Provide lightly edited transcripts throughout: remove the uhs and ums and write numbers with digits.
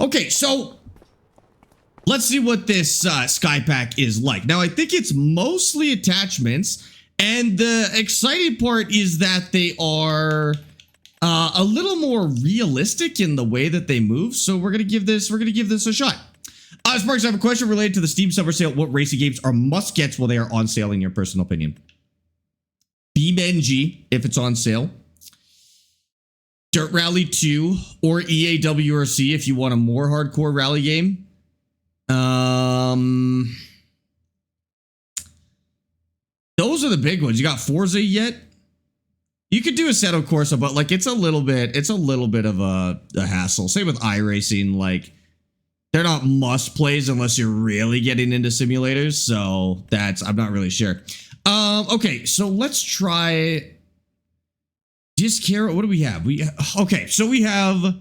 Okay, so let's see what this sky pack is like. Now, I think it's mostly attachments, and the exciting part is that they are a little more realistic in the way that they move. So we're gonna give this a shot. Sparx, I have a question related to the Steam Summer Sale. What racing games are must-gets while they are on sale in your personal opinion? BeamNG, if it's on sale. Dirt Rally 2 or EA WRC if you want a more hardcore rally game. Those are the big ones. You got Forza yet? You could do Assetto Corsa, but like it's a little bit of a hassle. Same with iRacing, like they're not must plays unless you're really getting into simulators. So I'm not really sure. Okay, so let's try Disc Hero. What do we have? Okay, so we have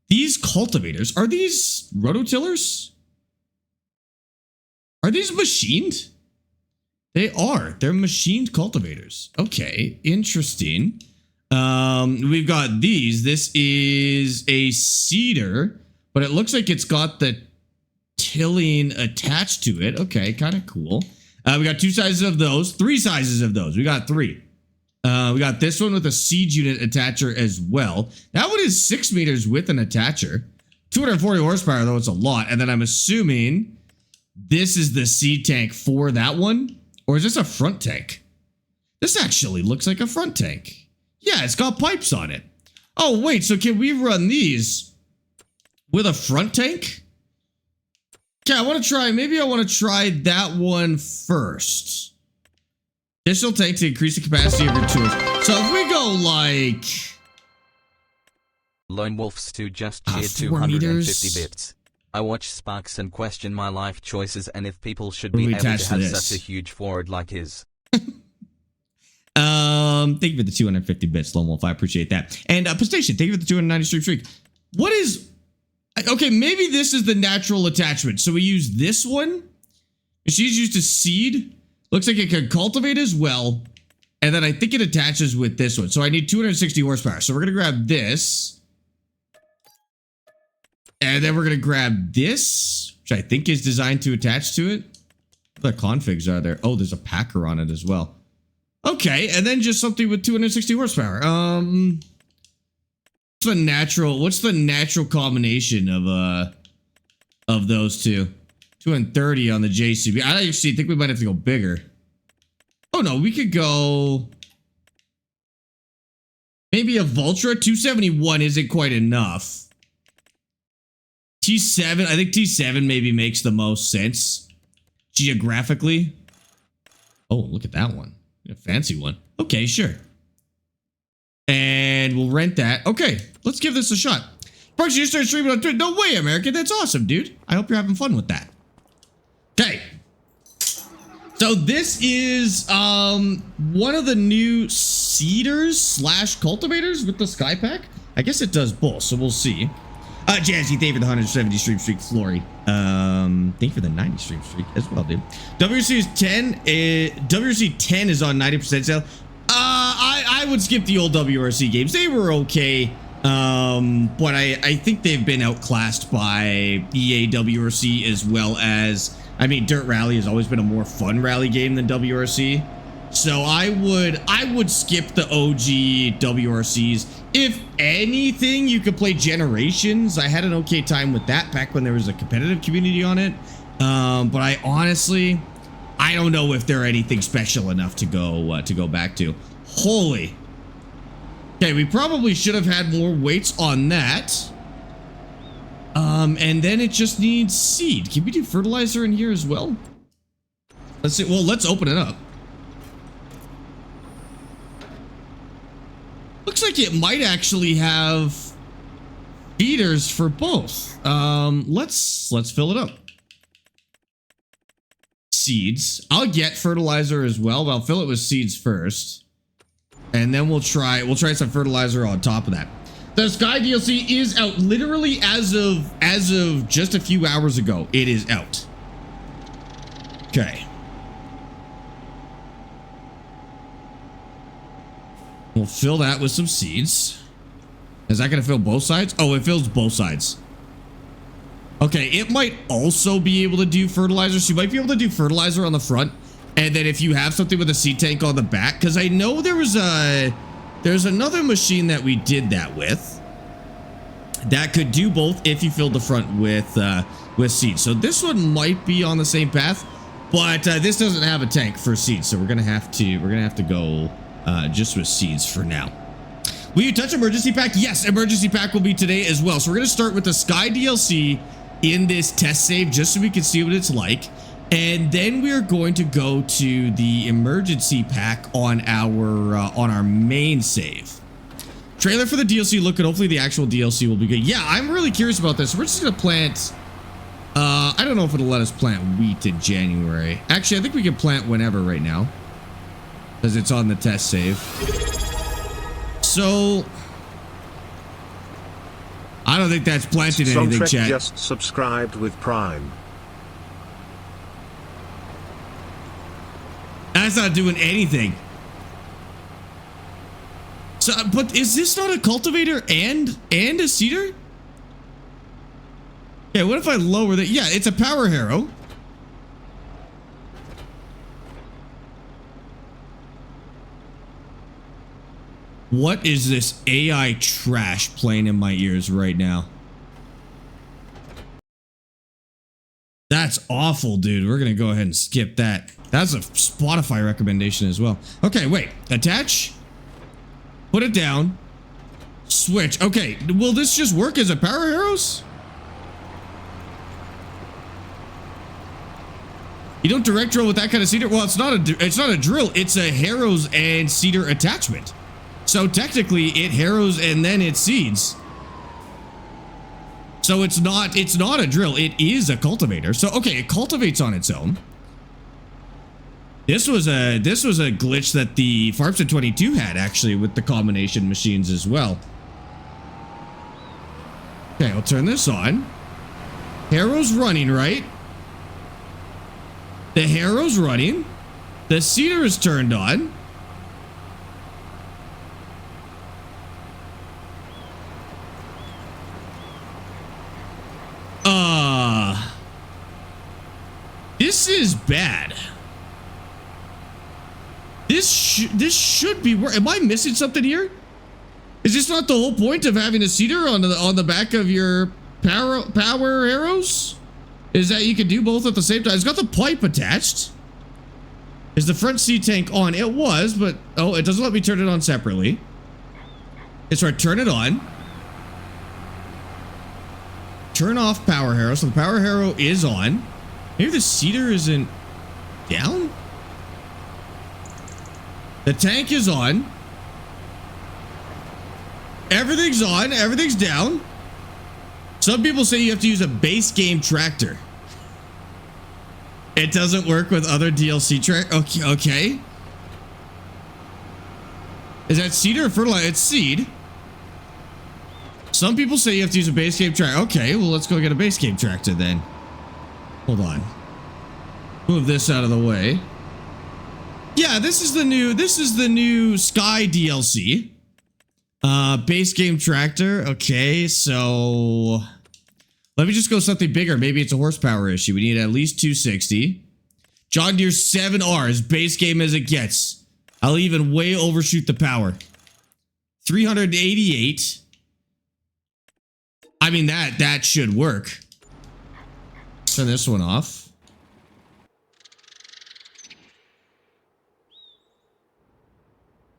these cultivators. Are these rototillers? Are these machined? They are. They're machined cultivators. Okay, interesting. We've got these. This is a seeder, but it looks like it's got the tilling attached to it. Okay, kind of cool. We got 2 sizes of those, 3 sizes of those. We got 3. We got this one with a seed unit attacher as well. That one is 6 meters with an attacher. 240 horsepower, though. It's a lot. And then I'm assuming this is the seed tank for that one. Or is this a front tank? This actually looks like a front tank. Yeah, it's got pipes on it. Oh, wait. So can we run these with a front tank? Okay, maybe I want to try that one first. Additional tank to increase the capacity of your tools. So if we go like... Lone Wolf Stew just cheered 4 250 meters. bits. I watch Sparx and question my life choices and if people should be able to have such a huge Ford like his. Thank you for the 250 bits, Lone Wolf. I appreciate that. And Pistation, thank you for the 290 streak. What is... Okay, maybe this is the natural attachment. So we use this one. She's used to seed. Looks like it can cultivate as well. And then I think it attaches with this one. So I need 260 horsepower. So we're going to grab this. And then we're going to grab this, which I think is designed to attach to it. What configs are there? Oh, there's a packer on it as well. Okay, and then just something with 260 horsepower. What's the natural combination of those two? 230 on the JCB. I actually think we might have to go bigger. Oh no, we could go maybe a Vultra. 271 isn't quite enough. T7, I think T7 maybe makes the most sense geographically. Oh, look at that one. A fancy one. Okay, sure. And we'll rent that. Okay, let's give this a shot. Sparx, you start streaming on Twitch. No way, American. That's awesome, dude. I hope you're having fun with that. Okay. So this is one of the new seeders / cultivators with the sky pack. I guess it does both, so we'll see. Jazzy, thank you for the 170 streak, Flory. Thank you for the 90 stream streak as well, dude. WRC 10 is on 90% sale. I would skip the old WRC games. They were okay. But I think they've been outclassed by EA WRC as well as, I mean, Dirt Rally has always been a more fun rally game than WRC. So I would skip the OG WRCs. If anything, you could play Generations. I had an okay time with that back when there was a competitive community on it. But I honestly, I don't know if they're anything special enough to go back to. Holy. Okay, we probably should have had more weights on that. And then it just needs seed. Can we do fertilizer in here as well? Let's see. Well, let's open it up. Looks like it might actually have feeders for both. Let's fill it up. Seeds. I'll get fertilizer as well, but I'll fill it with seeds first. And then we'll try some fertilizer on top of that. The Sky DLC is out literally as of just a few hours ago. It is out. Okay. We'll fill that with some seeds. Is that going to fill both sides? Oh, it fills both sides. Okay, it might also be able to do fertilizer. So you might be able to do fertilizer on the front. And then if you have something with a seed tank on the back, because I know there's another machine that we did that with that could do both if you filled the front with seeds. So this one might be on the same path, but this doesn't have a tank for seeds. So we're gonna have to go just with seeds for now. Will you touch emergency pack? Yes, emergency pack will be today as well. So we're gonna start with the Sky DLC in this test save just so we can see what it's like. And then we're going to go to the emergency pack on our main save. Trailer for the DLC look good. Hopefully the actual DLC will be good. Yeah, I'm really curious about this. We're just gonna plant. I don't know if it'll let us plant wheat in January. Actually, I think we can plant whenever right now, because it's on the test save. So I don't think that's planted anything, chat. Just subscribed with Prime. That's not doing anything. So, but is this not a cultivator and a seeder? Okay, what if I lower that? Yeah, it's a power harrow. What is this AI trash playing in my ears right now? That's awful, dude. We're gonna go ahead and skip that. That's a Spotify recommendation as well. Okay, wait. Attach. Put it down. Switch. Okay, will this just work as a power arrows? You don't direct drill with that kind of seeder? Well, it's not a drill. It's a harrows and seeder attachment. So technically, it harrows and then it seeds. So it's not a drill. It is a cultivator. So okay, it cultivates on its own. This was a glitch that the Farmstead 22 had actually with the combination machines as well. Okay, I'll turn this on. Harrow's running, right? The harrow's running. The seeder is turned on. This is bad. This should be work. Am I missing something here? Is this not the whole point of having a seeder on the back of your power arrows? Is that you can do both at the same time? It's got the pipe attached. Is the front seed tank on? It was, but oh, it doesn't let me turn it on separately. It's right. Turn it on. Turn off power harrow. So the power harrow is on. Maybe the seeder isn't down. The tank is on. Everything's on. Everything's down. Some people say you have to use a base game tractor. It doesn't work with other DLC track. Okay. Is that seed or fertilizer? It's seed. Some people say you have to use a base game tractor. Okay, well, let's go get a base game tractor then. Hold on. Move this out of the way. Yeah, this is the new Sky DLC. Base game tractor. Okay, so let me just go something bigger. Maybe it's a horsepower issue. We need at least 260. John Deere 7R is base game as it gets. I'll even way overshoot the power. 388. I mean, that should work. Turn this one off.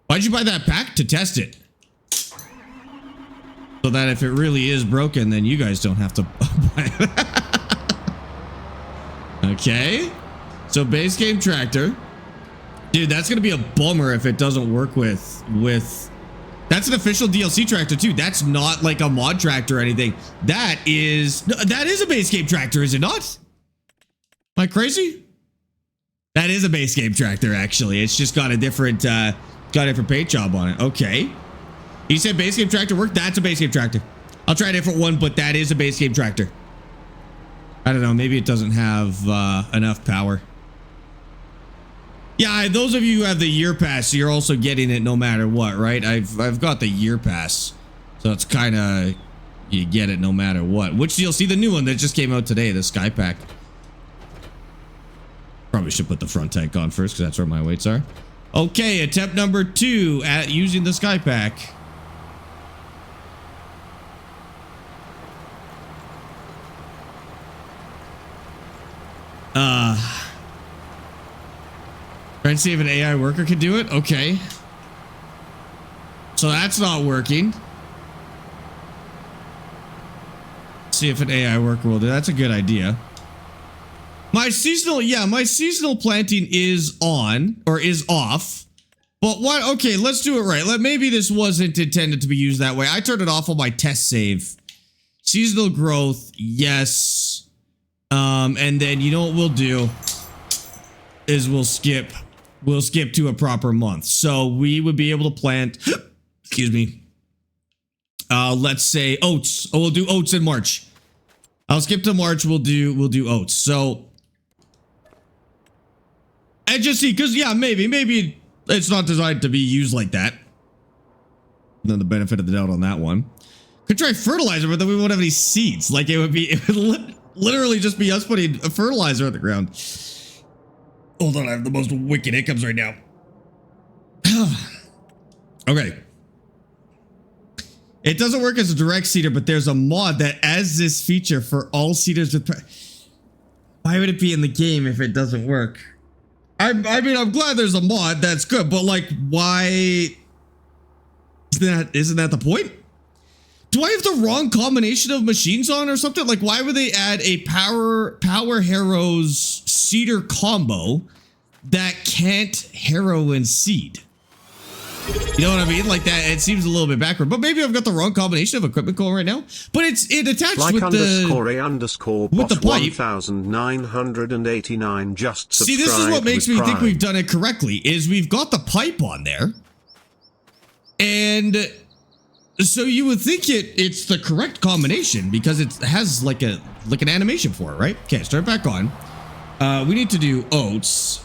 Why'd you buy that pack? To test it. So that if it really is broken, then you guys don't have to buy it. Okay. So base game tractor. Dude, that's going to be a bummer if it doesn't work with... That's an official DLC tractor too. That's not like a mod tractor or anything. That is a base game tractor, is it not? Am I crazy? That is a base game tractor, actually. It's just got a different paint job on it. Okay. You said base game tractor work? That's a base game tractor. I'll try a different one, but that is a base game tractor. I don't know. Maybe it doesn't have enough power. Yeah, those of you who have the year pass, you're also getting it no matter what, right? I've got the year pass, so it's kind of you get it no matter what. Which DLC? The new one that just came out today, the Sky Pack. Probably should put the front tank on first because that's where my weights are. Okay, attempt number 2 at using the Sky Pack. Trying to see if an AI worker could do it. Okay. So that's not working. See if an AI worker will do. That's a good idea. My seasonal planting is on or is off. But what? Okay, let's do it right. Maybe this wasn't intended to be used that way. I turned it off on my test save. Seasonal growth, yes. And then you know what we'll do is we'll skip to a proper month. So we would be able to plant, excuse me. Let's say oats. Oh, we'll do oats in March. I'll skip to March. We'll do oats. So and just see, because yeah, maybe it's not designed to be used like that. Then the benefit of the doubt on that one. Could try fertilizer, but then we won't have any seeds. Like it would literally just be us putting a fertilizer on the ground. Hold on, I have the most wicked hiccups right now. Okay. It doesn't work as a direct seeder, but there's a mod that adds this feature for all seeders with... Why would it be in the game if it doesn't work? I mean, I'm glad there's a mod. That's good, but like, why... Isn't that the point? Do I have the wrong combination of machines on or something? Like, why would they add a Power Harrows seeder combo that can't harrow and seed? You know what I mean? Like that, it seems a little bit backward, but maybe I've got the wrong combination of equipment going right now. But it attached like with with the pipe. 1989 just subscribed. See, this is what makes me Prime. think we've done it correctly. Is we've got the pipe on there, and so you would think it's the correct combination because it has like an animation for it, right? Okay, start back on. We need to do oats.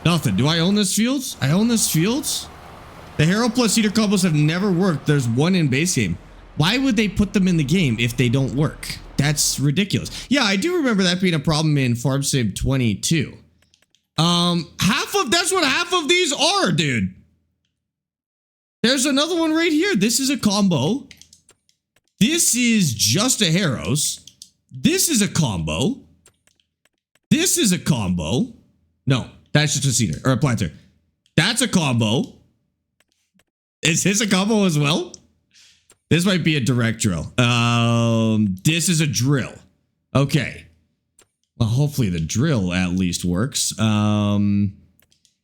Nothing. Do I own this field? I own this field? The Harrow plus Seeder combos have never worked. There's one in base game. Why would they put them in the game if they don't work? That's ridiculous. Yeah, I do remember that being a problem in Farm Sim 22. That's what half of these are, dude. There's another one right here. This is a combo. This is just a Harrows. This is a combo. This is a combo. No. That's just a seeder or a planter. That's a combo. Is this a combo as well? This might be a direct drill. This is a drill. Okay. Well, hopefully the drill at least works. And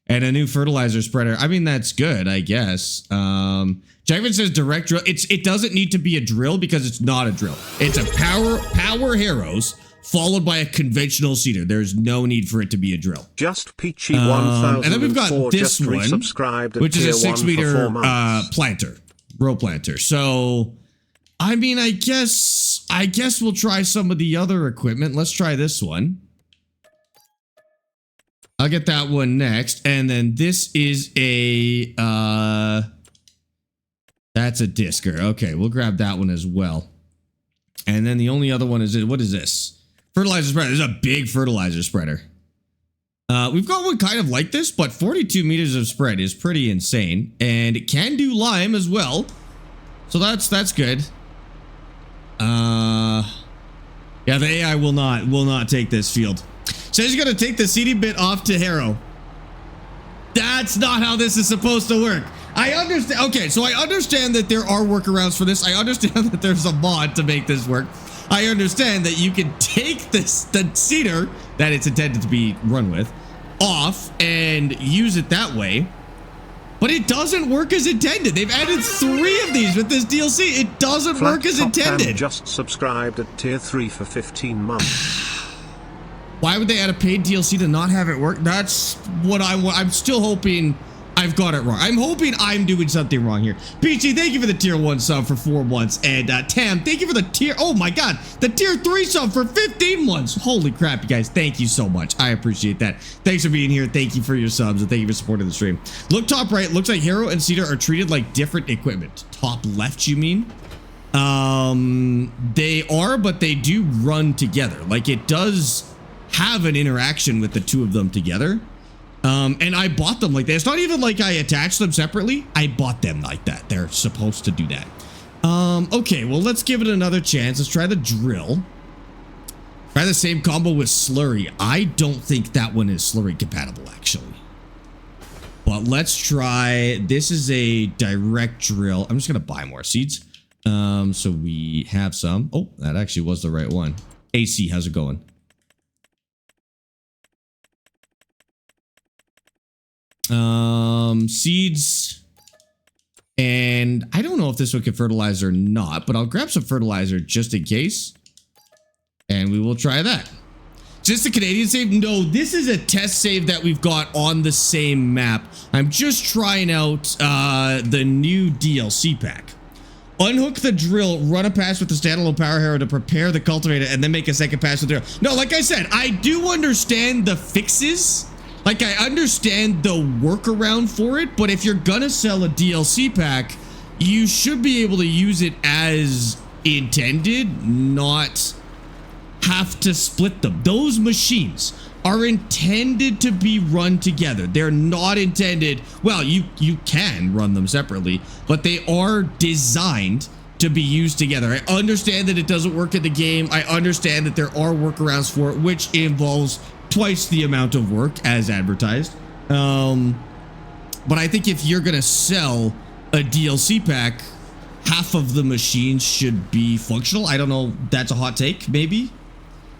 a new fertilizer spreader. I mean, that's good, I guess. Jackman says direct drill. It doesn't need to be a drill because it's not a drill. It's a power Harrows followed by a conventional seeder. There's no need for it to be a drill. Just Peachy 1000. And then we've got this one, which is a 6 meter planter, row planter. So, I mean, I guess we'll try some of the other equipment. Let's try this one. I'll get that one next. And then this is a, that's a disker. Okay, we'll grab that one as well. And then the only other one is, what is this? Fertilizer spreader. There's a big fertilizer spreader. We've got one kind of like this, but 42 meters of spread is pretty insane. And it can do lime as well. So that's good. Yeah, the AI will not take this field. So he's gonna take the seeding bit off to Harrow. That's not how this is supposed to work. I understand. Okay, so I understand that there are workarounds for this. I understand that there's a mod to make this work. I understand that you can take the seeder that it's intended to be run with off and use it that way, but it doesn't work as intended. They've added 3 of these with this DLC. It doesn't work as intended. Just subscribed at tier 3 for 15 months. Why would they add a paid DLC to not have it work? That's what I want. I'm still hoping I've got it wrong. I'm hoping I'm doing something wrong here. Peachy, thank you for the tier 1 sub for 4 months. And Tam, thank you for the tier... Oh my god. The tier 3 sub for 15 months. Holy crap, you guys. Thank you so much. I appreciate that. Thanks for being here. Thank you for your subs. And thank you for supporting the stream. Look top right. Looks like Hero and Cedar are treated like different equipment. Top left, you mean? They are, but they do run together. Like, it does have an interaction with the two of them together. And I bought them like that. It's not even like I attached them separately. I bought them like that. They're supposed to do that. Okay, well, let's give it another chance. Let's try the drill. Try the same combo with slurry. I don't think that one is slurry compatible, actually. But let's try. This is a direct drill. I'm just going to buy more seeds. So we have some. Oh, that actually was the right one. AC, how's it going? Seeds, and I don't know if this one can fertilize or not, but I'll grab some fertilizer just in case, and we will try that. Just a Canadian save? No, this is a test save that we've got on the same map. I'm just trying out the new DLC pack. Unhook the drill, run a pass with the standalone power harrow to prepare the cultivator, and then make a second pass with the drill. No, like I said, I do understand the fixes. Like, I understand the workaround for it, but if you're gonna sell a DLC pack, you should be able to use it as intended, not have to split them. Those machines are intended to be run together. They're not intended, well, you can run them separately, but they are designed to be used together. I understand that it doesn't work in the game. I understand that there are workarounds for it, which involves twice the amount of work as advertised. But I think if you're gonna sell a DLC pack, half of the machines should be functional. I don't know, that's a hot take, maybe.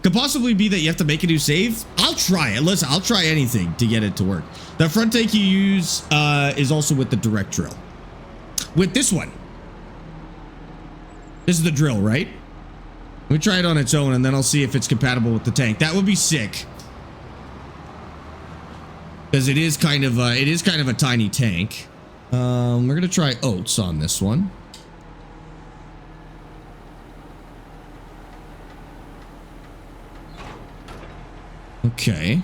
Could possibly be that you have to make a new save. I'll try it. Listen, I'll try anything to get it to work. The front take you use is also with the direct drill. With this one, this is the drill, right? Let me try it on its own, and then I'll see if it's compatible with the tank. That would be sick. Because it is kind of a tiny tank. We're gonna try oats on this one. Okay.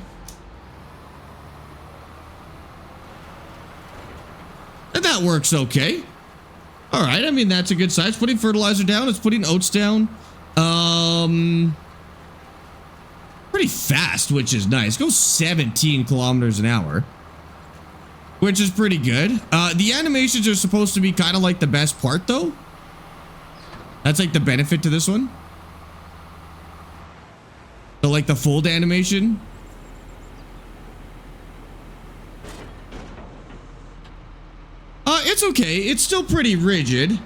And that works okay. All right, I mean, that's a good size. Putting fertilizer down, it's putting oats down. Pretty fast, which is nice. Go 17 kilometers an hour, which is pretty good. The animations are supposed to be kind of like the best part, though. That's like the benefit to this one. So like the fold animation. It's okay. It's still pretty rigid.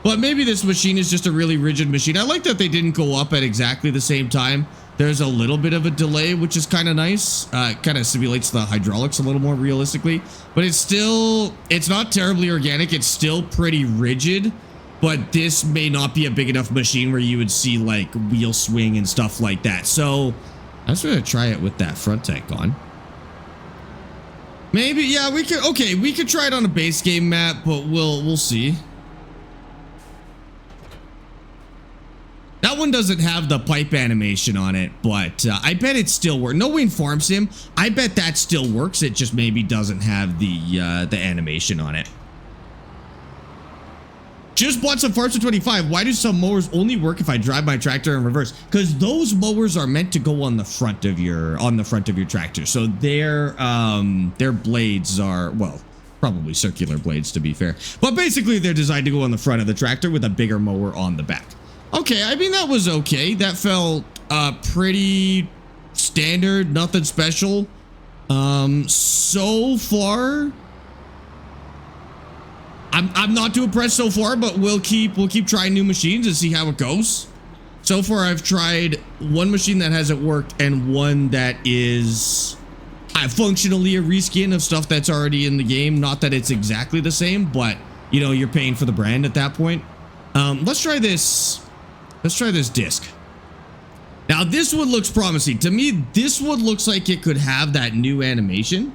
But maybe this machine is just a really rigid machine. I like that they didn't go up at exactly the same time. There's a little bit of a delay, which is kind of nice. It kind of simulates the hydraulics a little more realistically. But it's not terribly organic. It's still pretty rigid. But this may not be a big enough machine where you would see like wheel swing and stuff like that. So I'm just going to try it with that front tank on. Maybe, yeah, we could, okay, we could try it on a base game map, but we'll see. That one doesn't have the pipe animation on it, but I bet it still works. Knowing Farm Sim, I bet that still works. It just maybe doesn't have the animation on it. Just bought some Farms for 25. Why do some mowers only work if I drive my tractor in reverse? Because those mowers are meant to go on the front of your tractor. So their blades are, well, probably circular blades to be fair. But basically they're designed to go on the front of the tractor with a bigger mower on the back. Okay, I mean, that was okay. That felt pretty standard, nothing special. So far, I'm not too impressed so far, but we'll keep trying new machines and see how it goes. So far, I've tried one machine that hasn't worked and one that is functionally a reskin of stuff that's already in the game. Not that it's exactly the same, but you know, you're paying for the brand at that point. Let's try this. Let's try this disc. Now, this one looks promising. To me, this one looks like it could have that new animation.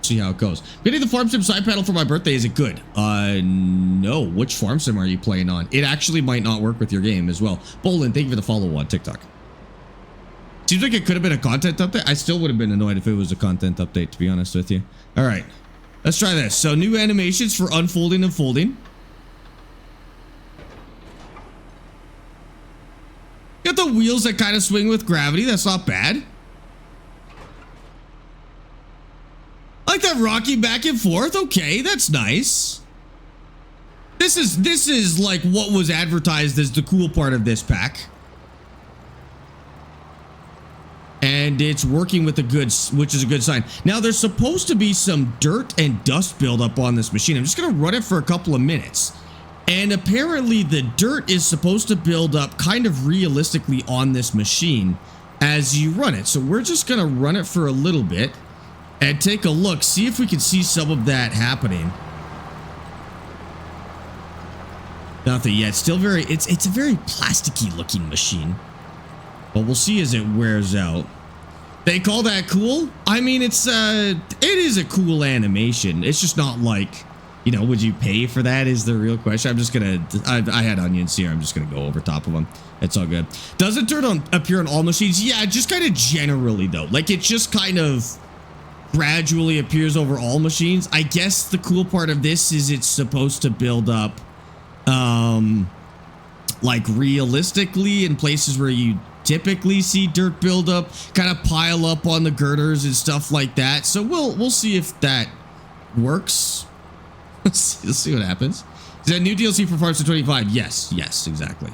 See how it goes. Getting the farm sim side panel for my birthday. Is it good? No. Which farm sim are you playing on? It actually might not work with your game as well. Bolin, thank you for the follow on TikTok. Seems like it could have been a content update. I still would have been annoyed if it was a content update, to be honest with you. All right. Let's try this. So new animations for unfolding and folding. Got the wheels that kind of swing with gravity. That's not bad. I like that rocking back and forth. Okay, that's nice. This is like what was advertised as the cool part of this pack. And it's working with the goods, which is a good sign. Now, there's supposed to be some dirt and dust buildup on this machine. I'm just going to run it for a couple of minutes. And apparently the dirt is supposed to build up kind of realistically on this machine as you run it. So we're just going to run it for a little bit and take a look, see if we can see some of that happening. Nothing yet. Still very, it's a very plasticky looking machine. But we'll see as it wears out. They call that cool? I mean, it is a cool animation. It's just not like, you know, would you pay for that is the real question. I'm just gonna, I had onions here. I'm just gonna go over top of them. It's all good. Does it appear on all machines? Yeah, just kind of generally though. Like it just kind of gradually appears over all machines. I guess the cool part of this is it's supposed to build up, like realistically in places where you typically see dirt build up, kind of pile up on the girders and stuff like that. So we'll see if that works. Let's see what happens. Is that new DLC for Farm Sim 25? Yes, exactly.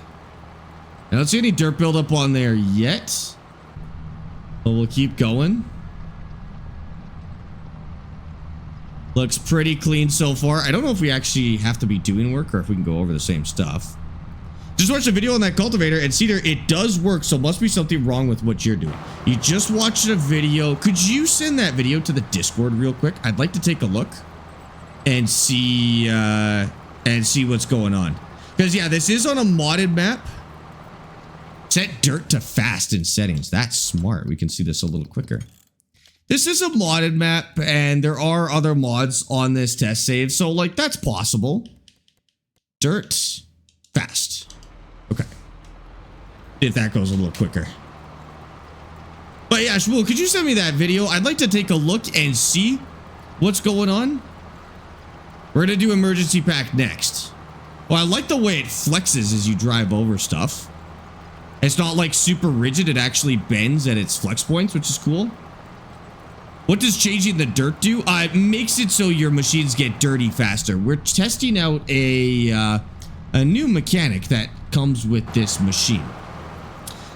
I don't see any dirt build up on there yet, but we'll keep going. Looks pretty clean so far. I don't know if we actually have to be doing work or if we can go over the same stuff. Just watched a video on that cultivator and Cedar, it does work, so must be something wrong with what you're doing. You just watched a video. Could you send that video to the Discord real quick? I'd like to take a look and see what's going on. Because yeah, this is on a modded map. Set dirt to fast in settings. That's smart. We can see this a little quicker. This is a modded map and there are other mods on this test save, so like that's possible. Dirt fast. Okay. If that goes a little quicker. But yeah, Shmuel, could you send me that video? I'd like to take a look and see what's going on. We're going to do emergency pack next. Well, I like the way it flexes as you drive over stuff. It's not like super rigid. It actually bends at its flex points, which is cool. What does changing the dirt do? It makes it so your machines get dirty faster. We're testing out a new mechanic that comes with this machine.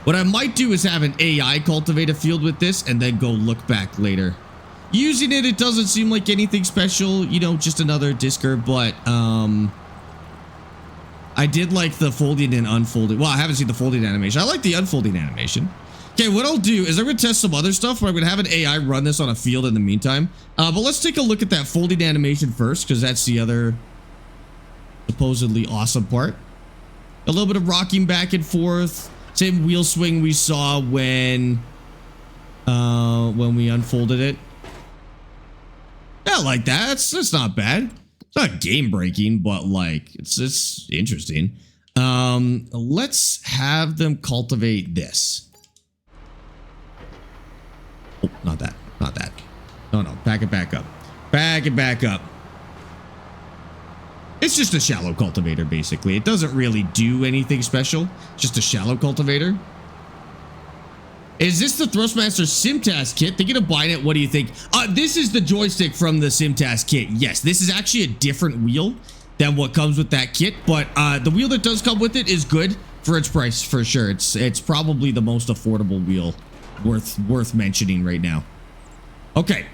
What I might do is have an AI cultivate a field with this and then go look back later. Using it, it doesn't seem like anything special, you know, just another disker, but I did like the folding and unfolding. Well, I haven't seen the folding animation. I like the unfolding animation. Okay, what I'll do is I'm going to test some other stuff, but I'm going to have an AI run this on a field in the meantime. But let's take a look at that folding animation first, because that's the other supposedly awesome part. A little bit of rocking back and forth. Same wheel swing we saw when we unfolded it. Yeah, like that. That's not bad. It's not game breaking, but like it's interesting. Let's have them cultivate this. Oh, not that. Not that. No, back it back up. Back it back up. It's just a shallow cultivator, basically. It doesn't really do anything special. Just a shallow cultivator. Is this the Thrustmaster Simtask kit? Thinking of buying it, what do you think? This is the joystick from the Simtask kit. Yes, this is actually a different wheel than what comes with that kit, but the wheel that does come with it is good for its price, for sure. It's probably the most affordable wheel worth mentioning right now. Okay.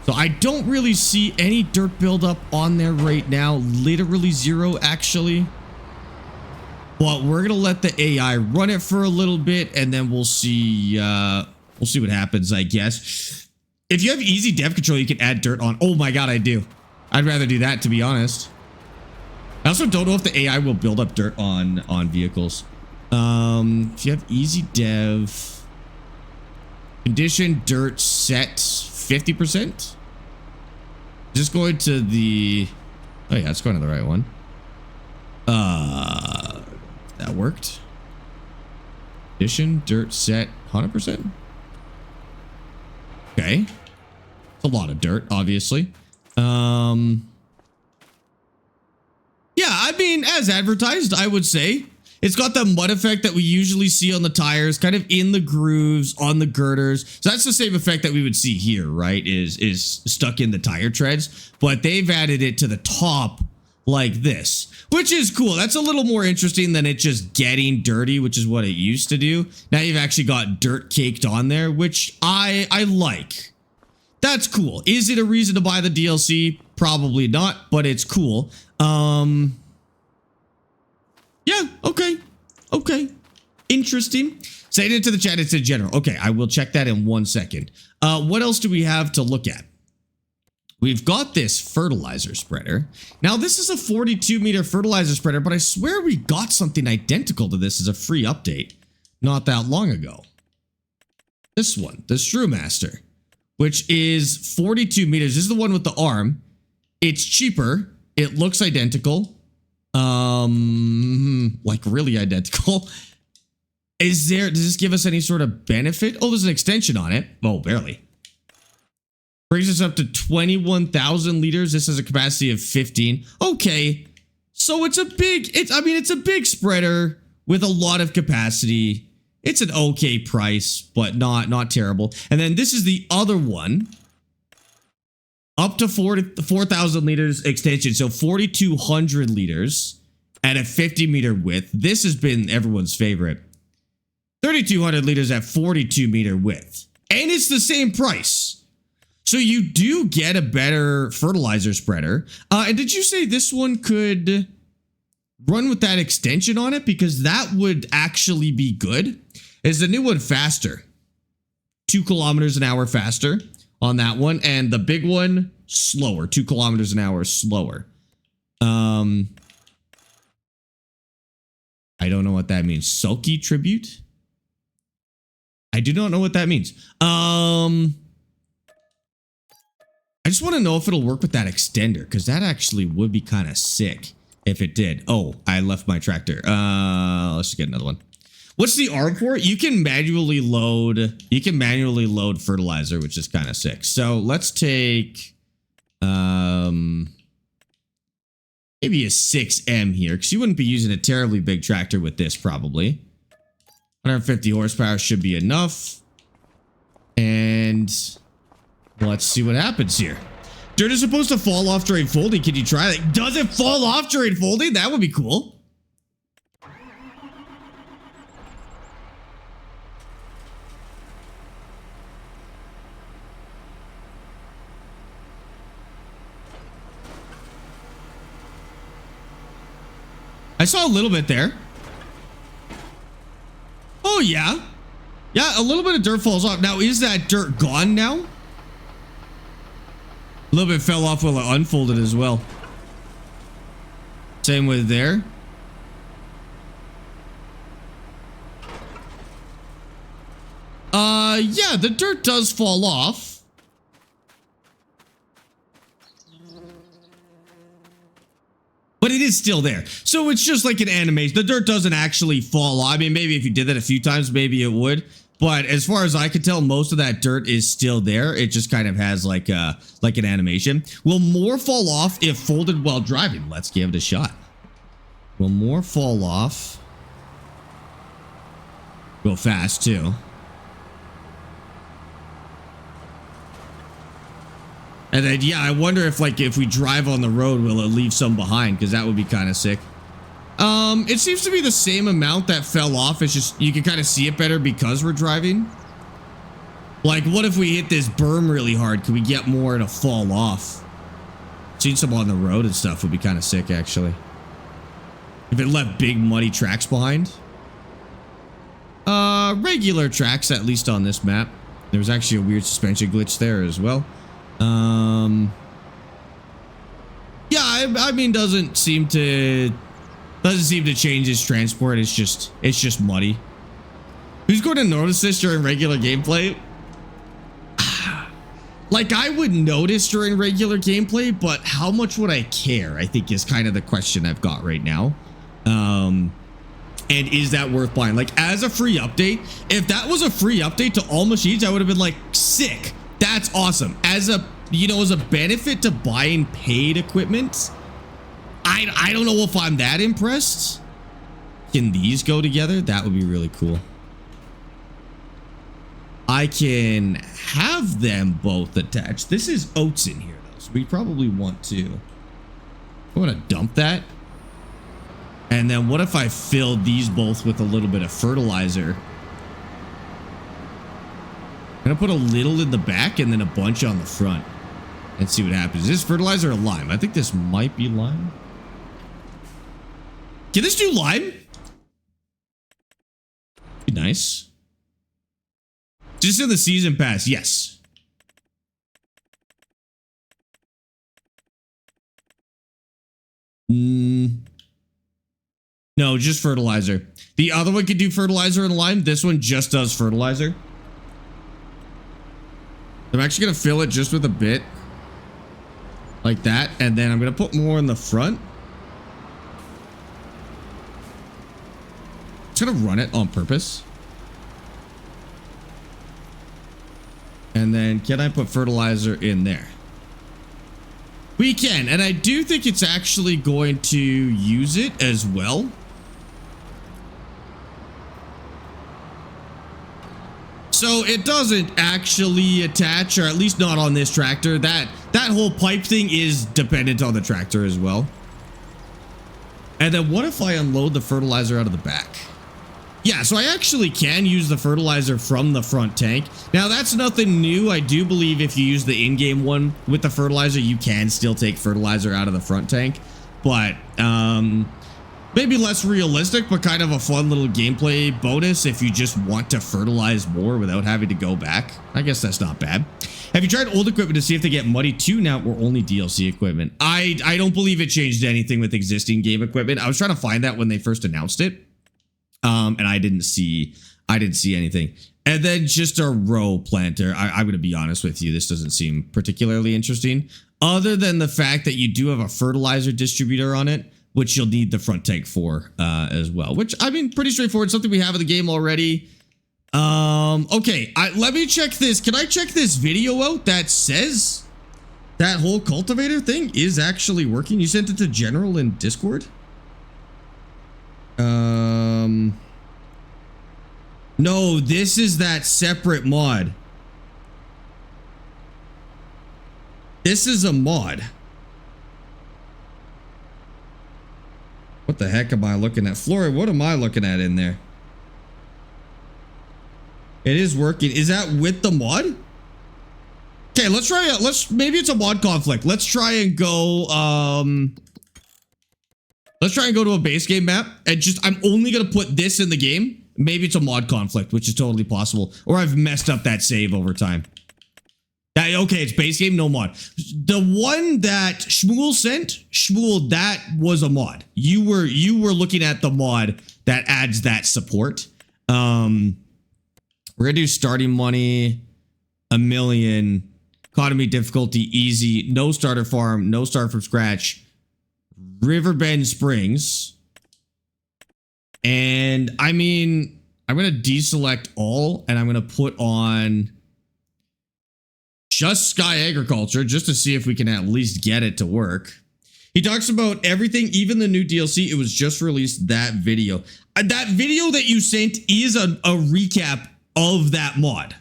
So I don't really see any dirt buildup on there right now. Literally zero, actually. But we're gonna let the AI run it for a little bit, and then we'll see what happens, I guess. If you have easy dev control, you can add dirt on. Oh my god, I do. I'd rather do that, to be honest. I also don't know if the AI will build up dirt on vehicles. If you have easy dev, condition dirt set 50%. Just going to the... Oh yeah, it's going to the right one. That worked. Addition, dirt set, 100%. Okay. It's a lot of dirt, obviously. Yeah, I mean, as advertised, I would say. It's got that mud effect that we usually see on the tires, kind of in the grooves, on the girders. So that's the same effect that we would see here, right? Is stuck in the tire treads. But they've added it to the top like this, which is cool. That's a little more interesting than it just getting dirty, which is what it used to do. Now you've actually got dirt caked on there, which I like. That's cool. Is it a reason to buy the DLC? Probably not, but it's cool. Yeah, okay. Okay. Interesting. Say it into the chat, it's in general. Okay, I will check that in 1 second. What else do we have to look at? We've got this fertilizer spreader. Now, this is a 42-meter fertilizer spreader, but I swear we got something identical to this as a free update not that long ago. This one, the Strewmaster, which is 42 meters. This is the one with the arm. It's cheaper. It looks identical. Like really identical. Does this give us any sort of benefit? Oh, there's an extension on it. Oh, barely. Brings us up to 21,000 liters. This has a capacity of 15. Okay. So it's a big spreader with a lot of capacity. It's an okay price, but not terrible. And then this is the other one. Up to 4,000 liters extension. So 4,200 liters at a 50-meter width. This has been everyone's favorite. 3,200 liters at 42-meter width. And it's the same price. So you do get a better fertilizer spreader. And did you say this one could run with that extension on it? Because that would actually be good. Is the new one faster? 2 kilometers an hour faster on that one. And the big one, slower. 2 kilometers an hour slower. I don't know what that means. Sulky tribute? I do not know what that means. I just want to know if it'll work with that extender, because that actually would be kind of sick if it did. Oh, I left my tractor. Let's just get another one. What's the arm for it? You can manually load fertilizer, which is kind of sick. So let's take maybe a 6M here, because you wouldn't be using a terribly big tractor with this probably. 150 horsepower should be enough. And let's see what happens here. Dirt is supposed to fall off during folding. Can you try that? Does it fall off during folding? That would be cool. I saw a little bit there. Oh, yeah. Yeah, a little bit of dirt falls off. Now, is that dirt gone now? A little bit fell off while it unfolded as well. Same with there. Yeah, the dirt does fall off. But it is still there. So it's just like an animation. The dirt doesn't actually fall off. I mean, maybe if you did that a few times, maybe it would. But as far as I could tell, most of that dirt is still there. It just kind of has like an animation. Will more fall off if folded while driving? Let's give it a shot. Will more fall off? Go fast too. And then, yeah, I wonder if we drive on the road, will it leave some behind? Because that would be kind of sick. It seems to be the same amount that fell off. It's just, you can kind of see it better because we're driving. Like, what if we hit this berm really hard? Could we get more to fall off? Seeing some on the road and stuff would be kind of sick, actually. If it left big muddy tracks behind. Regular tracks, at least on this map. There was actually a weird suspension glitch there as well. Yeah, I mean, doesn't seem to change his transport. It's just muddy. Who's going to notice this during regular gameplay? Like, I would notice during regular gameplay, but how much would I care, I think is kind of the question I've got right now. And is that worth buying? Like, as a free update, if that was a free update to all machines, I would have been like, sick. That's awesome. As a, you know, as a benefit to buying paid equipment, I don't know if I'm that impressed. Can these go together? That would be really cool. I can have them both attached. This is oats in here, though, so we probably want to. I want to dump that. And then what if I filled these both with a little bit of fertilizer? I'm going to put a little in the back and then a bunch on the front and see what happens. Is this fertilizer or lime? I think this might be lime. Can this do lime? Be nice. Just in the season pass, yes. No, just fertilizer. The other one could do fertilizer and lime. This one just does fertilizer. I'm actually going to fill it just with a bit. Like that. And then I'm going to put more in the front. Just going to run it on purpose. And then can I put fertilizer in there? We can. And I do think it's actually going to use it as well. So it doesn't actually attach, or at least not on this tractor. That whole pipe thing is dependent on the tractor as well. And then what if I unload the fertilizer out of the back? Yeah, so I actually can use the fertilizer from the front tank. Now, that's nothing new. I do believe if you use the in-game one with the fertilizer, you can still take fertilizer out of the front tank. But maybe less realistic, but kind of a fun little gameplay bonus if you just want to fertilize more without having to go back. I guess that's not bad. Have you tried old equipment to see if they get muddy too now, or only DLC equipment? I don't believe it changed anything with existing game equipment. I was trying to find that when they first announced it. And I didn't see anything. And then just a row planter. I'm going to be honest with you. This doesn't seem particularly interesting, other than the fact that you do have a fertilizer distributor on it, which you'll need the front tank for as well, which, I mean, pretty straightforward. Something we have in the game already. Okay, let me check this. Can I check this video out that says that whole cultivator thing is actually working? You sent it to general in Discord? No, this is that separate mod. This is a mod. What the heck am I looking at? Flora, what am I looking at in there? It is working. Is that with the mod? Okay, let's try it. Maybe it's a mod conflict. Let's try and go, let's try and go to a base game map and just, I'm only going to put this in the game. Maybe it's a mod conflict, which is totally possible. Or I've messed up that save over time. Okay, it's base game, no mod. The one that Shmuel sent, that was a mod. You were looking at the mod that adds that support. We're gonna do starting money, 1 million, economy difficulty, easy, no starter farm, no start from scratch, Riverbend Springs. And I mean, I'm going to deselect all and I'm going to put on just Sky Agriculture just to see if we can at least get it to work. He talks about everything, even the new DLC. It was just released, that video. That video that you sent is a recap of that mod.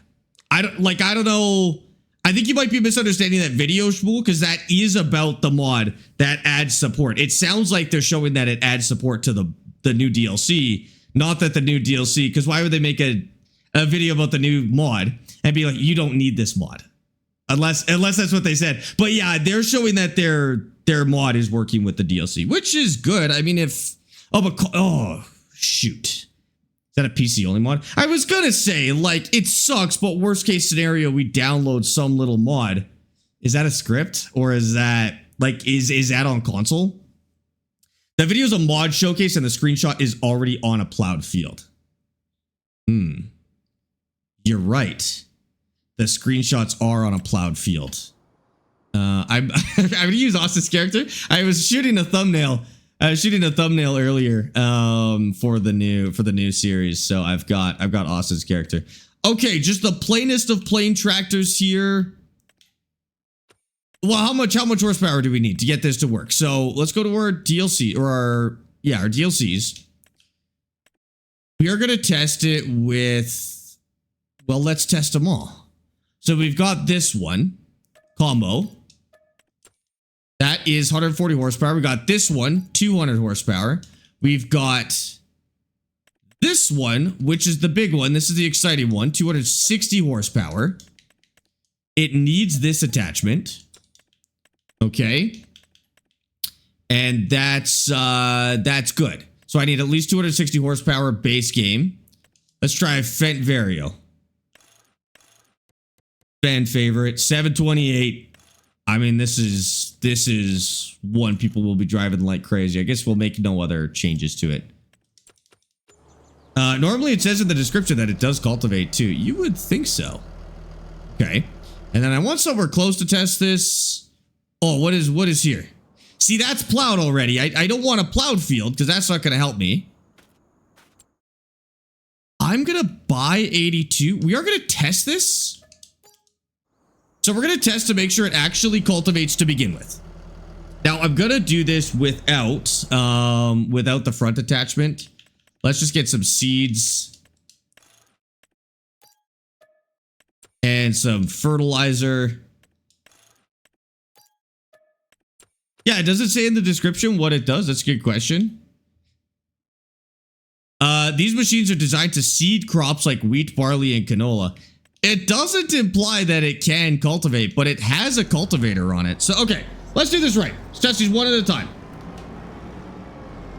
I don't know. I think you might be misunderstanding that video, Shmuel, because that is about the mod that adds support. It sounds like they're showing that it adds support to the new DLC, not that the new DLC, because why would they make a video about the new mod and be like, you don't need this mod? Unless that's what they said. But yeah, they're showing that their mod is working with the DLC, which is good. I mean, oh, shoot. Is that a PC only mod? I was gonna say, like, it sucks, but worst case scenario, we download some little mod. Is that a script? Or is that, like, is that on console? The video is a mod showcase and the screenshot is already on a plowed field. You're right. the screenshots are on a plowed field. I'm gonna use Austin's character. I was shooting a thumbnail. Earlier for the new series. So I've got Austin's character. Okay, just the plainest of plain tractors here. Well, how much horsepower do we need to get this to work? So let's go to our DLC or our DLCs. We are going to test it with, well, let's test them all. So we've got this one combo. That is 140 horsepower. We got this one, 200 horsepower. We've got this one, which is the big one. This is the exciting one, 260 horsepower. It needs this attachment. Okay. And that's good. So I need at least 260 horsepower base game. Let's try a Fendt Vario. Fan favorite, 728. I mean, this is one people will be driving like crazy. I guess we'll make no other changes to it. Normally it says in the description that it does cultivate too. You would think so. Okay. And then I want somewhere close to test this. Oh, what is here? See, that's plowed already. I don't want a plowed field because that's not going to help me. I'm going to buy 82. We are going to test this. So we're going to test to make sure it actually cultivates to begin with. Now, I'm going to do this without the front attachment. Let's just get some seeds. And some fertilizer. Yeah, does it say in the description what it does? That's a good question. These machines are designed to seed crops like wheat, barley, and canola. It doesn't imply that it can cultivate, but it has a cultivator on it. So, okay, let's do this right. Let's test these one at a time.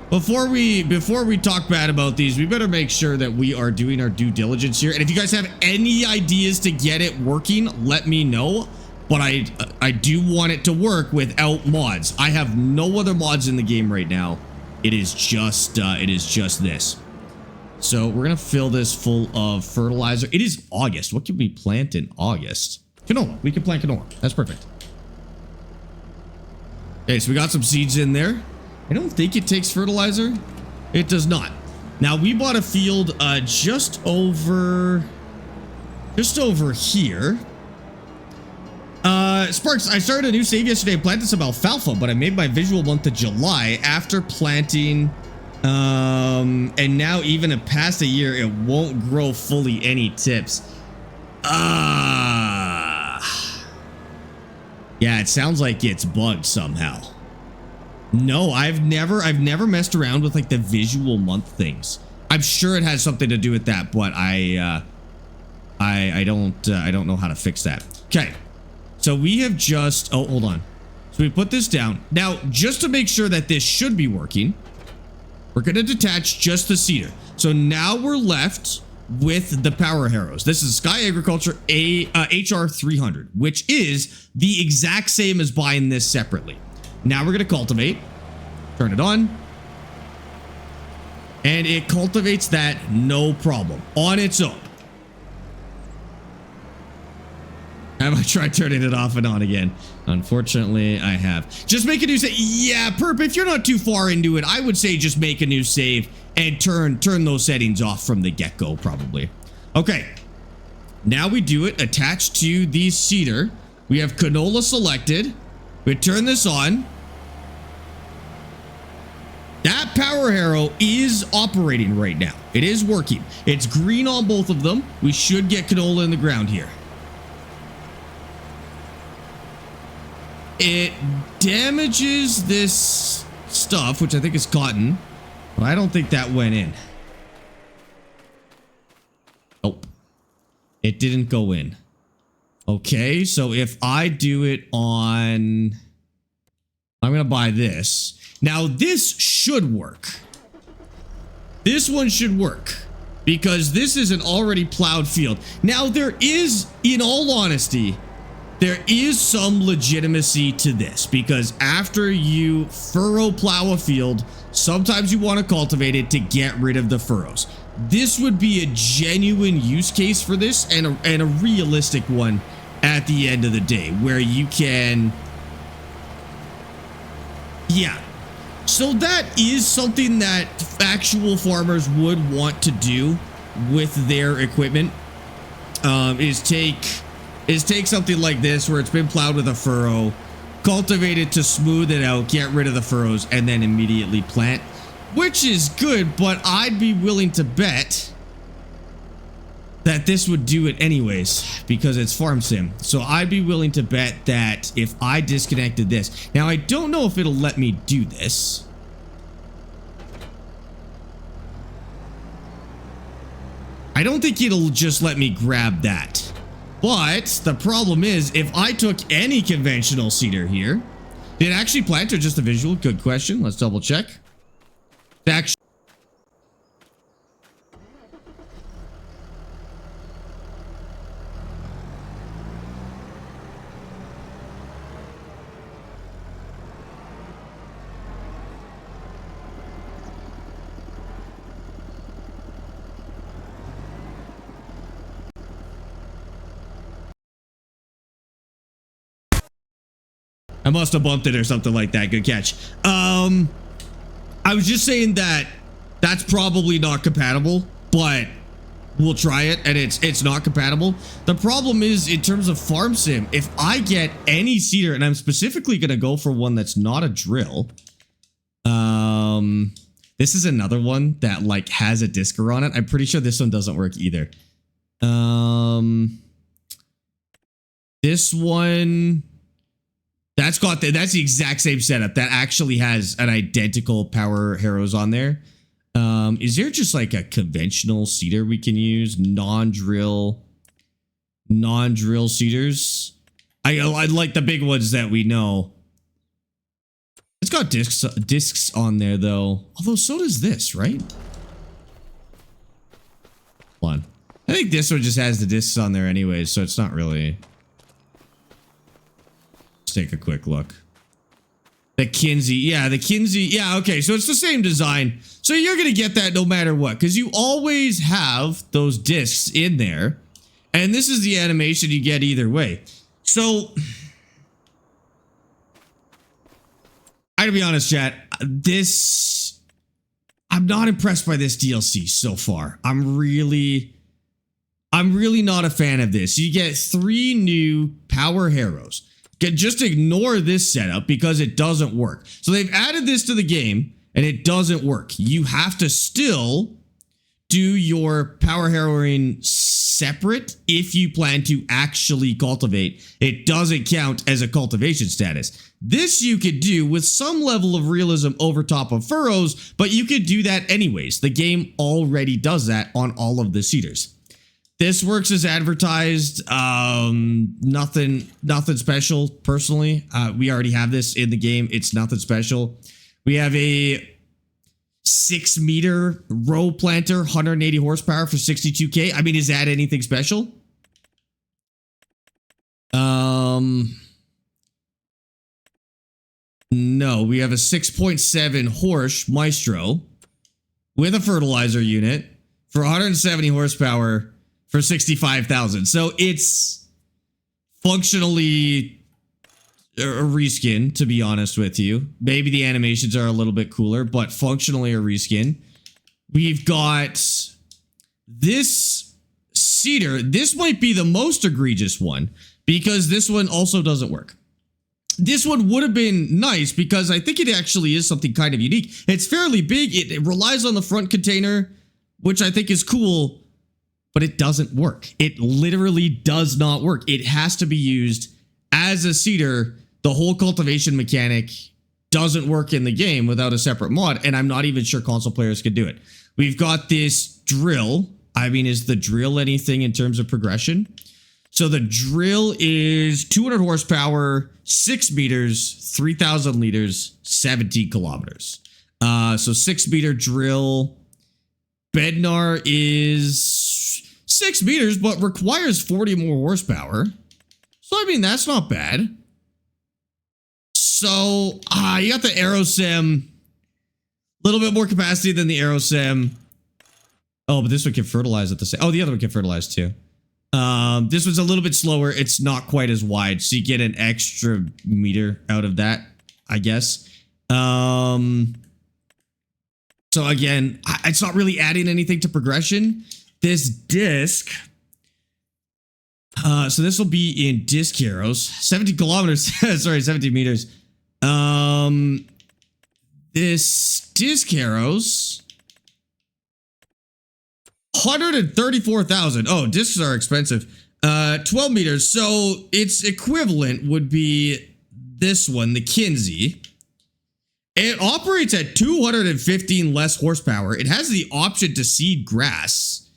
Before we talk bad about these, we better make sure that we are doing our due diligence here. And if you guys have any ideas to get it working, let me know. But I do want it to work without mods. I have no other mods in the game right now. It is just this. So we're gonna fill this full of fertilizer. It is August. What can we plant in August? Canola. We can plant canola. That's perfect. Okay, so we got some seeds in there. I don't think it takes fertilizer. It does not. Now we bought a field just over here. Sparx, I started a new save yesterday and planted some alfalfa, but I made my visual month of July after planting. And now even past a year, it won't grow fully any tips. Yeah, it sounds like it's bugged somehow. No, I've never messed around with like the visual month things. I'm sure it has something to do with that, but I don't know how to fix that. Okay. So we have just, oh, hold on. So we put this down. Now, just to make sure that this should be working, we're going to detach just the seeder. So now we're left with the power harrows. This is Sky Agriculture HR 300, which is the exact same as buying this separately. Now we're going to cultivate. Turn it on. And it cultivates that no problem on its own. Have I tried turning it off and on again? Unfortunately, I have. Just make a new save. Yeah, Perp, if you're not too far into it, I would say just make a new save and turn those settings off from the get-go, probably. Okay. Now we do it attached to the seeder. We have canola selected. We turn this on. That power harrow is operating right now. It is working. It's green on both of them. We should get canola in the ground here. It damages this stuff, which I think is cotton, but I don't think that went in. Nope. It didn't go in. Okay, so if I do it on... I'm going to buy this. Now, this should work. This one should work because this is an already plowed field. Now, there is, in all honesty... there is some legitimacy to this because after you furrow plow a field, sometimes you want to cultivate it to get rid of the furrows. this would be a genuine use case for this, and a realistic one at the end of the day, where you can, yeah. So that is something that actual farmers would want to do with their equipment, is take something like this where it's been plowed with a furrow, cultivate it to smooth it out, get rid of the furrows, and then immediately plant, which is good, but I'd be willing to bet that this would do it anyways because it's farm sim. So I'd be willing to bet that if I disconnected this, now I don't know if it'll let me do this. I don't think it'll just let me grab that. But the problem is, if I took any conventional seeder here, did it actually plant or just a visual? Good question. Let's double check. Actually, I must have bumped it or something like that. Good catch. I was just saying that that's probably not compatible, but we'll try it, and it's not compatible. The problem is, in terms of farm sim, if I get any seeder, and I'm specifically going to go for one that's not a drill. This is another one that like has a disker on it. I'm pretty sure this one doesn't work either. This one, that's the exact same setup. That actually has an identical power harrows on there. Is there just like a conventional seeder we can use? Non-drill seeders. I like the big ones that we know. It's got discs on there though. Although so does this, right? Hold on. I think this one just has the discs on there anyways, so it's not really. Let's take a quick look. The Kinsey, yeah, okay, so it's the same design. So you're gonna get that no matter what, because you always have those discs in there, and this is the animation you get either way. So, I gotta be honest, chat, I'm not impressed by this DLC so far. I'm really not a fan of this. You get 3 new power harrows. Just ignore this setup because it doesn't work. So they've added this to the game and it doesn't work. You have to still do your power harrowing separate if you plan to actually cultivate. It doesn't count as a cultivation status. This you could do with some level of realism over top of furrows, but you could do that anyways. The game already does that on all of the seeders. This works as advertised. Nothing special personally. We already have this in the game. It's nothing special. We have a 6-meter row planter, 180 horsepower for 62K. I mean, is that anything special? No, we have a 6.7 horse Maestro with a fertilizer unit for 170 horsepower for 65,000. So it's functionally a reskin, to be honest with you. Maybe the animations are a little bit cooler, but functionally a reskin. We've got this seeder. This might be the most egregious one because this one also doesn't work. This one would have been nice because I think it actually is something kind of unique. It's fairly big. It relies on the front container, which I think is cool, but it doesn't work. It literally does not work. It has to be used as a seeder. The whole cultivation mechanic doesn't work in the game without a separate mod, and I'm not even sure console players could do it. We've got this drill. I mean, is the drill anything in terms of progression? So the drill is 200 horsepower, 6 meters, 3,000 liters, 17 kilometers. So 6-meter drill. Bednar is 6 meters, but requires 40 more horsepower. So, I mean, that's not bad. So, you got the Aerosim. A little bit more capacity than the Aerosim. Oh, but this one can fertilize at the same. Oh, the other one can fertilize too. This one's a little bit slower. It's not quite as wide, so you get an extra meter out of that, I guess. So again, it's not really adding anything to progression. This disc. So this will be in disc arrows. 70 kilometers. Sorry, 70 meters. This disc arrows. 134,000. Oh, discs are expensive. 12 meters. So its equivalent would be this one, the Kinsey. It operates at 215 less horsepower. It has the option to seed grass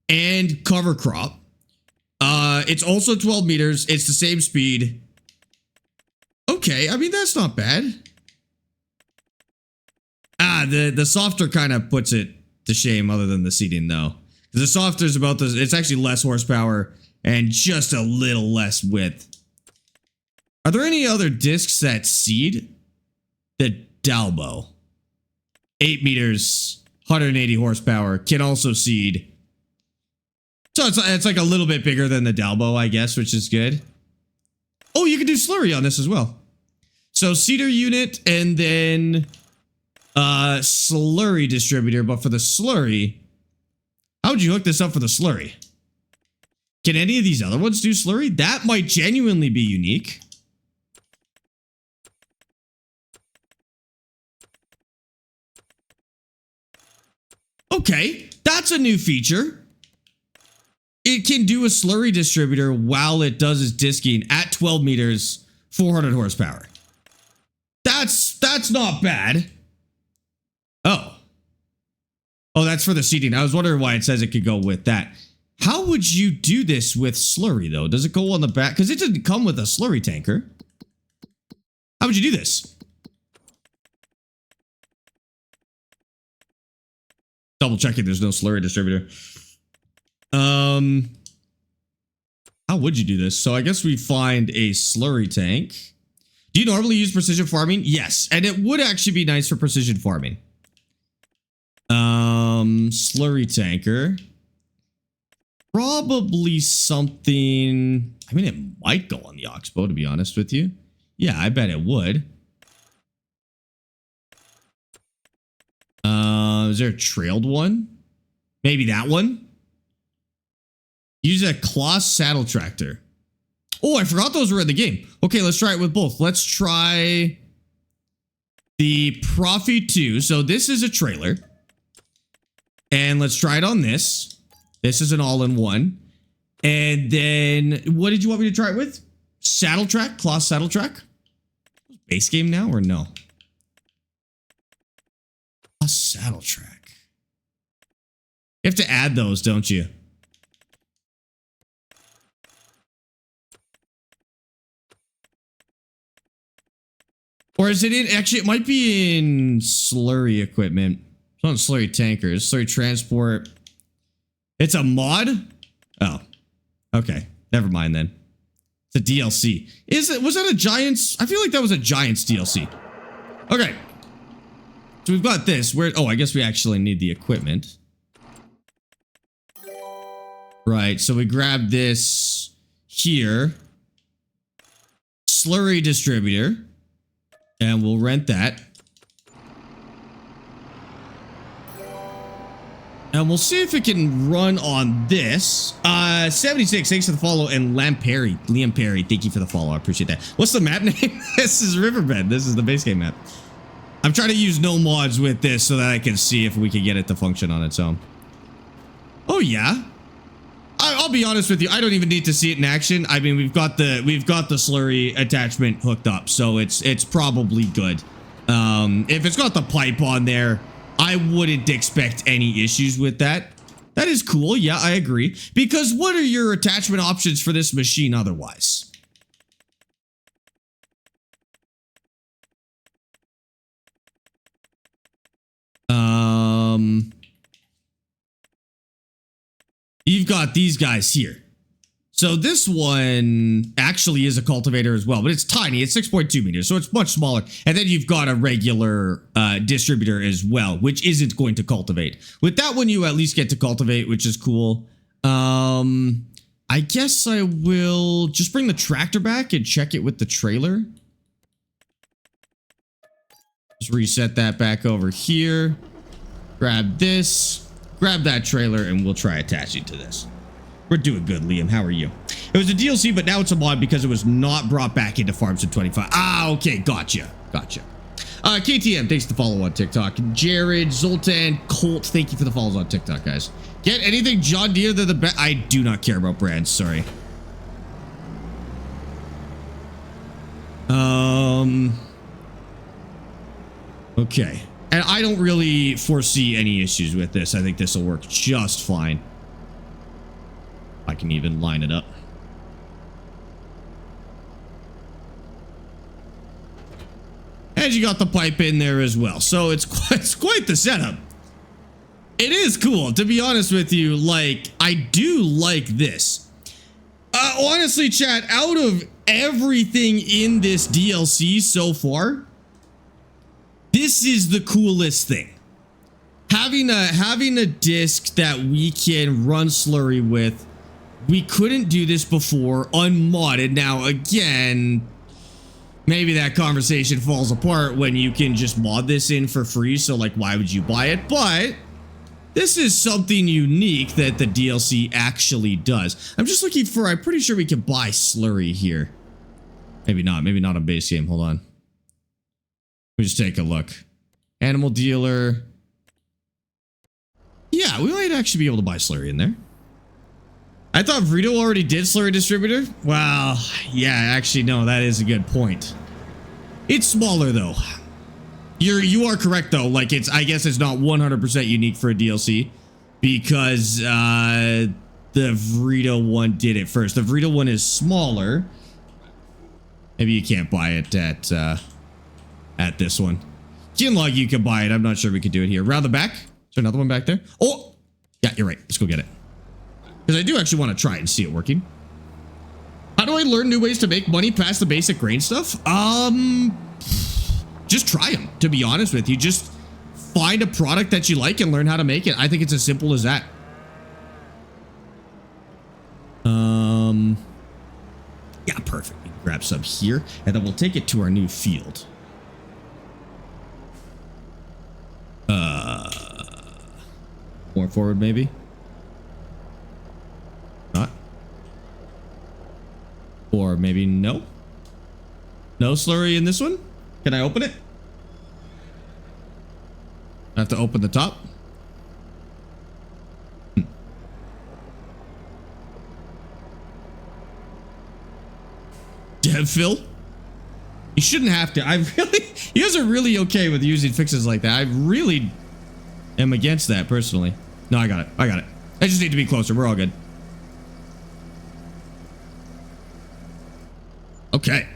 and cover crop. It's also 12 meters. It's the same speed. Okay, I mean, that's not bad. The softer kind of puts it to shame other than the seeding though. The softer is about this. It's actually less horsepower and just a little less width. Are there any other discs that seed? The Dalbo. 8 meters, 180 horsepower, can also seed. So it's like a little bit bigger than the Dalbo, I guess, which is good. Oh, you can do slurry on this as well. So seeder unit and then slurry distributor, but for the slurry, how would you hook this up for the slurry? Can any of these other ones do slurry? That might genuinely be unique. Okay, that's a new feature. It can do a slurry distributor while it does its disking at 12 meters, 400 horsepower. That's not bad. Oh, that's for the seeding. I was wondering why it says it could go with that. How would you do this with slurry though? Does it go on the back? Because it didn't come with a slurry tanker. How would you do this? Double checking there's no slurry distributor. How would you do this? So I guess we find a slurry tank. Do you normally use precision farming? Yes, and it would actually be nice for precision farming. Slurry tanker. Probably something. I mean, it might go on the Oxbow, to be honest with you. Yeah, I bet it would. Is there a trailed one? Maybe that one? Use a Kloss saddle tractor. Oh, I forgot those were in the game. Okay, let's try it with both. Let's try the Profi 2. So this is a trailer. And let's try it on this. This is an all-in-one. And then, what did you want me to try it with? Saddle track? Kloss saddle track? Base game now or no? Kloss saddle track. You have to add those, don't you? Or is it in, actually, it might be in slurry equipment. It's not slurry tankers, slurry transport. It's a mod? Oh, okay. Never mind then. It's a DLC. Was that a Giants? I feel like that was a Giants DLC. Okay. So we've got this. Oh, I guess we actually need the equipment. Right, so we grab this here. Slurry distributor. And we'll rent that. And we'll see if it can run on this. 76, thanks for the follow. And Liam Perry, thank you for the follow. I appreciate that. What's the map name? This is Riverbend. This is the base game map. I'm trying to use no mods with this so that I can see if we can get it to function on its own. Oh, yeah. I'll be honest with you. I don't even need to see it in action. I mean, we've got the slurry attachment hooked up, so it's probably good. If it's got the pipe on there, I wouldn't expect any issues with that. That is cool. Yeah, I agree. Because what are your attachment options for this machine otherwise? You've got these guys here. So this one actually is a cultivator as well, but it's tiny. It's 6.2 meters, so it's much smaller. And then you've got a regular distributor as well, which isn't going to cultivate. With that one, you at least get to cultivate, which is cool. I guess I will just bring the tractor back and check it with the trailer. Just reset that back over here. Grab this. Grab that trailer, and we'll try attaching to this. We're doing good, Liam. How are you? It was a DLC, but now it's a mod because it was not brought back into Farms in 25. Ah, okay. Gotcha. Gotcha. KTM, thanks for the follow on TikTok. Jared, Zoltan, Colt, thank you for the follows on TikTok, guys. Get anything John Deere, they're the best. I do not care about brands, sorry. Okay. And I don't really foresee any issues with this. I think this will work just fine. I can even line it up. And you got the pipe in there as well. So it's quite the setup. It is cool, to be honest with you. Like, I do like this. Honestly, chat, out of everything in this DLC so far, this is the coolest thing. Having a disc that we can run slurry with. We couldn't do this before unmodded. Now, again, maybe that conversation falls apart when you can just mod this in for free. So, like, why would you buy it? But this is something unique that the DLC actually does. I'm just looking for, I'm pretty sure we can buy slurry here. Maybe not on base game. Hold on. Let me just take a look. Animal dealer. Yeah, we might actually be able to buy slurry in there. I thought Vrito already did slurry distributor. Well, yeah, actually, no, that is a good point. It's smaller though. You are correct though. Like I guess it's not 100% unique for a DLC because the Vrito one did it first. The Vrito one is smaller. Maybe you can't buy it at this one. Kinlog, you can buy it. I'm not sure we could do it here. Round the back. Is there another one back there? Oh, yeah, you're right. Let's go get it. Because I do actually want to try it and see it working. How do I learn new ways to make money past the basic grain stuff? Just try them, to be honest with you. Just find a product that you like and learn how to make it. I think it's as simple as that. Yeah, perfect. We can grab some here, and then we'll take it to our new field. More forward, maybe? Not. Or maybe no? No slurry in this one? Can I open it? I have to open the top? Dev Phil? You shouldn't have to. You guys are really okay with using fixes like that. I really am against that personally. No, I got it. I just need to be closer. We're all good. Okay.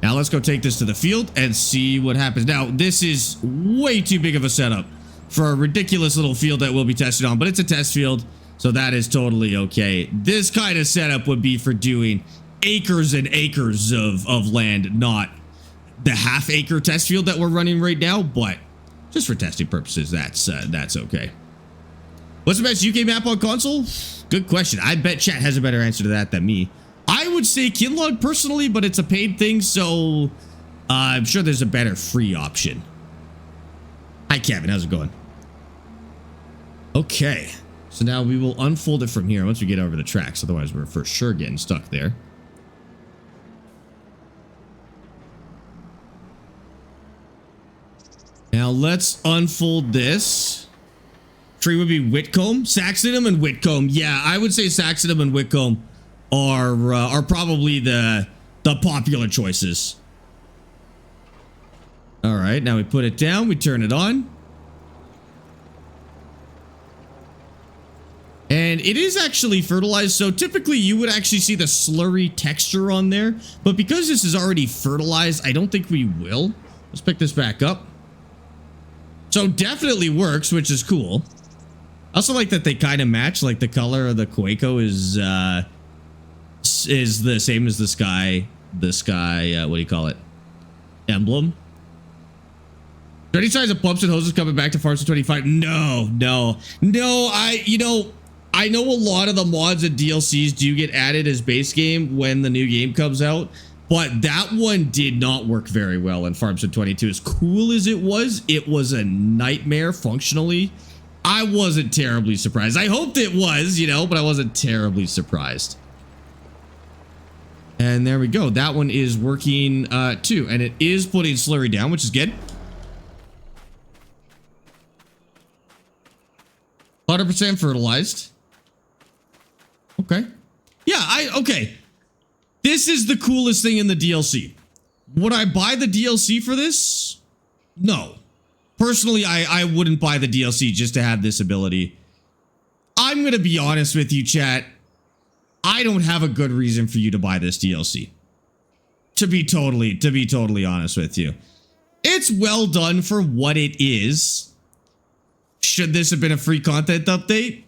Now let's go take this to the field and see what happens. Now, this is way too big of a setup for a ridiculous little field that we'll be testing on, but it's a test field, so that is totally okay. This kind of setup would be for doing acres and acres of land, not the half-acre test field that we're running right now, but just for testing purposes, that's okay. What's the best UK map on console? Good question. I bet chat has a better answer to that than me. I would say Kinlog personally, but it's a paid thing, so I'm sure there's a better free option. Hi, Kevin. How's it going? Okay. So now we will unfold it from here once we get over the tracks. Otherwise, we're for sure getting stuck there. Now let's unfold this. Tree would be Whitcomb, Saxonham, and Whitcomb. Yeah, I would say Saxonham and Whitcomb are probably the popular choices. All right, now we put it down. We turn it on. And it is actually fertilized, so typically you would actually see the slurry texture on there. But because this is already fertilized, I don't think we will. Let's pick this back up. So definitely works, which is cool. I also like that they kind of match, like the color of the Quaco is is the same as the sky, what do you call it? Emblem. Are any signs of pumps and hoses coming back to Farms 25? No. I know a lot of the mods and DLCs do get added as base game when the new game comes out, but that one did not work very well in Farms 22. As cool as it was a nightmare functionally. I wasn't terribly surprised. I hoped it was, but I wasn't terribly surprised. And there we go. That one is working too, and it is putting slurry down, which is good. 100% fertilized. Okay. Yeah, okay. This is the coolest thing in the DLC. Would I buy the DLC for this? No. Personally, I wouldn't buy the DLC just to have this ability. I'm going to be honest with you, chat. I don't have a good reason for you to buy this DLC. To be totally honest with you. It's well done for what it is. Should this have been a free content update?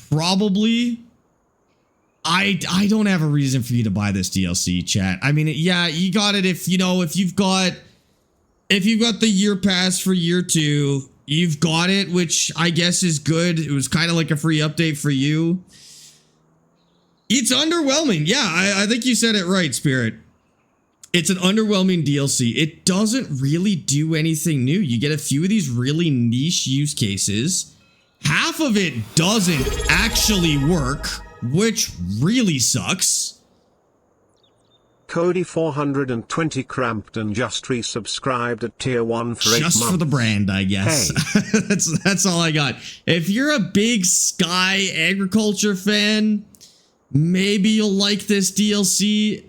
Probably. I don't have a reason for you to buy this DLC, chat. I mean, yeah, you got it if you've got the year pass for year 2, you've got it, which I guess is good. It was kind of like a free update for you. It's underwhelming. Yeah, I think you said it right, Spirit. It's an underwhelming DLC. It doesn't really do anything new. You get a few of these really niche use cases. Half of it doesn't actually work, which really sucks. Cody 420 cramped and just resubscribed at tier 1 for 8 months. Just for the brand, I guess. Hey. That's all I got. If you're a big Sky Agriculture fan, maybe you'll like this DLC.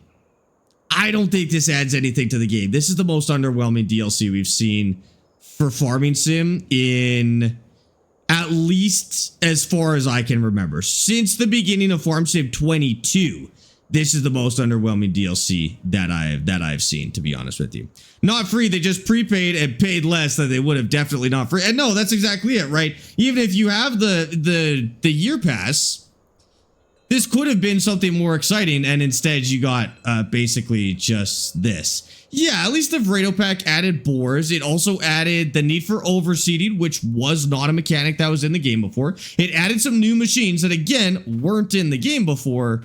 I don't think this adds anything to the game. This is the most underwhelming DLC we've seen for Farming Sim in at least as far as I can remember. Since the beginning of Farm Sim 22, this is the most underwhelming DLC that I've seen, to be honest with you. Not free, they just prepaid and paid less than they would have definitely not free. And no, that's exactly it, right? Even if you have the year pass, this could have been something more exciting, and instead you got basically just this. Yeah, at least the Vrado pack added boars. It also added the need for overseeding, which was not a mechanic that was in the game before. It added some new machines that, again, weren't in the game before.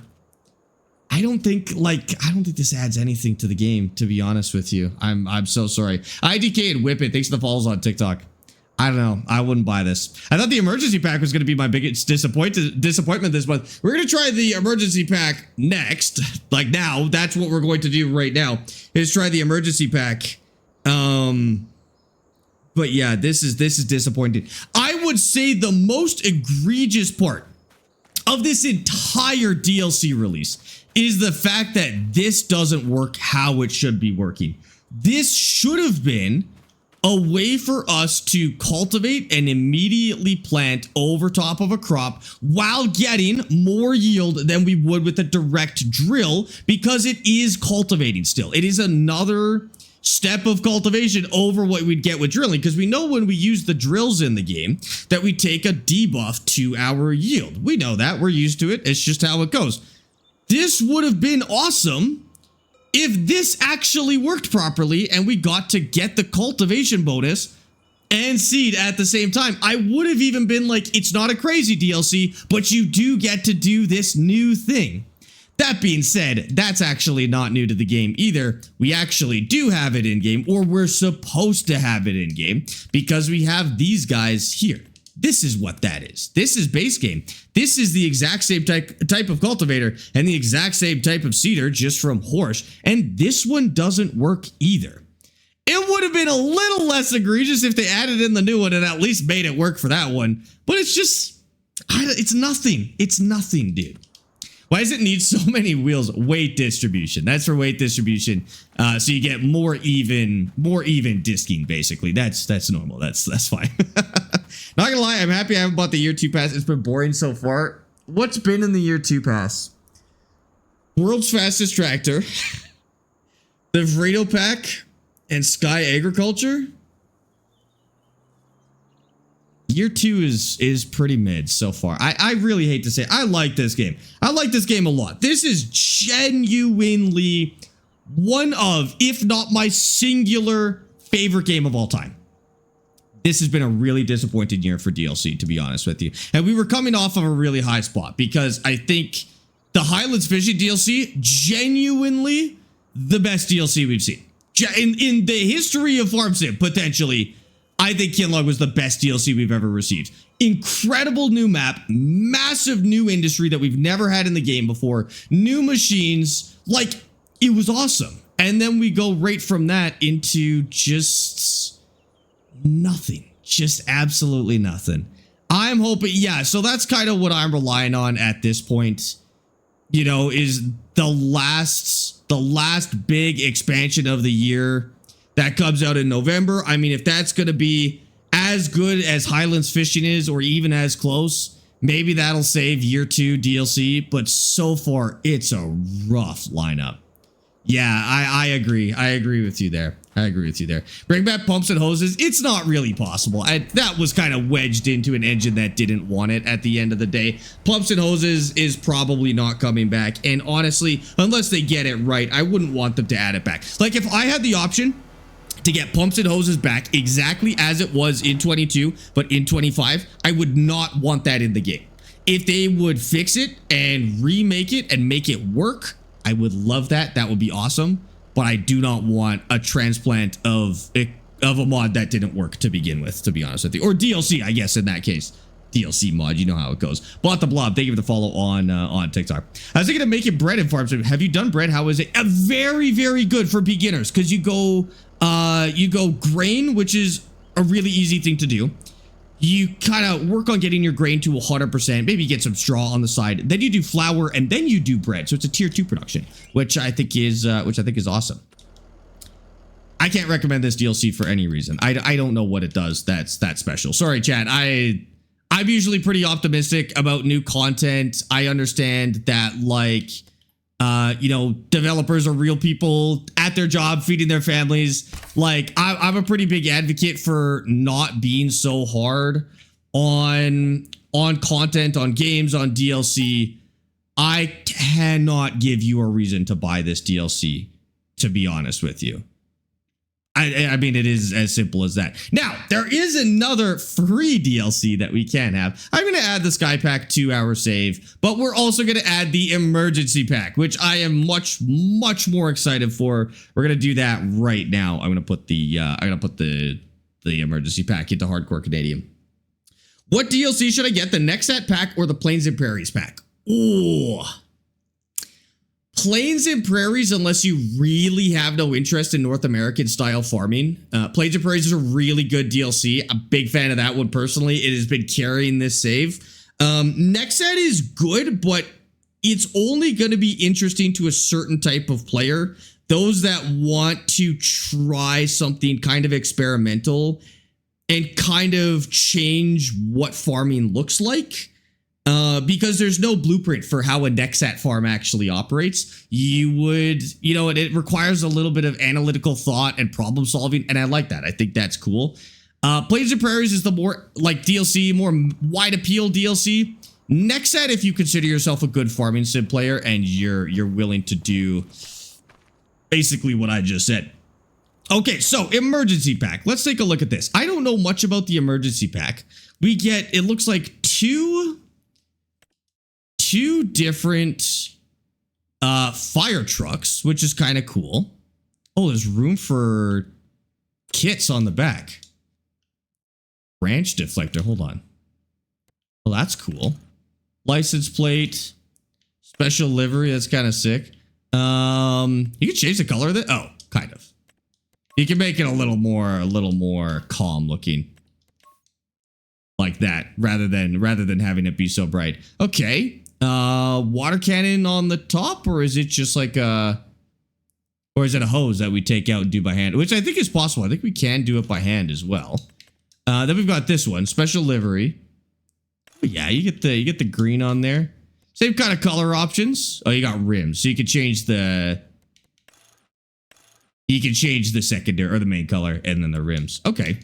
I don't think this adds anything to the game, to be honest with you. I'm so sorry. IDK and Whip It, thanks for the follows on TikTok. I don't know. I wouldn't buy this. I thought the emergency pack was going to be my biggest disappointment this month. We're going to try the emergency pack next. Like now, that's what we're going to do right now, is try the emergency pack. But yeah, this is disappointing. I would say the most egregious part of this entire DLC release is the fact that this doesn't work how it should be working. This should have been a way for us to cultivate and immediately plant over top of a crop while getting more yield than we would with a direct drill, because it is cultivating still. It is another step of cultivation over what we'd get with drilling, because we know when we use the drills in the game that we take a debuff to our yield. We know that. We're used to it. It's just how it goes. This would have been awesome if this actually worked properly and we got to get the cultivation bonus and seed at the same time. I would have even been like, it's not a crazy DLC, but you do get to do this new thing. That being said, that's actually not new to the game either. We actually do have it in game, or we're supposed to have it in game, because we have these guys here. This is what that is. This is base game. This is the exact same type of cultivator and the exact same type of seeder, just from horse. And this one doesn't work either. It would have been a little less egregious if they added in the new one and at least made it work for that one. But it's just, it's nothing. It's nothing, dude. Why does it need so many wheels? Weight distribution. That's for weight distribution. So you get more even disking, basically. That's normal. That's fine. Not gonna lie, I'm happy I haven't bought the year 2 pass. It's been boring so far. What's been in the year 2 pass? World's fastest tractor, the Vrado pack, and Sky Agriculture. Year 2 is pretty mid so far. I really hate to say it. I like this game. I like this game a lot. This is genuinely one of, if not my singular favorite game of all time. This has been a really disappointing year for DLC, to be honest with you. And we were coming off of a really high spot because I think the Highlands Fishing DLC, genuinely the best DLC we've seen. In the history of Farm Sim, potentially, I think Kinlog was the best DLC we've ever received. Incredible new map, massive new industry that we've never had in the game before, new machines, like, it was awesome. And then we go right from that into just nothing, just absolutely nothing. I'm hoping, yeah, so that's kind of what I'm relying on at this point, you know, is the last big expansion of the year that comes out in November. I mean, if that's going to be as good as Highlands Fishing is, or even as close, maybe that'll save year 2 DLC. But so far, it's a rough lineup. Yeah, I agree. I agree with you there. I agree with you there. Bring back pumps and hoses. It's not really possible. That was kind of wedged into an engine that didn't want it at the end of the day. Pumps and hoses is probably not coming back. And honestly, unless they get it right, I wouldn't want them to add it back. Like, if I had the option to get pumps and hoses back exactly as it was in 22, but in 25, I would not want that in the game. If they would fix it and remake it and make it work, I would love that. That would be awesome. But I do not want a transplant of a mod that didn't work to begin with, to be honest with you. Or DLC, I guess, in that case. DLC mod, you know how it goes. Bought the Blob, thank you for the follow on TikTok. I was thinking of making bread in Farm Sim. Have you done bread? How is it? Very, very good for beginners, because you go grain, which is a really easy thing to do. You kind of work on getting your grain to 100%, maybe get some straw on the side. Then you do flour, and then you do bread. So it's a tier 2 production, which I think is awesome. I can't recommend this DLC for any reason. I don't know what it does that's that special. Sorry, chat. I'm usually pretty optimistic about new content. I understand that, like, you know, developers are real people at their job, feeding their families. Like, I'm a pretty big advocate for not being so hard on content, on games, on DLC. I cannot give you a reason to buy this DLC, to be honest with you. I mean, it is as simple as that. Now, there is another free DLC that we can have. I'm going to add the Sky Pack 2-hour save, but we're also going to add the Emergency Pack, which I am much more excited for. We're going to do that right now. I'm going to put the Emergency Pack into Hardcore Canadian. What DLC should I get? The Nexat Pack or the Plains and Prairies Pack? Ooh. Plains and Prairies, unless you really have no interest in North American style farming. Plains and Prairies is a really good DLC. I'm a big fan of that one personally. It has been carrying this save. Nexat is good, but it's only going to be interesting to a certain type of player. Those that want to try something kind of experimental and kind of change what farming looks like. Because there's no blueprint for how a Nexat farm actually operates. It requires a little bit of analytical thought and problem solving, and I like that. I think that's cool. Plains and Prairies is the more like DLC, more wide appeal DLC. Nexat, if you consider yourself a good farming sim player and you're willing to do basically what I just said. Okay, so Emergency Pack. Let's take a look at this. I don't know much about the Emergency Pack. We get, it looks like two different fire trucks, which is kind of cool. Oh, there's room for kits on the back. Branch deflector, hold on. Well, that's cool. License plate, special livery, that's kind of sick. You can change the color of it. Oh, kind of. You can make it a little more calm looking. Like that, rather than having it be so bright. Okay. Water cannon on the top, or is it just like or is it a hose that we take out and do by hand? Which I think is possible. I think we can do it by hand as well. Then we've got this one, special livery. Oh, yeah, you get the green on there. Same kind of color options. Oh, you got rims, so you can change the secondary or the main color, and then the rims. Okay.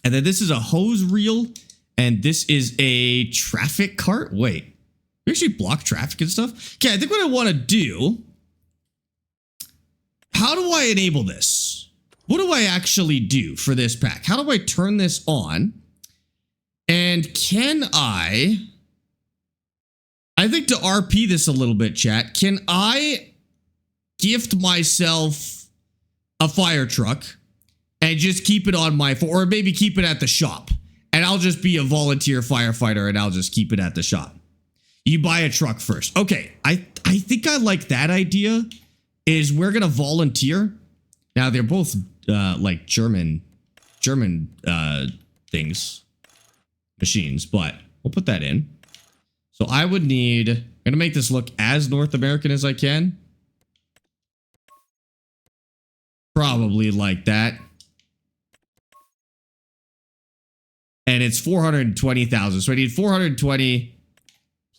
And then this is a hose reel And this is a traffic cart. Wait, we actually block traffic and stuff. Okay, I think what I want to do. How do I enable this? What do I actually do for this pack? How do I turn this on? And can I think to RP this a little bit, chat, can I gift myself a fire truck and just keep it on my, or maybe keep it at the shop, and I'll just be a volunteer firefighter and I'll just keep it at the shop. You buy a truck first. Okay, I think I like that idea. Is we're gonna volunteer. Now they're both like German things, machines, but we'll put that in. So I would need, I'm gonna make this look as North American as I can. Probably like that. And it's 420,000. So I need 420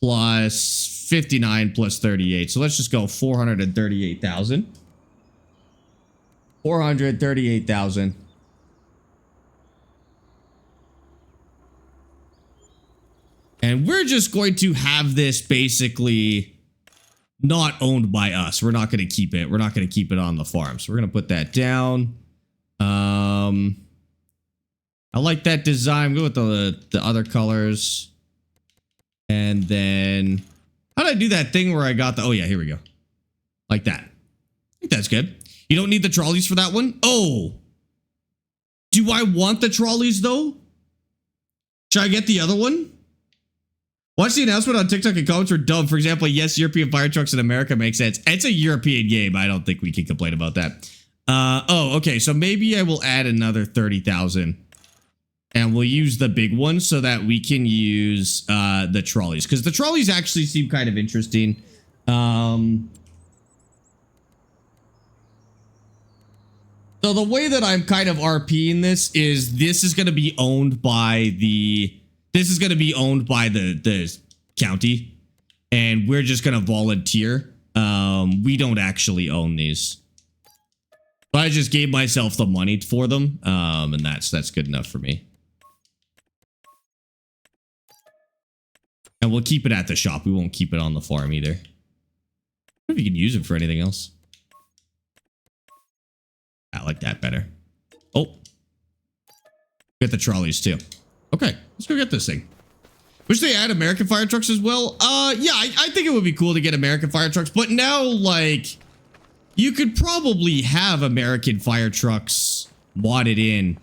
plus 59 plus 38. So let's just go 438,000. 438,000. And we're just going to have this basically not owned by us. We're not going to keep it. We're not going to keep it on the farm. So we're going to put that down. I like that design. Go with the other colors. And then how did I do that thing where I got the, oh yeah, here we go. Like that. I think that's good. You don't need the trolleys for that one. Oh, do I want the trolleys though? Should I get the other one? Watch the announcement on TikTok and comments were dumb. For example, yes, European fire trucks in America makes sense. It's a European game. I don't think we can complain about that. Oh, okay. So maybe I will add another 30,000 and we'll use the big one so that we can use the trolleys, because the trolleys actually seem kind of interesting. So the way that I'm kind of RPing this is going to be owned by the county, and we're just going to volunteer. We don't actually own these. But I just gave myself the money for them, and that's good enough for me. And we'll keep it at the shop. We won't keep it on the farm either. I don't know if you can use it for anything else. I like that better. Oh. Get the trolleys too. Okay, let's go get this thing. Wish they add American fire trucks as well. Yeah, I think it would be cool to get American fire trucks, but now, like, you could probably have American fire trucks modded in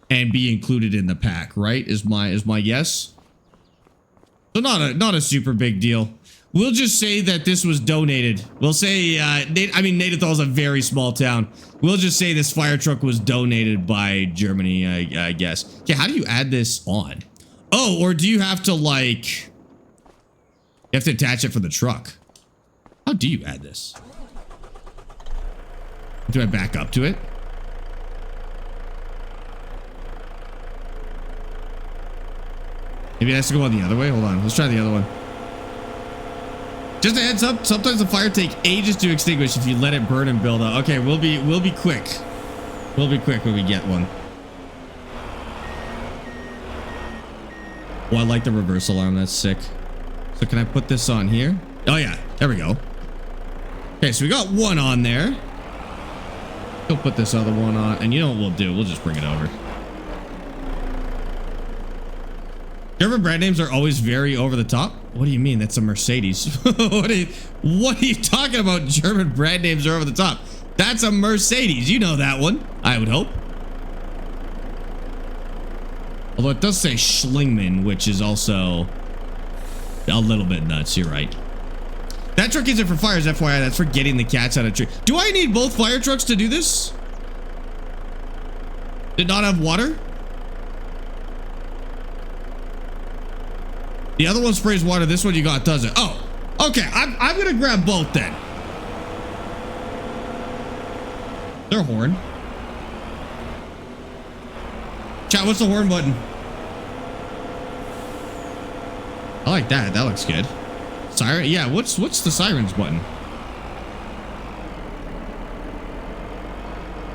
and be included in the pack, right? Is my guess. So not a super big deal. We'll just say that this was donated. We'll say, I mean, Natal is a very small town. We'll just say this fire truck was donated by Germany, I guess. Okay, how do you add this on? Oh, or do you have to, like, you have to attach it for the truck? How do you add this? Do I back up to it? Maybe it has to go on the other way. Hold on. Let's try the other one. Just a heads up. Sometimes the fire take ages to extinguish if you let it burn and build up. Okay, we'll be quick. We'll be quick when we get one. Oh, I like the reverse alarm. That's sick. So can I put this on here? Oh yeah, there we go. Okay, so we got one on there. We'll put this other one on, and you know what we'll do? We'll just bring it over. German brand names are always very over the top. What do you mean? That's a Mercedes. What are you talking about? German brand names are over the top. That's a Mercedes. You know that one, I would hope. Although it does say Schlingmann, which is also a little bit nuts. You're right. That truck isn't for fires, FYI. That's for getting the cats out of tree. Do I need both fire trucks to do this? Did not have water? The other one sprays water. This one you got doesn't. Oh, okay. I'm gonna grab both then. Their horn. Chat, what's the horn button? I like that. That looks good. Siren? Yeah, what's the sirens button?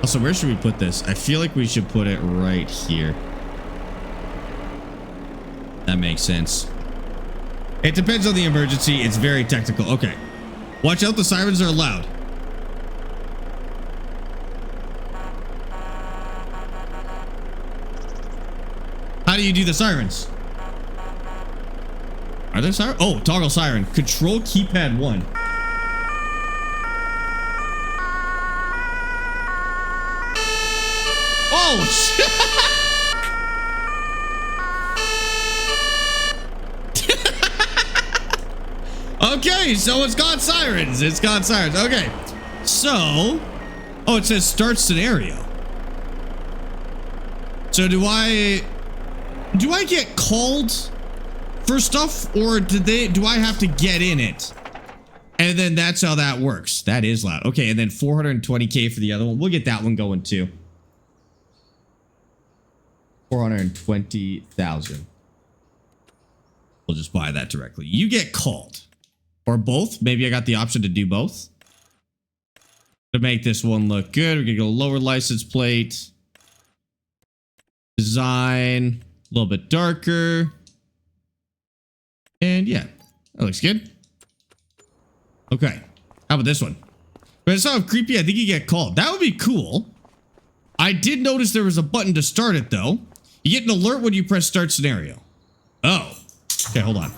Also, where should we put this? I feel like we should put it right here. makes sense. It depends on the emergency. It's very technical. Okay. Watch out, the sirens are loud. How do you do the sirens? Are there sirens? Oh, toggle siren. Control keypad 1. Oh, shit. Okay, so it's got sirens. It's got sirens. Okay. So, oh, it says start scenario. So do I get called for stuff, or do I have to get in it? And then that's how that works. That is loud. Okay, and then 420K for the other one. We'll get that one going too. 420,000. We'll just buy that directly. You get called. Or both. Maybe I got the option to do both. To make this one look good, we're gonna go lower license plate. Design. A little bit darker. And yeah, that looks good. Okay. How about this one? But it's not creepy. I think you get called. That would be cool. I did notice there was a button to start it though. You get an alert when you press start scenario. Oh. Okay, hold on.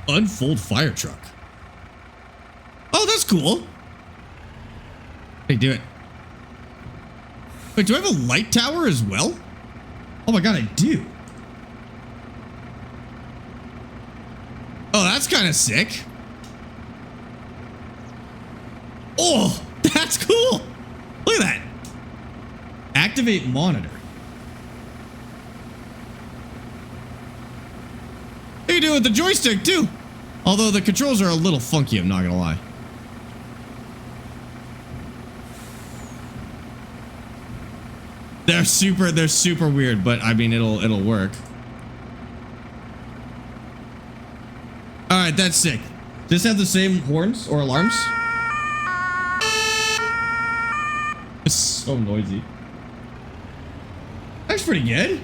Unfold fire truck. Oh, that's cool. Hey, do it. Wait, do I have a light tower as well? Oh my god, I do. Oh, that's kind of sick. Oh, that's cool. Look at that. Activate monitor. You can do it with the joystick too. Although the controls are a little funky, I'm not gonna lie. They're super weird, but I mean it'll work. Alright, that's sick. Does this have the same horns or alarms? It's so noisy. That's pretty good.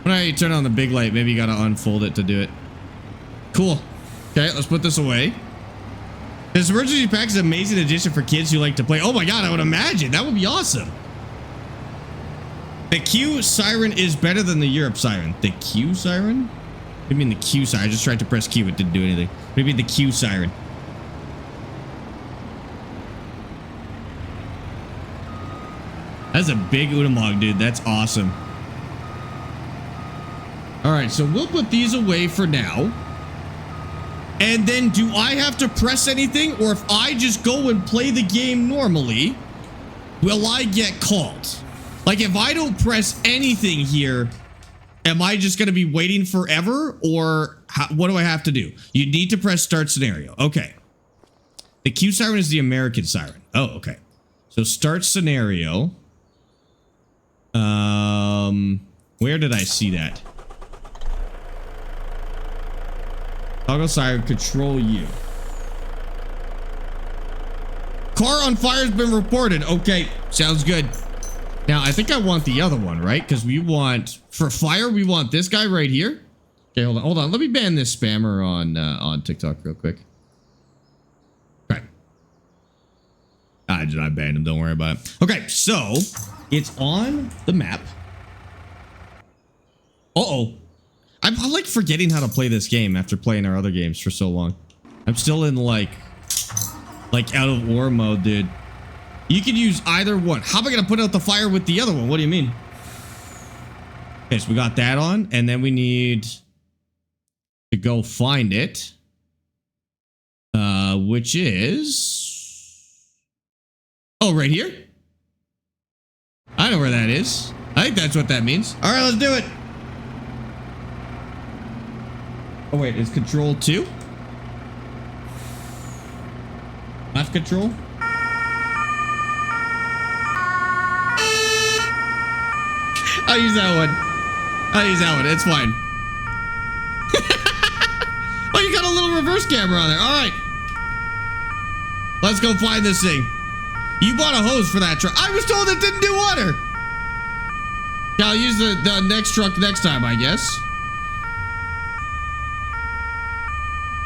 When I turn on the big light, maybe you gotta unfold it to do it. Cool. Okay, let's put this away. This emergency pack is an amazing addition for kids who like to play. Oh my god, I would imagine. That would be awesome. The Q siren is better than the Europe siren. The Q siren? What do you mean the Q siren? I just tried to press Q. It didn't do anything. Maybe the Q siren. That's a big Unimog, dude. That's awesome. All right, so we'll put these away for now. And then do I have to press anything? Or if I just go and play the game normally, will I get called? Like if I don't press anything here, am I just going to be waiting forever? Or what do I have to do? You need to press start scenario. Okay. The Q siren is the American siren. Oh, okay. So start scenario. Where did I see that? Toggle siren, control U. Car on fire has been reported. Okay, sounds good. Now, I think I want the other one, right? Because we want, for fire, we want this guy right here. Okay, hold on. Let me ban this spammer on TikTok real quick. Okay. I banned him. Don't worry about it. Okay, so it's on the map. Uh-oh. I'm like forgetting how to play this game after playing our other games for so long. I'm still in like out of war mode, dude. You can use either one. How am I gonna put out the fire with the other one? What do you mean? Okay, so we got that on, and then we need to go find it. Which is... Oh, right here? I know where that is. I think that's what that means. All right, let's do it. Oh wait, is control 2? Left control? I'll use that one. I'll use that one. It's fine. Oh, you got a little reverse camera on there. All right. Let's go find this thing. You bought a hose for that truck. I was told it didn't do water. Yeah, I'll use the next truck next time, I guess.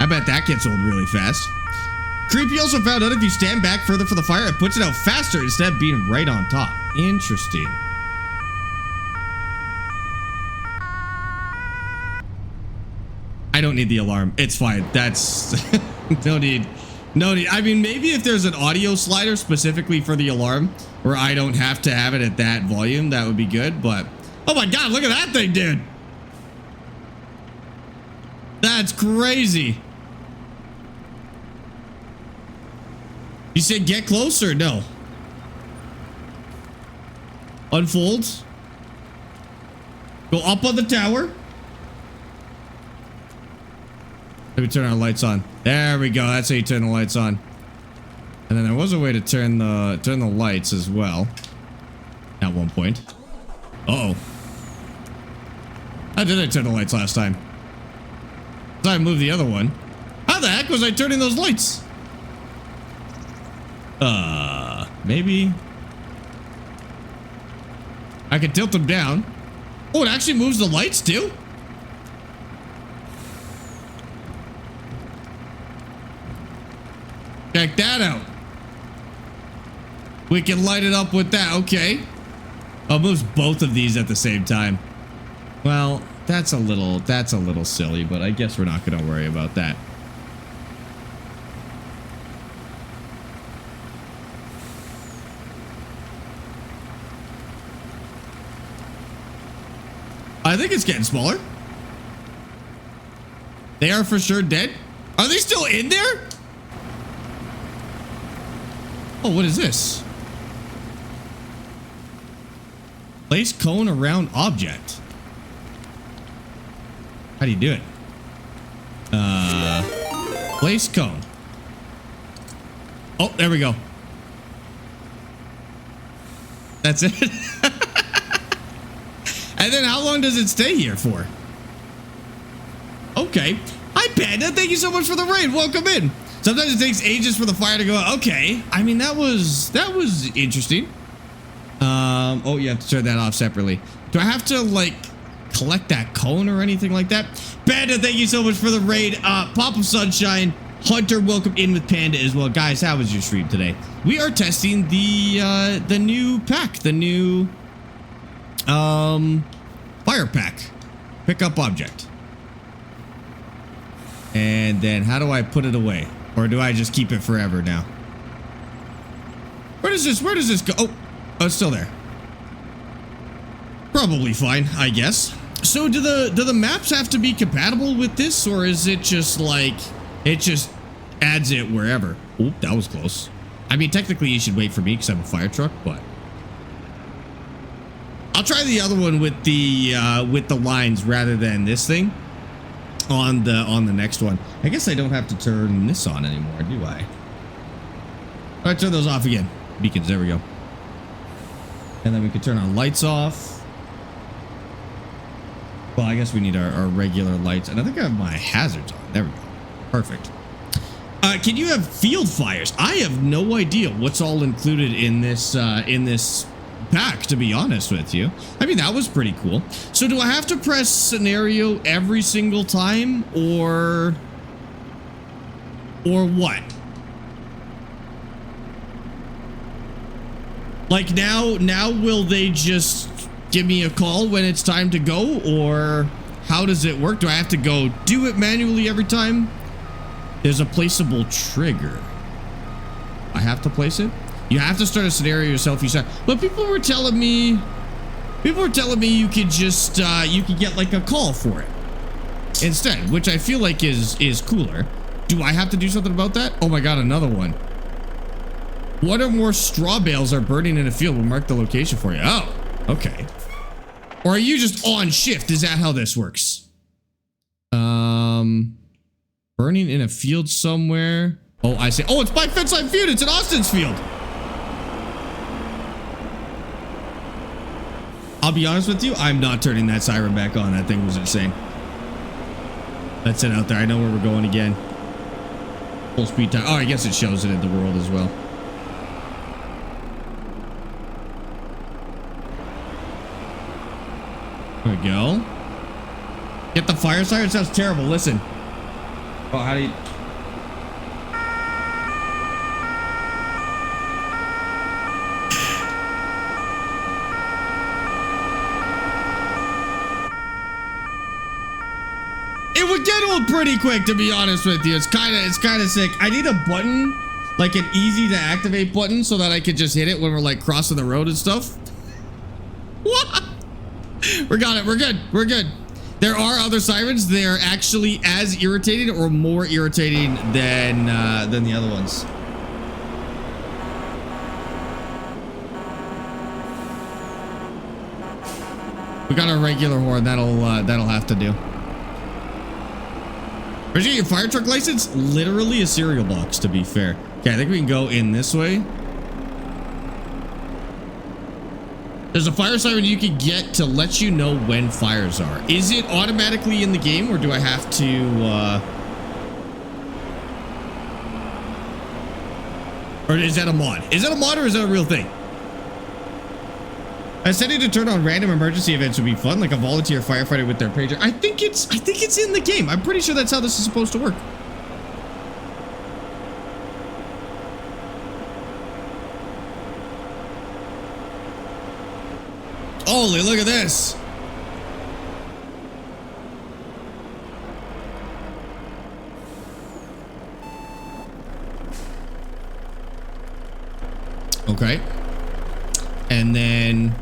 I bet that gets old really fast. Creepy also found out if you stand back further for the fire, it puts it out faster instead of being right on top. Interesting. I don't need the alarm. It's fine. That's no need. No need. I mean, maybe if there's an audio slider specifically for the alarm where I don't have to have it at that volume, that would be good. But oh my God, look at that thing, dude. That's crazy. You said get closer? No. Unfold. Go up on the tower. Let me turn our lights on. There we go. That's how you turn the lights on. And then there was a way to turn the lights as well. At one point. Uh-oh. How did I turn the lights last time? I moved the other one. How the heck was I turning those lights? Maybe I could tilt them down. Oh, it actually moves the lights too? Check that out. We can light it up with that. Okay. Oh, it moves both of these at the same time. Well, that's a little silly, but I guess we're not going to worry about that. I think it's getting smaller. They are for sure dead. Are they still in there? Oh, what is this? Place cone around object. How do you do it? Place cone. Oh, there we go. That's it. And then how long does it stay here for? Okay. Hi, Panda. Thank you so much for the raid. Welcome in. Sometimes it takes ages for the fire to go out. Okay. I mean, that was interesting. Oh, you have to turn that off separately. Do I have to, like, collect that cone or anything like that? Panda, thank you so much for the raid. Pop of Sunshine. Hunter, welcome in with Panda as well. Guys, how was your stream today? We are testing the new pack. The new... fire pack. Pick up object. And then how do I put it away? Or do I just keep it forever now? Where does this go? Oh, it's still there. Probably fine, I guess. So do the maps have to be compatible with this, or is it just like it just adds it wherever? Oh, that was close. I mean, technically you should wait for me because I'm a fire truck, but I'll try the other one with the lines rather than this thing on the next one. I guess I don't have to turn this on anymore, do I? All right, turn those off again. Beacons, there we go. And then we can turn our lights off. Well, I guess we need our regular lights. And I think I have my hazards on. There we go. Perfect. Can you have field fires? I have no idea what's all included in this pack, to be honest with you. I mean, that was pretty cool. So do I have to press scenario every single time, or what? Like now will they just give me a call when it's time to go, or how does it work? Do I have to go do it manually every time? There's a placeable trigger. I have to place it? You have to start a scenario yourself. You said, but people were telling me you could just you could get like a call for it instead, which I feel like is cooler. Do I have to do something about that? Oh my God, another one. One or more straw bales are burning in a field. We'll mark the location for you. Oh, okay. Or are you just on shift? Is that how this works? Burning in a field somewhere. Oh, I see. Oh, it's by Fence Line Field. It's in Austin's field. I'll be honest with you. I'm not turning that siren back on. That thing was insane. That's it out there. I know where we're going again. Full speed time. Oh, I guess it shows it in the world as well. There we go. Get the fire siren. Sounds terrible. Listen. Oh, how do you... It would get old pretty quick, to be honest with you. It's kind of sick. I need a button, like an easy to activate button, so that I could just hit it when we're like crossing the road and stuff. What? We got it. We're good. We're good. There are other sirens. They're actually as irritating or more irritating than the other ones. We got a regular horn. That'll have to do. Where'd you get your fire truck license? Literally a cereal box, to be fair. Okay, I think we can go in this way. There's a fire siren you can get to let you know when fires are. Is it automatically in the game, or do I have to, or is that a mod? Is that a mod or is that a real thing? I said it to turn on random emergency events would be fun, like a volunteer firefighter with their pager. I think it's in the game. I'm pretty sure that's how this is supposed to work. Holy, look at this. Okay. And then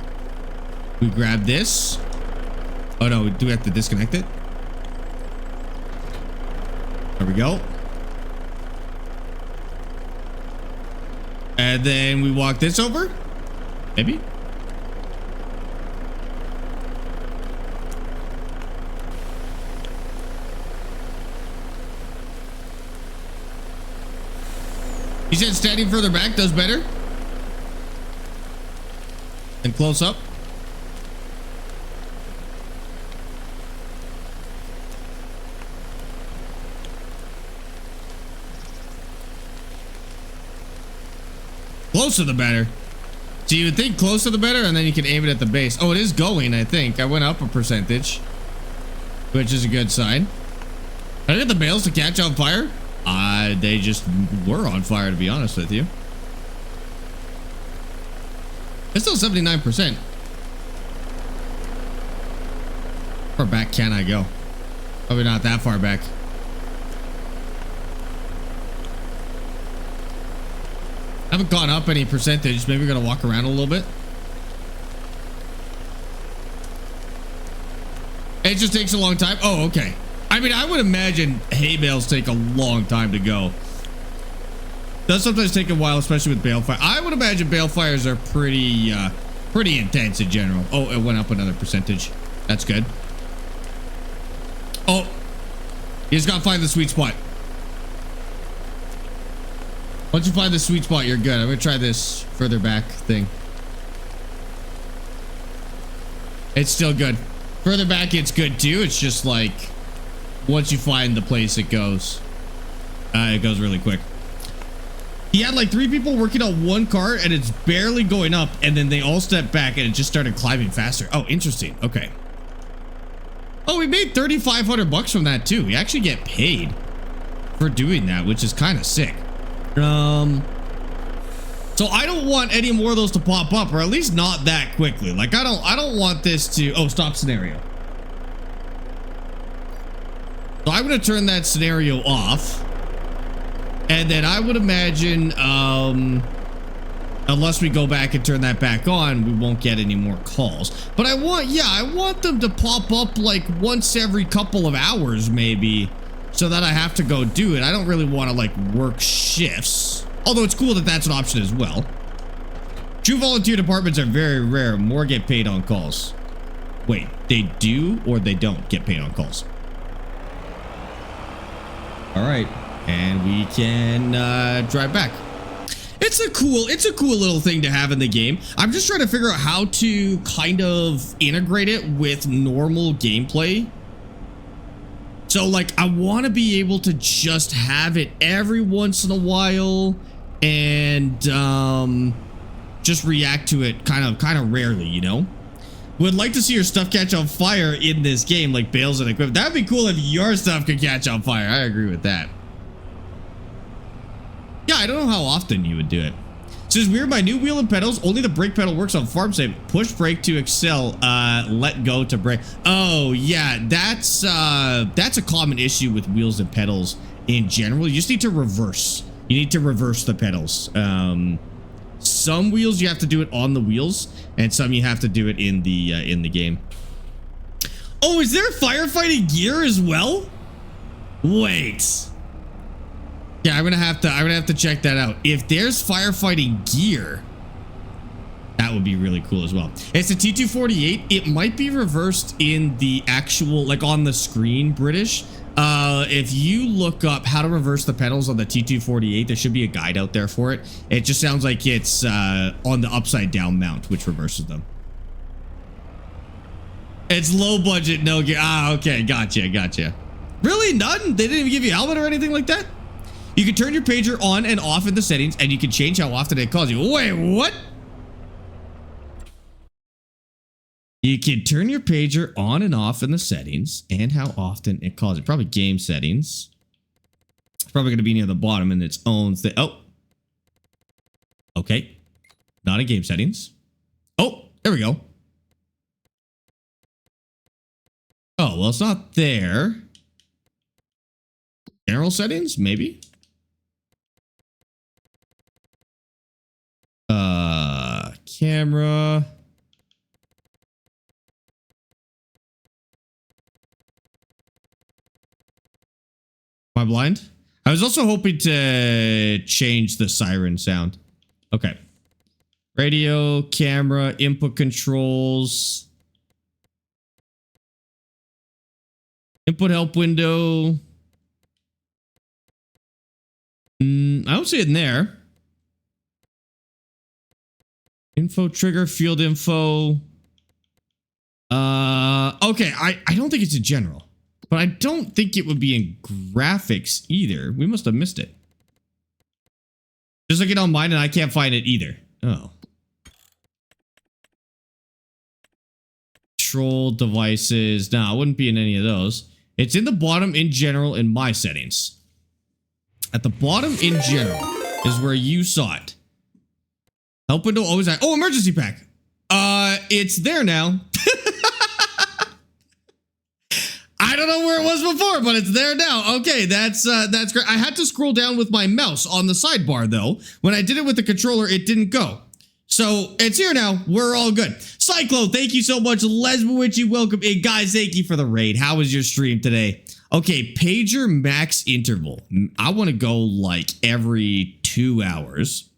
we grab this. Oh no, do we have to disconnect it? There we go. And then we walk this over. Maybe. You said standing further back does better? And close up? Closer the better. So you would think closer the better, and then you can aim it at the base. Oh, it is going, I think. I went up a percentage, which is a good sign. Did I get the bales to catch on fire? They just were on fire, to be honest with you. It's still 79%. How far back can I go? Probably not that far back. I haven't gone up any percentage. Maybe we're gonna walk around a little bit. It just takes a long time. Oh, okay. I mean, I would imagine hay bales take a long time to go. Does sometimes take a while, especially with bale fire. I would imagine bale fires are pretty intense in general. Oh, it went up another percentage. That's good. Oh, you just gotta find the sweet spot. Once you find the sweet spot, you're good. I'm gonna try this further back thing. It's still good. Further back, it's good too. It's just like once you find the place, it goes really quick. He had like 3 people working on one cart, and it's barely going up, and then they all stepped back and it just started climbing faster. Oh, interesting. Okay. Oh, we made 3,500 bucks from that too. We actually get paid for doing that, which is kind of sick. So I don't want any more of those to pop up, or at least not that quickly. Like I don't want this to, oh, stop scenario. So I'm going to turn that scenario off. And then I would imagine, unless we go back and turn that back on, we won't get any more calls. But I want them to pop up like once every couple of hours, maybe, so that I have to go do it. I don't really want to like work shifts, although it's cool that that's an option as well. True volunteer departments are very rare. More get paid on calls. Wait, they do or they don't get paid on calls? All right. And we can drive back. It's a cool little thing to have in the game. I'm just trying to figure out how to kind of integrate it with normal gameplay. So like, I want to be able to just have it every once in a while and just react to it kind of rarely, you know? Would like to see your stuff catch on fire in this game, like bales and equipment. That'd be cool if your stuff could catch on fire. I agree with that. Yeah, I don't know how often you would do it. It says, weird, my new wheel and pedals, only the brake pedal works on farm save. Push brake to excel, let go to brake. Oh, yeah, that's a common issue with wheels and pedals in general. You just need to reverse. You need to reverse the pedals. Some wheels you have to do it on the wheels, and some you have to do it in the game. Oh, is there firefighting gear as well? Wait. Yeah, I'm gonna have to check that out. If there's firefighting gear, that would be really cool as well. It's a T248. It might be reversed in the actual, like on the screen, British. If you look up how to reverse the pedals on the T248, there should be a guide out there for it. It just sounds like it's on the upside down mount, which reverses them. It's low budget, no gear. Ah, okay, gotcha. Really? None? They didn't even give you a helmet or anything like that? You can turn your pager on and off in the settings, and you can change how often it calls you. Wait, what? You can turn your pager on and off in the settings, and how often it calls you. Probably game settings. It's probably going to be near the bottom in its own thing. Oh. Okay. Not in game settings. Oh, there we go. Oh, well, it's not there. General settings, maybe. Camera. Am I blind? I was also hoping to change the siren sound. Okay. Radio, camera, input controls. Input help window. I don't see it in there. Info trigger, field info. Okay, I don't think it's in general. But I don't think it would be in graphics either. We must have missed it. Just looking on mine and I can't find it either. Oh. Control devices. No, it wouldn't be in any of those. It's in the bottom in general in my settings. At the bottom in general is where you saw it. Help window always. Oh, emergency pack. It's there now. I don't know where it was before, but it's there now. Okay, that's great. I had to scroll down with my mouse on the sidebar though. When I did it with the controller, it didn't go. So it's here now. We're all good. Cyclo, thank you so much. Lesbowitchy, welcome in. Guys, thank you for the raid. How was your stream today? Okay, pager max interval. I want to go like every 2 hours.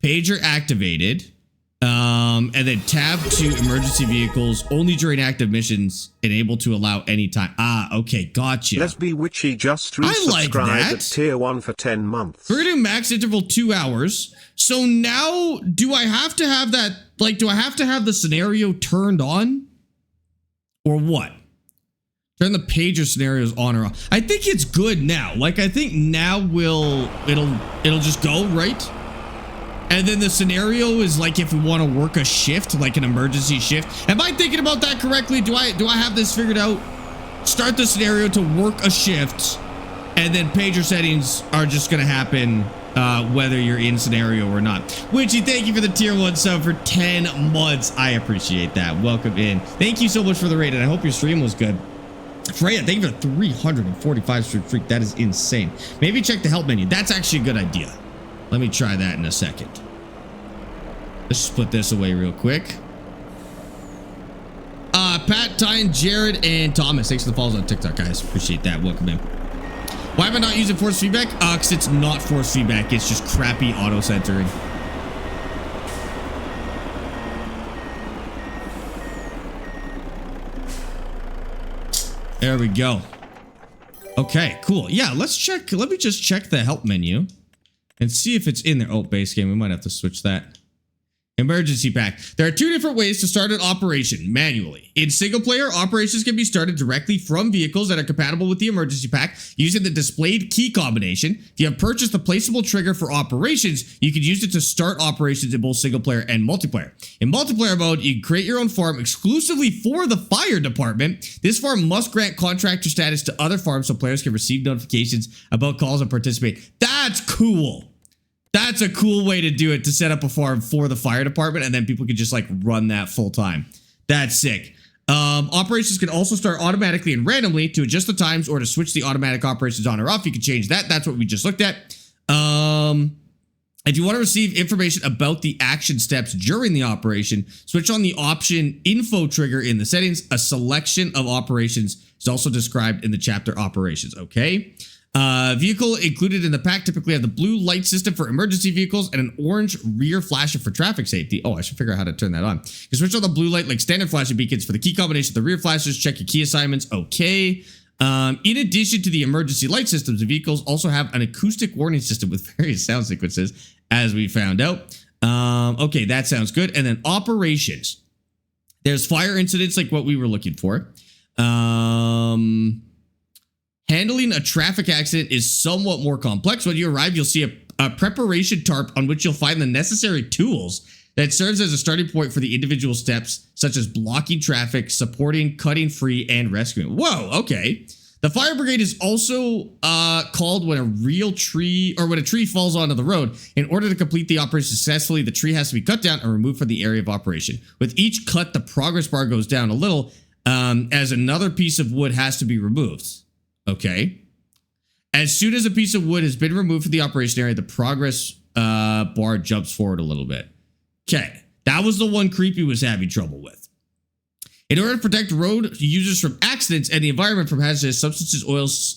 Pager activated. And then tab to emergency vehicles only during active missions and able to allow anytime. Ah, okay, gotcha. Let's be witchy. Just resubscribed like that. at tier 1 for 10 months. We're gonna do max interval 2 hours. So now, do I have to have that? Like, do I have to have the scenario turned on, or what? Turn the pager scenarios on or off. I think it's good now. Like, I think now it'll just go right. And then the scenario is like if we want to work a shift, like an emergency shift. Am I thinking about that correctly? Do I have this figured out? Start the scenario to work a shift, and then pager settings are just going to happen whether you're in scenario or not. Witchy, thank you for the tier 1 sub for 10 months. I appreciate that. Welcome in. Thank you so much for the raid, and I hope your stream was good. Freya, thank you for 345 streak. That is insane. Maybe check the help menu. That's actually a good idea. Let me try that in a second. Let's just put this away real quick. Pat, Tyne, Jared, and Thomas. Thanks for the follows on TikTok, guys. Appreciate that. Welcome in. Why am I not using force feedback? Because it's not force feedback. It's just crappy auto centering. There we go. Okay, cool. Yeah, let's check. Let me just check the help menu and see if it's in there. Oh, base game. We might have to switch that. Emergency pack. There are two different ways to start an operation manually. In single player, operations can be started directly from vehicles that are compatible with the emergency pack using the displayed key combination. If you have purchased the placeable trigger for operations, you can use it to start operations in both single player and multiplayer. In multiplayer mode, you can create your own farm exclusively for the fire department. This farm must grant contractor status to other farms so players can receive notifications about calls and participate. That's cool. That's a cool way to do it, to set up a farm for the fire department, and then people can just like run that full time. That's sick. Operations can also start automatically and randomly. To adjust the times or to switch the automatic operations on or off, you can change that. That's what we just looked at. If you want to receive information about the action steps during the operation, switch on the option info trigger in the settings. A selection of operations is also described in the chapter operations. Okay. Vehicle included in the pack typically have the blue light system for emergency vehicles and an orange rear flasher for traffic safety. Oh, I should figure out how to turn that on. You switch on the blue light like standard flashing beacons for the key combination. The rear flashers, check your key assignments. Okay. In addition to the emergency light systems, the vehicles also have an acoustic warning system with various sound sequences, as we found out. Okay, that sounds good. And then operations. There's fire incidents like what we were looking for. Handling a traffic accident is somewhat more complex. When you arrive, you'll see a preparation tarp on which you'll find the necessary tools that serves as a starting point for the individual steps, such as blocking traffic, supporting, cutting free, and rescuing. Whoa, okay. The fire brigade is also called when when a tree falls onto the road. In order to complete the operation successfully, the tree has to be cut down and removed from the area of operation. With each cut, the progress bar goes down a little, as another piece of wood has to be removed. Okay. As soon as a piece of wood has been removed from the operation area, the progress bar jumps forward a little bit. Okay. That was the one Creepy was having trouble with. In order to protect road users from accidents and the environment from hazardous substances,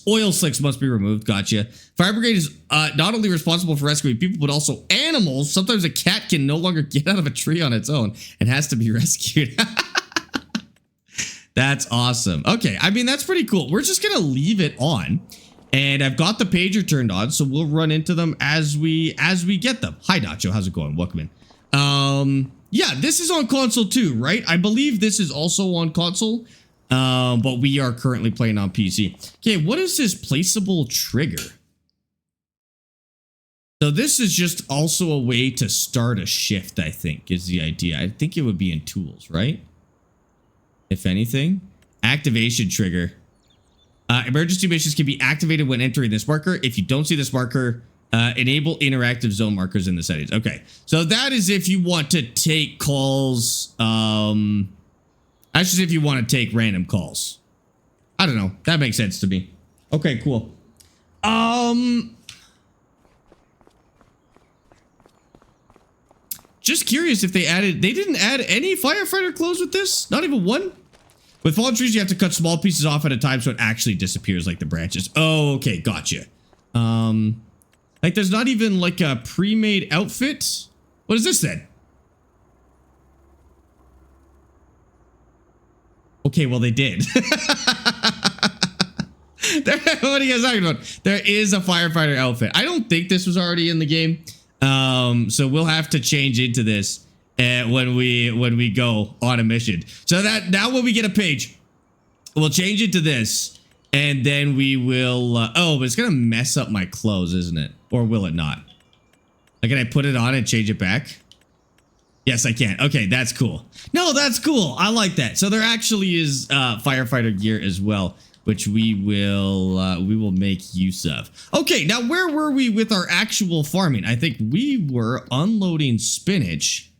oil slicks must be removed. Gotcha. Fire brigade is not only responsible for rescuing people, but also animals. Sometimes a cat can no longer get out of a tree on its own and has to be rescued. That's awesome. Okay, I mean, that's pretty cool. We're just going to leave it on. And I've got the pager turned on, so we'll run into them as we get them. Hi, Nacho. How's it going? Welcome in. Yeah, this is on console too, right? I believe this is also on console, but we are currently playing on PC. Okay, what is this placeable trigger? So this is just also a way to start a shift, I think, is the idea. I think it would be in tools, right? If anything. Activation trigger. Emergency missions can be activated when entering this marker. If you don't see this marker, enable interactive zone markers in the settings. Okay, so that is if you want to take calls. That's just if you want to take random calls. I don't know. That makes sense to me. Okay, cool. Just curious if they didn't add any firefighter clothes with this? Not even one? With fallen trees, you have to cut small pieces off at a time so it actually disappears like the branches. Oh, okay, gotcha. Like there's not even like a pre-made outfit? What is this then? Okay, well they did. What are you guys talking about? There is a firefighter outfit. I don't think this was already in the game. So we'll have to change into this when we go on a mission. So that now when we get a page, we'll change it to this, and then we will. Oh, but it's gonna mess up my clothes, isn't it? Or will it not? Like, can I put it on and change it back? Yes, I can. Okay, that's cool. No, that's cool. I like that. So there actually is firefighter gear as well, which we will make use of. Okay, now where were we with our actual farming? I think we were unloading spinach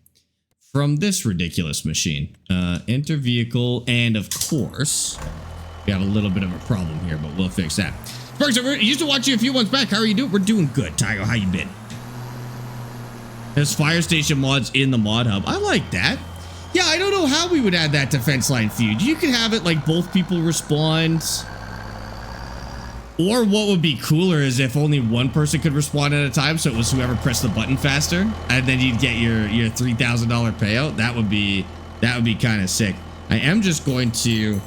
from this ridiculous machine. Enter vehicle, and of course, we have a little bit of a problem here, but we'll fix that. Sparx, I used to watch you a few months back. How are you doing? We're doing good. Tygo, how you been? There's fire station mods in the mod hub. I like that. Yeah, I don't know how we would add that to fence line feud. You could have it like both people respond. Or what would be cooler is if only one person could respond at a time, so it was whoever pressed the button faster, and then you'd get your $3,000 payout. That would be kind of sick. I am just going to.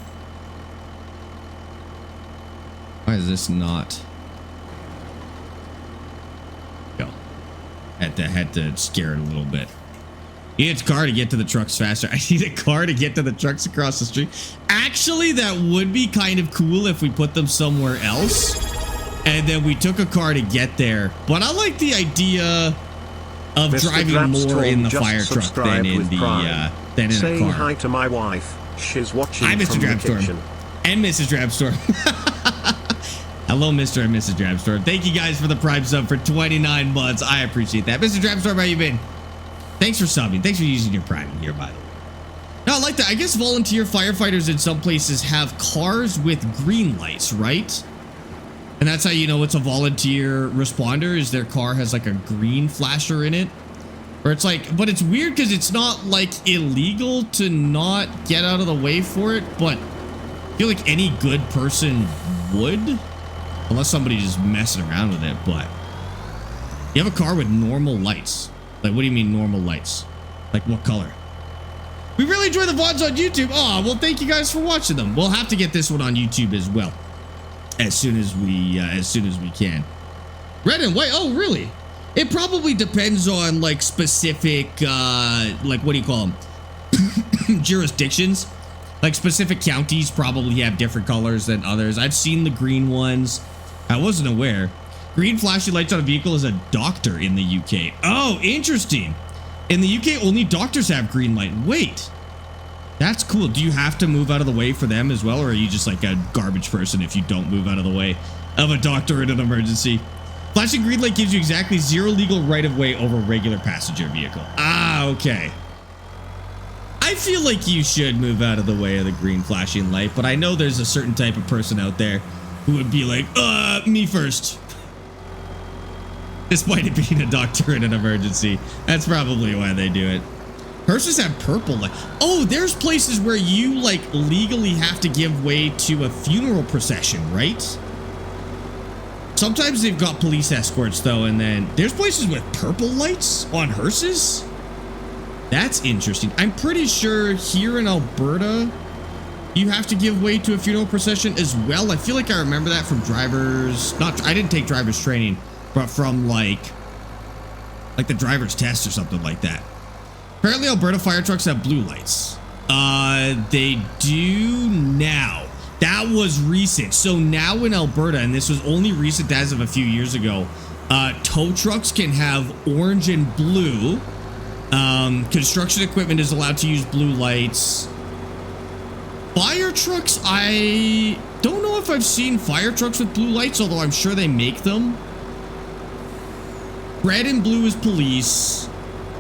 Why is this not? Go. Had to scare it a little bit. You need a car to get to the trucks faster. I need a car to get to the trucks across the street. Actually, that would be kind of cool if we put them somewhere else. And then we took a car to get there. But I like the idea of Mr. driving more in the fire truck than in the than in Say a car. hi to my wife. She's watching Hi, Mr. from the Drabstorm. kitchen. And Mrs. Drabstorm. Hello, Mr. and Mrs. Drabstorm. Thank you guys for the Prime sub for 29 months. I appreciate that. Mr. Drabstorm, how you been? Thanks for subbing. Thanks for using your Prime here, by the way. No, I like that. I guess volunteer firefighters in some places have cars with green lights, right? And that's how you know it's a volunteer responder, is their car has like a green flasher in it. Or it's like, but it's weird because it's not like illegal to not get out of the way for it, but I feel like any good person would, unless somebody's just messing around with it. But you have a car with normal lights. Like, what do you mean normal lights? Like what color? We really enjoy the VODs on YouTube. Oh, well, thank you guys for watching them. We'll have to get this one on YouTube as well, as soon as we can. Red and white. Oh, really? It probably depends on like specific, like what do you call them? Jurisdictions. Like specific counties probably have different colors than others. I've seen the green ones. I wasn't aware. Green flashing lights on a vehicle is a doctor in the UK. Oh, interesting. In the UK, only doctors have green light. Wait, that's cool. Do you have to move out of the way for them as well? Or are you just like a garbage person if you don't move out of the way of a doctor in an emergency? Flashing green light gives you exactly 0 legal right of way over a regular passenger vehicle. Ah, okay. I feel like you should move out of the way of the green flashing light, but I know there's a certain type of person out there who would be like, me first. Despite it being a doctor in an emergency. That's probably why they do it. Hearses have purple light. Oh, there's places where you like legally have to give way to a funeral procession, right? Sometimes they've got police escorts though, and then there's places with purple lights on hearses. That's interesting. I'm pretty sure here in Alberta, you have to give way to a funeral procession as well. I feel like I remember that from drivers. I didn't take driver's training, but from like the driver's test or something like that. Apparently Alberta fire trucks have blue lights. They do now. That was recent. So now in Alberta, and this was only recent as of a few years ago, tow trucks can have orange and blue. Construction equipment is allowed to use blue lights. Fire trucks, I don't know if I've seen fire trucks with blue lights, although I'm sure they make them. Red and blue is police.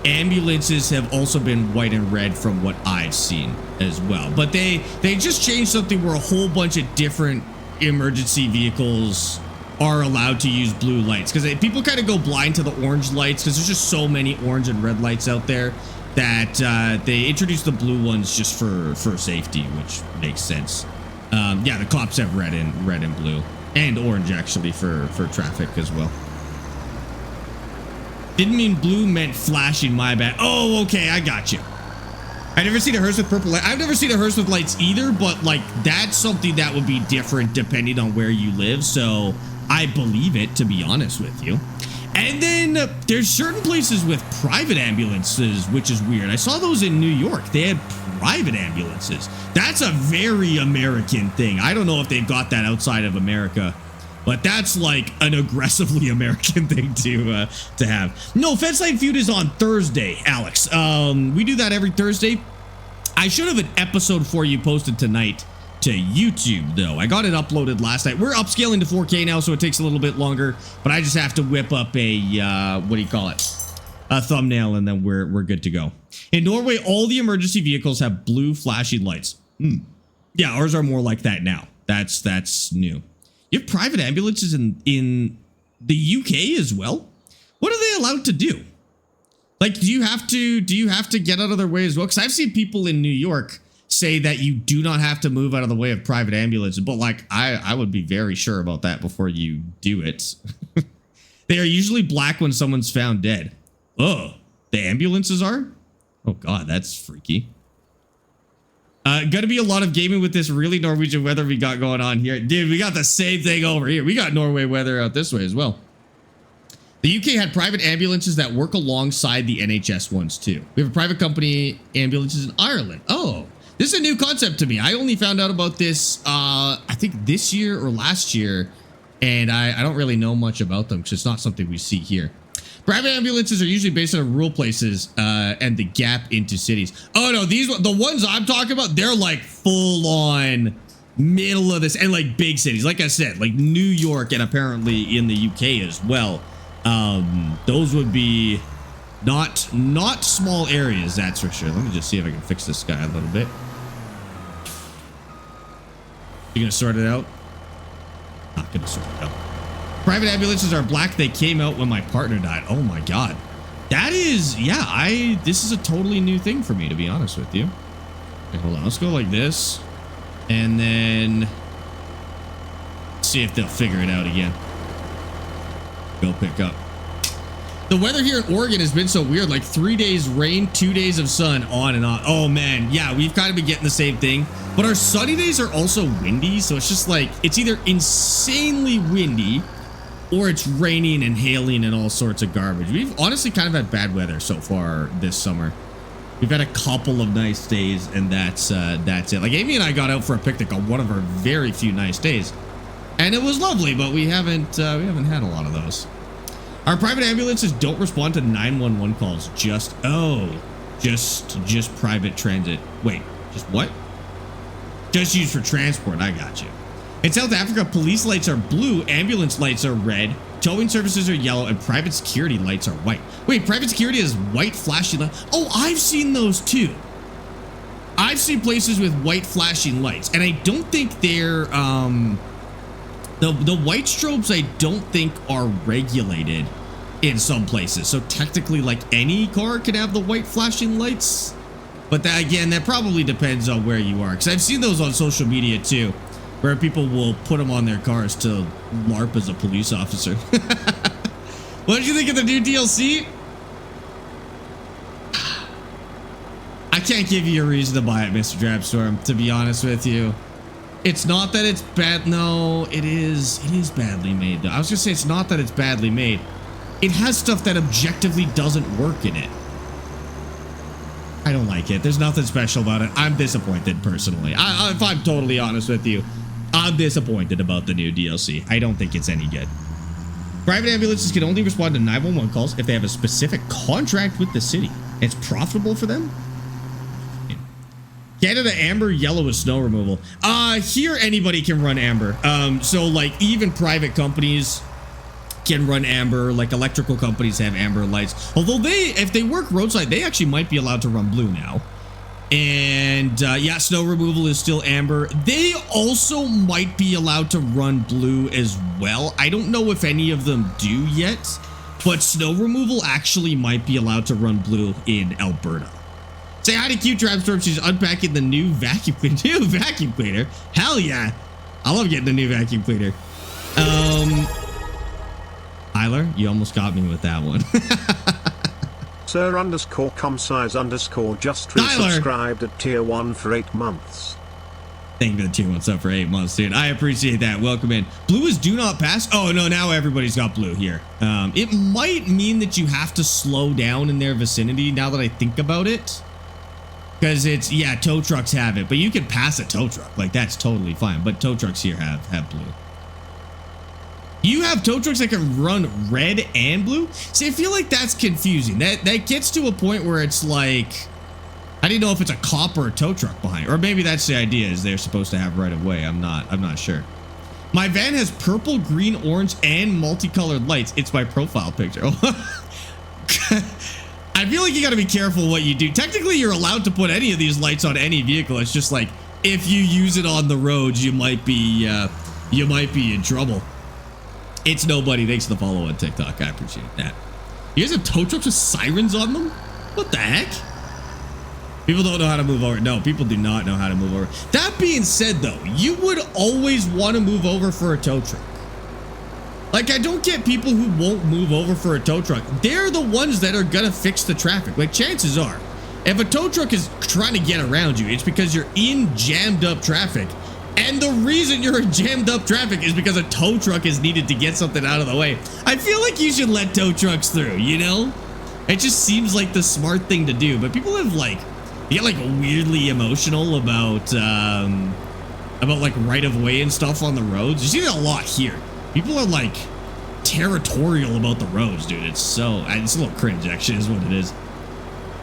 Ambulances have also been white and red from what I've seen as well. But they just changed something where a whole bunch of different emergency vehicles are allowed to use blue lights, because people kind of go blind to the orange lights because there's just so many orange and red lights out there that they introduced the blue ones just for safety, which makes sense. Yeah, the cops have red and blue and orange actually for traffic as well. Didn't mean blue meant flashing, my bad. Oh, okay, I got you. I've never seen a hearse with purple light. I've never seen a hearse with lights either, but like that's something that would be different depending on where you live. So I believe it, to be honest with you. And then there's certain places with private ambulances, which is weird. I saw those in New York. They had private ambulances. That's a very American thing. I don't know if they've got that outside of America. But that's like an aggressively American thing to have. No, Fedside Feud is on Thursday, Alex. We do that every Thursday. I should have an episode for you posted tonight to YouTube, though. I got it uploaded last night. We're upscaling to 4K now, so it takes a little bit longer. But I just have to whip up a, what do you call it? A thumbnail, and then we're good to go. In Norway, all the emergency vehicles have blue flashing lights. Yeah, ours are more like that now. That's new. You have private ambulances in the UK as well? What are they allowed to do? Like, do you have to get out of their way as well? Because I've seen people in New York say that you do not have to move out of the way of private ambulances. But like, I would be very sure about that before you do it. They are usually black when someone's found dead. Oh, the ambulances are? Oh God, that's freaky. Gonna be a lot of gaming with this really Norwegian weather we got going on here. Dude, we got the same thing over here. We got Norway weather out this way as well. The UK had private ambulances that work alongside the NHS ones too. We have a private company ambulances in Ireland. Oh, this is a new concept to me. I only found out about this, I think this year or last year, and I don't really know much about them because it's not something we see here. Private ambulances are usually based on rural places and the gap into cities. Oh no, the ones I'm talking about, they're like full on middle of this and like big cities. Like I said, like New York and apparently in the UK as well. Those would be not small areas, that's for sure. Let me just see if I can fix this guy a little bit. You gonna sort it out? Not gonna sort it out. Private ambulances are black. They came out when my partner died. Oh my God. That is, yeah, this is a totally new thing for me, to be honest with you. Okay, hold on. Let's go like this. And then see if they'll figure it out again. Go pick up. The weather here in Oregon has been so weird, like 3 days rain, 2 days of sun, on and on. Oh man, yeah, we've kind of been getting the same thing, but our sunny days are also windy. So it's just like, it's either insanely windy or it's raining and hailing and all sorts of garbage. We've honestly kind of had bad weather so far this summer. We've had a couple of nice days and that's it. Like Amy and I got out for a picnic on one of our very few nice days and it was lovely, but we haven't had a lot of those. Our private ambulances don't respond to 911 calls. Just private transit. Wait, just what? Just used for transport. I got you. In South Africa, police lights are blue, ambulance lights are red, towing services are yellow, and private security lights are white. Wait, private security is white flashing lights. Oh, I've seen those too. I've seen places with white flashing lights, and I don't think they're the white strobes I don't think are regulated in some places. So technically like any car can have the white flashing lights. But that, again, that probably depends on where you are. Because I've seen those on social media too, where people will put them on their cars to LARP as a police officer. What did you think of the new DLC? I can't give you a reason to buy it, Mr. Drapstorm, to be honest with you. It's not that it's bad. No, it is badly made though. I was gonna say it's not that it's badly made. It has stuff that objectively doesn't work in it. I don't like it. There's nothing special about it. I'm disappointed personally. If I'm totally honest with you, I'm disappointed about the new DLC. I don't think it's any good. Private ambulances can only respond to 911 calls if they have a specific contract with the city. It's profitable for them. Canada amber, yellow is snow removal. Here anybody can run amber. So like even private companies can run amber, like electrical companies have amber lights. Although if they work roadside, they actually might be allowed to run blue now. And yeah, snow removal is still amber. They also might be allowed to run blue as well. I don't know if any of them do yet, but snow removal actually might be allowed to run blue in Alberta. Say hi to Q Trapstorm. She's unpacking the new vacuum cleaner. New vacuum cleaner? Hell yeah. I love getting the new vacuum cleaner. Tyler, you almost got me with that one. Sir_comsize_ just resubscribed at tier 1 for 8 months. Thank you for the tier 1 sub for 8 months, dude. I appreciate that. Welcome in. Blue is do not pass. Oh no, now everybody's got blue here. It might mean that you have to slow down in their vicinity now that I think about it. Because it's, yeah, tow trucks have it, but you can pass a tow truck. Like, that's totally fine. But tow trucks here have blue. You have tow trucks that can run red and blue? See, I feel like that's confusing. That gets to a point where it's like, I didn't know if it's a cop or a tow truck behind. Or maybe that's the idea, is they're supposed to have right of way. I'm not sure. My van has purple, green, orange, and multicolored lights. It's my profile picture. I feel like you got to be careful what you do. Technically, you're allowed to put any of these lights on any vehicle. It's just like if you use it on the roads, you might be in trouble. It's nobody. Thanks for the follow on TikTok. I appreciate that. You guys have tow trucks with sirens on them? What the heck? People don't know how to move over. No, people do not know how to move over. That being said, though, you would always want to move over for a tow truck. Like, I don't get people who won't move over for a tow truck. They're the ones that are gonna fix the traffic. Like, chances are, if a tow truck is trying to get around you, it's because you're in jammed up traffic And the reason you're in jammed up traffic is because a tow truck is needed to get something out of the way. I feel like you should let tow trucks through, you know? It just seems like the smart thing to do. But people have like, they get like weirdly emotional about like right of way and stuff on the roads. You see that a lot here. People are like territorial about the roads, dude. It's a little cringe, actually, is what it is.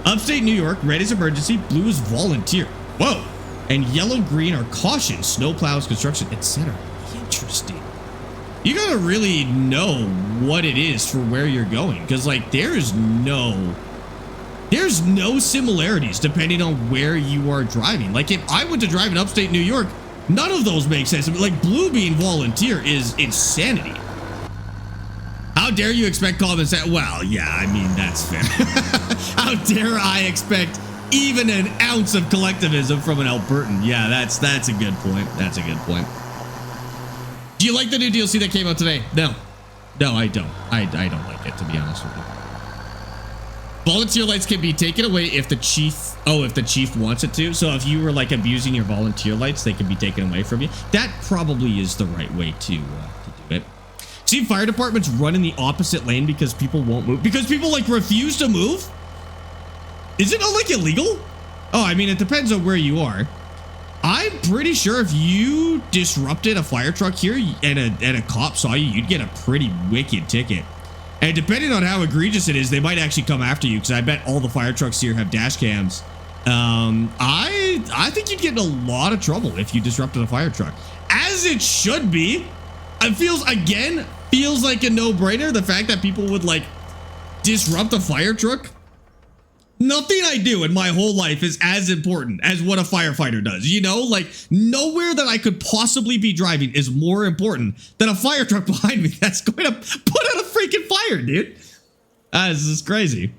Upstate New York, red is emergency, blue is volunteer. Whoa. And yellow, green are caution, snow plows, construction, etc. Interesting. You gotta really know what it is for where you're going, because like there's no similarities depending on where you are driving. Like if I went to drive in upstate New York, none of those make sense. Like blue being volunteer is insanity. How dare you expect common sense? Well, yeah, I mean, that's fair. How dare I expect even an ounce of collectivism from an Albertan? Yeah, that's a good point. That's a good point. Do you like the new DLC that came out today? No, I don't. I don't like it, to be honest with you. Volunteer lights can be taken away if the chief wants it to. So if you were like abusing your volunteer lights, they can be taken away from you. That probably is the right way to do it. See, fire departments run in the opposite lane because people won't move. Because people like refuse to move? Is it not like illegal? Oh, I mean, it depends on where you are. I'm pretty sure if you disrupted a fire truck here and a cop saw you, you'd get a pretty wicked ticket. And depending on how egregious it is, they might actually come after you, because I bet all the fire trucks here have dash cams. I think you'd get in a lot of trouble if you disrupted a fire truck. As it should be. It feels like a no-brainer. The fact that people would like disrupt a fire truck. Nothing I do in my whole life is as important as what a firefighter does. You know, like nowhere that I could possibly be driving is more important than a fire truck behind me that's going to put out a freaking fire, dude. This is crazy.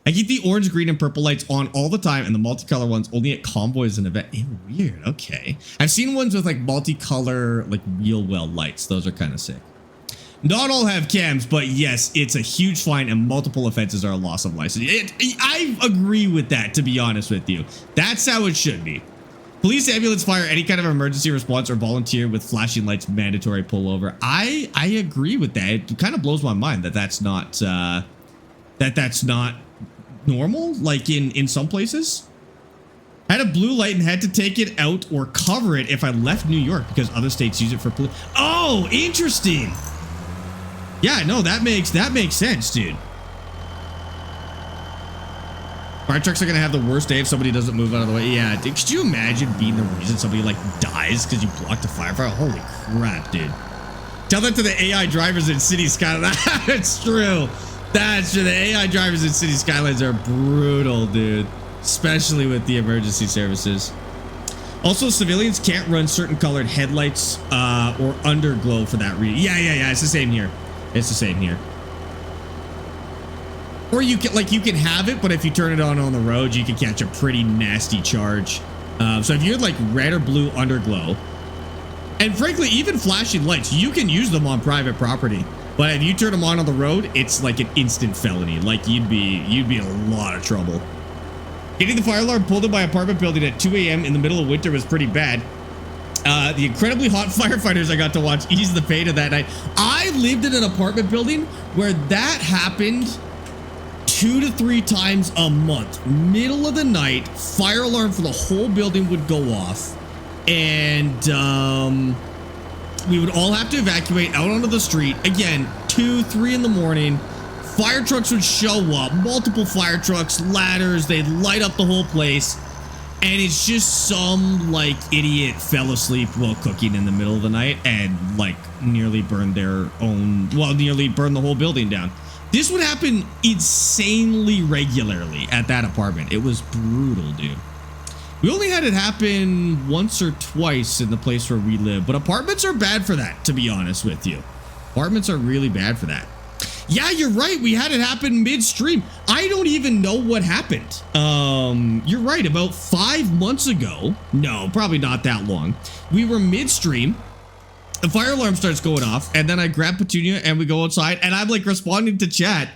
I keep the orange, green, and purple lights on all the time, and the multicolor ones only at convoys and event. Ew, weird. Okay. I've seen ones with like multicolor, like wheel well lights. Those are kind of sick. Not all have cams, but yes, it's a huge fine, and multiple offenses are a loss of license. I agree with that, to be honest with you. That's how it should be. Police, ambulance, fire, any kind of emergency response, or volunteer with flashing lights, mandatory pullover. I agree with that. It kind of blows my mind that that's not normal, like in some places. I had a blue light and had to take it out or cover it if I left New York because other states use it for police. Oh, interesting. Yeah, no, that makes sense, dude. Fire trucks are gonna have the worst day if somebody doesn't move out of the way. Yeah, dude, could you imagine being the reason somebody like dies because you blocked a firefighter? Holy crap, dude. Tell that to the AI drivers in City Skylines. That's true. That's true. The AI drivers in City Skylines are brutal, dude. Especially with the emergency services. Also, civilians can't run certain colored headlights or underglow for that reason. Yeah. It's the same here. It's the same here. Or you can have it, but if you turn it on the road, you can catch a pretty nasty charge. So if you had like red or blue underglow, and frankly, even flashing lights, you can use them on private property. But if you turn them on the road, it's like an instant felony. Like you'd be in a lot of trouble. Getting the fire alarm pulled in by apartment building at 2 a.m. in the middle of winter was pretty bad. The incredibly hot firefighters I got to watch ease the pain of that night. I lived in an apartment building where that happened 2 to 3 times a month. Middle of the night, fire alarm for the whole building would go off. And we would all have to evacuate out onto the street. Again, 2, 3 in the morning. Fire trucks would show up. Multiple fire trucks, ladders. They'd light up the whole place. And it's just some like idiot fell asleep while cooking in the middle of the night and like nearly burned nearly burned the whole building down. This would happen insanely regularly at that apartment. It was brutal, dude. We only had it happen once or twice in the place where we live, but apartments are bad for that, to be honest with you. Apartments are really bad for that. Yeah, you're right. We had it happen midstream. I don't even know what happened. You're right. About 5 months ago. No, probably not that long. We were midstream. The fire alarm starts going off, and then I grab Petunia and we go outside, and I'm like responding to chat.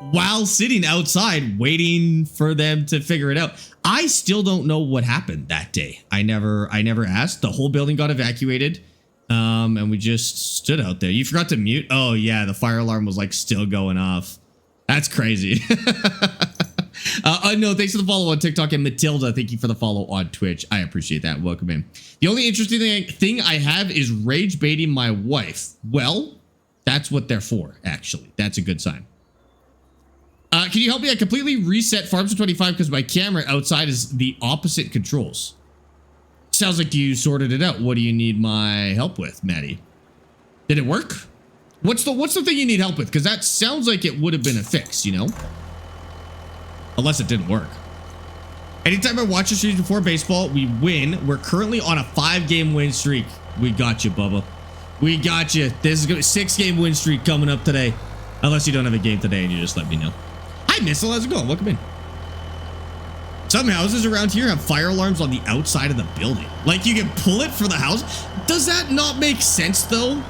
while sitting outside waiting for them to figure it out. I still don't know what happened that day. I never asked. The whole building got evacuated. And we just stood out there. You forgot to mute? Oh yeah, the fire alarm was like still going off. That's crazy. No, thanks for the follow on TikTok. And Matilda, thank you for the follow on Twitch. I appreciate that. Welcome in. The only interesting thing I have is rage baiting my wife. Well, that's what they're for, actually. That's a good sign. Can you help me? I completely reset Farms of 25 because my camera outside is the opposite controls. Sounds like you sorted it out. What do you need my help with, Maddie? Did it work? What's the thing you need help with? Because that sounds like it would have been a fix, you know? Unless it didn't work. Anytime I watch the streams before baseball, we win. We're currently on a 5-game win streak. We got you, Bubba. We got you. This is going to be a 6-game win streak coming up today. Unless you don't have a game today and you just let me know. Hi, Missile. How's it going? Welcome in. Some houses around here have fire alarms on the outside of the building. Like you can pull it for the house. Does that not make sense though?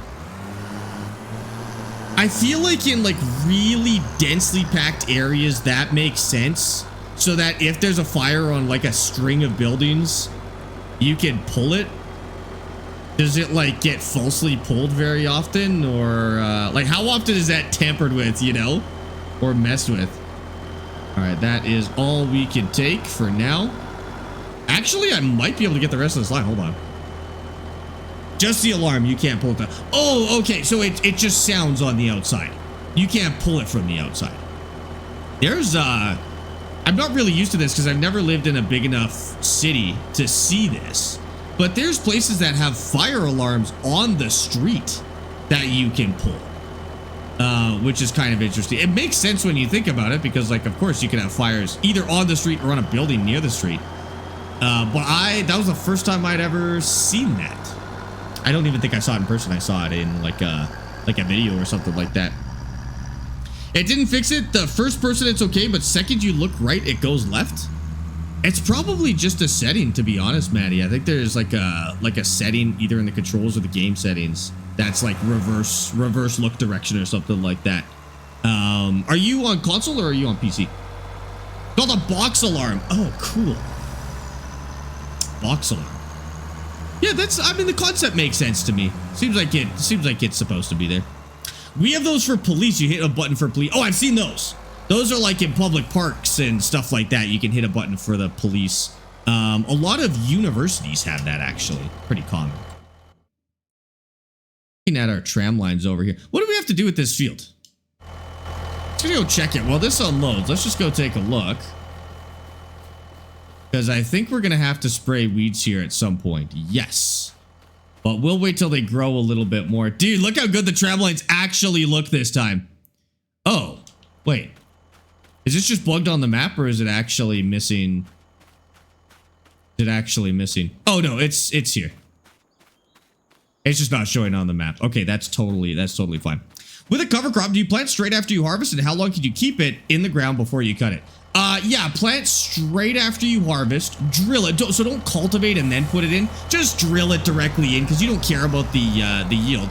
I feel like in like really densely packed areas that makes sense. So that if there's a fire on like a string of buildings, you can pull it. Does it like get falsely pulled very often? Or like how often is that tampered with, you know? Or messed with? All right, that is all we can take for now. Actually, I might be able to get the rest of this line. Hold on. Just the alarm. You can't pull it down. Oh, okay. So it just sounds on the outside. You can't pull it from the outside. There's, I'm not really used to this because I've never lived in a big enough city to see this. But there's places that have fire alarms on the street that you can pull. Which is kind of interesting. It makes sense when you think about it because, like, of course, you can have fires either on the street or on a building near the street. But that was the first time I'd ever seen that. I don't even think I saw it in person. I saw it in like a video or something like that. It didn't fix it. The first person, it's okay, but second you look right, it goes left. It's probably just a setting, to be honest, Maddie. I think there's like a setting either in the controls or the game settings that's like reverse look direction or something like that. Are you on console or are you on PC? Called a box alarm. Oh, cool. Box alarm. Yeah, I mean, the concept makes sense to me. Seems like it's supposed to be there. We have those for police. You hit a button for police. Oh, I've seen those. Those are like in public parks and stuff like that. You can hit a button for the police. A lot of universities have that, actually. Pretty common. Looking at our tram lines over here. What do we have to do with this field? Let's go check it. While this unloads, let's just go take a look. Because I think we're going to have to spray weeds here at some point. Yes. But we'll wait till they grow a little bit more. Dude, look how good the tram lines actually look this time. Oh, wait. Is this just bugged on the map or is it actually missing? Is it actually missing? Oh, no, it's here. It's just not showing on the map. Okay, that's totally fine. With a cover crop, do you plant straight after you harvest, and how long can you keep it in the ground before you cut it? Yeah, plant straight after you harvest. Drill it. So don't cultivate and then put it in. Just drill it directly in because you don't care about the yield.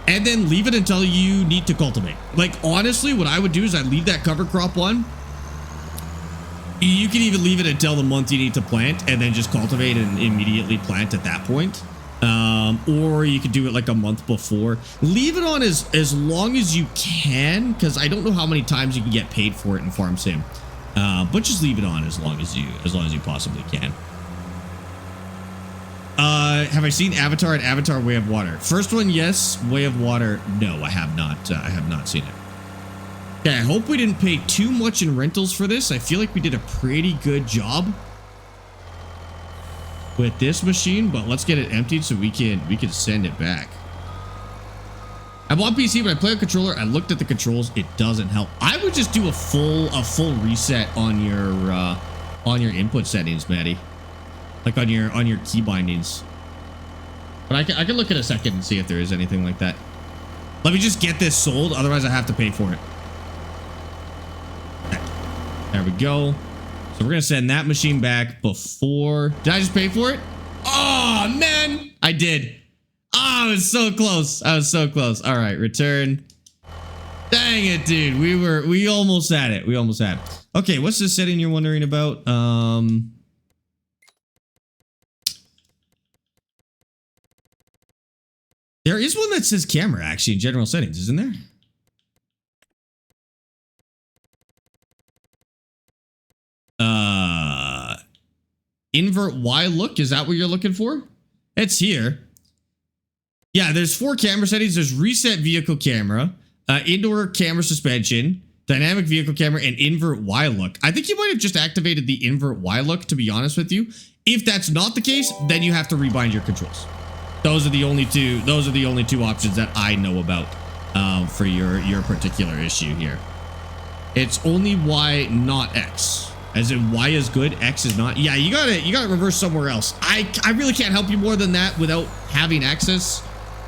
And then leave it until you need to cultivate. Like, honestly, what I would do is I'd leave that cover crop on. You can even leave it until the month you need to plant and then just cultivate and immediately plant at that point. Or you could do it like a month before. Leave it on as long as you can, because I don't know how many times you can get paid for it in Farm Sim. But just leave it on as long as you possibly can. Have I seen Avatar and Avatar Way of Water? First one, yes. Way of Water, no, I have not. I have not seen it. Okay, I hope we didn't pay too much in rentals for this. I feel like we did a pretty good job with this machine, but let's get it emptied so we can send it back. I bought PC, but I play a controller. I looked at the controls. It doesn't help. I would just do a full reset on your input settings, Maddie. Like on your key bindings. But I can look in a second and see if there is anything like that. Let me just get this sold, otherwise I have to pay for it. There we go. So we're gonna send that machine back before. Did I just pay for it? Oh man, I did. Oh, I was so close. I was so close. All right, return. Dang it, dude. We almost had it. We almost had it. Okay, what's this setting you're wondering about? There is one that says camera, actually, in general settings, isn't there? Invert Y look, is that what you're looking for? It's here. Yeah, there's 4 camera settings. There's reset vehicle camera, indoor camera suspension, dynamic vehicle camera, and invert Y look. I think you might have just activated the invert Y look, to be honest with you. If that's not the case, then you have to rebind your controls. Those are the only two options that I know about for your particular issue here. It's only Y, not X. As in Y is good, X is not. Yeah, you gotta reverse somewhere else. I really can't help you more than that without having access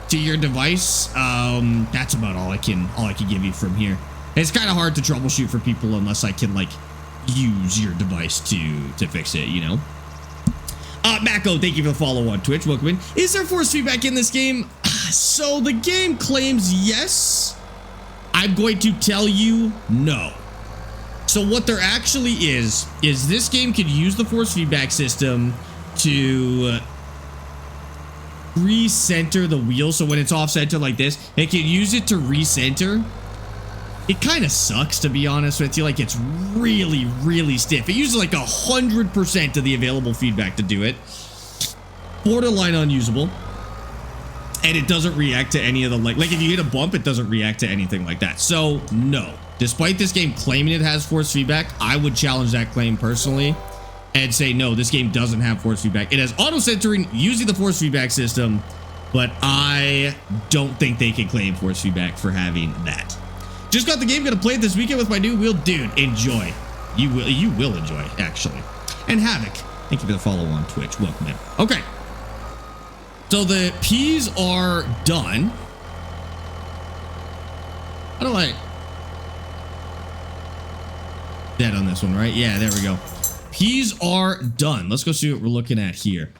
to your device. That's about all I can give you from here. It's kind of hard to troubleshoot for people unless I can like use your device to fix it, you know. Mako, thank you for the follow on Twitch. Welcome in. Is there force feedback in this game? So the game claims yes. I'm going to tell you no. So what there actually is this game could use the force feedback system to recenter the wheel. So when it's off center like this, it can use it to recenter. It kind of sucks, to be honest with you. Like, it's really, really stiff. It uses like 100% of the available feedback to do it. Borderline unusable. And it doesn't react to any of the, like if you hit a bump, it doesn't react to anything like that. So, no. Despite this game claiming it has force feedback, I would challenge that claim personally and say, no, this game doesn't have force feedback. It has auto-centering using the force feedback system, but I don't think they can claim force feedback for having that. Just got the game, gonna play it this weekend with my new wheel. Dude, enjoy. You will enjoy, actually. And Havoc, thank you for the follow on Twitch. Welcome in. Okay. So the P's are done. How do I... Dead on this one, right? Yeah, there we go. P's are done. Let's go see what we're looking at here.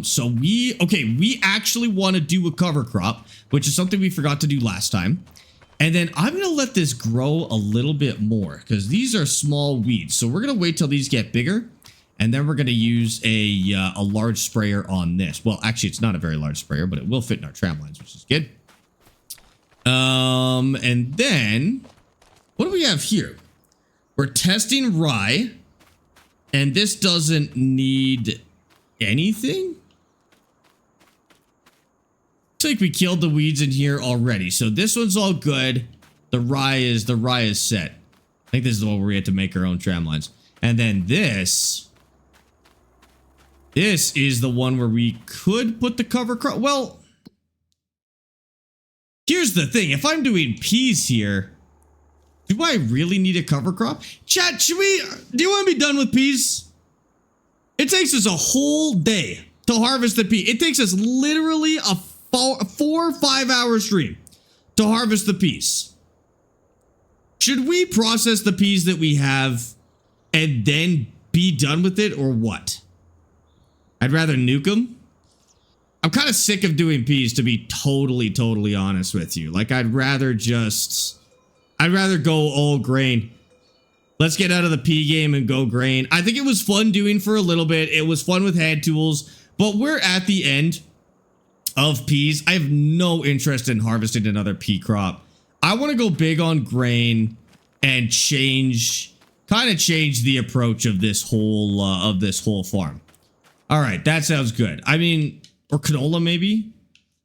So we actually want to do a cover crop, which is something we forgot to do last time. And then I'm going to let this grow a little bit more because these are small weeds. So we're going to wait till these get bigger. And then we're going to use a large sprayer on this. Well, actually, it's not a very large sprayer, but it will fit in our tram lines, which is good. And then what do we have here? We're testing rye. And this doesn't need anything. Looks like we killed the weeds in here already. So this one's all good. The rye is set. I think this is the one where we had to make our own tram lines. And then this is the one where we could put the cover crop. Well, here's the thing. If I'm doing peas here, do I really need a cover crop? Chat, do you want to be done with peas? It takes us a whole day to harvest the pea. It takes us literally a 4 or 5 hour stream to harvest the peas. Should we process the peas that we have and then be done with it, or what? I'd rather nuke them. I'm kind of sick of doing peas, to be totally honest with you. Like, I'd rather go all grain. Let's get out of the pea game and go grain. I think it was fun doing for a little bit. It was fun with hand tools, but we're at the end of peas. I have no interest in harvesting another pea crop. I want to go big on grain and kind of change the approach of this whole farm. All right, that sounds good. I mean, or canola maybe.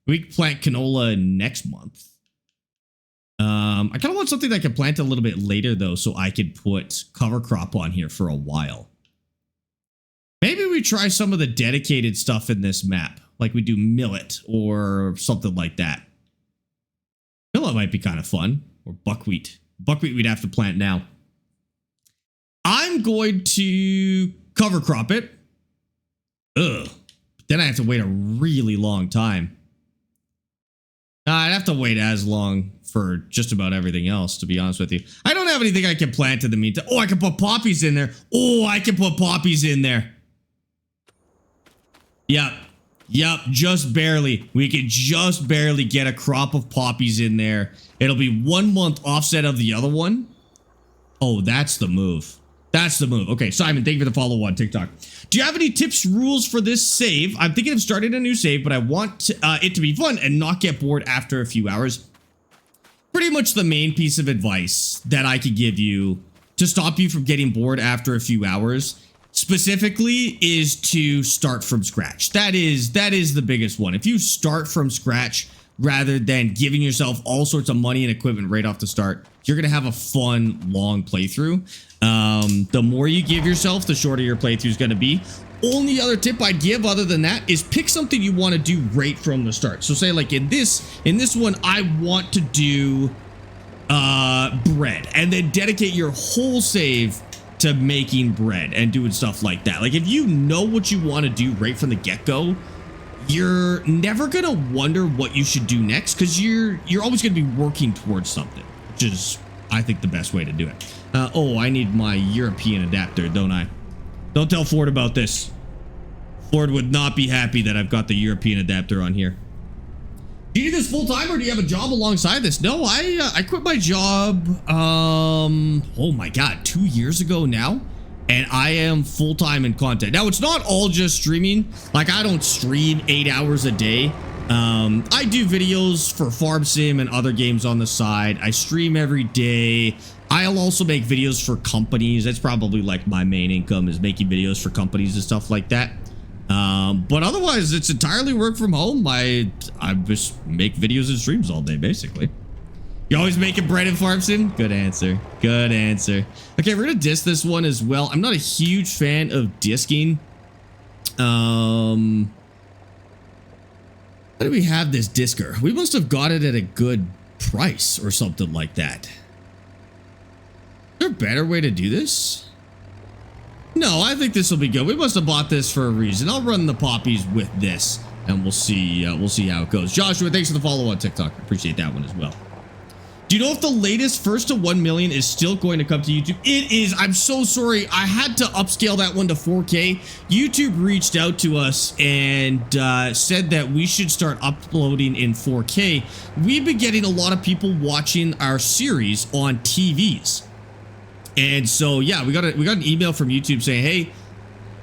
We can plant canola next month. I kind of want something that I can plant a little bit later though, so I could put cover crop on here for a while. Maybe we try some of the dedicated stuff in this map, like we do millet or something like that. Millet might be kind of fun, or buckwheat. Buckwheat we'd have to plant now. I'm going to cover crop it. Ugh. Then I have to wait a really long time. I'd have to wait as long for just about everything else, to be honest with you. I don't have anything I can plant in the meantime. Oh, I can put poppies in there. Oh, I can put poppies in there. Yeah. Yep, just barely. We could just barely get a crop of poppies in there. It'll be 1 month offset of the other one. Oh, that's the move. That's the move. Okay, Simon, thank you for the follow on TikTok. Do you have any tips, rules for this save? I'm thinking of starting a new save, but I want it to be fun and not get bored after a few hours. Pretty much the main piece of advice that I could give you to stop you from getting bored after a few hours specifically is to start from scratch. That is the biggest one. If you start from scratch rather than giving yourself all sorts of money and equipment right off the start, you're going to have a fun, long playthrough. The more you give yourself, the shorter your playthrough is going to be. Only other tip I'd give other than that is pick something you want to do right from the start. So say like in this one, I want to do bread, and then dedicate your whole save to making bread and doing stuff like that. Like if you know what you want to do right from the get-go, you're never gonna wonder what you should do next, because you're always gonna be working towards something, which is, I think, the best way to do it. Oh, I need my European adapter, don't I? Don't tell Ford about this. Ford would not be happy that I've got the European adapter on here. Do you do this full time, or do you have a job alongside this? No, I quit my job, oh my God, 2 years ago now. And I am full-time in content. Now, it's not all just streaming. Like, I don't stream 8 hours a day. I do videos for Farm Sim and other games on the side. I stream every day. I'll also make videos for companies. That's probably like my main income, is making videos for companies and stuff like that. But otherwise, it's entirely work from home. I just make videos and streams all day, basically. You always making bread in Farm Sim? Good answer. Good answer. Okay, we're gonna disc this one as well. I'm not a huge fan of disking. How do we have this discer? We must have got it at a good price or something like that. Is there a better way to do this? No, I think this will be good. We must have bought this for a reason. I'll run the poppies with this, and we'll see how it goes. Joshua, thanks for the follow on TikTok. Appreciate that one as well. Do you know if the latest first to 1 million is still going to come to YouTube? It is. I'm so sorry. I had to upscale that one to 4K. YouTube reached out to us and said that we should start uploading in 4K. We've been getting a lot of people watching our series on TVs. And so, yeah, we got an email from YouTube saying, hey,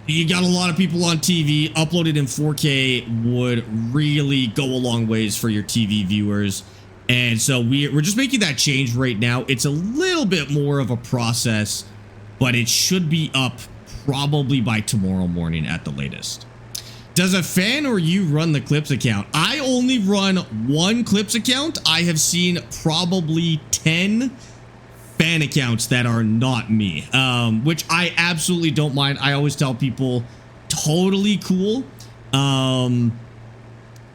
you got a lot of people on TV. Uploaded in 4K would really go a long ways for your TV viewers. And so we're just making that change right now. It's a little bit more of a process, but it should be up probably by tomorrow morning at the latest. Does a fan or you run the Clips account? I only run one Clips account. I have seen probably 10 fan accounts that are not me, which I absolutely don't mind. I always tell people totally cool.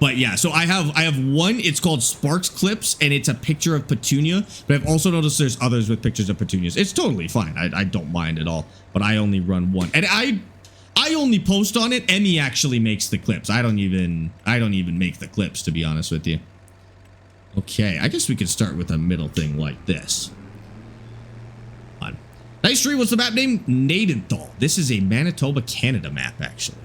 But yeah, so I have one. It's called Sparx Clips, and it's a picture of Petunia. But I've also noticed there's others with pictures of petunias. It's totally fine. I don't mind at all. But I only run one, and I only post on it. Emmy actually makes the clips. I don't even make the clips, to be honest with you. Okay, I guess we could start with a middle thing like this. On. Nice stream. What's the map name? Nadenthal. This is a Manitoba, Canada map, actually.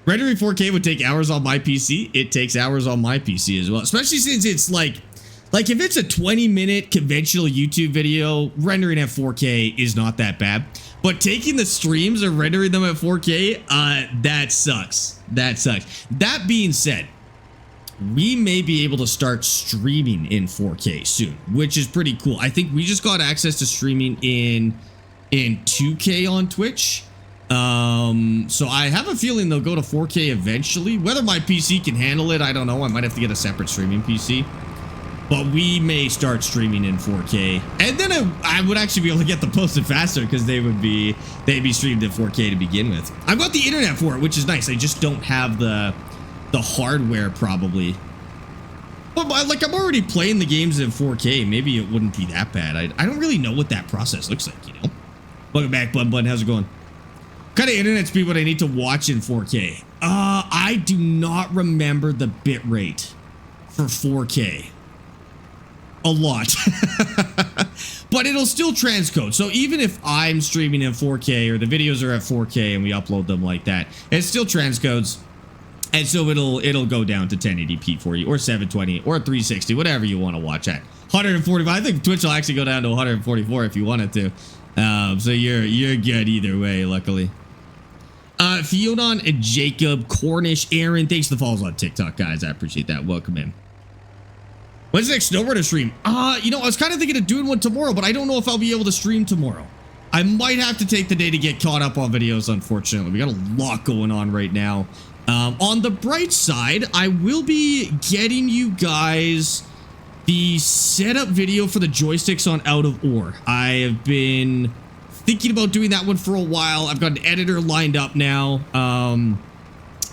Rendering 4K would take hours on my PC. It takes hours on my PC as well, especially since it's like if it's a 20-minute conventional YouTube video, rendering at 4K is not that bad. But taking the streams and rendering them at 4K, that sucks. That sucks. That being said, we may be able to start streaming in 4K soon, which is pretty cool. I think we just got access to streaming in 2K on Twitch. So I have a feeling they'll go to 4K eventually. Whether my PC can handle it, I don't know. I might have to get a separate streaming PC. But we may start streaming in 4K. And then I would actually be able to get them posted faster, because they'd be streamed in 4K to begin with. I've got the internet for it, which is nice. I just don't have the hardware probably. But like, I'm already playing the games in 4K. Maybe it wouldn't be that bad. I don't really know what that process looks like, you know? Welcome back, Bun. How's it going? What kind of internet speed would I need to watch in 4K? I do not remember the bit rate for 4K. A lot. But it'll still transcode. So even if I'm streaming in 4K or the videos are at 4K and we upload them like that, it still transcodes. And so it'll go down to 1080p for you, or 720, or 360, whatever you want to watch at. 145. I think Twitch will actually go down to 144 if you wanted to. So you're good either way, luckily. Fiodon and Jacob, Cornish, Aaron, thanks for the follows on TikTok, guys. I appreciate that. Welcome in. When's the next snowboarder stream? You know, I was kind of thinking of doing one tomorrow, but I don't know if I'll be able to stream tomorrow. I might have to take the day to get caught up on videos, unfortunately. We got a lot going on right now. On the bright side, I will be getting you guys the setup video for the joysticks on Out of Ore. I have been thinking about doing that one for a while. I've got an editor lined up now. And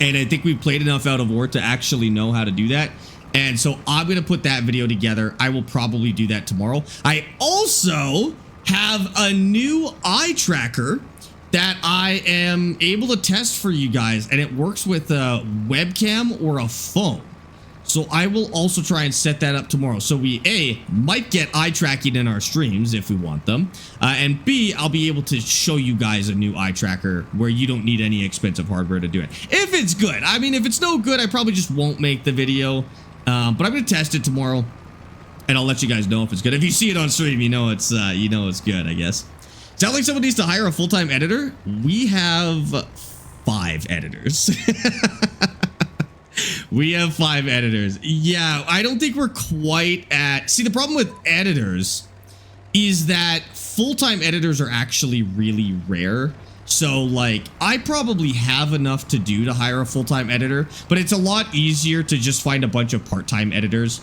I think we've played enough Out of Ore to actually know how to do that. And so I'm going to put that video together. I will probably do that tomorrow. I also have a new eye tracker that I am able to test for you guys, and it works with a webcam or a phone. So I will also try and set that up tomorrow. So we might get eye tracking in our streams if we want them, and B, I'll be able to show you guys a new eye tracker where you don't need any expensive hardware to do it. If it's good. I mean, if it's no good, I probably just won't make the video, but I'm going to test it tomorrow, and I'll let you guys know if it's good. If you see it on stream, you know it's good, I guess. Sounds like someone needs to hire a full-time editor. We have 5 editors. We have 5 editors. Yeah, I don't think we're quite at... See, the problem with editors is that full-time editors are actually really rare. So, like, I probably have enough to do to hire a full-time editor, but it's a lot easier to just find a bunch of part-time editors.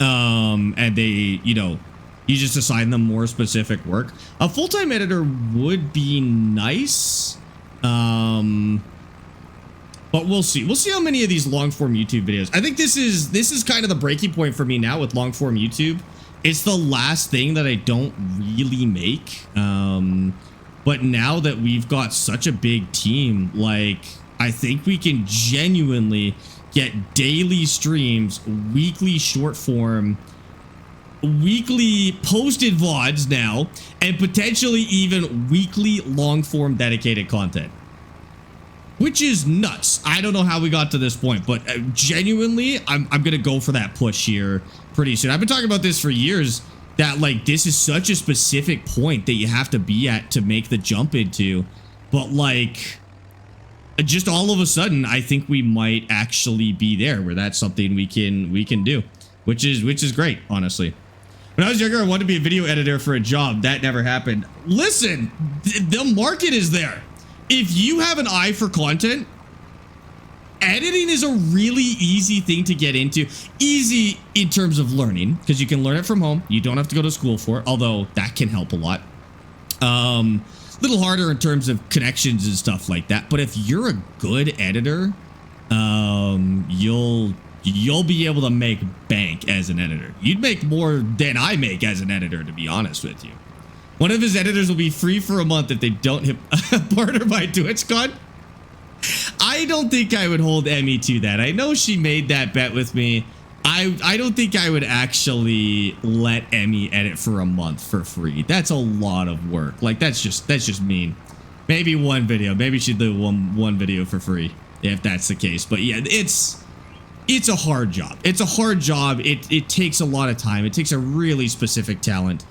And they, you know... You just assign them more specific work. A full-time editor would be nice. But we'll see. We'll see how many of these long-form YouTube videos. I think this is kind of the breaking point for me now with long-form YouTube. It's the last thing that I don't really make. But now that we've got such a big team, like, I think we can genuinely get daily streams, weekly short form, weekly posted VODs now, and potentially even weekly long form dedicated content, which is nuts. I don't know how we got to this point, but genuinely, I'm gonna go for that push here pretty soon. I've been talking about this for years, that like this is such a specific point that you have to be at to make the jump into, but like just all of a sudden I think we might actually be there where that's something we can do, which is great, honestly. When I was younger, I wanted to be a video editor for a job. That never happened. Listen, the market is there. If you have an eye for content, editing is a really easy thing to get into. Easy in terms of learning, because you can learn it from home. You don't have to go to school for it, although that can help a lot. Little harder in terms of connections and stuff like that. But if you're a good editor, you'll be able to make bank as an editor. You'd make more than I make as an editor, to be honest with you. One of his editors will be free for a month if they don't hit partner by TwitchCon. I don't think I would hold Emmy to that. I know she made that bet with me. I don't think I would actually let Emmy edit for a month for free. That's a lot of work. Like, that's just mean. Maybe one video. Maybe she'd do one video for free if that's the case. But yeah, it's a hard job. It's a hard job. It takes a lot of time. It takes a really specific talent.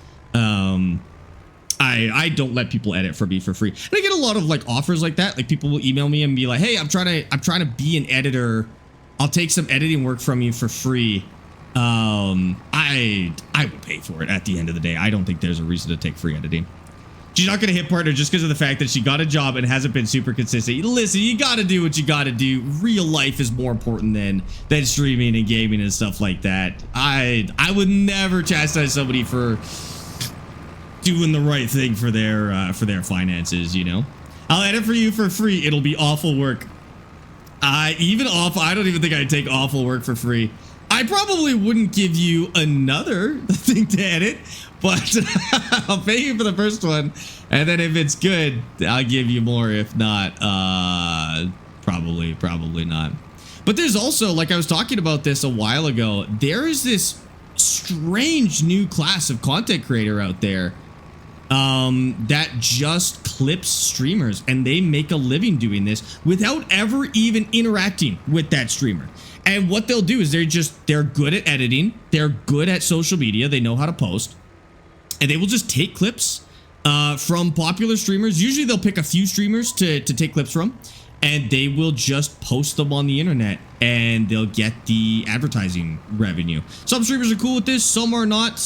I don't let people edit for me for free. And I get a lot of like offers like that. Like people will email me and be like, "Hey, I'm trying to be an editor. I'll take some editing work from you for free." I will pay for it at the end of the day. I don't think there's a reason to take free editing. She's not going to hit partner just because of the fact that she got a job and hasn't been super consistent. Listen, you got to do what you got to do. Real life is more important than streaming and gaming and stuff like that. I would never chastise somebody for doing the right thing for their finances, you know. I'll edit for you for free. It'll be awful work. Even awful. I don't even think I'd take awful work for free. I probably wouldn't give you another thing to edit, but I'll pay you for the first one, and then if it's good, I'll give you more. If not, probably not. But there's also, like I was talking about this a while ago, there is this strange new class of content creator out there that just clips streamers, and they make a living doing this without ever even interacting with that streamer. And what they'll do is they're good at editing, they're good at social media, they know how to post, and they will just take clips from popular streamers. Usually they'll pick a few streamers to take clips from, and they will just post them on the internet, and they'll get the advertising revenue. Some streamers are cool with this, some are not.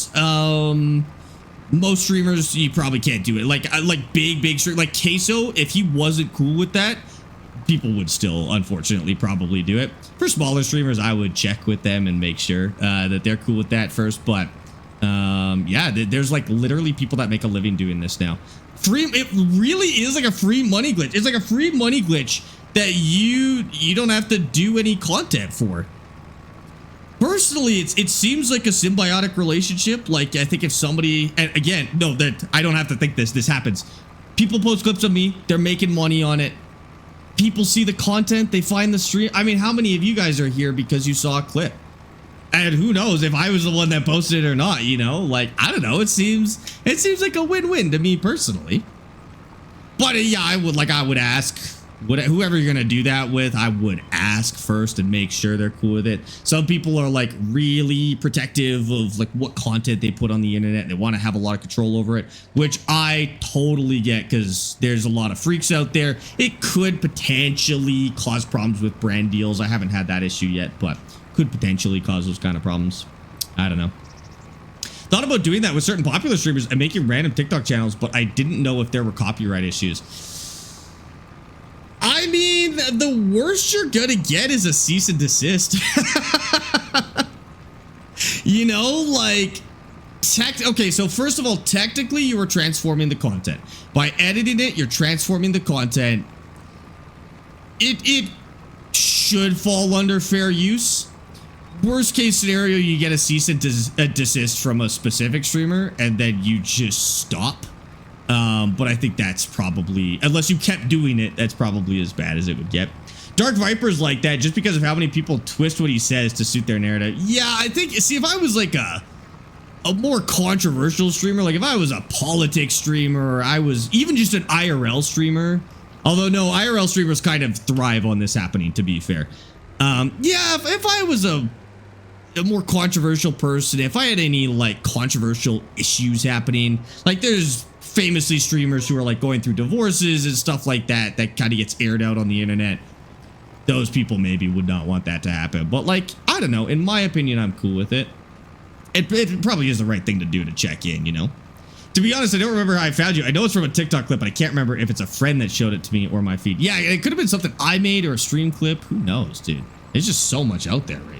Most streamers, you probably can't do it. Like big stream, like Queso, if he wasn't cool with that, people would still, unfortunately, probably do it. For smaller streamers, I would check with them and make sure that they're cool with that first. But yeah, there's like literally people that make a living doing this now. It really is like a free money glitch. It's like a free money glitch that you don't have to do any content for. Personally, it seems like a symbiotic relationship. Like, I think if somebody, and again, no, that I don't have to think this happens. People post clips of me, they're making money on it. People see the content, they find the stream. I mean, how many of you guys are here because you saw a clip? And who knows if I was the one that posted it or not, you know? Like, I don't know, it seems like a win-win to me personally. But yeah, I would ask, whoever you're gonna do that with, I would ask first and make sure they're cool with it. Some people are like really protective of like what content they put on the internet. They want to have a lot of control over it, which I totally get, because there's a lot of freaks out there. It could potentially cause problems with brand deals. I haven't had that issue yet, but could potentially cause those kind of problems. I don't know. Thought about doing that with certain popular streamers and making random TikTok channels, but I didn't know if there were copyright issues. I mean, the worst you're gonna get is a cease and desist. You know, like, okay, so first of all, technically you were transforming the content. By editing it, you're transforming the content. It should fall under fair use. Worst case scenario, you get a cease and desist from a specific streamer, and then you just stop. But I think that's probably, unless you kept doing it, that's probably as bad as it would get. Dark Viper's like that just because of how many people twist what he says to suit their narrative. Yeah, I think, see, if I was like a more controversial streamer, like if I was a politics streamer, or I was even just an IRL streamer, although no, IRL streamers kind of thrive on this happening, to be fair. Yeah, if I was a more controversial person, if I had any like controversial issues happening, like there's famously streamers who are like going through divorces and stuff like that, that kind of gets aired out on the internet. Those people maybe would not want that to happen. But like, I don't know, in my opinion, I'm cool with it. It probably is the right thing to do to check in, you know? To be honest, I don't remember how I found you. I know it's from a TikTok clip, but I can't remember if it's a friend that showed it to me or my feed. Yeah, it could have been something I made or a stream clip. Who knows, dude? There's just so much out there right now.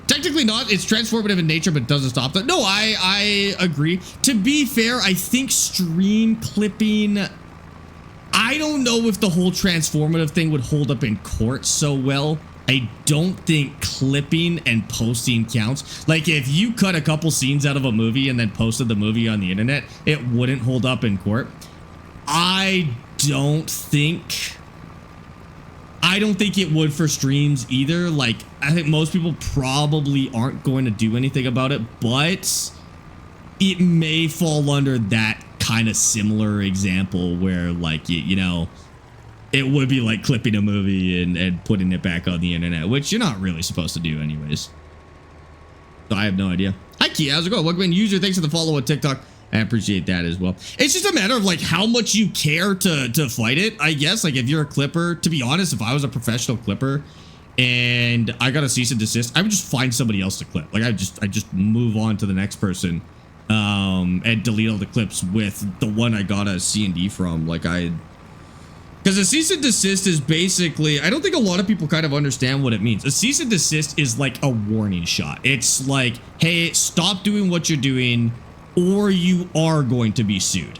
Technically not. It's transformative in nature, but it doesn't stop that. No, I agree. To be fair, I think stream clipping, I don't know if the whole transformative thing would hold up in court so well. I don't think clipping and posting counts. Like if you cut a couple scenes out of a movie and then posted the movie on the internet, it wouldn't hold up in court. I don't think it would for streams either. Like, I think most people probably aren't going to do anything about it, but it may fall under that kind of similar example where, like, you know, it would be like clipping a movie and putting it back on the internet, which you're not really supposed to do anyways. So I have no idea. Hi, Kia. How's it going? Welcome in, user. Thanks for the follow on TikTok. I appreciate that as well. It's just a matter of like how much you care to fight it, I guess. Like if you're a clipper, to be honest, if I was a professional clipper and I got a cease and desist, I would just find somebody else to clip. Like I just move on to the next person and delete all the clips with the one I got a C&D from. Because a cease and desist is basically, I don't think a lot of people kind of understand what it means. A cease and desist is like a warning shot. It's like, hey, stop doing what you're doing, or you are going to be sued.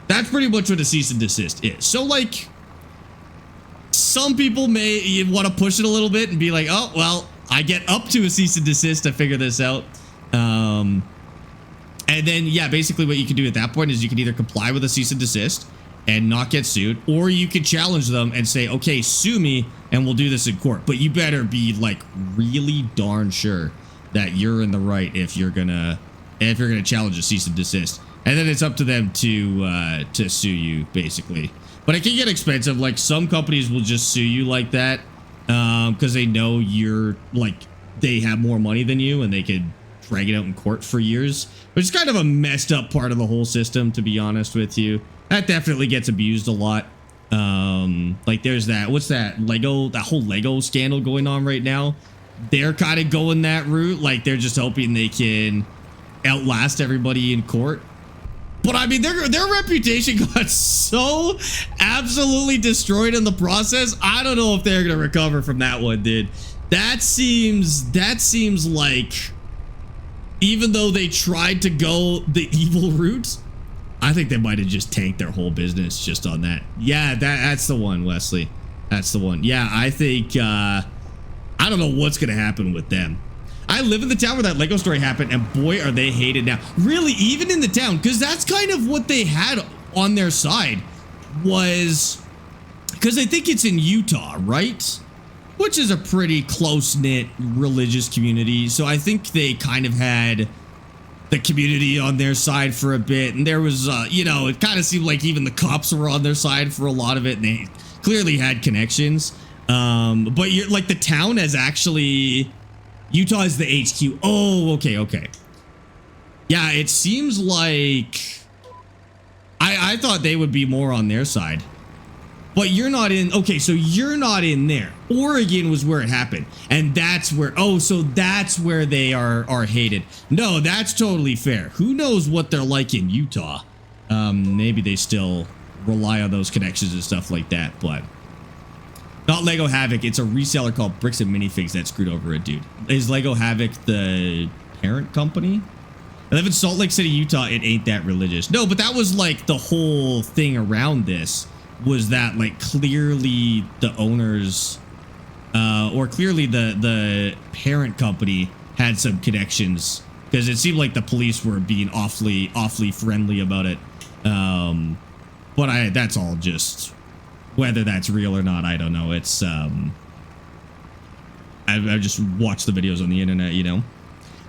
That's pretty much what a cease and desist is. So like, some people may want to push it a little bit and be like, oh, well, I get up to a cease and desist to figure this out. And then, yeah, basically what you can do at that point is you can either comply with a cease and desist and not get sued, or you could challenge them and say, okay, sue me and we'll do this in court. But you better be like really darn sure that you're in the right if you're gonna challenge a cease and desist. And then it's up to them to sue you, basically. But it can get expensive. Like, some companies will just sue you like that because they know you're, like, they have more money than you and they could drag it out in court for years. Which is kind of a messed up part of the whole system, to be honest with you. That definitely gets abused a lot. Like, there's that, what's that, that whole Lego scandal going on right now. They're kind of going that route. Like, they're just hoping they can outlast everybody in court. But I mean, their reputation got so absolutely destroyed in the process. I don't know if they're gonna recover from that one, dude. That seems like, even though they tried to go the evil route, I think they might have just tanked their whole business just on that. Yeah, that's the one, Wesley. That's the one. Yeah, I think I don't know what's gonna happen with them. I live in the town where that Lego story happened, and boy, are they hated now. Really, even in the town, because that's kind of what they had on their side, was because I think it's in Utah, right? Which is a pretty close-knit religious community. So I think they kind of had the community on their side for a bit. And there was, you know, it kind of seemed like even the cops were on their side for a lot of it. And they clearly had connections. But you're like, the town has actually... Utah is the HQ. Oh, okay. Yeah, it seems like I thought they would be more on their side. But you're not in. Okay, so you're not in there. Oregon was where it happened. And that's where, oh, so that's where they are hated. No, that's totally fair. Who knows what they're like in Utah? Maybe they still rely on those connections and stuff like that, but not Lego Havoc. It's a reseller called Bricks and Minifigs that screwed over a dude. Is Lego Havoc the parent company? I live in Salt Lake City, Utah. It ain't that religious. No, but that was like the whole thing around this, was that like clearly the owners or clearly the parent company had some connections, because it seemed like the police were being awfully friendly about it. But that's all just... Whether that's real or not, I don't know. It's, I've just watched the videos on the internet, you know.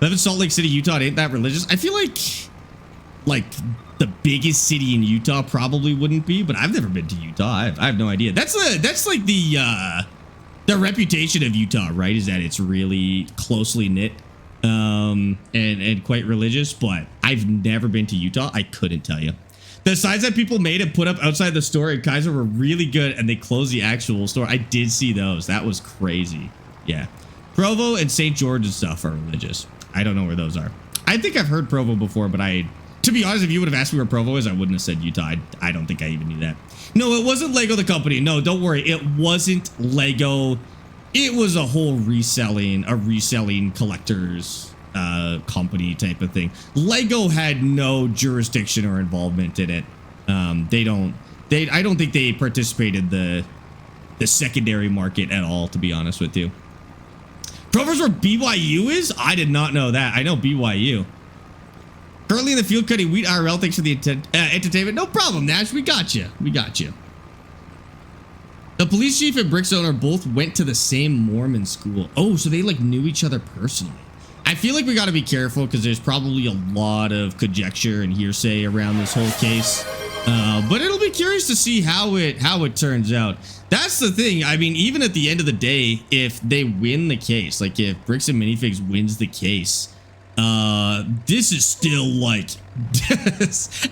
I live in Salt Lake City, Utah. It ain't that religious. I feel like the biggest city in Utah probably wouldn't be, but I've never been to Utah. I have no idea. That's like the reputation of Utah, right? Is that it's really closely knit, and quite religious, but I've never been to Utah. I couldn't tell you. The signs that people made and put up outside the store in Kaiser were really good, and they closed the actual store. I did see those. That was crazy. Yeah. Provo and St. George and stuff are religious. I don't know where those are. I think I've heard Provo before, but to be honest, if you would have asked me where Provo is, I wouldn't have said Utah. I don't think I even knew that. No, it wasn't Lego the company. No, don't worry. It wasn't Lego. It was a whole reselling collectors company type of thing. Lego had no jurisdiction or involvement in it. I don't think they participated in the secondary market at all, to be honest with you. Provo's where BYU is? I did not know that. I know BYU. Currently in the field cutting wheat IRL. Thanks for the entertainment. No problem, Nash. We got you. The police chief and Bricks owner both went to the same Mormon school. Oh, so they like knew each other personally. I feel like we got to be careful because there's probably a lot of conjecture and hearsay around this whole case. But it'll be curious to see how it turns out. That's the thing. I mean, even at the end of the day, if they win the case, like if Bricks and Minifigs wins the case, this is still like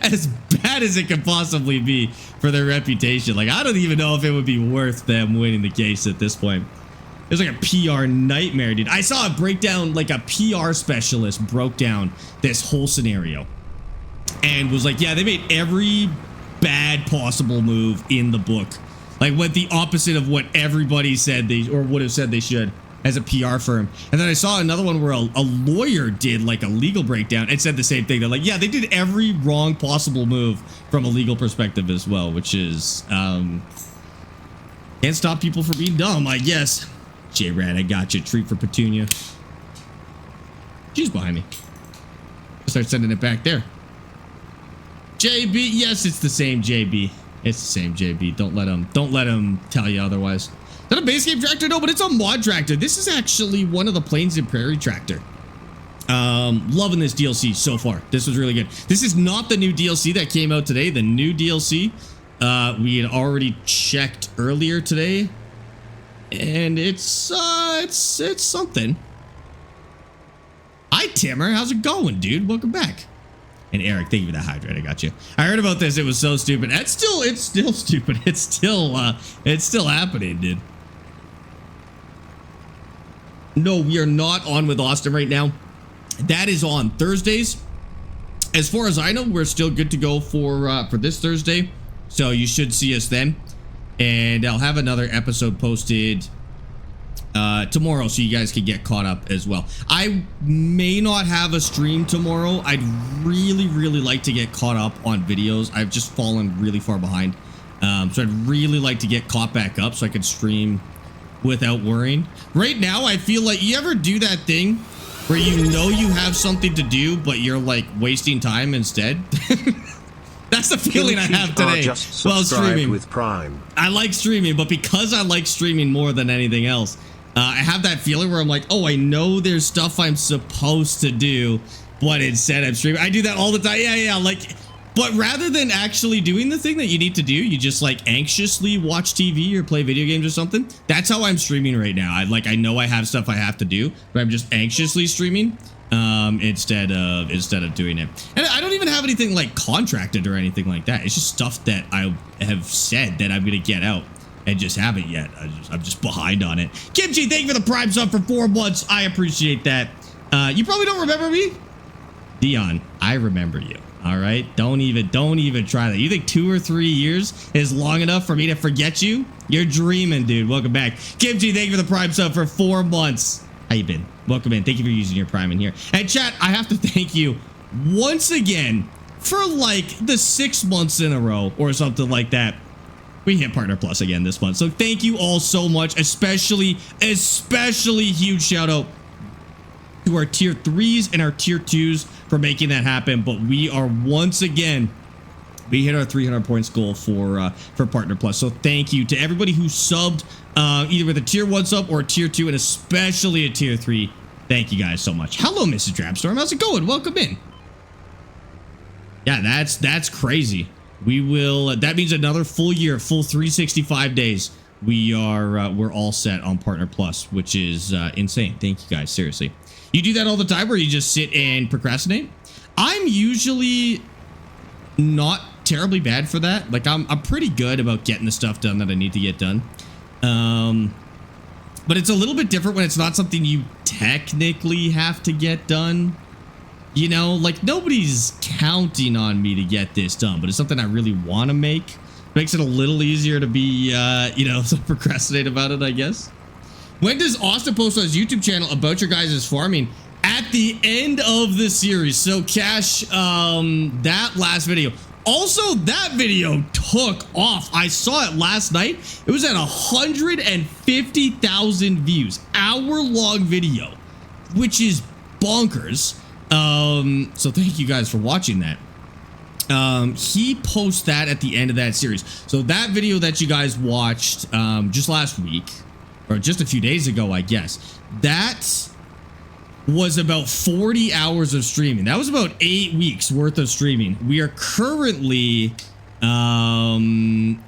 as bad as it could possibly be for their reputation. Like, I don't even know if it would be worth them winning the case at this point. It was like a PR nightmare, dude. I saw a breakdown, like a PR specialist broke down this whole scenario and was like, yeah, they made every bad possible move in the book. Like, went the opposite of what everybody said they, or would have said they should as a PR firm. And then I saw another one where a lawyer did like a legal breakdown and said the same thing. They're like, yeah, they did every wrong possible move from a legal perspective as well, which is, can't stop people from being dumb, I guess. J-Rad, I got you. Treat for Petunia. She's behind me. Start sending it back there. JB, yes, it's the same JB. It's the same JB. Don't let him tell you otherwise. Is that a base game tractor? No, but it's a mod tractor. This is actually one of the Plains and Prairie tractor. Loving this DLC so far. This was really good. This is not the new DLC that came out today. The new DLC, we had already checked earlier today, and it's something. Hi, Timmer. How's it going, dude? Welcome back. And Eric, thank you for that hydrate. I got you. I heard about this. It was so stupid. It's still stupid. It's still happening, dude. No, we are not on with Austin right now. That is on Thursdays. As far as I know, we're still good to go for this Thursday. So you should see us then. And I'll have another episode posted tomorrow so you guys can get caught up as well. I may not have a stream tomorrow. I'd really like to get caught up on videos. I've just fallen really far behind. So I'd really like to get caught back up so I can stream without worrying. Right now, I feel like, you ever do that thing where you know you have something to do, but you're like wasting time instead? That's the feeling I have today while streaming. With Prime. I like streaming, but because I like streaming more than anything else, I have that feeling where I'm like, oh, I know there's stuff I'm supposed to do, but instead I'm streaming. I do that all the time. Yeah. Like, but rather than actually doing the thing that you need to do, you just like anxiously watch TV or play video games or something. That's how I'm streaming right now. I know I have stuff I have to do, but I'm just anxiously streaming instead of doing it. And I don't even have anything like contracted or anything like that. It's just stuff that I have said that I'm gonna get out and just haven't yet. I'm just behind on it. Kimchi, thank you for the Prime sub for 4 months. I appreciate that. You probably don't remember me, Dion. I remember you. All right, don't even try that. You think 2 or 3 years is long enough for me to forget you? You're dreaming, dude. Welcome back. Kimchi, thank you for the Prime sub for 4 months. How you been? Welcome in. Thank you for using your Prime in here. And chat, I have to thank you once again for like the 6 months in a row or something like that. We hit Partner Plus again this month. So thank you all so much, especially huge shout out to our tier 3s and our tier 2s for making that happen. But we are once again, we hit our 300 points goal for Partner Plus. So thank you to everybody who subbed either with a tier 1 sub or a tier 2 and especially a tier 3. Thank you guys so much. Hello, Mrs. Drabstorm. How's it going? Welcome in. Yeah, that's crazy. We will, that means another full year, full 365 days. We're all set on Partner Plus, which is insane. Thank you guys, seriously. You do that all the time where you just sit and procrastinate? I'm usually not terribly bad for that. Like I'm pretty good about getting the stuff done that I need to get done. But it's a little bit different when it's not something you technically have to get done. You know, like nobody's counting on me to get this done, but it's something I really want to make. Makes it a little easier to be, you know, procrastinate about it, I guess. When does Austin post on his YouTube channel about your guys' farming? At the end of the series. So Cash, that last video. Also, that video took off. I saw it last night. It was at 150,000 views. Hour-long video, which is bonkers. So thank you guys for watching that. He posts that at the end of that series. So that video that you guys watched just last week, or just a few days ago, I guess, that was about 40 hours of streaming. That was about 8 weeks worth of streaming. We are currently working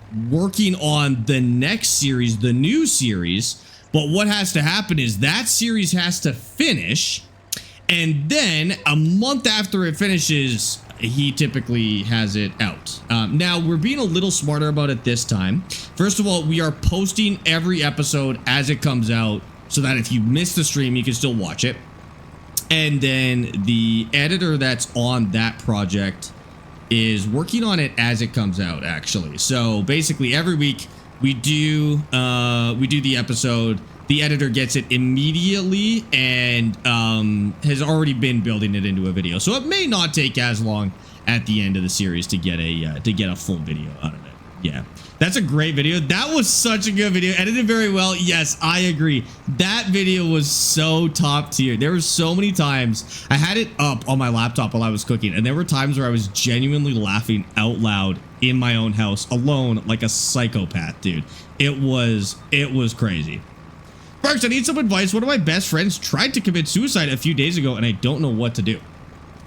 on the next series, the new series. But what has to happen is that series has to finish. And then a month after it finishes, he typically has it out. Now, we're being a little smarter about it this time. First of all, we are posting every episode as it comes out so that if you miss the stream, you can still watch it. And then the editor that's on that project is working on it as it comes out, actually. So basically, every week we do the episode. The editor gets it immediately and has already been building it into a video. So it may not take as long at the end of the series to get a full video out of it. Yeah, that's a great video. That was such a good video. Edited very well. Yes, I agree. That video was so top tier. There were so many times I had it up on my laptop while I was cooking, and there were times where I was genuinely laughing out loud in my own house alone like a psychopath, dude. It was crazy. Sparx, I need some advice. One of my best friends tried to commit suicide a few days ago, and I don't know what to do.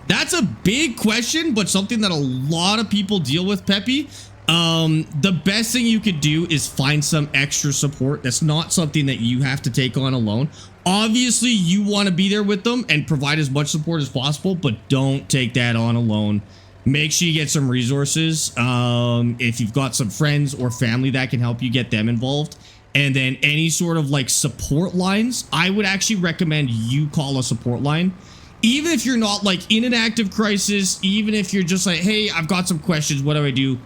That's a big question, but something that a lot of people deal with, Peppy. The best thing you could do is find some extra support. That's not something that you have to take on alone. Obviously, you want to be there with them and provide as much support as possible, but don't take that on alone. Make sure you get some resources. If you've got some friends or family that can help you, get them involved. And then any sort of like support lines, I would actually recommend you call a support line. Even if you're not like in an active crisis, even if you're just like, hey, I've got some questions, what do I do?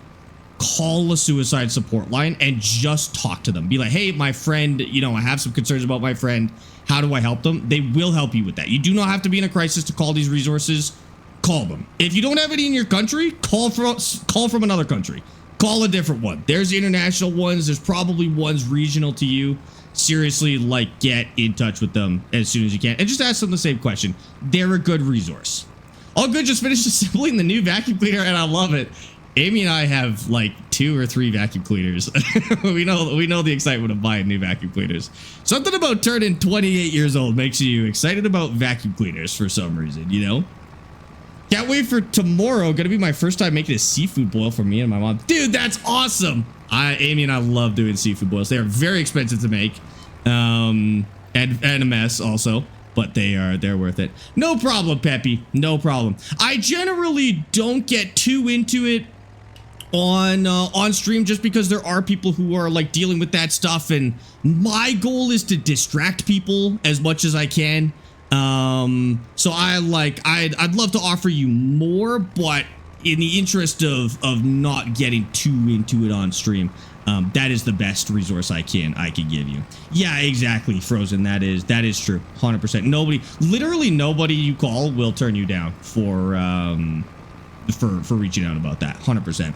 Call a suicide support line and just talk to them. Be like, hey, my friend, you know, I have some concerns about my friend. How do I help them? They will help you with that. You do not have to be in a crisis to call these resources. Call them. If you don't have any in your country, call from another country. Call a different one. There's international ones. There's probably ones regional to you. Seriously, like, get in touch with them as soon as you can and just ask them the same question. They're a good resource. All good. Just finished assembling the new vacuum cleaner and I love it. Amy and I have like 2 or 3 vacuum cleaners. we know the excitement of buying new vacuum cleaners. Something about turning 28 years old makes you excited about vacuum cleaners for some reason, you know? Can't wait for tomorrow. Gonna be my first time making a seafood boil for me and my mom. Dude, that's awesome. Amy and I love doing seafood boils. They are very expensive to make. And a mess also. But they're worth it. No problem, Peppy. No problem. I generally don't get too into it on stream just because there are people who are like dealing with that stuff, and my goal is to distract people as much as I can. So I'd love to offer you more, but in the interest of not getting too into it on stream, that is the best resource I can give you. Yeah, exactly, Frozen. That is true. 100%. Literally nobody you call will turn you down for reaching out about that. 100%.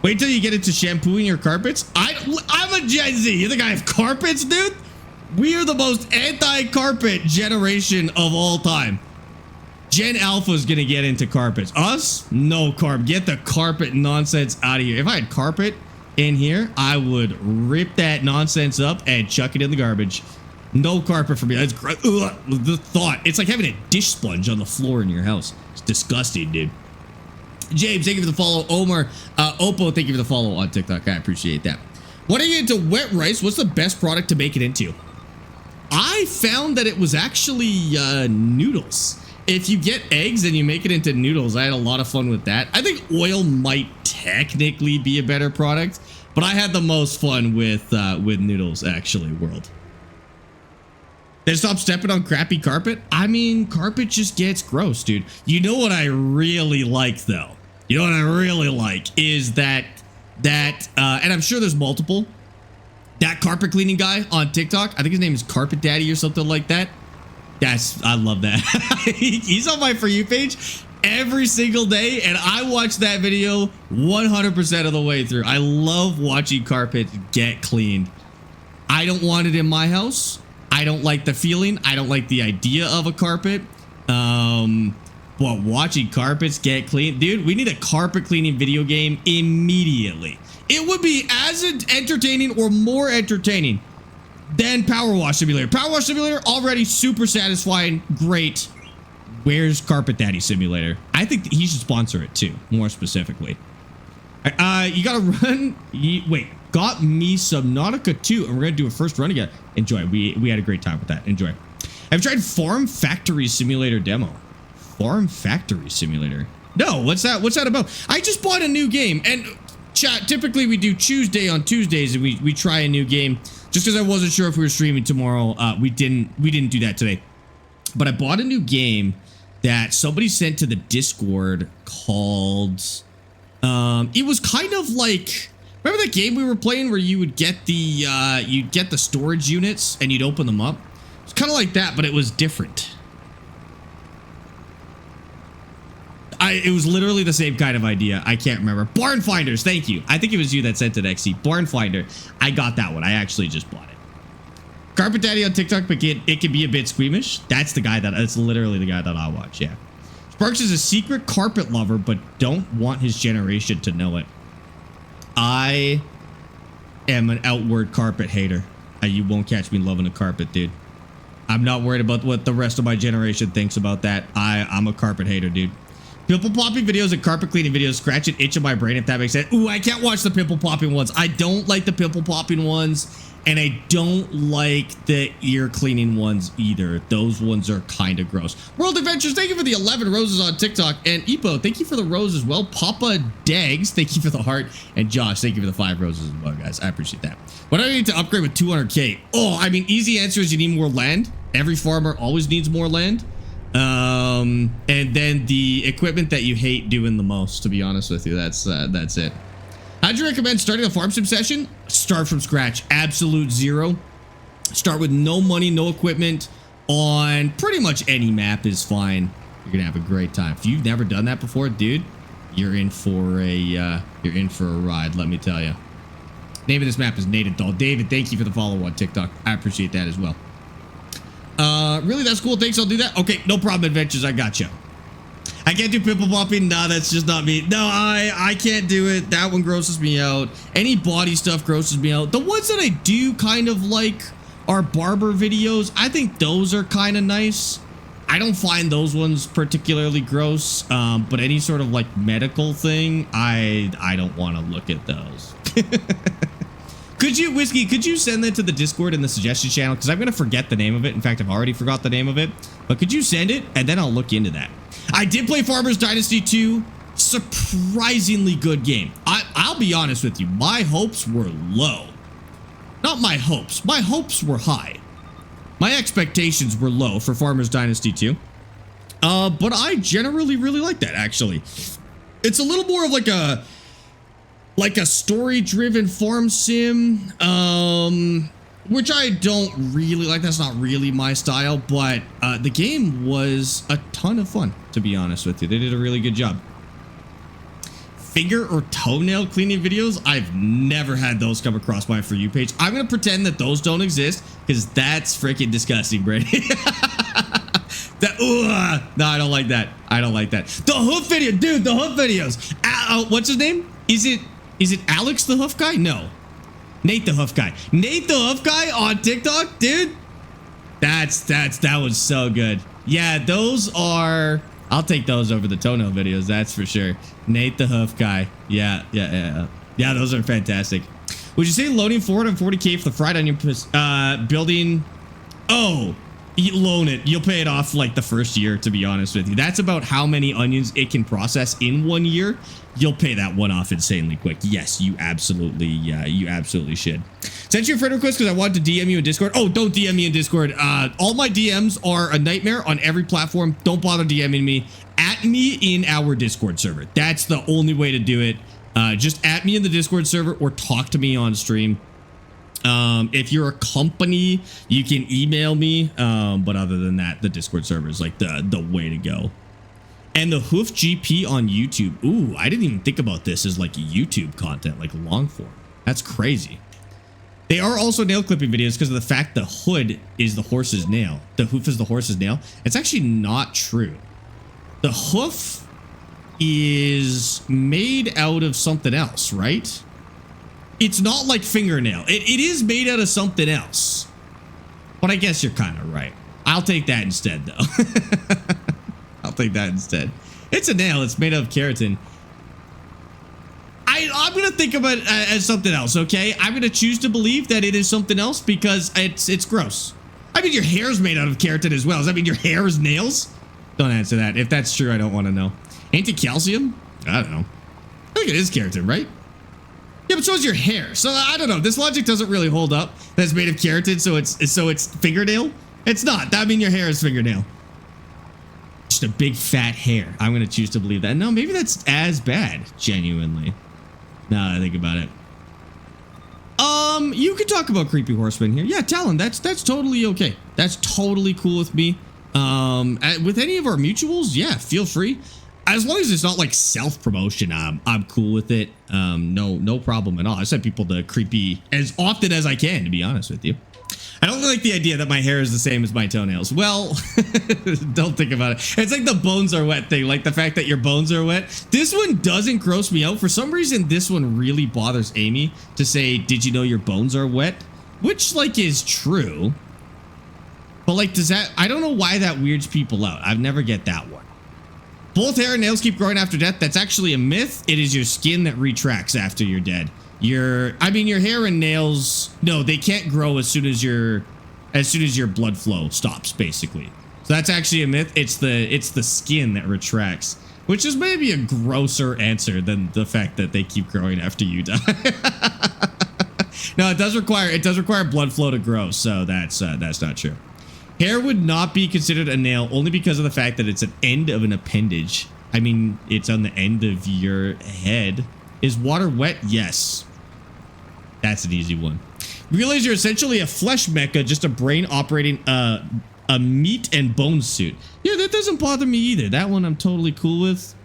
Wait till you get into shampooing your carpets. I'm a Gen Z. You think I have carpets, dude? We are the most anti-carpet generation of all time. Gen Alpha is gonna get into carpets. Us? No carpet. Get the carpet nonsense out of here. If I had carpet in here, I would rip that nonsense up and chuck it in the garbage. No carpet for me. That's gross. The thought. It's like having a dish sponge on the floor in your house. It's disgusting, dude. James, thank you for the follow. Omar, Oppo, thank you for the follow on TikTok. I appreciate that. What are you into wet rice? What's the best product to make it into? I found that it was actually noodles. If you get eggs and you make it into noodles, I had a lot of fun with that. I think oil might technically be a better product, but I had the most fun with noodles, actually, world. Then stop stepping on crappy carpet. I mean, carpet just gets gross, dude. You know what I really like, though? You know what I really like is that, and I'm sure there's multiple, that carpet cleaning guy on TikTok. I think his name is Carpet Daddy or something like that. I love that. He's on my For You page every single day, and I watch that video 100% of the way through. I love watching carpet get cleaned. I don't want it in my house. I don't like the feeling. I don't like the idea of a carpet. But watching carpets get cleaned, dude, we need a carpet cleaning video game immediately. It would be as entertaining or more entertaining than Power Wash Simulator. Power Wash Simulator already super satisfying, great. Where's Carpet Daddy Simulator? I think he should sponsor it too, more specifically. You gotta run. Wait, got me Subnautica 2, and we're gonna do a first run again. Enjoy. We had a great time with that. Enjoy. I've tried Farm Factory Simulator demo. Farm Factory Simulator. No, what's that? What's that about? I just bought a new game, and chat. Typically, we do Tuesday on Tuesdays, and we try a new game. Just because I wasn't sure if we were streaming tomorrow, we didn't do that today. But I bought a new game that somebody sent to the Discord called. It was kind of like, remember that game we were playing where you would get the storage units and you'd open them up? It's kind of like that, but it was different. It was literally the same kind of idea. I can't remember. Barn Finders, thank you. I think it was you that sent it, XC. Barn Finder. I got that one. I actually just bought it. Carpet Daddy on TikTok, but it can be a bit squeamish. That's literally the guy that I watch, yeah. Sparx is a secret carpet lover, but don't want his generation to know it. I am an outward carpet hater. You won't catch me loving a carpet, dude. I'm not worried about what the rest of my generation thinks about that. I'm a carpet hater, dude. Pimple popping videos and carpet cleaning videos scratch an itch in my brain, if that makes sense. Ooh, I can't watch the pimple popping ones. I don't like the pimple popping ones, and I don't like the ear cleaning ones either. Those ones are kind of gross. World Adventures, thank you for the 11 roses on TikTok. And Epo, thank you for the rose as well. Papa Dags, thank you for the heart. And Josh, thank you for the 5 roses as well, guys. I appreciate that. What do I need to upgrade with 200K? Oh, I mean, easy answer is you need more land. Every farmer always needs more land. And then the equipment that you hate doing the most, to be honest with you. That's it. How'd you recommend starting a farm sim session? Start from scratch. Absolute zero. Start with no money, no equipment on pretty much any map is fine. You're gonna have a great time. If you've never done that before, dude, you're in for a ride, let me tell you. Name of this map is Native Doll. David, thank you for the follow on TikTok. I appreciate that as well. Really? That's cool. Thanks. I'll do that. Okay, no problem, Adventures. I got you. I can't do pimple popping. Nah, that's just not me. No, I can't do it. That one grosses me out. Any body stuff grosses me out. The ones that I do kind of like are barber videos. I think those are kind of nice. I don't find those ones particularly gross. But any sort of like medical thing, I don't want to look at those. Could you, Whiskey, could you send that to the Discord and the suggestion channel? Because I'm going to forget the name of it. In fact, I've already forgot the name of it. But could you send it? And then I'll look into that. I did play Farmers Dynasty 2. Surprisingly good game. I'll be honest with you. My hopes were low. Not my hopes. My hopes were high. My expectations were low for Farmers Dynasty 2. But I generally really like that, actually. It's a little more of like a story-driven farm sim, which I don't really like. That's not really my style, but the game was a ton of fun, to be honest with you. They did a really good job. Finger or toenail cleaning videos? I've never had those come across my For You page. I'm going to pretend that those don't exist, because that's freaking disgusting, Brady. No, I don't like that. I don't like that. The hoof video, dude, the hoof videos. What's his name? Is it Alex the Hoof Guy? No. Nate the Hoof Guy. Nate the Hoof Guy on TikTok, dude. That was so good. Yeah, those are, I'll take those over the toenail videos, that's for sure. Nate the Hoof Guy. Yeah, those are fantastic. Would you say loaning forward on 40K for the fried onion building? Oh, you loan it. You'll pay it off like the first year, to be honest with you. That's about how many onions it can process in 1 year. You'll pay that one off insanely quick. Yes, you absolutely should. Sent you a friend request because I wanted to DM you in Discord. Oh, don't DM me in Discord. All my DMs are a nightmare on every platform. Don't bother DMing me. At me in our Discord server. That's the only way to do it. Just at me in the Discord server or talk to me on stream. If you're a company, you can email me. But other than that, the Discord server is like the way to go. And the Hoof GP on YouTube. Ooh, I didn't even think about this as like YouTube content, like long form. That's crazy. They are also nail clipping videos because of the fact the hood is the horse's nail. The hoof is the horse's nail. It's actually not true. The hoof is made out of something else, right? It's not like fingernail. It is made out of something else. But I guess you're kind of right. I'll take that instead, though. I'll take that instead. It's a nail. It's made of keratin. I'm going to think of it as something else, okay? I'm going to choose to believe that it is something else because it's gross. I mean, your hair's made out of keratin as well. Does that mean your hair is nails? Don't answer that. If that's true, I don't want to know. Ain't it calcium? I don't know. I think it is keratin, right? Yeah, but so is your hair. So I don't know. This logic doesn't really hold up. That's made of keratin, so it's fingernail. It's not. That mean your hair is fingernail. Just a big fat hair. I'm gonna choose to believe that. No, maybe that's as bad. Genuinely. Now that I think about it. You could talk about creepy horsemen here. Yeah, Talon. That's totally okay. That's totally cool with me. With any of our mutuals, yeah, feel free. As long as it's not like self-promotion, I'm cool with it. No problem at all. I send people to creepy as often as I can, to be honest with you. I don't like the idea that my hair is the same as my toenails. Well, don't think about it. It's like the bones are wet thing, like the fact that your bones are wet. This one doesn't gross me out. For some reason, this one really bothers Amy to say, did you know your bones are wet? which like is true. But like, does that, I don't know why that weirds people out. I've never get that one. Both hair and nails keep growing after death. That's actually a myth. It is your skin that retracts after you're dead. Your hair and nails, no, they can't grow as soon as your blood flow stops, basically. So that's actually a myth. It's the skin that retracts, which is maybe a grosser answer than the fact that they keep growing after you die. No, it does require blood flow to grow, so that's not true. Hair would not be considered a nail only because of the fact that it's an end of an appendage. I mean, it's on the end of your head. Is water wet? Yes. That's an easy one. Realize you're essentially a flesh mecha, just a brain operating a meat and bone suit. Yeah, that doesn't bother me either. That one I'm totally cool with.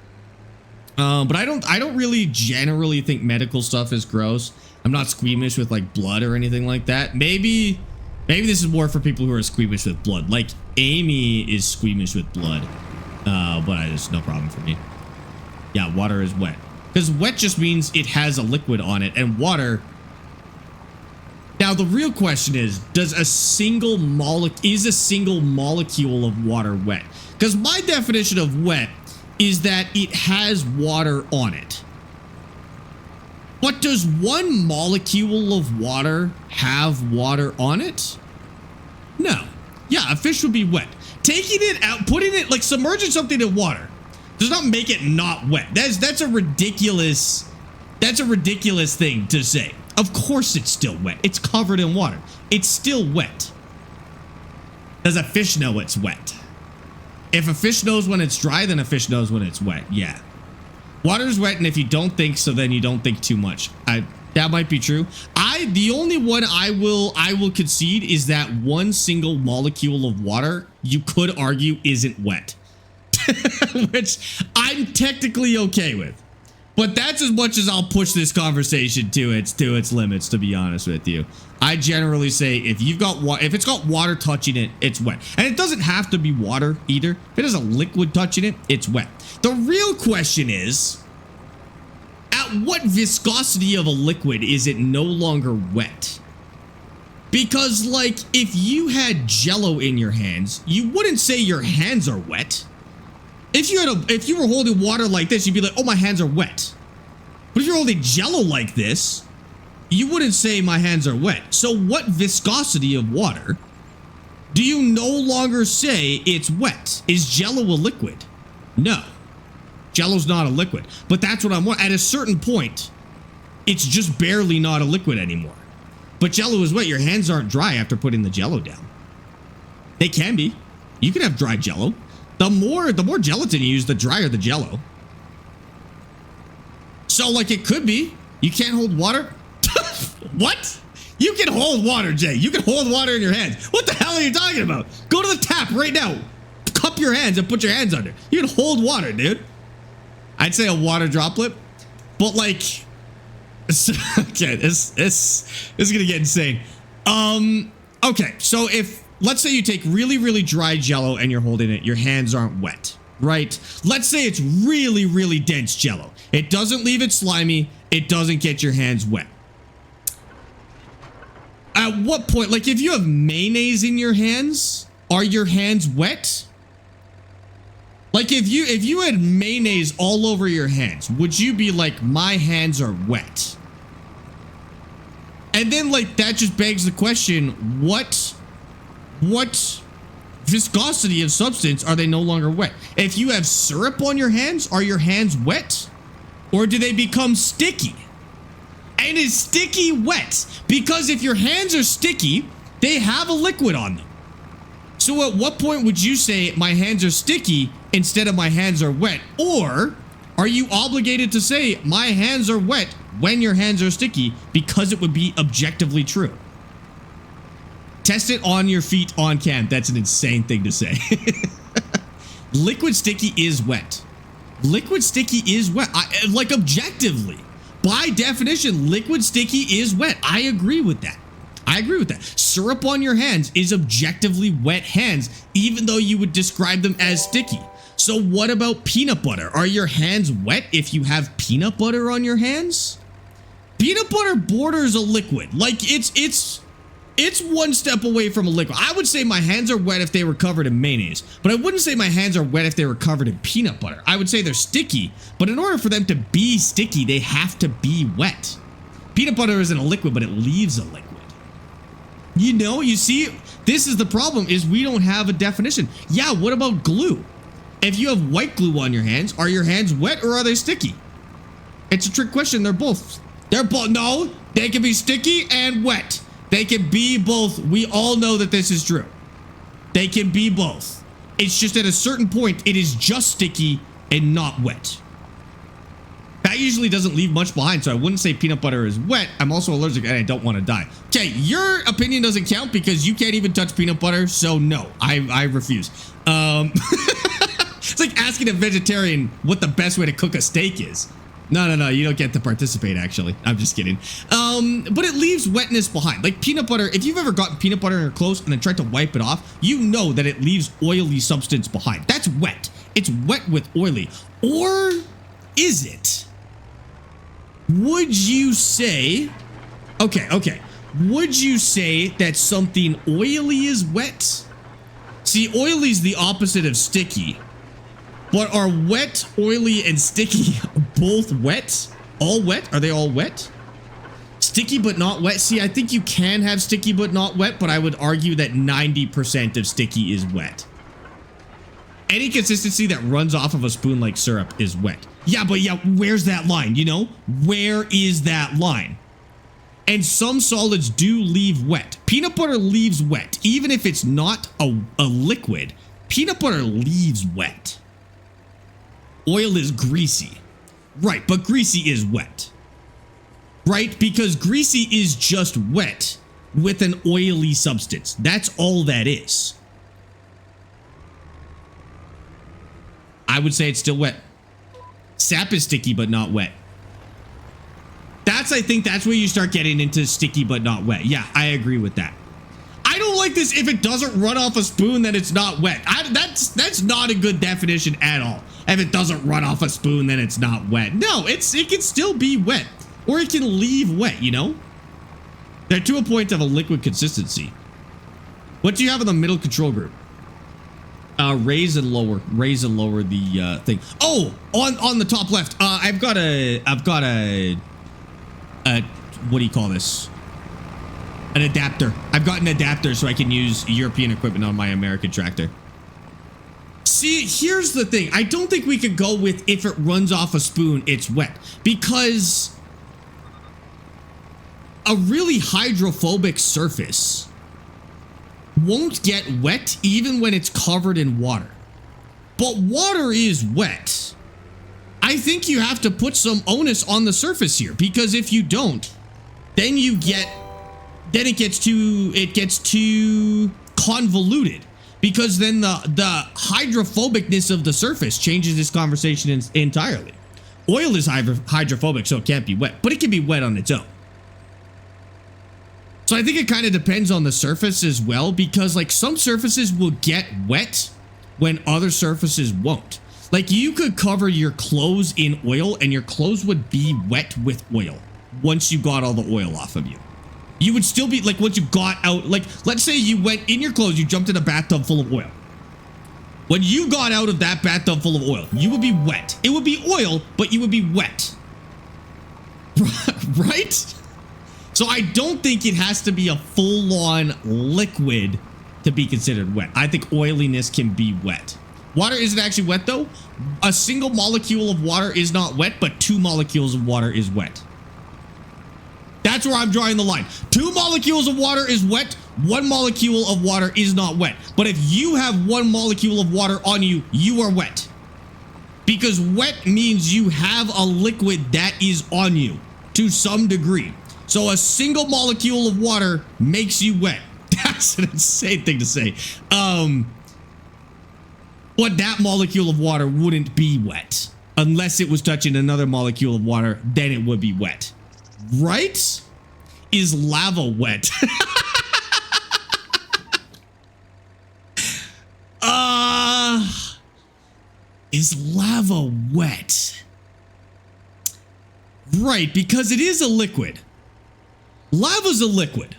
But I don't really generally think medical stuff is gross. I'm not squeamish with like blood or anything like that. Maybe this is more for people who are squeamish with blood. Like Amy is squeamish with blood. But it's no problem for me. Yeah, water is wet. Because wet just means it has a liquid on it, and water. Now the real question is a single molecule of water wet? Because my definition of wet is that it has water on it. But does one molecule of water have water on it? No. Yeah, a fish would be wet. Taking it out, putting it, like submerging something in water does not make it not wet. That's a ridiculous thing to say. Of course it's still wet. It's covered in water. It's still wet. Does a fish know it's wet? If a fish knows when it's dry, then a fish knows when it's wet. Yeah. Water is wet, and if you don't think so, then you don't think too much. That might be true. The only one I will concede is that one single molecule of water you could argue isn't wet. Which I'm technically okay with. But that's as much as I'll push this conversation to its limits, to be honest with you. I generally say if it's got water touching it, it's wet. And it doesn't have to be water either. If it has a liquid touching it, it's wet. The real question is, at what viscosity of a liquid is it no longer wet? Because like if you had Jello in your hands, you wouldn't say your hands are wet. If you were holding water like this, you'd be like, oh, my hands are wet. But if you're holding Jello like this, you wouldn't say my hands are wet. So what viscosity of water do you no longer say it's wet? Is Jello a liquid? No. Jello's not a liquid. But that's what I'm wondering. At a certain point, it's just barely not a liquid anymore. But Jello is wet. Your hands aren't dry after putting the Jello down. They can be. You can have dry Jello. The more gelatin you use, the drier the Jello. So, like, it could be. You can't hold water? What? You can hold water, Jay. You can hold water in your hands. What the hell are you talking about? Go to the tap right now. Cup your hands and put your hands under. You can hold water, dude. I'd say a water droplet. But, like... Okay, this is gonna get insane. Okay, so if... Let's say you take really, really dry Jello and you're holding it. Your hands aren't wet, right? Let's say it's really, really dense Jello. It doesn't leave it slimy. It doesn't get your hands wet. At what point, like if you have mayonnaise in your hands, are your hands wet? Like if you had mayonnaise all over your hands, would you be like, my hands are wet? And then like that just begs the question, what viscosity of substance are they no longer wet? If you have syrup on your hands, are your hands wet? Or do they become sticky? And is sticky wet? Because if your hands are sticky, they have a liquid on them. So at what point would you say my hands are sticky instead of my hands are wet? Or are you obligated to say my hands are wet when your hands are sticky because it would be objectively true? Test it on your feet on cam. That's an insane thing to say. Liquid sticky is wet. Liquid sticky is wet. Like objectively. By definition, liquid sticky is wet. I agree with that. I agree with that. Syrup on your hands is objectively wet hands, even though you would describe them as sticky. So what about peanut butter? Are your hands wet if you have peanut butter on your hands? Peanut butter borders a liquid. Like it's It's one step away from a liquid. I would say my hands are wet if they were covered in mayonnaise, but I wouldn't say my hands are wet if they were covered in peanut butter. I would say they're sticky, but in order for them to be sticky, they have to be wet. Peanut butter isn't a liquid, but it leaves a liquid. You know, you see, this is the problem, is we don't have a definition. Yeah, what about glue? If you have white glue on your hands, are your hands wet or are they sticky? It's a trick question. They're both. No, they can be sticky and wet. They can be both. We all know that this is true. They can be both. It's just at a certain point, it is just sticky and not wet. That usually doesn't leave much behind, so I wouldn't say peanut butter is wet. I'm also allergic and I don't want to die. Okay, your opinion doesn't count because you can't even touch peanut butter, so no, I refuse. It's like asking a vegetarian what the best way to cook a steak is. No, you don't get to participate, actually. I'm just kidding. But it leaves wetness behind. Like peanut butter, if you've ever gotten peanut butter in your clothes and then tried to wipe it off, you know that it leaves oily substance behind. That's wet. It's wet with oily. Or is it? Would you say... Okay. Would you say that something oily is wet? See, oily is the opposite of sticky. But are wet, oily, and sticky both wet? All wet? Are they all wet? Sticky but not wet? See, I think you can have sticky but not wet, but I would argue that 90% of sticky is wet. Any consistency that runs off of a spoon like syrup is wet. Yeah, where's that line, you know? Where is that line? And some solids do leave wet. Peanut butter leaves wet. Even if it's not a liquid, peanut butter leaves wet. Oil is greasy. Right, but greasy is wet. Right? Because greasy is just wet with an oily substance. That's all that is. I would say it's still wet. Sap is sticky but not wet. I think that's where you start getting into sticky but not wet. Yeah, I agree with that. I don't like this. If it doesn't run off a spoon, then it's not wet. That's not a good definition at all. If it doesn't run off a spoon, then it's not wet. No, it can still be wet. Or it can leave wet, you know? They're to a point of a liquid consistency. What do you have in the middle control group? Raise and lower the thing. Oh, on the top left. I've got a what do you call this? An adapter. I've got an adapter so I can use European equipment on my American tractor. See, here's the thing. I don't think we could go with if it runs off a spoon, it's wet. Because a really hydrophobic surface won't get wet even when it's covered in water. But water is wet. I think you have to put some onus on the surface here, because if you don't, then it gets too convoluted, because then the hydrophobicness of the surface changes this conversation entirely. Oil is hydrophobic, so it can't be wet, but it can be wet on its own. So I think it kind of depends on the surface as well, because like some surfaces will get wet when other surfaces won't. Like you could cover your clothes in oil and your clothes would be wet with oil once you got all the oil off of you. You would still be like, once you got out, like let's say you went in your clothes, you jumped in a bathtub full of oil. When you got out of that bathtub full of oil, you would be wet. It would be oil, but you would be wet. Right? So I don't think it has to be a full-on liquid to be considered wet. I think oiliness can be wet. Water isn't actually wet though. A single molecule of water is not wet, but 2 molecules of water is wet. That's where I'm drawing the line. 2 molecules of water is wet. 1 molecule of water is not wet. But if you have 1 molecule of water on you, you are wet. Because wet means you have a liquid that is on you to some degree. So a single molecule of water makes you wet. That's an insane thing to say. But that molecule of water wouldn't be wet unless it was touching another molecule of water, then it would be wet. Right? Is lava wet? Is lava wet? Right, because it is a liquid. Lava's a liquid,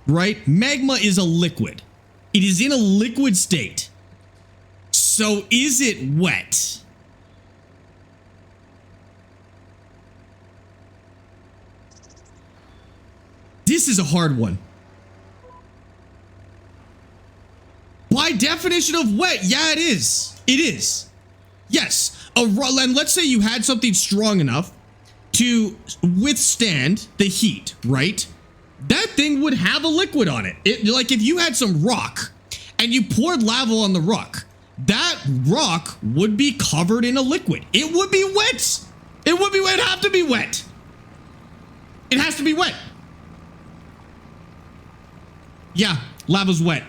right? Magma is a liquid. It is in a liquid state. So is it wet? This is a hard one. By definition of wet, yeah, it is. It is. Yes. And let's say you had something strong enough to withstand the heat, right? That thing would have a liquid on it. Like if you had some rock and you poured lava on the rock, that rock would be covered in a liquid. It would be wet. It would be wet. It'd have to be wet. It has to be wet. Yeah, lava's wet.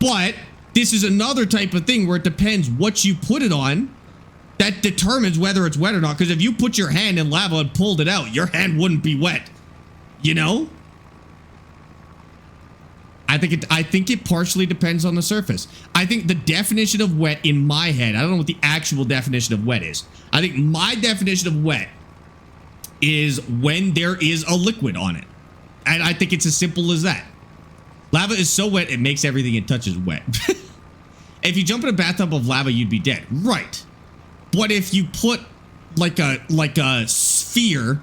But this is another type of thing where it depends what you put it on that determines whether it's wet or not. Because if you put your hand in lava and pulled it out, your hand wouldn't be wet. You know? I think it partially depends on the surface. I think the definition of wet in my head, I don't know what the actual definition of wet is. I think my definition of wet is when there is a liquid on it. And I think it's as simple as that. Lava is so wet, it makes everything it touches wet. If you jump in a bathtub of lava, you'd be dead. Right. But if you put like a sphere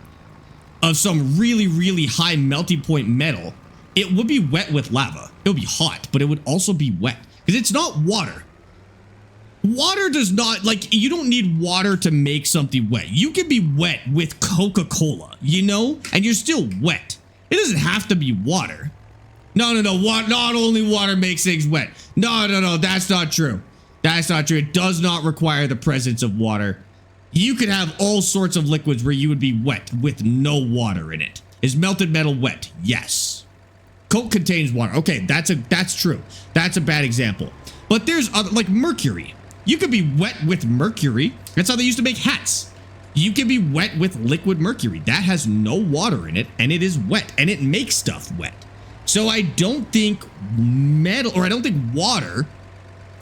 of some really, really high melting point metal, it would be wet with lava. It would be hot, but it would also be wet. Because it's not water. Water does not, like, you don't need water to make something wet. You can be wet with Coca-Cola, you know? And you're still wet. It doesn't have to be water. No. Not only water makes things wet. No. That's not true. That's not true. It does not require the presence of water. You could have all sorts of liquids where you would be wet with no water in it. Is melted metal wet? Yes. Coke contains water. Okay, that's true. That's a bad example. But there's other, like mercury. You could be wet with mercury. That's how they used to make hats. You can be wet with liquid mercury. That has no water in it, and it is wet, and it makes stuff wet. So I don't think metal, or I don't think water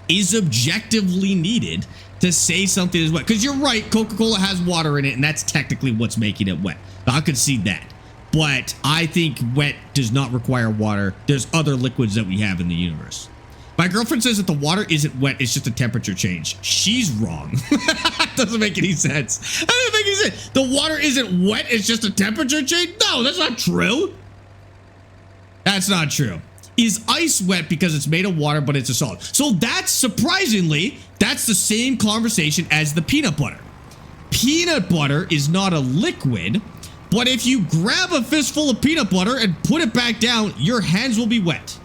is objectively needed to say something is wet. Because you're right, Coca-Cola has water in it, and that's technically what's making it wet. I concede that. But I think wet does not require water. There's other liquids that we have in the universe. My girlfriend says that the water isn't wet, it's just a temperature change. She's wrong. Doesn't make any sense. That doesn't make any sense. The water isn't wet, it's just a temperature change? No, that's not true. That's not true. Is ice wet because it's made of water, but it's a solid? So that's, surprisingly, that's the same conversation as the peanut butter. Peanut butter is not a liquid, but if you grab a fistful of peanut butter and put it back down, your hands will be wet.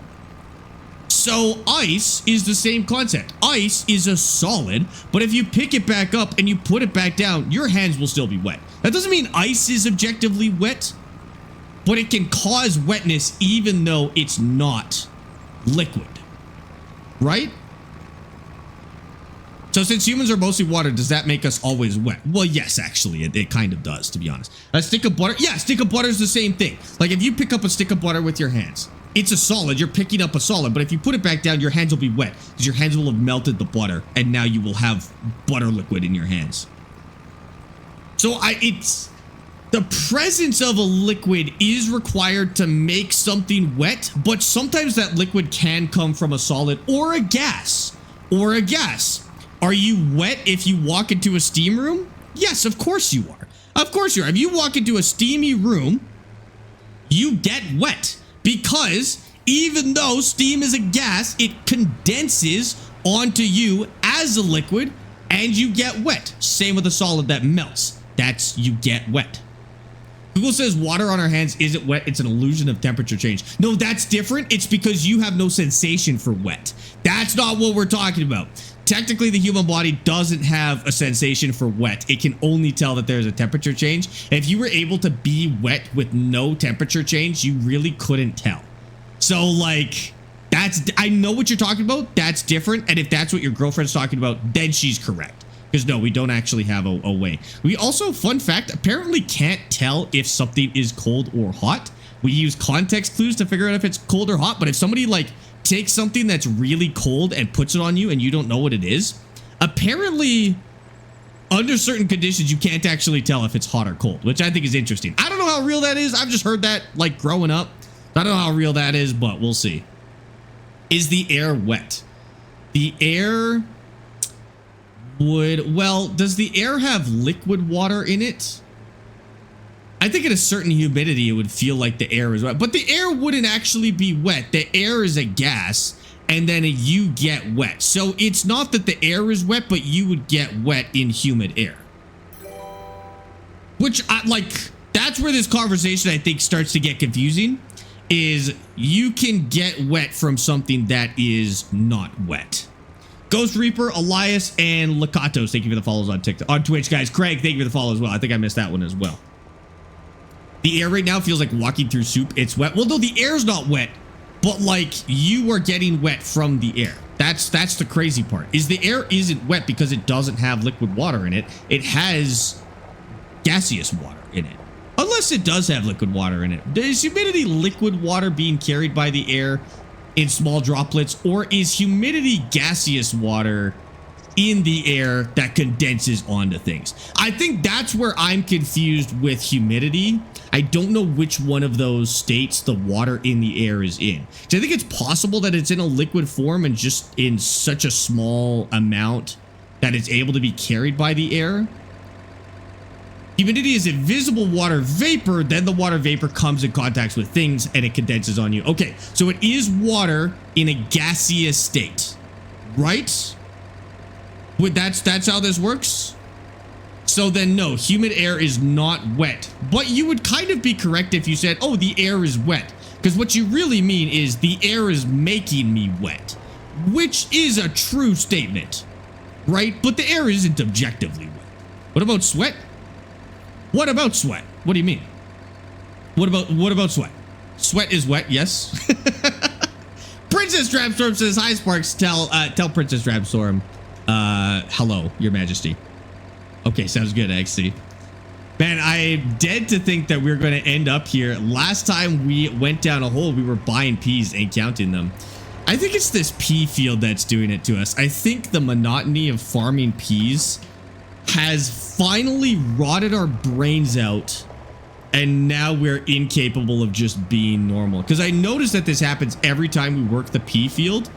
So ice is the same concept. Ice is a solid, but if you pick it back up and you put it back down, your hands will still be wet. That doesn't mean ice is objectively wet, but it can cause wetness even though it's not liquid, right? So since humans are mostly water, does that make us always wet? Well, yes, actually, it kind of does, to be honest. A stick of butter, yeah, stick of butter is the same thing. Like if you pick up a stick of butter with your hands, it's a solid, you're picking up a solid, but if you put it back down, your hands will be wet because your hands will have melted the butter and now you will have butter liquid in your hands. So it's the presence of a liquid is required to make something wet, but sometimes that liquid can come from a solid or a gas. Are you wet if you walk into a steam room? Yes, of course you are. Of course you are. If you walk into a steamy room, you get wet because even though steam is a gas, it condenses onto you as a liquid and you get wet. Same with a solid that melts. You get wet. Google says water on our hands isn't wet. It's an illusion of temperature change. No, that's different. It's because you have no sensation for wet. That's not what we're talking about. Technically, the human body doesn't have a sensation for wet. It can only tell that there's a temperature change. If you were able to be wet with no temperature change, you really couldn't tell. So, like, I know what you're talking about. That's different. And if that's what your girlfriend's talking about, then she's correct. Because no, we don't actually have a way. We also, fun fact, apparently can't tell if something is cold or hot. We use context clues to figure out if it's cold or hot. But if somebody, like, takes something that's really cold and puts it on you and you don't know what it is, apparently under certain conditions you can't actually tell if it's hot or cold, which I think is interesting. I don't know how real that is. I've just heard that like growing up. I don't know how real that is, but we'll see. Is the air wet? The air would, well, does the air have liquid water in it? I think at a certain humidity, it would feel like the air is wet, but the air wouldn't actually be wet. The air is a gas, and then you get wet. So it's not that the air is wet, but you would get wet in humid air. Which, that's where this conversation, I think, starts to get confusing, is you can get wet from something that is not wet. Ghost Reaper, Elias, and Lakatos, thank you for the follows on TikTok, on Twitch, guys. Craig, thank you for the follow as well. I think I missed that one as well. The air right now feels like walking through soup. It's wet. Well, no, the air's not wet, but like you are getting wet from the air. That's the crazy part. Is the air isn't wet because it doesn't have liquid water in it. It has gaseous water in it. Unless it does have liquid water in it. Is humidity liquid water being carried by the air in small droplets, or is humidity gaseous water in the air that condenses onto things? I think that's where I'm confused with humidity. I don't know which one of those states the water in the air is in. So I think it's possible that it's in a liquid form and just in such a small amount that it's able to be carried by the air. Humidity is invisible water vapor, then the water vapor comes in contact with things and it condenses on you. Okay, so it is water in a gaseous state, right? That's how this works? So then no, humid air is not wet. But you would kind of be correct if you said, oh, the air is wet. Because what you really mean is the air is making me wet. Which is a true statement, right? But the air isn't objectively wet. What about sweat? What about sweat? What do you mean? What about sweat? Sweat is wet, yes. Princess Drabstorm says, hi Sparx, tell Princess Drabstorm, hello, your majesty. Okay, sounds good, actually. Man, I'm dead to think that we're going to end up here. Last time we went down a hole, we were buying peas and counting them. I think it's this pea field that's doing it to us. I think the monotony of farming peas has finally rotted our brains out, and now we're incapable of just being normal. Because I noticed that this happens every time we work the pea field.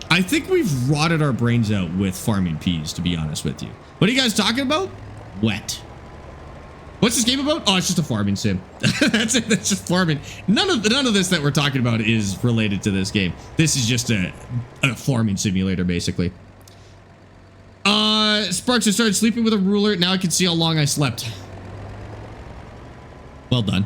I think we've rotted our brains out with farming peas, to be honest with you. What are you guys talking about? Wet. What's this game about? Oh, it's just a farming sim. That's it. That's just farming. None of this that we're talking about is related to this game. This is just a farming simulator, basically. Sparx, I started sleeping with a ruler. Now I can see how long I slept. Well done.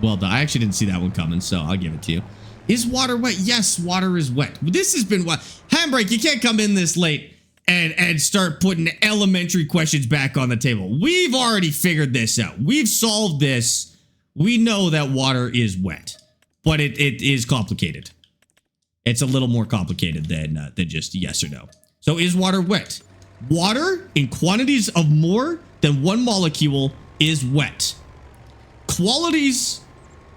Well done. I actually didn't see that one coming, so I'll give it to you. Is water wet? Yes, water is wet. This has been what? Handbrake, you can't come in this late and start putting elementary questions back on the table. We've already figured this out. We've solved this. We know that water is wet, but it is complicated. It's a little more complicated than just yes or no. So is water wet? Water in quantities of more than 1 molecule is wet. Qualities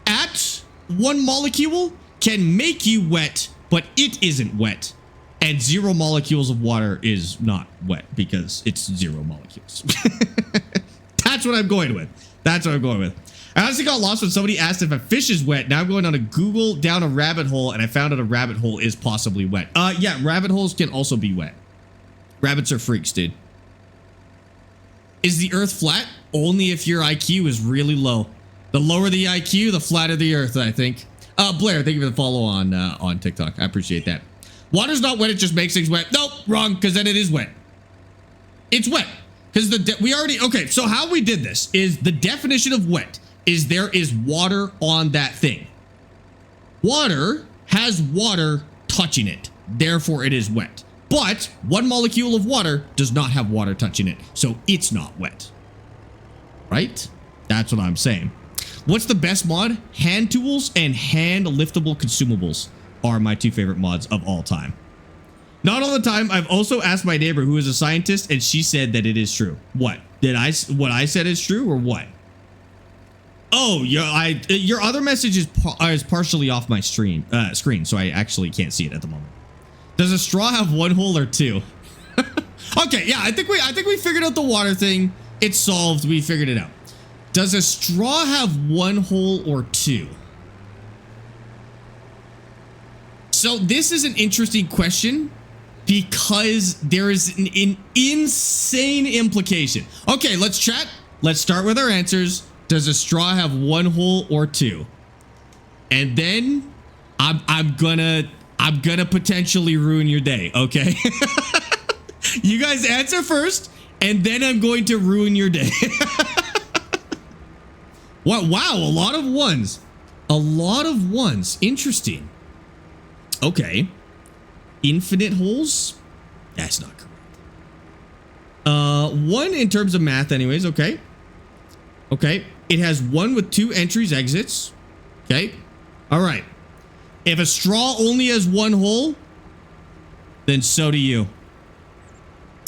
at 1 molecule can make you wet, but it isn't wet. And 0 molecules of water is not wet because it's 0 molecules. That's what I'm going with. That's what I'm going with. I honestly got lost when somebody asked if a fish is wet. Now I'm going on a Google down a rabbit hole, and I found out a rabbit hole is possibly wet. Yeah, rabbit holes can also be wet. Rabbits are freaks, dude. Is the earth flat? Only if your IQ is really low. The lower the IQ, the flatter the earth, I think. Blair, thank you for the follow on TikTok. I appreciate that. Water's not wet, it just makes things wet. Nope, wrong, because then it is wet. It's wet. Because okay, so how we did this is the definition of wet is there is water on that thing. Water has water touching it. Therefore, it is wet. But 1 molecule of water does not have water touching it. So it's not wet. Right? That's what I'm saying. What's the best mod? Hand tools and hand liftable consumables are my 2 favorite mods of all time. Not all the time. I've also asked my neighbor who is a scientist, and she said that it is true. What? What I said is true or what? Oh, your other message is partially off my screen, so I actually can't see it at the moment. Does a straw have 1 hole or 2? Okay, yeah, I think we figured out the water thing. It's solved. We figured it out. Does a straw have 1 hole or 2? So this is an interesting question because there is an insane implication. Okay, let's chat. Let's start with our answers. Does a straw have one hole or two? And then I'm gonna potentially ruin your day, okay? You guys answer first, and then I'm going to ruin your day. Wow, a lot of ones. A lot of ones. Interesting. Okay. Infinite holes? That's not correct. One in terms of math anyways, okay. Okay. It has one with two entries, exits. Okay. All right. If a straw only has one hole, then so do you.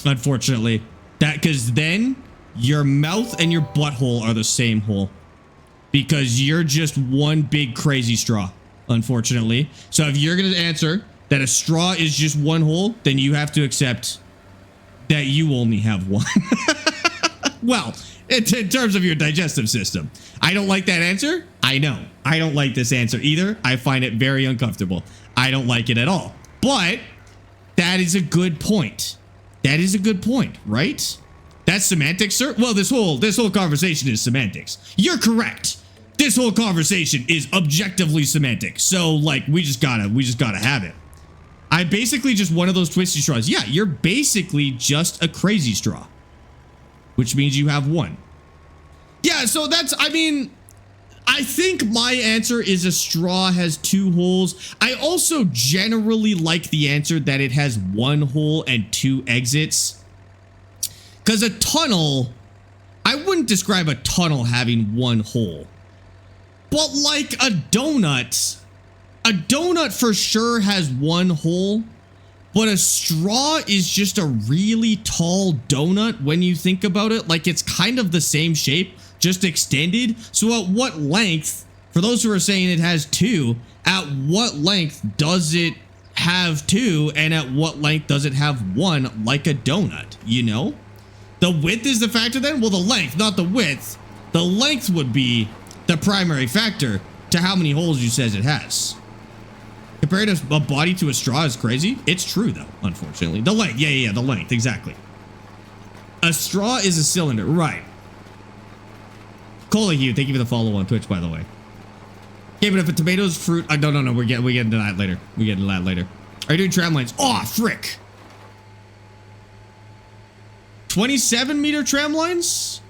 Unfortunately. Because then your mouth and your butthole are the same hole. Because you're just one big crazy straw, unfortunately. So if you're going to answer that a straw is just one hole, then you have to accept that you only have one. Well, in terms of your digestive system. I don't like that answer. I know. I don't like this answer either. I find it very uncomfortable. I don't like it at all. But that is a good point. That is a good point, right? That's semantics, sir. Well, this whole conversation is semantics. You're correct. This whole conversation is objectively semantic. So, like, we just gotta have it. I'm basically just one of those twisty straws. Yeah, you're basically just a crazy straw. Which means you have one. Yeah, so that's, I mean, I think my answer is a straw has two holes. I also generally like the answer that it has one hole and two exits. Because a tunnel, I wouldn't describe a tunnel having one hole. But like a donut for sure has one hole. But a straw is just a really tall donut when you think about it. Like it's kind of the same shape, just extended. So at what length, for those who are saying it has two, at what length does it have two? And at what length does it have one, like a donut, you know? The width is the factor then? Well, the length, not the width. The length would be the primary factor to how many holes you says it has. Compared a body to a straw is crazy. It's true though, unfortunately. The length, yeah, the length, exactly. A straw is a cylinder, right? Cola Hugh, thank you for the follow on Twitch, by the way. Okay, but if a tomato's fruit, no, we're getting to that later. We get to that later. Are you doing tram lines? Oh, frick. 27-meter tram lines?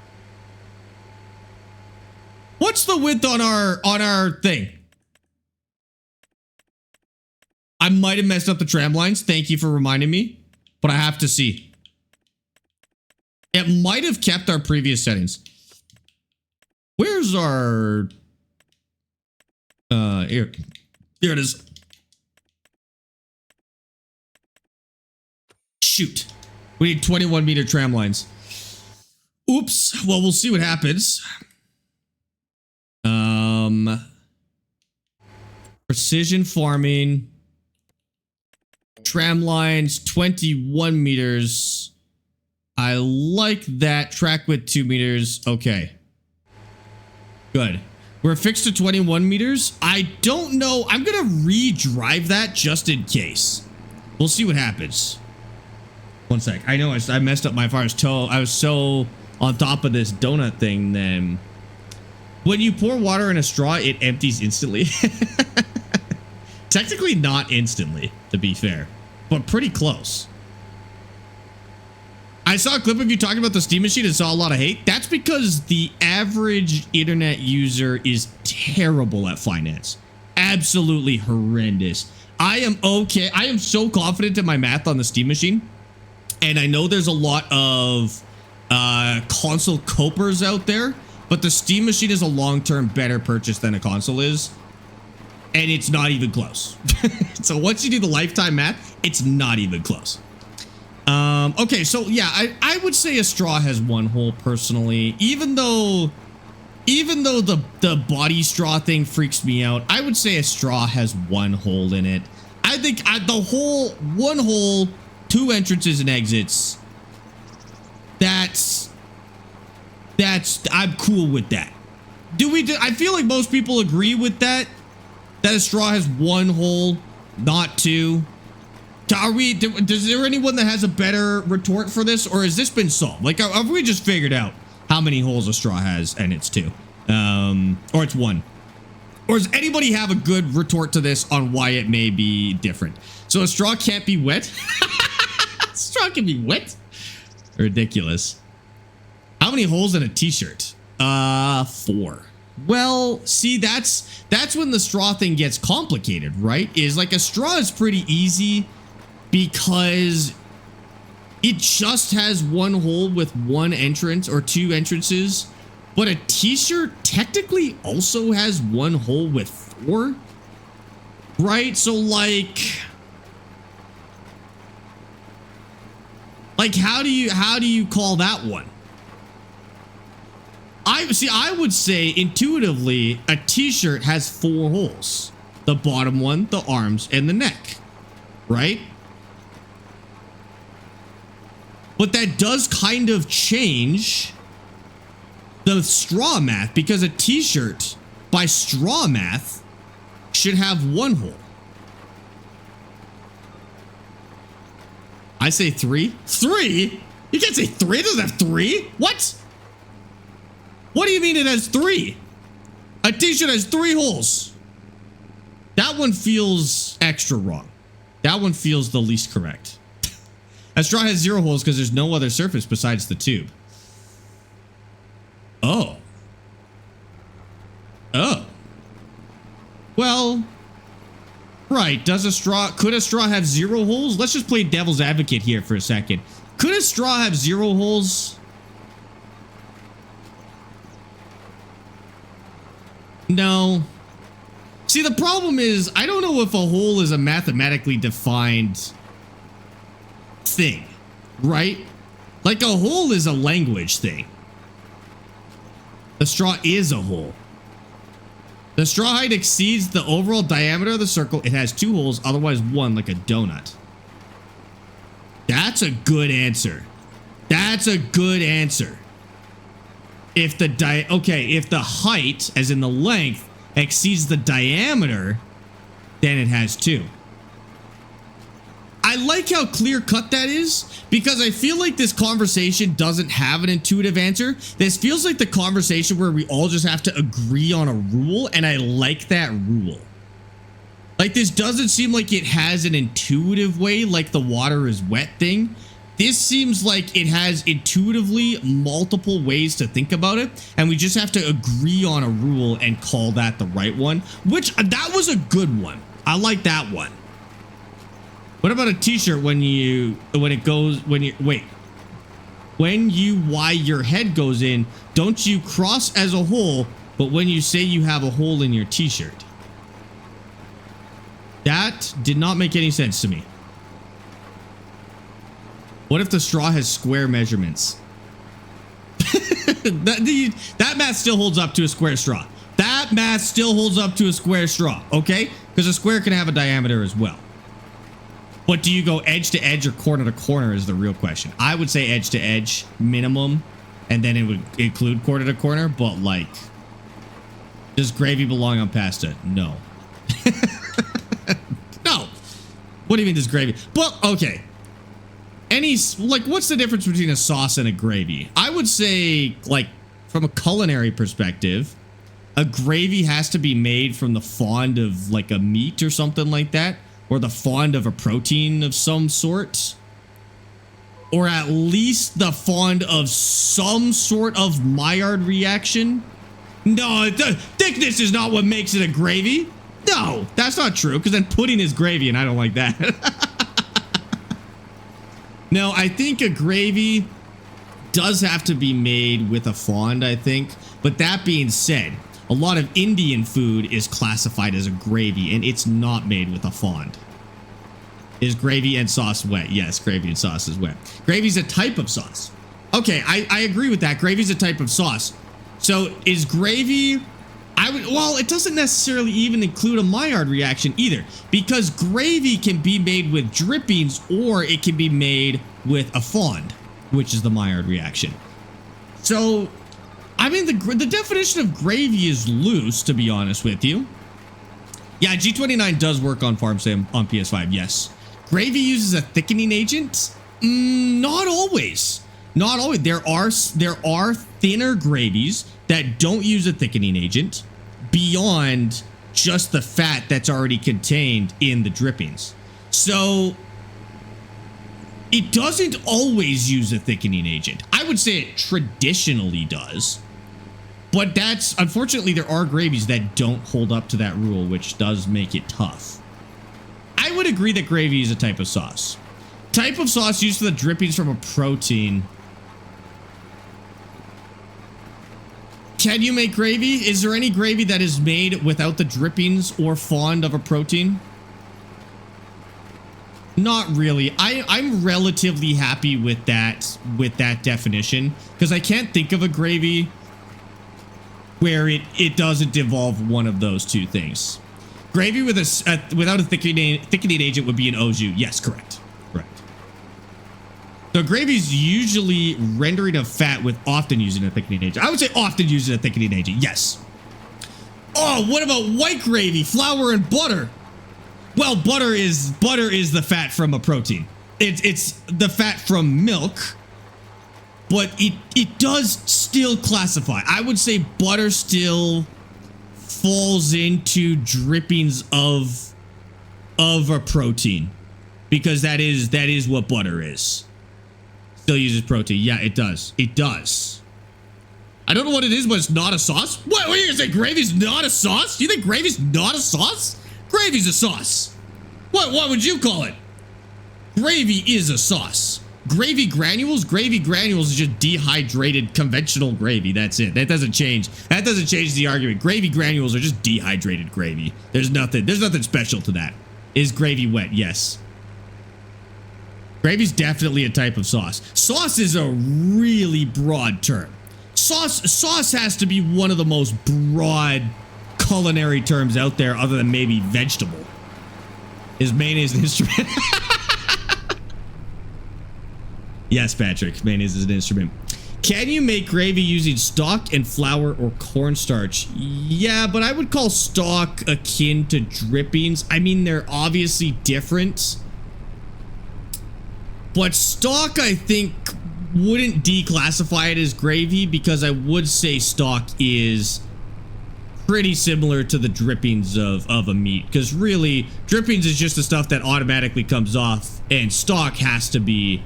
What's the width on our thing? I might have messed up the tram lines. Thank you for reminding me, but I have to see. It might have kept our previous settings. Where's our... Here it is. Shoot. We need 21-meter tram lines. Oops. Well, we'll see what happens. Precision farming. Tram lines, 21 meters. I like that. Track width 2 meters. Okay. Good. We're fixed to 21 meters. I don't know. I'm going to re-drive that just in case. We'll see what happens. One sec. I know I messed up my fire's toe. I was so on top of this donut thing then. When you pour water in a straw, it empties instantly. Technically not instantly, to be fair, but pretty close. I saw a clip of you talking about the steam machine and saw a lot of hate. That's because the average internet user is terrible at finance. Absolutely horrendous. I am okay. I am so confident in my math on the steam machine. And I know there's a lot of console copers out there, but the steam machine is a long-term better purchase than a console is. And it's not even close. So once you do the lifetime math, it's not even close. Okay, so yeah, I would say a straw has one hole personally. Even though the body straw thing freaks me out, I would say a straw has one hole in it. I think the whole one hole, two entrances and exits. That's I'm cool with that. I feel like most people agree with that. That a straw has one hole Not 2. Are we? Is there anyone that has a better retort for this, or has this been solved? Like, have we just figured out how many holes a straw has, and it's 2, or it's 1? Or does anybody have a good retort to this on why it may be different? So a straw can't be wet. Straw can be wet. Ridiculous. How many holes in a t-shirt? 4. Well, see, that's when the straw thing gets complicated, right? Is like a straw is pretty easy because it just has 1 hole with 1 entrance or 2 entrances, but a t-shirt technically also has 1 hole with 4, right? So like how do you call that one? I would say intuitively a t-shirt has 4 holes. The bottom one, the arms, and the neck, right? But that does kind of change the straw math, because a t-shirt by straw math should have 1 hole. I say 3. 3? You can't say 3. It doesn't have 3. What? What do you mean it has 3? A t-shirt has 3 holes. That one feels extra wrong. That one feels the least correct. A straw has 0 holes because there's no other surface besides the tube. Oh. Oh. Well, right. Could a straw have 0 holes? Let's just play devil's advocate here for a second. Could a straw have 0 holes? No. See, the problem is, I don't know if a hole is a mathematically defined thing, right? Like a hole is a language thing. The straw is a hole. The straw height exceeds the overall diameter of the circle. It has 2 holes, otherwise 1, like a donut. That's a good answer. That's a good answer. If the if the height, as in the length, exceeds the diameter, then it has 2. I like how clear-cut that is, because I feel like this conversation doesn't have an intuitive answer. This feels like the conversation where we all just have to agree on a rule, and I like that rule. Like, this doesn't seem like it has an intuitive way, like the water is wet thing. This seems like it has intuitively multiple ways to think about it, and we just have to agree on a rule and call that the right one, which that was a good one. I like that one. What about a t-shirt when your head goes in, don't you cross as a hole, but when you say you have a hole in your t-shirt? That did not make any sense to me. What if the straw has square measurements? That math still holds up to a square straw. That math still holds up to a square straw, okay? Because a square can have a diameter as well. But do you go edge to edge or corner to corner is the real question. I would say edge to edge minimum, and then it would include corner to corner, but like, does gravy belong on pasta? No. No. What do you mean does gravy? Well, okay. What's the difference between a sauce and a gravy? I would say, like, from a culinary perspective, a gravy has to be made from the fond of, like, a meat or something like that, or the fond of a protein of some sort, or at least the fond of some sort of Maillard reaction. No, the thickness is not what makes it a gravy. No, that's not true, because then pudding is gravy, and I don't like that. No, I think a gravy does have to be made with a fond, I think. But that being said, a lot of Indian food is classified as a gravy, and it's not made with a fond. Is gravy and sauce wet? Yes, gravy and sauce is wet. Gravy's a type of sauce. Okay, I agree with that. Gravy's a type of sauce. So is gravy... well, it doesn't necessarily even include a Maillard reaction either, because gravy can be made with drippings or it can be made with a fond, which is the Maillard reaction. So, I mean, the definition of gravy is loose, to be honest with you. Yeah, G29 does work on farm sim on PS5, yes. Gravy uses a thickening agent? Not always. Not always. There are thinner gravies that don't use a thickening agent beyond just the fat that's already contained in the drippings. So it doesn't always use a thickening agent. I would say it traditionally does. But that's, unfortunately, there are gravies that don't hold up to that rule, which does make it tough. I would agree that gravy is a type of sauce. Type of sauce used for the drippings from a protein. Can you make gravy? Is there any gravy that is made without the drippings or fond of a protein? Not really. I'm relatively happy with that definition, because I can't think of a gravy where it doesn't involve one of those two things. Gravy with without a thickening agent would be an au jus. Yes, correct. Correct. So gravy is usually rendering of fat with often using a thickening agent. I would say often using a thickening agent. Yes. Oh, what about white gravy, flour, and butter? Well, butter is the fat from a protein. It's the fat from milk. But it does still classify. I would say butter still falls into drippings of a protein, because that is what butter is. Still uses protein. Yeah, it does. It does. I don't know what it is, but it's not a sauce. What are you gonna say? Gravy's not a sauce? Do you think gravy's not a sauce? Gravy's a sauce. What would you call it? Gravy is a sauce. Gravy granules is just dehydrated conventional gravy. That's it. That doesn't change the argument. Gravy granules are just dehydrated gravy. There's nothing special to that. Is gravy wet? Yes. Gravy's definitely a type of sauce. Sauce is a really broad term. Sauce has to be one of the most broad culinary terms out there, other than maybe vegetable. Is mayonnaise an instrument? Yes, Patrick. Mayonnaise is an instrument. Can you make gravy using stock and flour or cornstarch? Yeah, but I would call stock akin to drippings. I mean, they're obviously different. But stock, I think, wouldn't declassify it as gravy, because I would say stock is pretty similar to the drippings of a meat. Because really, drippings is just the stuff that automatically comes off, and stock has to be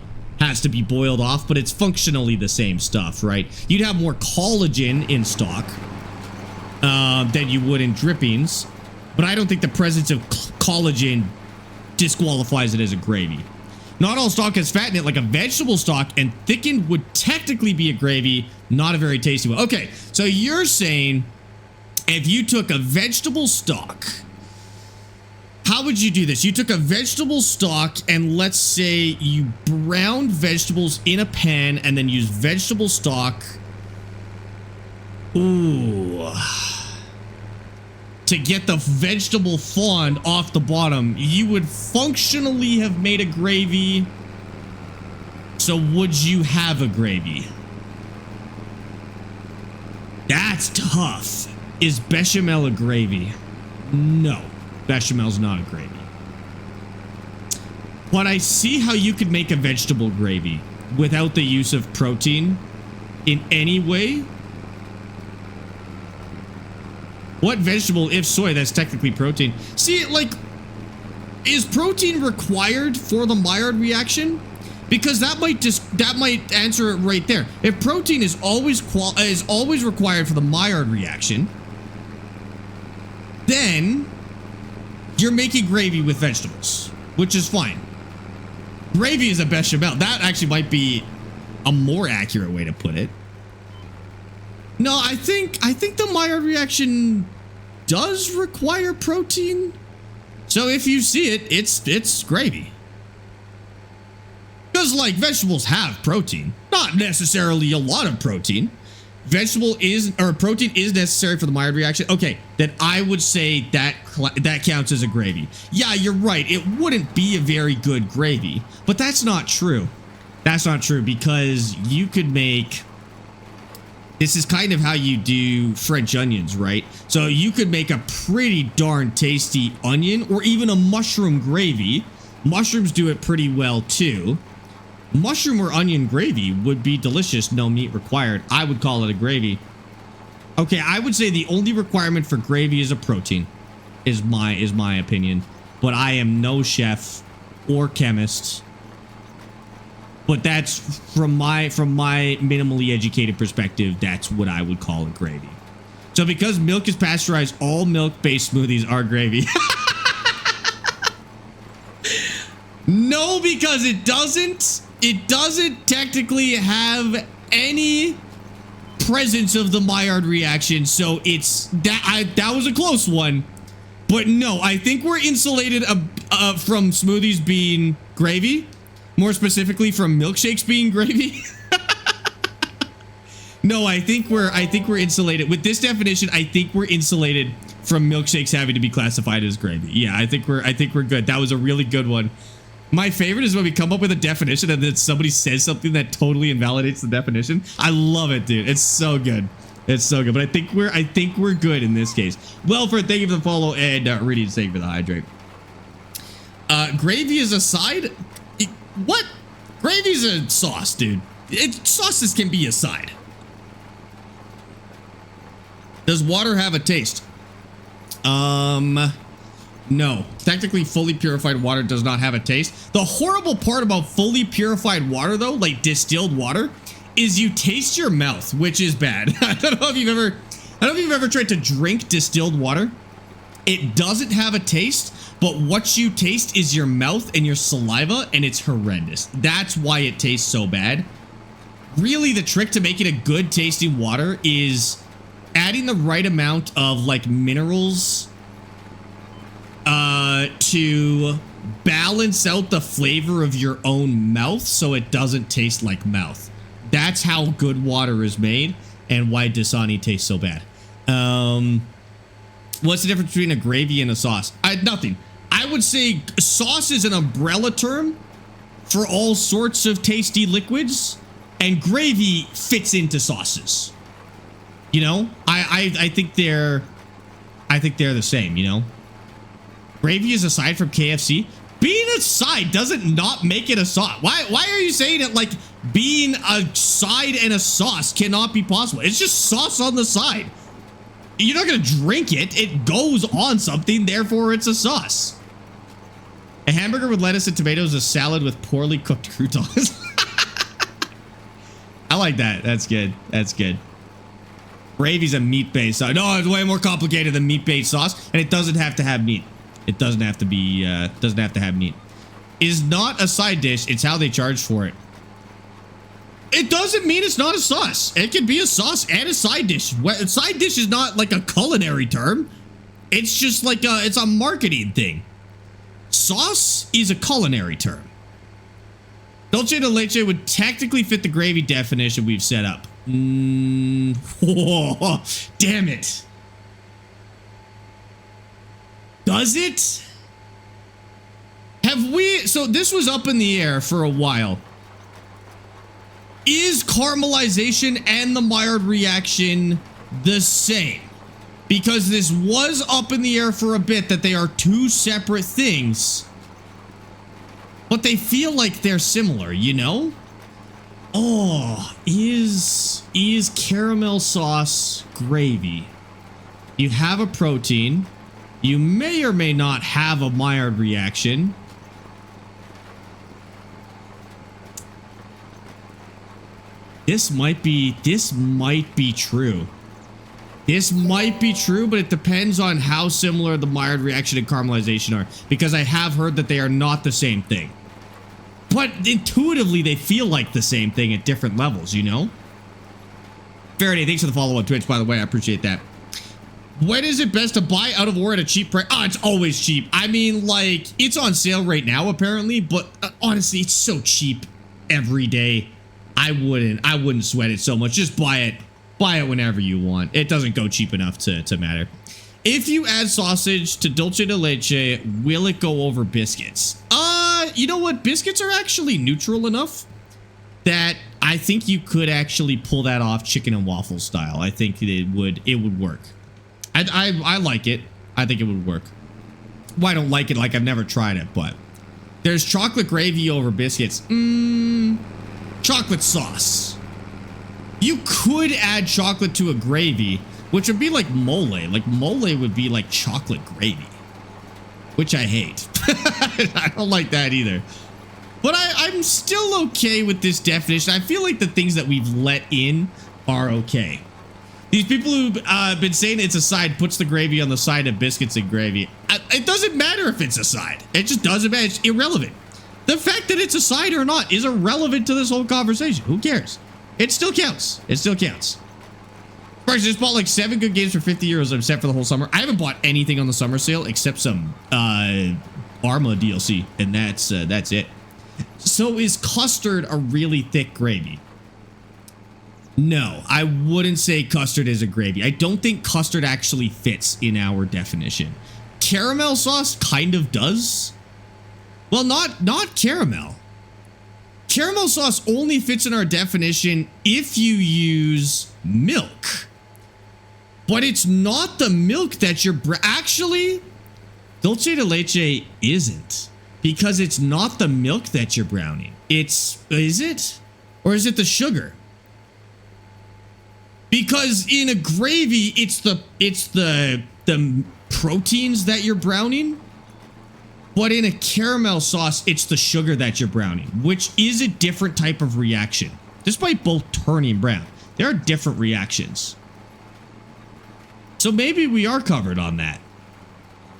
boiled off, but it's functionally the same stuff, right? You'd have more collagen in stock than you would in drippings, but I don't think the presence of collagen disqualifies it as a gravy. Not all stock has fat in it, like a vegetable stock, and thickened would technically be a gravy, not a very tasty one. Okay, so you're saying if you took a vegetable stock, how would you do this? You took a vegetable stock and let's say you browned vegetables in a pan and then used vegetable stock. Ooh. To get the vegetable fond off the bottom, you would functionally have made a gravy. So would you have a gravy? That's tough. Is bechamel a gravy? No. Bechamel's not a gravy. But I see how you could make a vegetable gravy without the use of protein in any way. What vegetable, if soy, that's technically protein? See, like, is protein required for the Maillard reaction? Because that might answer it right there. If protein is always required for the Maillard reaction, then you're making gravy with vegetables, which is fine. Gravy is a bechamel. That actually might be a more accurate way to put it. No, I think the Maillard reaction does require protein. So if you see it, it's gravy. Because like vegetables have protein, not necessarily a lot of protein. Protein is necessary for the Maillard reaction. Okay, then I would say that counts as a gravy. Yeah, you're right. It wouldn't be a very good gravy, but that's not true. That's not true, because you could make This is kind of how you do French onions, right? So you could make a pretty darn tasty onion or even a mushroom gravy. Mushrooms do it pretty well too. Mushroom or onion gravy would be delicious, no meat required. I would call it a gravy. Okay, I would say the only requirement for gravy is a protein, is my opinion. But I am no chef or chemist. But that's from my minimally educated perspective, that's what I would call a gravy. So because milk is pasteurized, all milk-based smoothies are gravy. No, because it doesn't technically have any presence of the Maillard reaction. So it's that was a close one. But no, I think we're insulated from smoothies being gravy. More specifically from milkshakes being gravy. No, I think we're insulated. With this definition, I think we're insulated from milkshakes having to be classified as gravy. Yeah, I think we're good. That was a really good one. My favorite is when we come up with a definition and then somebody says something that totally invalidates the definition. I love it, dude. It's so good. It's so good. But I think we're good in this case. Welford, thank you for the follow, and Radiant, thank you for the hydrate. Gravy is a side. What? Gravy's a sauce, dude. Sauces can be a side. Does water have a taste? No. Technically, fully purified water does not have a taste. The horrible part about fully purified water, though, like distilled water, is you taste your mouth, which is bad. I don't know if you've ever tried to drink distilled water. It doesn't have a taste, but what you taste is your mouth and your saliva, and it's horrendous. That's why it tastes so bad. Really, the trick to making a good tasting water is adding the right amount of like minerals to balance out the flavor of your own mouth so it doesn't taste like mouth. That's how good water is made and why Dasani tastes so bad. What's the difference between a gravy and a sauce? Nothing. I would say sauce is an umbrella term for all sorts of tasty liquids, and gravy fits into sauces. You know, I think they're the same, you know. Gravy is a side from KFC. Being a side doesn't not make it a sauce. Why are you saying it like being a side and a sauce cannot be possible? It's just sauce on the side. You're not going to drink it. It goes on something, therefore it's a sauce. A hamburger with lettuce and tomatoes, a salad with poorly cooked croutons. I like that. That's good. That's good. Gravy's a meat-based sauce. No, it's way more complicated than meat-based sauce, and it doesn't have to have meat. It doesn't have to be, doesn't have to have meat. Is not a side dish. It's how they charge for it. It doesn't mean it's not a sauce. It can be a sauce and a side dish. Side dish is not like a culinary term. It's just like it's a marketing thing. Sauce is a culinary term. Dulce de leche would technically fit the gravy definition we've set up. Oh, damn it. Does it? Have we? So this was up in the air for a while. Is caramelization and the Maillard reaction the same? Because this was up in the air for a bit that they are two separate things. But they feel like they're similar, you know? Oh, is caramel sauce gravy? You have a protein. You may or may not have a Maillard reaction. This might be true. This might be true, but it depends on how similar the Maillard reaction and caramelization are, because I have heard that they are not the same thing. But intuitively, they feel like the same thing at different levels, you know? Faraday, thanks for the follow on Twitch, by the way. I appreciate that. When is it best to buy out of war at a cheap price? Oh, it's always cheap. I mean, like, it's on sale right now, apparently, but honestly, it's so cheap every day. I wouldn't sweat it so much. Just buy it. Buy it whenever you want. It doesn't go cheap enough to matter. If you add sausage to dulce de leche, will it go over biscuits? You know what? Biscuits are actually neutral enough. that I think you could actually pull that off chicken and waffle style. I think it would work. I like it. I think it would work. Well, I don't like it, like I've never tried it, but there's chocolate gravy over biscuits. Chocolate sauce. You could add chocolate to a gravy, which would be like mole. Like mole would be like chocolate gravy, which I hate. I don't like that either. But I'm still okay with this definition. I feel like the things that we've let in are okay. These people who've been saying it's a side puts the gravy on the side of biscuits and gravy. It doesn't matter if it's a side. It just doesn't matter. It's irrelevant. The fact that it's a side or not is irrelevant to this whole conversation. Who cares? It still counts. It still counts. Sparx, I just bought like 7 good games for 50 euros. I'm set for the whole summer. I haven't bought anything on the summer sale except some Arma DLC, and that's it. So is custard a really thick gravy? No, I wouldn't say custard is a gravy. I don't think custard actually fits in our definition. Caramel sauce kind of does. Well, not caramel. Caramel sauce only fits in our definition if you use milk. But it's not the milk that you're... Actually, dulce de leche isn't. Because it's not the milk that you're browning. Is it? Or is it the sugar? Because in a gravy, it's the proteins that you're browning. But in a caramel sauce, it's the sugar that you're browning, which is a different type of reaction. Despite both turning brown, there are different reactions. So maybe we are covered on that.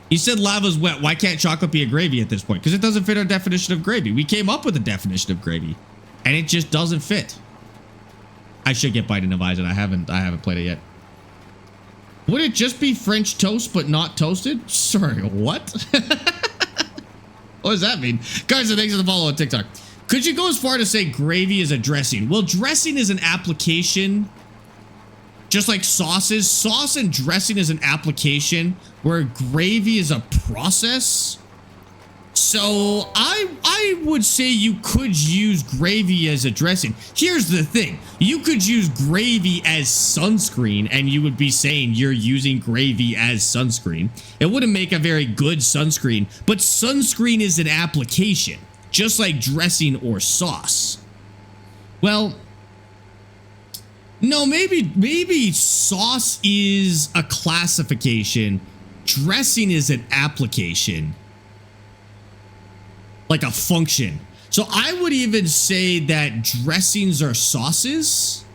You said lava's wet. Why can't chocolate be a gravy at this point? Because it doesn't fit our definition of gravy. We came up with a definition of gravy, and it just doesn't fit. I should get Bite of Eyes, and I haven't played it yet. Would it just be French toast but not toasted? Sorry, what? What does that mean? Guys, thanks for the follow on TikTok. Could you go as far to say gravy is a dressing? Well, dressing is an application. Just like sauces, sauce and dressing is an application where gravy is a process. So I would say you could use gravy as a dressing. Here's the thing. You could use gravy as sunscreen and you would be saying you're using gravy as sunscreen. It wouldn't make a very good sunscreen, but sunscreen is an application, just like dressing or sauce. Well, no, maybe sauce is a classification. Dressing is an application. Like a function. So I would even say that dressings are sauces.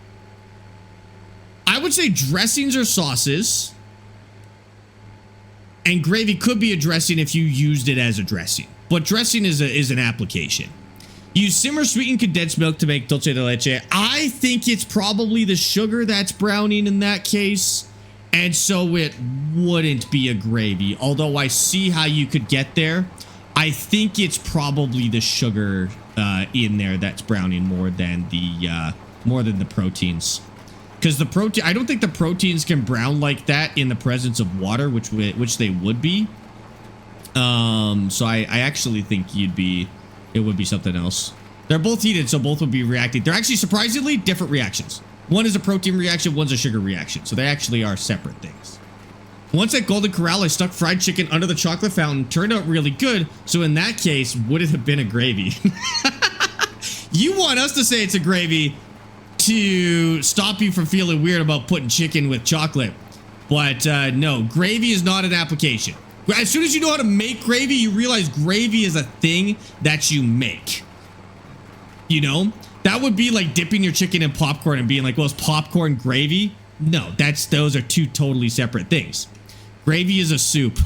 I would say dressings are sauces. And gravy could be a dressing if you used it as a dressing. But dressing is an application. You simmer sweetened condensed milk to make dulce de leche. I think it's probably the sugar that's browning in that case. And so it wouldn't be a gravy. Although I see how you could get there. I think it's probably the sugar in there that's browning more than the proteins. Because the protein, I don't think the proteins can brown like that in the presence of water, which they would be. So I actually think it would be something else. They're both heated, so both would be reacting. They're actually surprisingly different reactions. One is a protein reaction, one's a sugar reaction. So they actually are separate things. Once at Golden Corral, I stuck fried chicken under the chocolate fountain. Turned out really good. So in that case, would it have been a gravy? You want us to say it's a gravy to stop you from feeling weird about putting chicken with chocolate. But no, gravy is not an application. As soon as you know how to make gravy, you realize gravy is a thing that you make. You know? That would be like dipping your chicken in popcorn and being like, well, is popcorn gravy? No, those are two totally separate things. Gravy is a soup.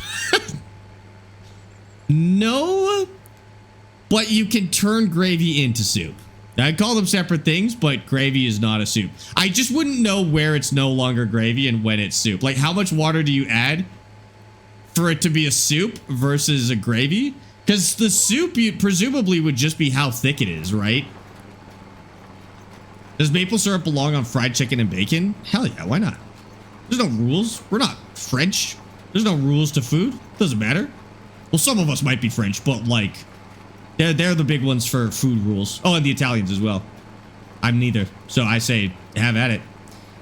No, but you can turn gravy into soup. I call them separate things, but gravy is not a soup. I just wouldn't know where it's no longer gravy and when it's soup. Like, how much water do you add for it to be a soup versus a gravy? Because the soup, you presumably would just be how thick it is, right? Does maple syrup belong on fried chicken and bacon? Hell yeah, why not? There's no rules. We're not French. There's no rules to food. Doesn't matter. Well, some of us might be French, but like, they're the big ones for food rules. Oh, and the Italians as well. I'm neither. So I say, have at it.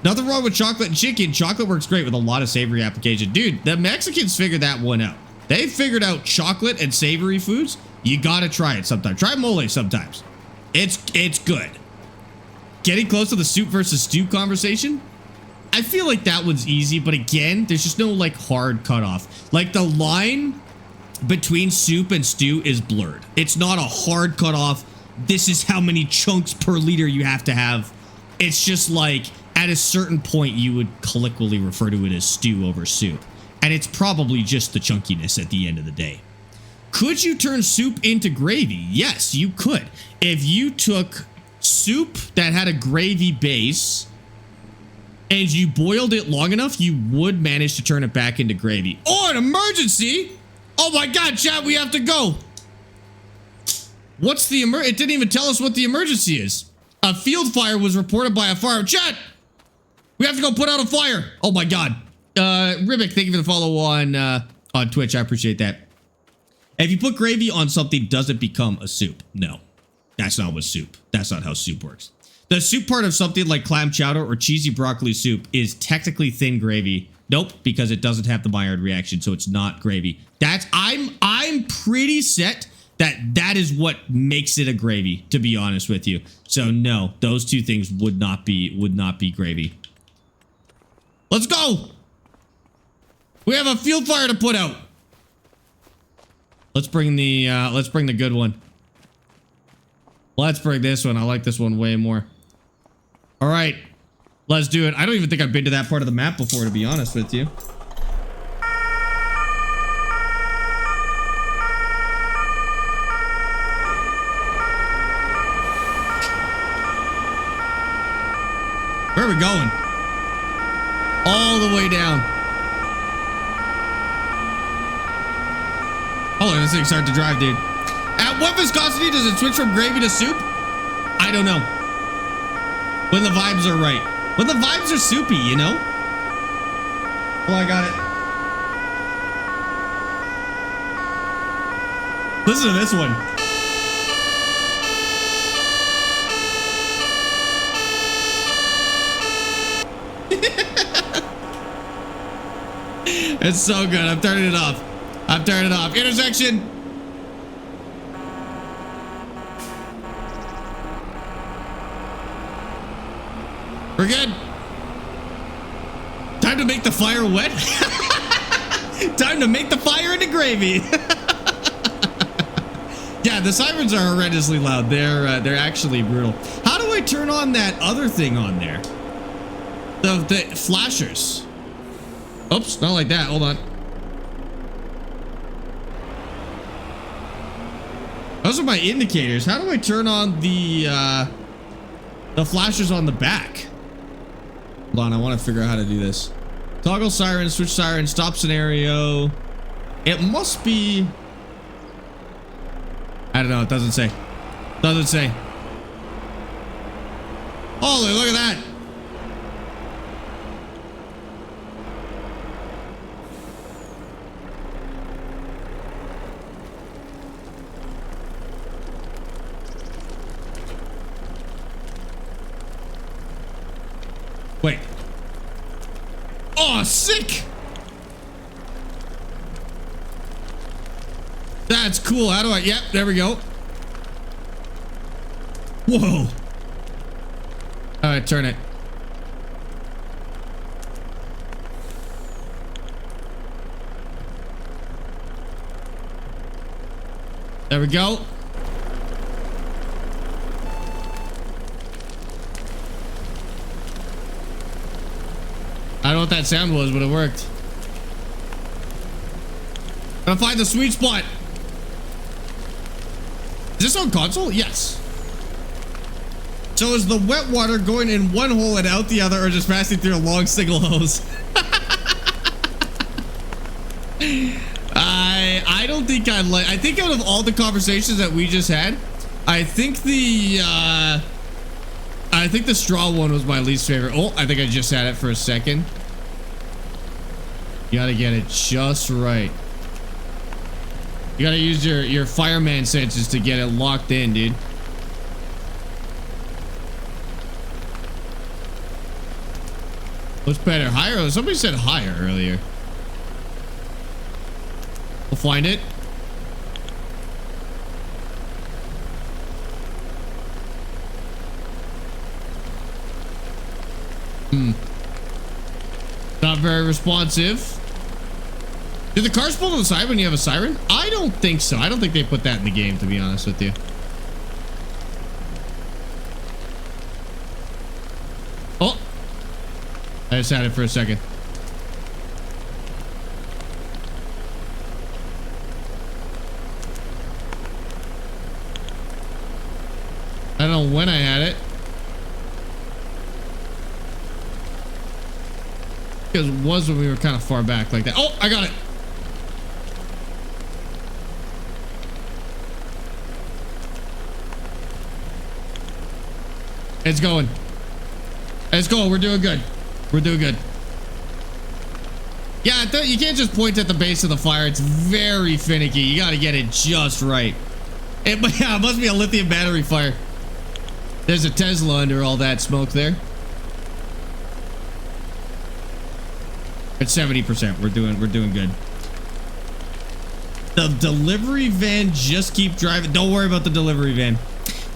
Nothing wrong with chocolate and chicken. Chocolate works great with a lot of savory application. Dude, the Mexicans figured that one out. They figured out chocolate and savory foods. You gotta try it sometime. Try mole sometimes. It's good. Getting close to the soup versus stew conversation. I feel like that one's easy, but again, there's just no like hard cutoff. Like the line between soup and stew is blurred. It's not a hard cutoff. This is how many chunks per liter you have to have. It's just like at a certain point you would colloquially refer to it as stew over soup. And it's probably just the chunkiness at the end of the day. Could you turn soup into gravy? Yes, you could. If you took soup that had a gravy base and you boiled it long enough, you would manage to turn it back into gravy. Oh, an emergency! Oh my God, chat, we have to go. What's the it didn't even tell us what the emergency is. A field fire was reported by a fire. Chat, we have to go put out a fire. Oh my God. Ribic, thank you for the follow on Twitch. I appreciate that. If you put gravy on something, does it become a soup? No, that's not what soup. That's not how soup works. The soup part of something like clam chowder or cheesy broccoli soup is technically thin gravy. Nope, because it doesn't have the Maillard reaction, so it's not gravy. That's I'm pretty set that is what makes it a gravy, to be honest with you. So no, those two things would not be gravy. Let's go. We have a field fire to put out. Let's bring the good one. Let's bring this one. I like this one way more. All right, let's do it. I don't even think I've been to that part of the map before, to be honest with you. Where are we going? All the way down. Hold on, this thing's hard to drive, dude. At what viscosity does it switch from gravy to soup? I don't know. When the vibes are right. When the vibes are soupy, you know? Oh, I got it. Listen to this one. It's so good. I'm turning it off. I'm turning it off. Intersection. We're good. Time to make the fire wet. Time to make the fire into gravy. Yeah, the sirens are horrendously loud. They're actually brutal. How do I turn on that other thing on there? The flashers. Oops, not like that. Hold on. Those are my indicators. How do I turn on the flashers on the back? Hold on, I want to figure out how to do this. Toggle siren, switch siren, stop scenario. It must be... I don't know, it doesn't say. Doesn't say. Holy, look at that. Wait. Oh, sick! That's cool. How do I... Yep, there we go. Whoa. All right, turn it. There we go. I don't know what that sound was, but it worked. Gotta find the sweet spot. Is this on console? Yes. So is the wet water going in one hole and out the other, or just passing through a long single hose? I don't think I like... I think out of all the conversations that we just had, I think the straw one was my least favorite. Oh, I think I just had it for a second. You gotta get it just right. You gotta use your fireman senses to get it locked in, dude. What's better, higher? Somebody said higher earlier. We'll find it. Not very responsive. Did the cars pull to the side when you have a siren? I don't think so. I don't think they put that in the game, to be honest with you. Oh. I just had it for a second. I don't know when I had it. Because it was when we were kind of far back like that. Oh, I got it. It's going. It's going. We're doing good. We're doing good. Yeah, you can't just point at the base of the fire. It's very finicky. You got to get it just right. It must be a lithium battery fire. There's a Tesla under all that smoke there. It's 70%. We're doing good. The delivery van just keep driving. Don't worry about the delivery van.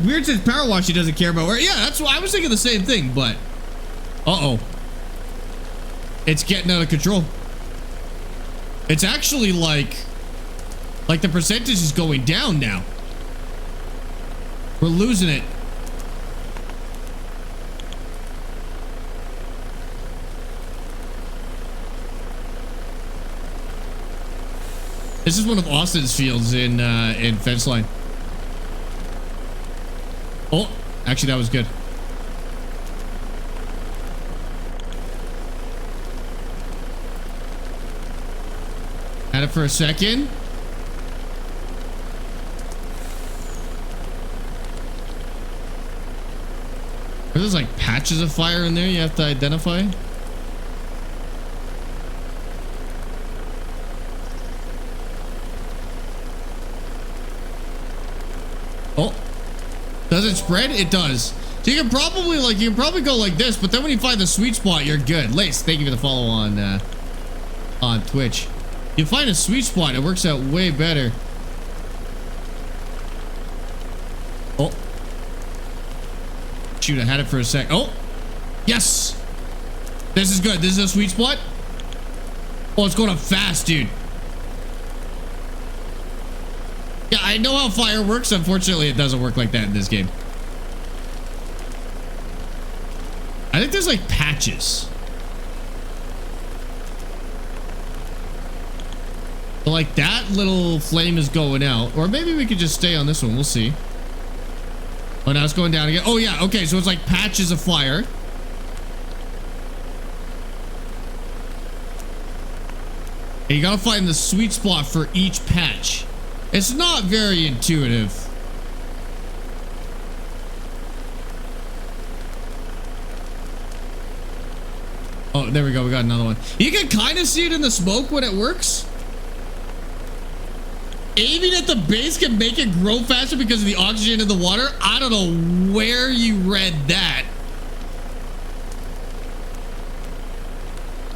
Weird says Power Wash he doesn't care about where. Yeah, that's why I was thinking the same thing, but uh-oh. It's getting out of control. It's actually like the percentage is going down now. We're losing it. This is one of Austin's fields in fence line. Oh, actually that was good. Had it for a second. There's like patches of fire in there you have to identify. Oh, does it spread? It does. So you can probably go like this, but then when you find the sweet spot, you're good. Lace, thank you for the follow on Twitch. You find a sweet spot, it works out way better. Oh, shoot! I had it for a sec. Oh, yes, this is good. This is a sweet spot. Oh, it's going up fast, dude. Yeah, I know how fire works. Unfortunately, it doesn't work like that in this game. I think there's like patches. So like that little flame is going out. Or maybe we could just stay on this one. We'll see. Oh, now it's going down again. Oh, yeah. Okay, so it's like patches of fire. And you gotta find the sweet spot for each patch. It's not very intuitive. Oh, there we go. We got another one. You can kind of see it in the smoke when it works. Aiming at the base can make it grow faster because of the oxygen in the water. I don't know where you read that.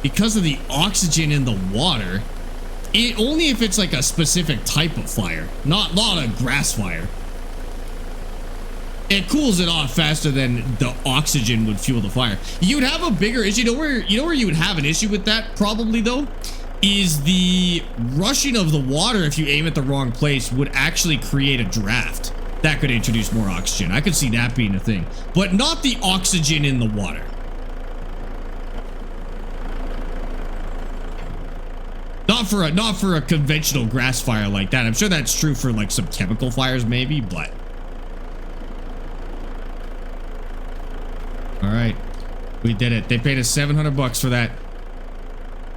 Because of the oxygen in the water. Only if it's like a specific type of fire, not a grass fire. It cools it off faster than the oxygen would fuel the fire. You'd have a bigger issue. You know where you would have an issue with that probably though, is the rushing of the water. If you aim at the wrong place, would actually create a draft that could introduce more oxygen. I could see that being a thing, but not the oxygen in the water. Not for a conventional grass fire like that. I'm sure that's true for like some chemical fires maybe, but all right, we did it. They paid us $700 for that.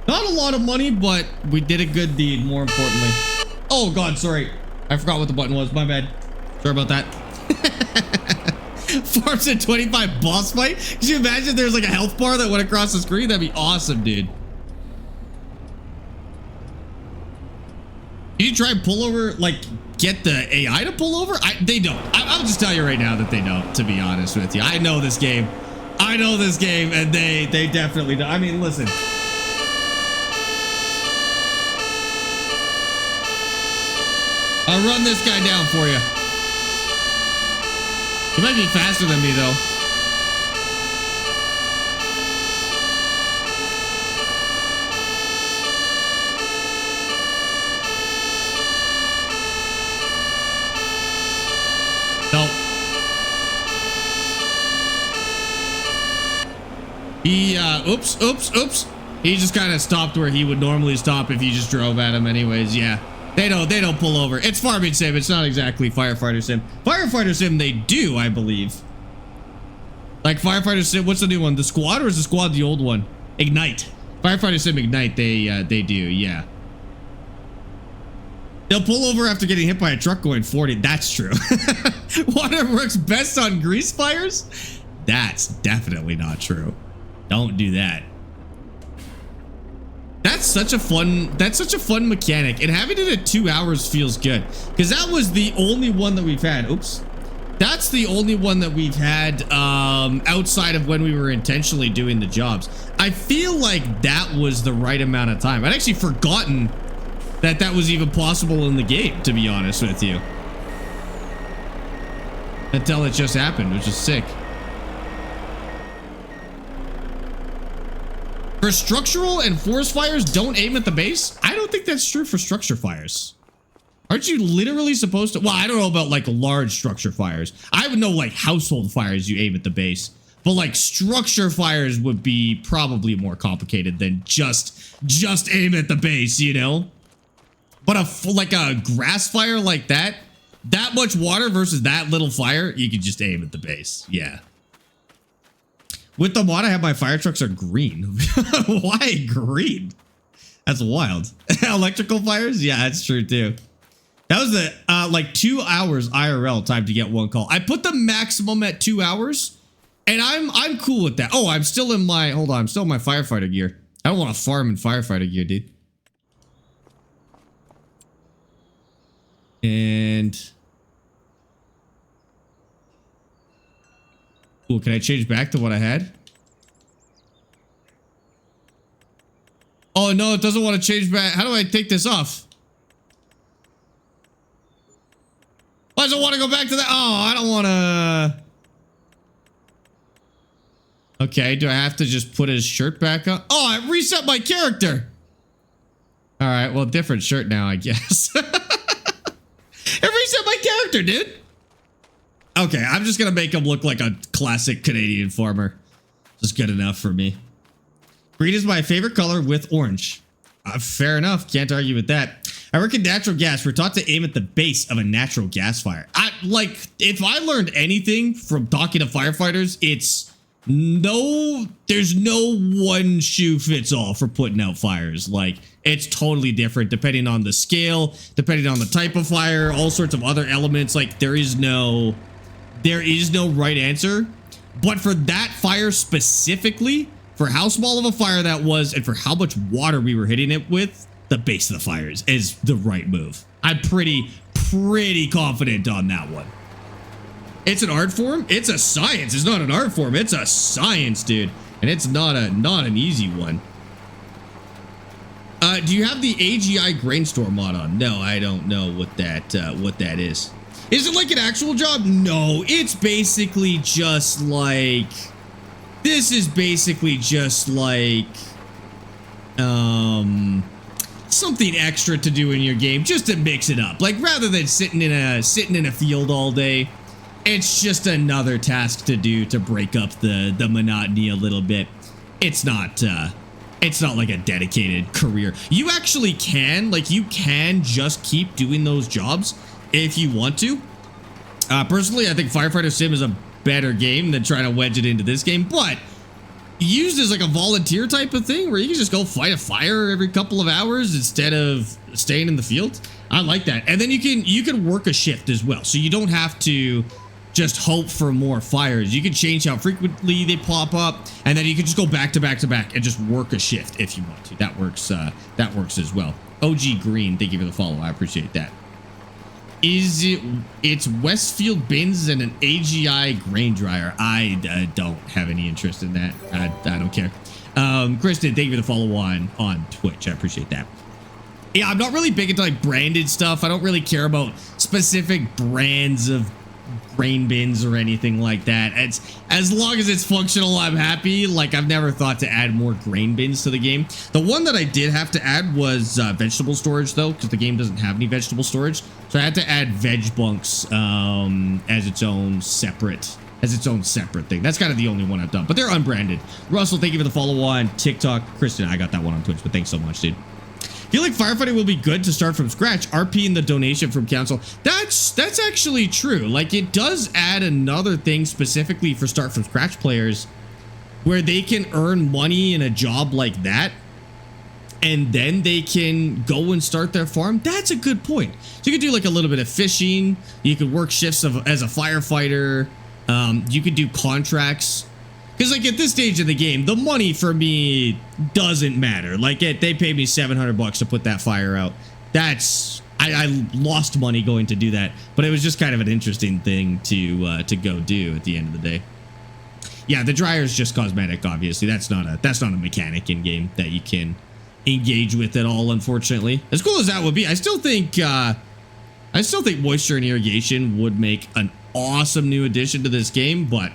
Not a lot of money, but we did a good deed, more importantly. Oh god, sorry, I forgot what the button was. My bad. Sorry about that. Farms at 25 boss fight. Could you imagine if there's like a health bar that went across the screen? That'd be awesome, dude. You try and pull over, like, get the AI to pull over? They don't. I'll just tell you right now that they don't, to be honest with you. I know this game. I know this game, and they definitely do. I mean, listen. I'll run this guy down for you. He might be faster than me, though. Nope. He, oops. He just kind of stopped where he would normally stop if you just drove at him anyways, yeah. They don't pull over. It's farming sim. It's not exactly firefighter sim. Firefighter sim, they do, I believe. Like firefighter sim, what's the new one? The squad, or is the squad the old one? Ignite. Firefighter sim Ignite, they do, yeah. They'll pull over after getting hit by a truck going 40. That's true. Water works best on grease fires? That's definitely not true. Don't do that. That's such a fun mechanic, and having it at 2 hours feels good, because that was the only one that we've had. Oops. That's the only one that we've had outside of when we were intentionally doing the jobs. I feel like that was the right amount of time. I'd actually forgotten that that was even possible in the game, to be honest with you. Until it just happened, which is sick. For structural and forest fires, don't aim at the base? I don't think that's true for structure fires. Aren't you literally supposed to? Well, I don't know about like large structure fires. I would know like household fires, you aim at the base. But like structure fires would be probably more complicated than just aim at the base, you know? But like a grass fire like that much water versus that little fire, you could just aim at the base. Yeah. With the mod, I have my fire trucks are green. Why green? That's wild. Electrical fires? Yeah, that's true too. That was the like 2 hours IRL time to get one call. I put the maximum at 2 hours, and I'm cool with that. Oh, I'm still in my I'm still in my firefighter gear. I don't want to farm in firefighter gear, dude. And cool, can I change back to what I had? Oh no, it doesn't want to change back. How do I take this off? Why does it want to go back to that? Oh, I don't want to. Okay, do I have to just put his shirt back on? Oh, I reset my character. All right, well, different shirt now, I guess. It reset my character, dude. Okay, I'm just gonna make him look like a classic Canadian farmer. Just good enough for me. Green is my favorite color with orange. Fair enough, can't argue with that. I work in natural gas. We're taught to aim at the base of a natural gas fire. If I learned anything from talking to firefighters, it's there's no one shoe fits all for putting out fires. Like, it's totally different depending on the scale, depending on the type of fire, all sorts of other elements. Like, there is no right answer. But for that fire specifically, for how small of a fire that was and for how much water we were hitting it with, the base of the fires is the right move. I'm pretty confident on that one. It's an art form. It's a science. It's not an art form. It's a science, dude. And it's not an easy one. Do you have the AGI grain store mod on? No, I don't know what that is. Is it like an actual job? No, it's basically just like, this is basically just like something extra to do in your game just to mix it up. Like, rather than sitting in a field all day, it's just another task to do to break up the monotony a little bit. It's not like a dedicated career. You actually can, you can just keep doing those jobs if you want to. Personally, I think Firefighter Sim is a better game than trying to wedge it into this game, but used as like a volunteer type of thing where you can just go fight a fire every couple of hours instead of staying in the field. I like that. And then you can work a shift as well. So you don't have to just hope for more fires. You can change how frequently they pop up, and then you can just go back to back to back and just work a shift if you want to. That works as well. OG Green, thank you for the follow. I appreciate that. It's Westfield bins and an AGI grain dryer. I don't have any interest in that. I don't care. Kristen, thank you for the follow on Twitch. I appreciate that. Yeah, I'm not really big into like branded stuff. I don't really care about specific brands of grain bins or anything like that. It's as long as it's functional, I'm happy. Like, I've never thought to add more grain bins to the game. The one that I did have to add was vegetable storage, though, because the game doesn't have any vegetable storage. So I had to add veg bunks as its own separate thing. That's kind of the only one I've done, but they're unbranded. Russell, thank you for the follow on TikTok. Kristen, I got that one on Twitch, but thanks so much, dude. Feel like firefighting will be good to start from scratch. RP in the donation from council. That's actually true. Like, it does add another thing specifically for start from scratch players where they can earn money in a job like that and then they can go and start their farm. That's a good point. So you could do like a little bit of fishing. You could work shifts as a firefighter. You could do contracts. Because, like, at this stage of the game, the money for me doesn't matter. Like, they paid me $700 to put that fire out. I lost money going to do that. But it was just kind of an interesting thing to go do at the end of the day. Yeah, the dryer is just cosmetic, obviously. That's not a mechanic in game that you can engage with at all, unfortunately. As cool as that would be, I still think moisture and irrigation would make an awesome new addition to this game, but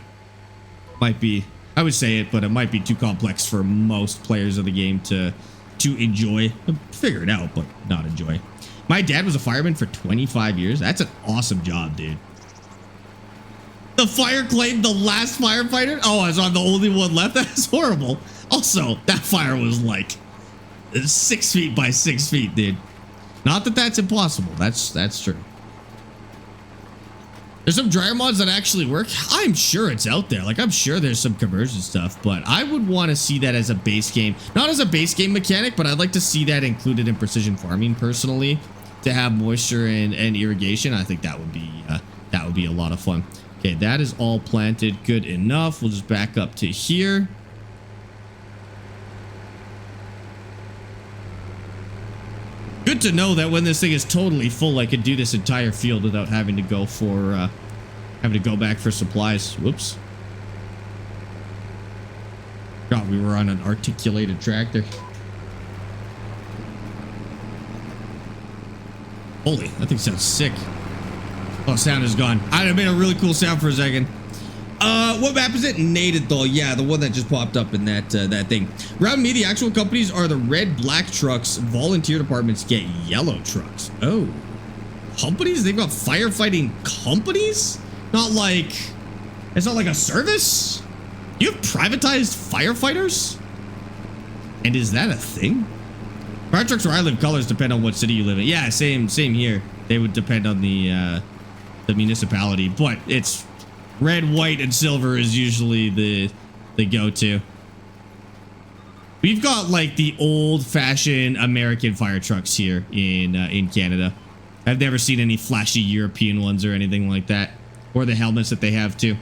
might be, I would say it, but it might be too complex for most players of the game to enjoy. Figure it out, but not enjoy. My dad was a fireman for 25 years. That's an awesome job, dude. The fire claimed the last firefighter. Oh, I was on the only one left. That's horrible. Also, that fire was like 6 feet by 6 feet, dude. Not that that's impossible. That's true. There's some dryer mods that actually work. I'm sure it's out there. Like, I'm sure there's some conversion stuff, but I would want to see that as a base game. Not as a base game mechanic, but I'd like to see that included in precision farming personally, to have moisture and irrigation. I think that would be a lot of fun. Okay, that is all planted. Good enough. We'll just back up to here. Good to know that when this thing is totally full, I could do this entire field without having to go for, back for supplies. Whoops. God, we were on an articulated tractor. Holy, that thing sounds sick. Oh, sound is gone. I made a really cool sound for a second. What map is it? Nated, yeah, the one that just popped up in that thing. Around me, the actual companies are the red, black trucks. Volunteer departments get yellow trucks. Oh, companies? They've got firefighting companies? Not like, it's not like a service? You have privatized firefighters? And is that a thing? Fire trucks where I live, colors depend on what city you live in. Yeah, same here. They would depend on the municipality, but it's red, white, and silver is usually the go-to. We've got like the old-fashioned American fire trucks here in Canada. I've never seen any flashy European ones or anything like that, or the helmets that they have too.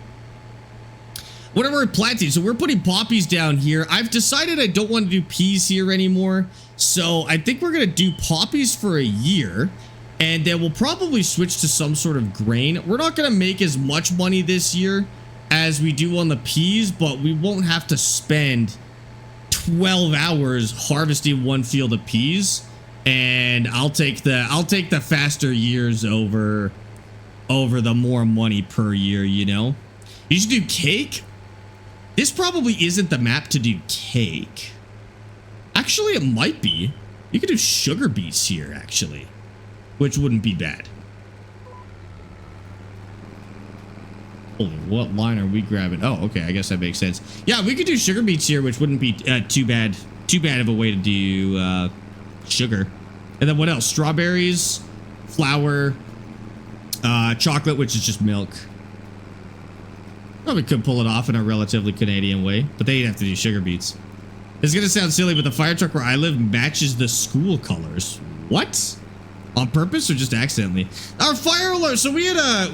What are we planting? So we're putting poppies down here. I've decided I don't want to do peas here anymore, so I think we're gonna do poppies for a year. And then we'll probably switch to some sort of grain. We're not going to make as much money this year as we do on the peas, but we won't have to spend 12 hours harvesting one field of peas. And I'll take the faster years over the more money per year, you know? You should do cake. This probably isn't the map to do cake. Actually, it might be. You could do sugar beets here, actually. Which wouldn't be bad. Holy, what line are we grabbing? Oh, okay, I guess that makes sense. Yeah, we could do sugar beets here, which wouldn't be too bad of a way to do sugar. And then what else? Strawberries, flour, chocolate, which is just milk. Probably could pull it off in a relatively Canadian way, but they'd have to do sugar beets. It's gonna sound silly, but the fire truck where I live matches the school colors. What? On purpose or just accidentally? Our fire alarm. So we had a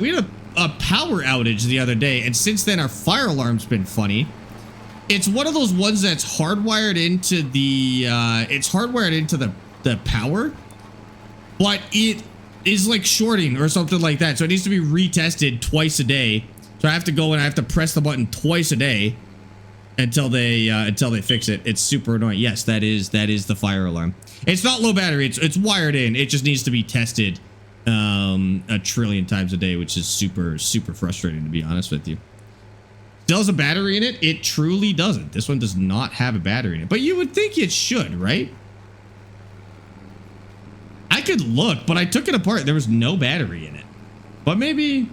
power outage the other day, and since then our fire alarm's been funny. It's one of those ones that's hardwired into the the power, but it is like shorting or something like that. So it needs to be retested twice a day. So I have to go and I have to press the button twice a day until they fix it. It's super annoying. Yes, that is the fire alarm. It's not low battery. It's wired in. It just needs to be tested a trillion times a day, which is super frustrating, to be honest with you. Still has a battery in it? It truly doesn't. This one does not have a battery in it, but you would think it should, right? I could look, but I took it apart. There was no battery in it. But maybe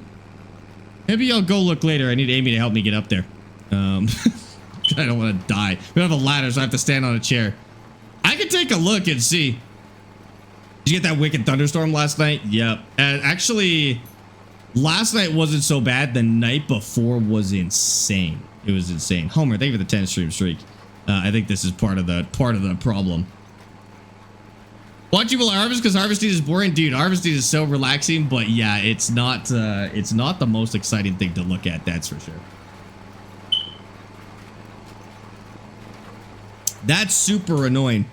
I'll go look later. I need Amy to help me get up there. I don't want to die. We don't have a ladder, so I have to stand on a chair. I could take a look and see. Did you get that wicked thunderstorm last night? Yep. Actually, last night wasn't so bad. The night before was insane. It was insane. Homer, thank you for the 10 stream streak. I think this is part of the problem. Watching while harvest because harvesting is boring, dude. Harvesting is so relaxing, but yeah, it's not the most exciting thing to look at. That's for sure. That's super annoying.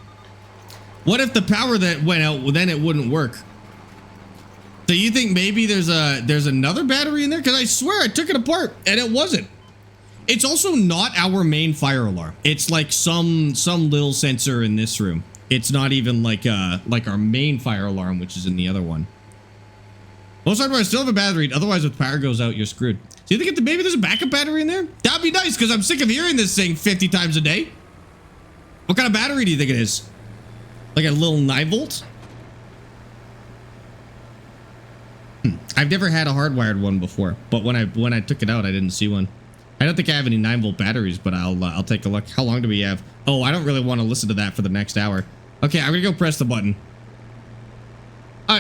What if the power that went out? Well, then it wouldn't work. So you think maybe there's another battery in there? Because I swear I took it apart and it wasn't. It's also not our main fire alarm. It's like some little sensor in this room. It's not even like our main fire alarm, which is in the other one. Most hardware, I still have a battery. Otherwise, if power goes out, you're screwed. So you think maybe there's a backup battery in there? That'd be nice because I'm sick of hearing this thing 50 times a day. What kind of battery do you think it is? Like a little 9 volt? I've never had a hardwired one before, but when I took it out, I didn't see one. I don't think I have any 9 volt batteries, but I'll take a look. How long do we have? Oh, I don't really want to listen to that for the next hour. Okay, I'm gonna go press the button.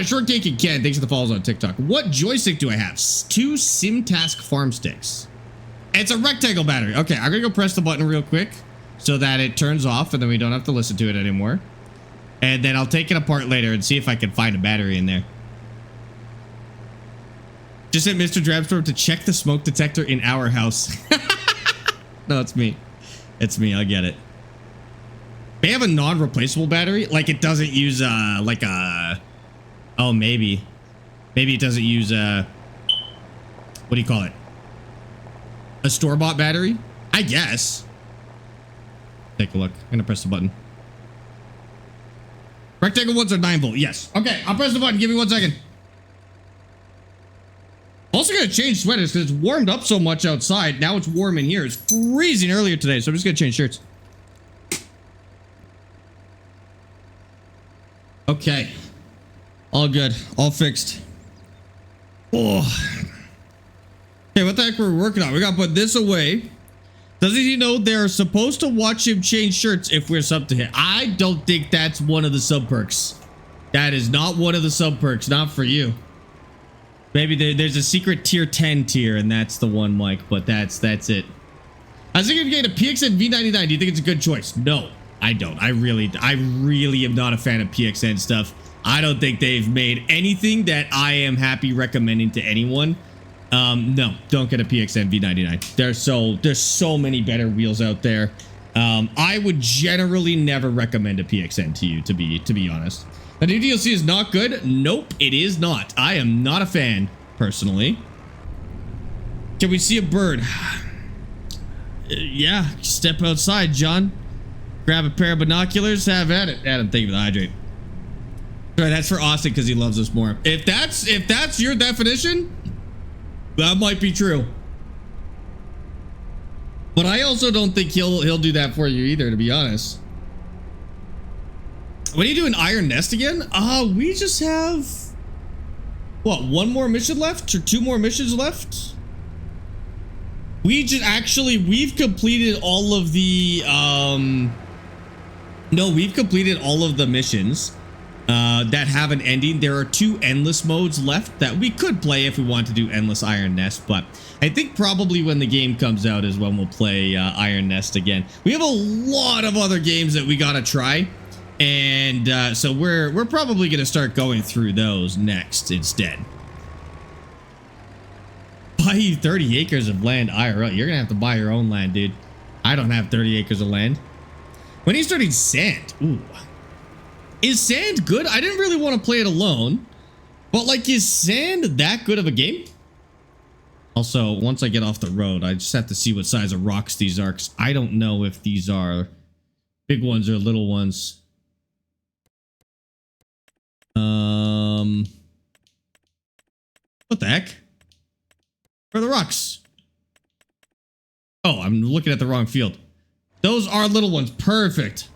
Short Taking Ken, thanks for the follows on TikTok. What joystick do I have? 2 SimTask farm sticks. It's a rectangle battery. Okay, I'm gonna go press the button real quick so that it turns off and then we don't have to listen to it anymore. And then I'll take it apart later and see if I can find a battery in there. Just hit Mr. Drabstorm to check the smoke detector in our house. No, it's me. It's me. I'll get it. They have a non-replaceable battery. Like it doesn't use like a. Oh, maybe it doesn't use what do you call it? A store-bought battery? I guess. Take a look. I'm gonna press the button. Rectangle ones are 9 volt. Yes. Okay, I'll press the button. Give me 1 second. Also gonna change sweaters because it's warmed up so much outside. Now it's warm in here. It's freezing earlier today, so I'm just gonna change shirts. Okay. All good. All fixed. Oh. Okay, what the heck we're working on? We gotta put this away. Doesn't he know they're supposed to watch him change shirts if we're sub to him? I don't think that's one of the sub perks. That is not one of the sub perks. Not for you. Maybe there's a secret tier 10 tier, and that's the one, Mike. But that's it. I was thinking of getting a PXN V99. Do you think it's a good choice? No, I don't. I really am not a fan of PXN stuff. I don't think they've made anything that I am happy recommending to anyone. No, don't get a PXN V99. There's so many better wheels out there. I would generally never recommend a PXN to you, to be honest. The new DLC is not good. Nope, it is not. I am not a fan, personally. Can we see a bird? Yeah, step outside, John. Grab a pair of binoculars, have at it. Adam, thank you for the hydrate. Sorry, that's for Austin because he loves us more. If that's your definition, that might be true. But I also don't think he'll do that for you either, to be honest. When are you doing Iron Nest again? We just have what, 1 more mission left or 2 more missions left? We've completed all of the no, we've completed all of the missions that have an ending. There are 2 endless modes left that we could play if we want to do endless Iron Nest, but I think probably when the game comes out is when we'll play Iron Nest again. We have a lot of other games that we gotta try, and so we're probably gonna start going through those next instead. Buy you 30 acres of land IRL. You're gonna have to buy your own land, dude. I don't have 30 acres of land. When are you starting Sand? Ooh. Is Sand good? I didn't really want to play it alone. But like, is Sand that good of a game? Also, once I get off the road, I just have to see what size of rocks these are, because I don't know if these are big ones or little ones. What the heck? Where are the rocks? Oh, I'm looking at the wrong field. Those are little ones. Perfect.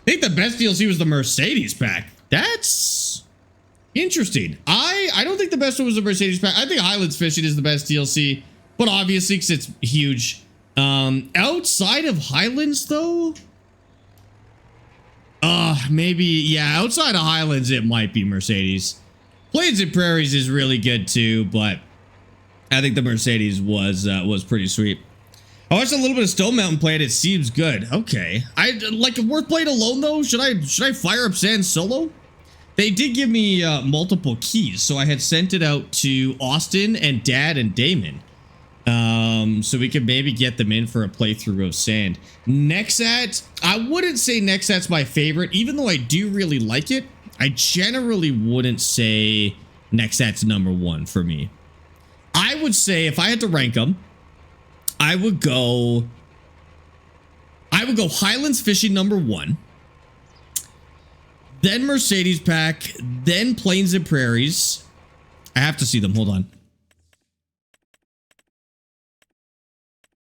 I think the best DLC was the Mercedes pack. That's interesting. I don't think the best one was the Mercedes pack. I think Highlands Fishing is the best DLC, but obviously because it's huge. Outside of Highlands though, maybe, yeah, outside of Highlands it might be Mercedes. Plains and Prairies is really good too, but I think the Mercedes was pretty sweet. I watched a little bit of Stone Mountain play it. It seems good. Okay, I like worth playing alone though. Should I fire up Sand solo? They did give me multiple keys, so I had sent it out to Austin and Dad and Damon, so we could maybe get them in for a playthrough of Sand. Nexat, I wouldn't say Nexat's my favorite, even though I do really like it. I generally wouldn't say Nexat's number one for me. I would say if I had to rank them, I would go Highlands Fishing number one, then Mercedes pack, then Plains and Prairies. I have to see them. Hold on.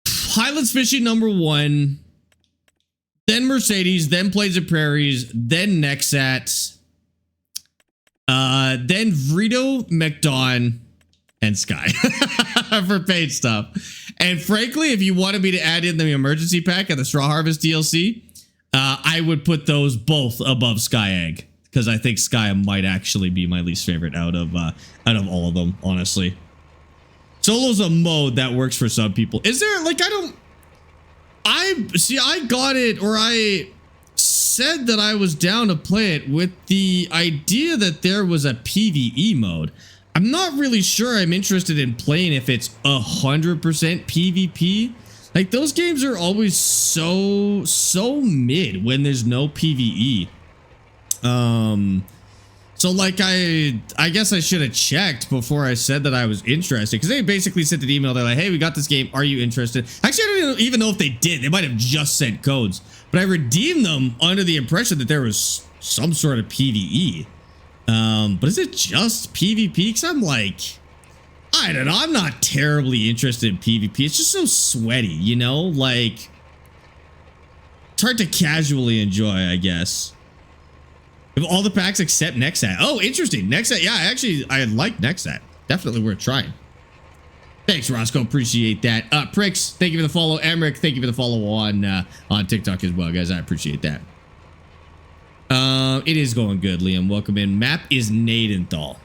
Highlands Fishing number one, then Mercedes, then Plains and Prairies, then Nexat, then Vrito, McDon, and Sky for paid stuff. And frankly, if you wanted me to add in the emergency pack and the Straw Harvest DLC, I would put those both above Sky Egg, because I think Sky might actually be my least favorite out of all of them, honestly. Solo's a mode that works for some people. Is there, like, I got it, or I said that I was down to play it with the idea that there was a PvE mode. I'm not really sure I'm interested in playing if it's 100% PvP. Like, those games are always so mid when there's no PvE. So like, I guess I should have checked before I said that I was interested, because they basically sent an email. They're like, hey, we got this game. Are you interested? Actually, I don't even know if they did. They might have just sent codes, but I redeemed them under the impression that there was some sort of PvE. But is it just PvP? Because I'm like, I don't know. I'm not terribly interested in PvP. It's just so sweaty, you know? Like, it's hard to casually enjoy, I guess. If all the packs except Nexat. Oh, interesting. Nexat. Yeah, I like Nexat. Definitely worth trying. Thanks, Roscoe. Appreciate that. Pricks, thank you for the follow. Emmerich, thank you for the follow on TikTok as well, guys. I appreciate that. It is going good, Liam. Welcome in. Map is Nadenthal.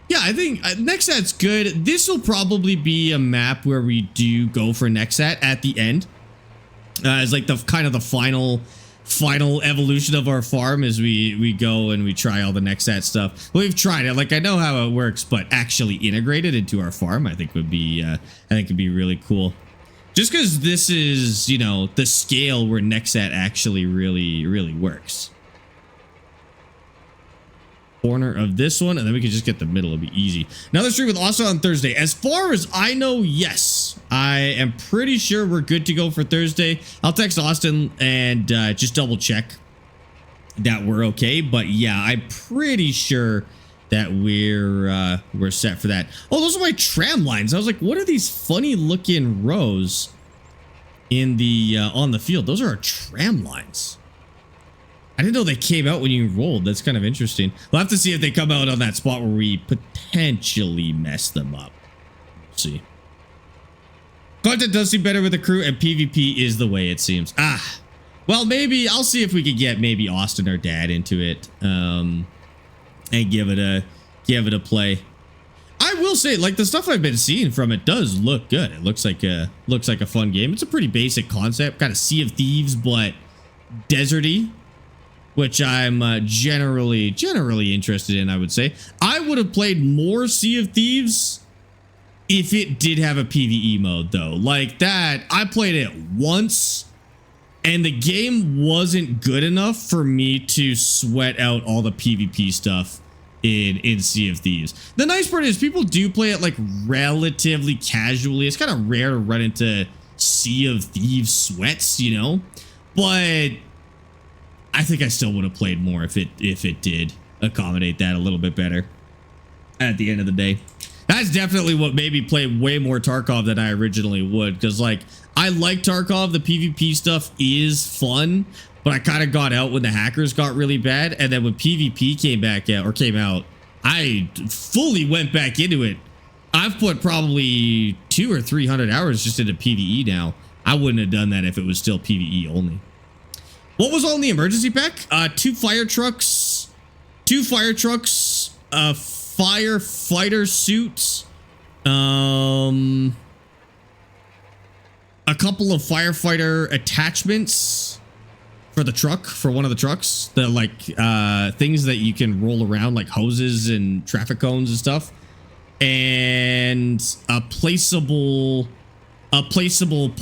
Yeah, I think Nexat's good. This will probably be a map where we do go for Nexat at the end. As like the kind of the final evolution of our farm as we go and we try all the Nexat stuff. We've tried it. Like, I know how it works, but actually integrated into our farm, I think would be really cool. Just because this is, you know, the scale where Nexat actually really works. Corner of this one, and then we can just get the middle. It'll be easy. Another stream with Asa on Thursday. As far as I know, yes. I am pretty sure we're good to go for Thursday. I'll text Austin and just double check that we're okay. But yeah, I'm pretty sure that we're set for that. Oh, those are my tram lines. I was like, what are these funny looking rows in the on the field? Those are our tram lines. I didn't know they came out when you rolled. That's kind of interesting. We'll have to see if they come out on that spot where we potentially mess them up. Let's see. Content does seem better with the crew, and PvP is the way it seems. Well, maybe I'll see if we could get maybe Austin or Dad into it, and give it a play. I will say, like, the stuff I've been seeing from it does look good. It looks like a fun game. It's a pretty basic concept, kind of Sea of Thieves, but deserty, which I'm generally interested in. I would say I would have played more Sea of Thieves if it did have a PvE mode, though. Like that, I played it once, and the game wasn't good enough for me to sweat out all the PvP stuff in Sea of Thieves. The nice part is people do play it like relatively casually. It's kind of rare to run into Sea of Thieves sweats, you know, but I think I still would have played more if it did accommodate that a little bit better at the end of the day. That's definitely what made me play way more Tarkov than I originally would, because like I like Tarkov, the PvP stuff is fun, but I kind of got out when the hackers got really bad, and then when PvP came out, I fully went back into it. I've put probably 200 or 300 hours just into PvE now. I wouldn't have done that if it was still PvE only. What was on the emergency pack? 2 fire trucks, a firefighter suit, a couple of firefighter attachments for the truck, for one of the trucks, the like things that you can roll around, like hoses and traffic cones and stuff, and a placeable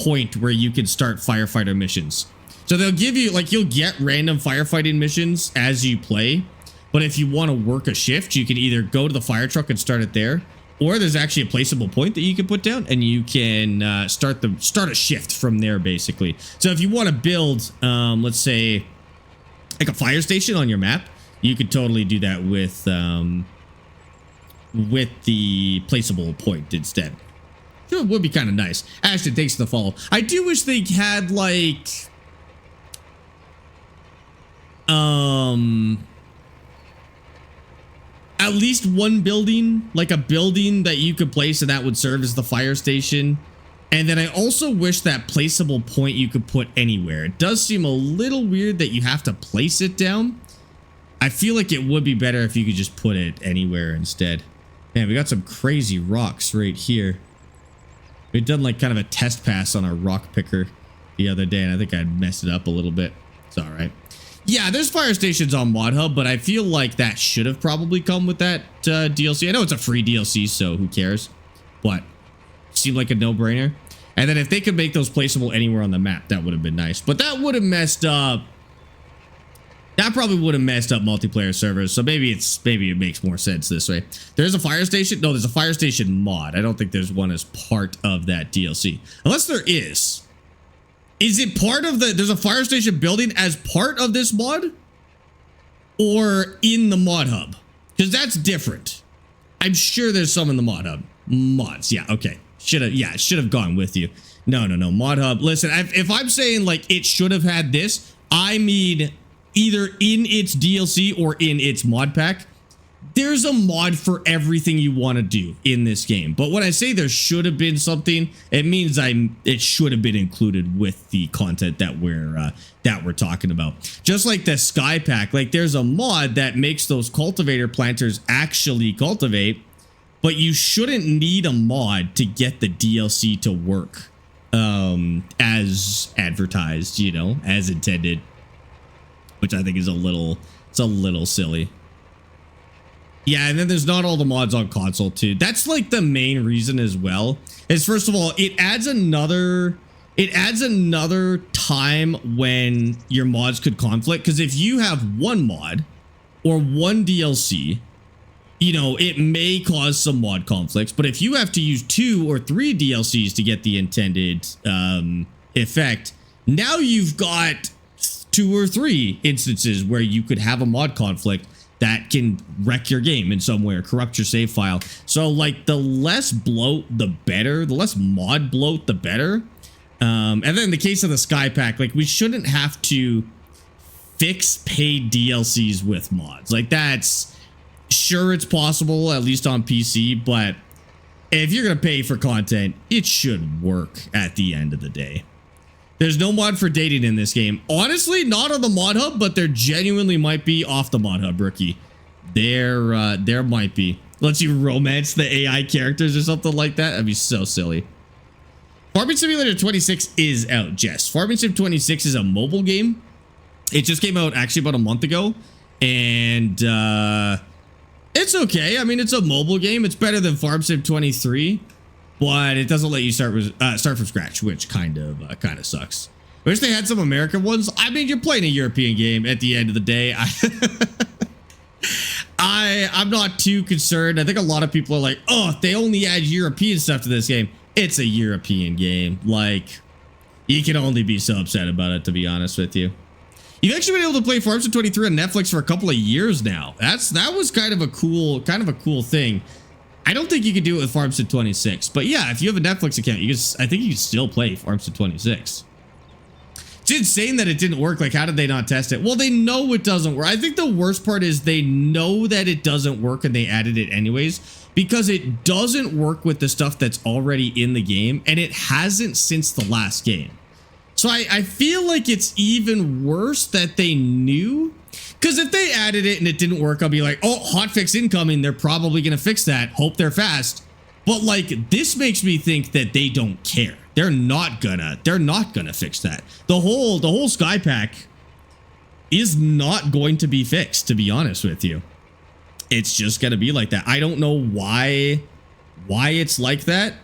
point where you can start firefighter missions. So they'll give you, like, you'll get random firefighting missions as you play, but if you want to work a shift, you can either go to the fire truck and start it there, or there's actually a placeable point that you can put down and you can start a shift from there, basically. So if you want to build, let's say, like a fire station on your map, you could totally do that with the placeable point instead. So it would be kind of nice. Ashton, thanks for the follow. I do wish they had, like, at least one building, like a building that you could place and that would serve as the fire station. And then I also wish that placeable point you could put anywhere. It does seem a little weird that you have to place it down. I feel like it would be better if you could just put it anywhere instead. Man, we got some crazy rocks right here. We'd done like kind of a test pass on our rock picker the other day, and I think I messed it up a little bit. It's all right. Yeah, there's fire stations on Mod Hub, but I feel like that should have probably come with that DLC. I know it's a free DLC, so who cares? But it seemed like a no-brainer. And then if they could make those placeable anywhere on the map, that would have been nice. But that would have messed up. That probably would have messed up multiplayer servers. So maybe it makes more sense this way. There's a fire station. No, there's a fire station mod. I don't think there's one as part of that DLC, unless there is. Is it part of there's a fire station building as part of this mod, or in the mod hub? Because that's different. I'm sure there's some in the mod hub. Mods. Yeah. Okay. Should have gone with you. No. Mod hub. Listen, if I'm saying like it should have had this, I mean either in its DLC or in its mod pack. There's a mod for everything you want to do in this game. But when I say there should have been something, it means it should have been included with the content that we're talking about. Just like the Sky Pack, like there's a mod that makes those cultivator planters actually cultivate, but you shouldn't need a mod to get the DLC to work as advertised, you know, as intended, which I think is a little silly. Yeah, and then there's not all the mods on console too. That's like the main reason as well. Is first of all, it adds another time when your mods could conflict. Because if you have one mod or one DLC, you know, it may cause some mod conflicts. But if you have to use 2 or 3 DLCs to get the intended effect, now you've got 2 or 3 instances where you could have a mod conflict that can wreck your game in some way or corrupt your save file. So like the less bloat, the better. The less mod bloat, the better. And then in the case of the Sky Pack, like we shouldn't have to fix paid DLCs with mods. Like that's, sure it's possible, at least on PC, but if you're going to pay for content, it should work at the end of the day. There's no mod for dating in this game. Honestly, not on the mod hub, but there genuinely might be off the mod hub, Rookie. There might be. Lets you romance the AI characters or something like that. That'd be so silly. Farming Simulator 26 is out, Jess. Farming Sim 26 is a mobile game. It just came out actually about a month ago. And it's okay. I mean, it's a mobile game. It's better than Farm Sim 23. But it doesn't let you start from scratch, which kind of sucks. I wish they had some American ones. I mean, you're playing a European game at the end of the day. I'm not too concerned. I think a lot of people are like, oh, if they only add European stuff to this game. It's a European game. Like, you can only be so upset about it, to be honest with you. You've actually been able to play Farm Sim 23 on Netflix for a couple of years now. That was kind of a cool thing. I don't think you could do it with Farm Sim 26, but yeah, if you have a Netflix account, I think you can still play Farm Sim 26. It's insane that it didn't work. Like, how did they not test it? Well, they know it doesn't work. I think the worst part is they know that it doesn't work and they added it anyways, because it doesn't work with the stuff that's already in the game, and it hasn't since the last game. So I feel like it's even worse that they knew, because if they added it and it didn't work, I'll be like, oh, hotfix incoming. They're probably going to fix that. Hope they're fast. But like, this makes me think that they don't care. They're not gonna fix that. The whole Sky Pack is not going to be fixed, to be honest with you. It's just gonna be like that. I don't know why it's like that,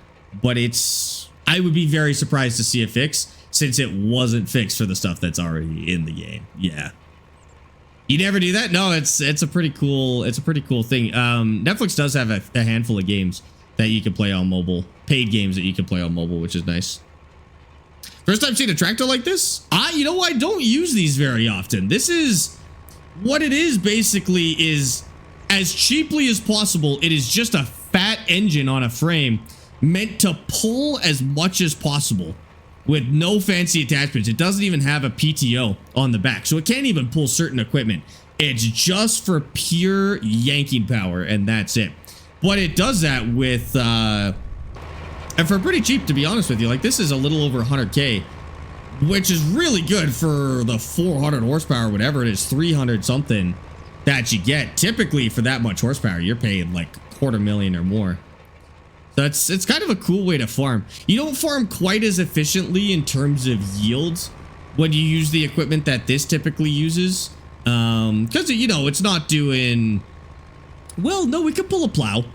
but I would be very surprised to see it fixed, since it wasn't fixed for the stuff that's already in the game. Yeah. You never do that? No, it's a pretty cool thing. Netflix does have a handful of games that you can play on mobile, paid games that you can play on mobile, which is nice. First time seeing a tractor like this? You know, I don't use these very often. This is what it is, basically, is as cheaply as possible. It is just a fat engine on a frame meant to pull as much as possible with no fancy attachments. It doesn't even have a PTO on the back, so it can't even pull certain equipment. It's just for pure yanking power, and that's it. But it does that with, and for pretty cheap, to be honest with you. Like, this is a little over 100K, which is really good for the 400 horsepower, whatever it is, 300 something that you get. Typically, for that much horsepower, you're paying like $250,000 or more. So it's kind of a cool way to farm. You don't farm quite as efficiently in terms of yields when you use the equipment that this typically uses. Because, you know, it's not doing... Well, no, we could pull a plow.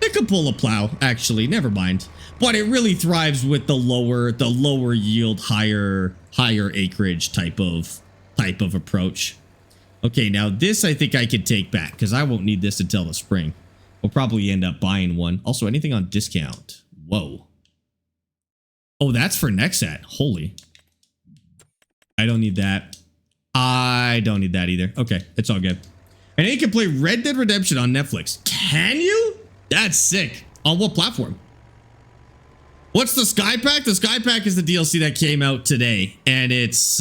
It could pull a plow, actually. Never mind. But it really thrives with the lower yield, higher acreage type of approach. Okay, now this I think I could take back, because I won't need this until the spring. We'll probably end up buying one. Also, anything on discount? Whoa. Oh, that's for Nexat. Holy. I don't need that. I don't need that either. Okay, it's all good. And you can play Red Dead Redemption on Netflix. Can you? That's sick. On what platform? What's the Sky Pack? The Sky Pack is the DLC that came out today. And it's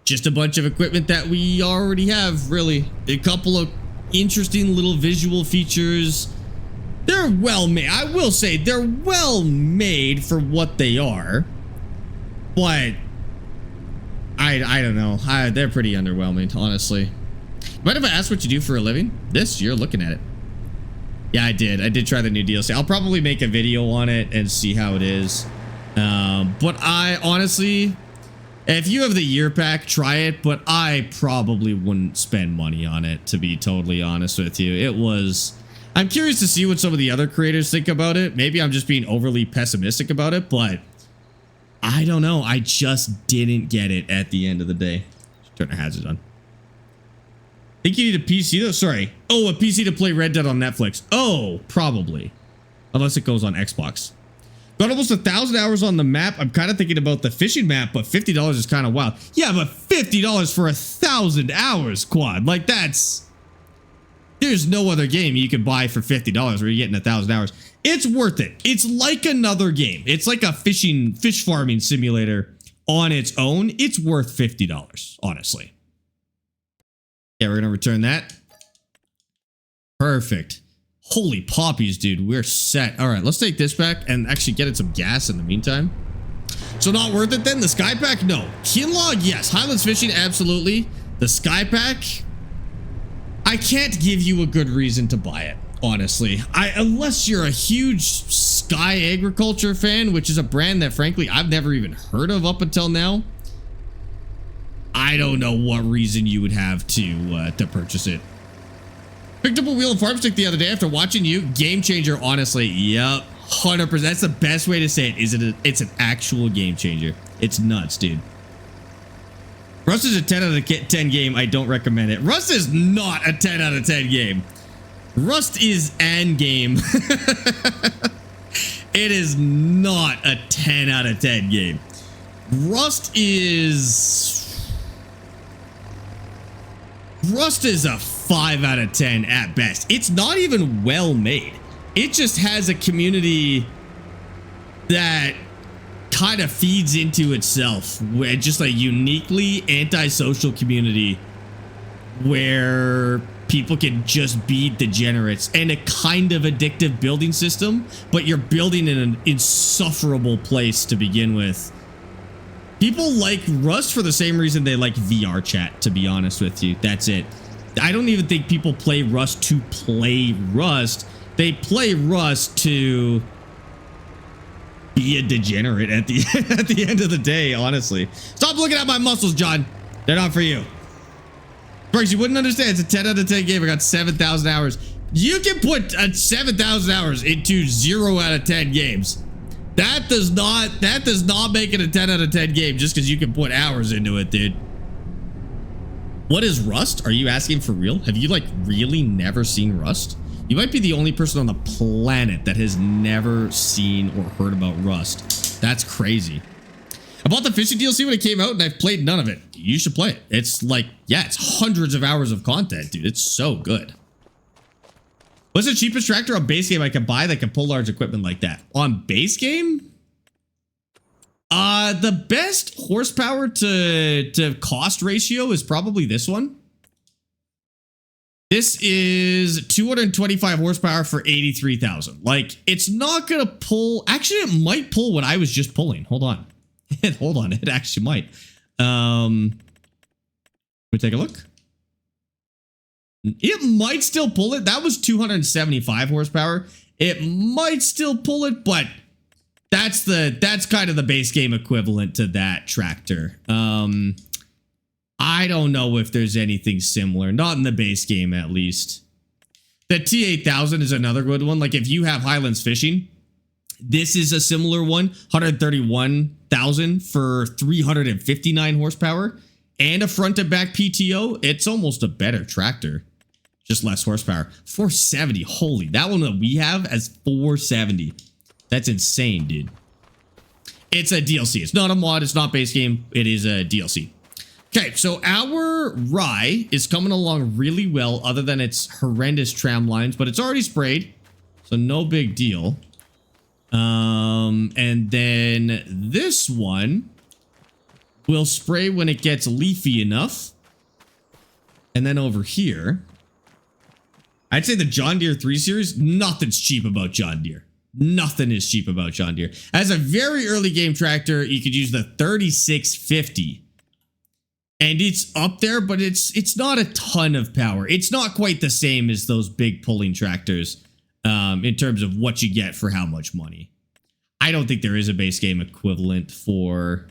just a bunch of equipment that we already have, really. A couple of interesting little visual features. They're well made. I will say they're well made for what they are. But I don't know. They're pretty underwhelming, honestly. Mind if I ask what you do for a living? This, you're looking at it. Yeah, I did try the new DLC. I'll probably make a video on it and see how it is. But I honestly, if you have the year pack, try it. But I probably wouldn't spend money on it, to be totally honest with you. I'm curious to see what some of the other creators think about it. Maybe I'm just being overly pessimistic about it, but I don't know. I just didn't get it at the end of the day. Turn the hazards on. Think you need a PC though? Sorry. Oh, a PC to play Red Dead on Netflix. Oh, probably. Unless it goes on Xbox. Got almost 1,000 hours on the map. I'm kind of thinking about the fishing map, but $50 is kind of wild. Yeah, but $50 for 1,000 hours, Quad. Like, there's no other game you can buy for $50 where you're getting 1,000 hours. It's worth it. It's like another game. It's like a fish farming simulator on its own. It's worth $50, honestly. Yeah, we're gonna return that. Perfect. Holy poppies, dude. We're set. All right, let's take this back and actually get it some gas in the meantime. So not worth it then? The Sky Pack? No. Kinlog? Yes. Highlands Fishing? Absolutely. The Sky Pack? I can't give you a good reason to buy it, honestly. Unless you're a huge Sky Agriculture fan, which is a brand that, frankly, I've never even heard of up until now. I don't know what reason you would have to purchase it. Picked up a wheel and farm stick the other day after watching you. Game changer, honestly. Yep, 100%. That's the best way to say it. It's an actual game changer. It's nuts, dude. Rust is a 10 out of 10 game. I don't recommend it. Rust is not a 10 out of 10 game. Rust is an game. It is not a 10 out of 10 game. Rust is a 5 out of 10 at best. It's not even well made. It just has a community that kind of feeds into itself, where just a uniquely antisocial community where people can just be degenerates, and a kind of addictive building system, but you're building in an insufferable place to begin with. People like Rust for the same reason they like VR chat, to be honest with you. That's it. I don't even think people play Rust to play Rust. They play Rust to be a degenerate at the end of the day, honestly. Stop looking at my muscles, John. They're not for you. Sparx, you wouldn't understand. It's a 10 out of 10 game. I got 7,000 hours. You can put 7,000 hours into 0 out of 10 games. That does not make it a 10 out of 10 game just because you can put hours into it, dude. What is Rust? Are you asking for real? Have you like really never seen Rust? You might be the only person on the planet that has never seen or heard about Rust. That's crazy. I bought the fishing DLC when it came out and I've played none of it. You should play it. It's like, yeah, it's hundreds of hours of content, dude. It's so good. What's the cheapest tractor on base game I can buy that can pull large equipment like that? On base game? The best horsepower to cost ratio is probably this one. This is 225 horsepower for 83,000. Like, it's not gonna pull. Actually, it might pull what I was just pulling. Hold on. Hold on. It actually might. Let me take a look. It might still pull it. That was 275 horsepower. It might still pull it, but that's kind of the base game equivalent to that tractor. I don't know if there's anything similar. Not in the base game, at least. The T8000 is another good one. Like, if you have Highlands Fishing, this is a similar one. 131,000 for 359 horsepower. And a front and back PTO. It's almost a better tractor. Just less horsepower. 470. Holy. That one that we have as 470. That's insane, dude. It's a DLC. It's not a mod. It's not base game. It is a DLC. Okay, so our rye is coming along really well, other than its horrendous tram lines, but it's already sprayed, so no big deal. And then this one will spray when it gets leafy enough. And then over here, I'd say the John Deere 3 Series, nothing's cheap about John Deere. Nothing is cheap about John Deere. As a very early game tractor, you could use the 3650. And it's up there, but it's not a ton of power. It's not quite the same as those big pulling tractors in terms of what you get for how much money. I don't think there is a base game equivalent for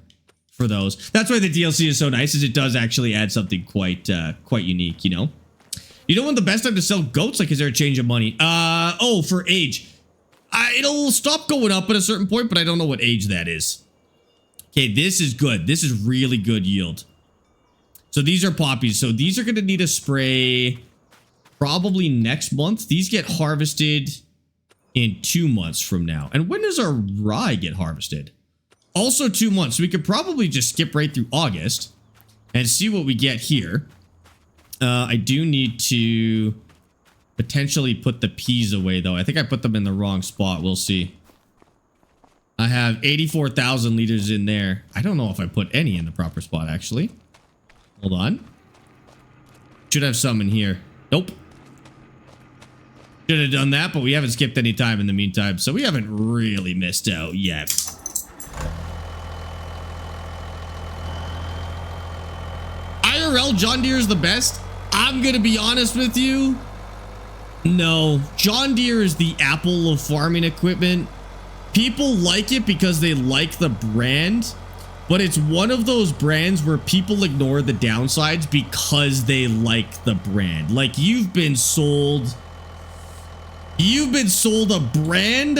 those. That's why the DLC is so nice, is it does actually add something quite unique, you know? You know when the best time to sell goats? Like, is there a change of money? Oh, for age. It'll stop going up at a certain point, but I don't know what age that is. Okay, this is good. This is really good yield. So these are poppies. So these are going to need a spray probably next month. These get harvested in 2 months from now. And when does our rye get harvested? Also 2 months. So we could probably just skip right through August and see what we get here. I do need to potentially put the peas away, though. I think I put them in the wrong spot. We'll see. I have 84,000 liters in there. I don't know if I put any in the proper spot, actually. Hold on. Should have some in here. Nope. Should have done that, but we haven't skipped any time in the meantime, so we haven't really missed out yet. IRL John Deere is the best. I'm gonna be honest with you. No, John Deere is the Apple of farming equipment. People like it because they like the brand. But it's one of those brands where people ignore the downsides because they like the brand. Like, you've been sold a brand,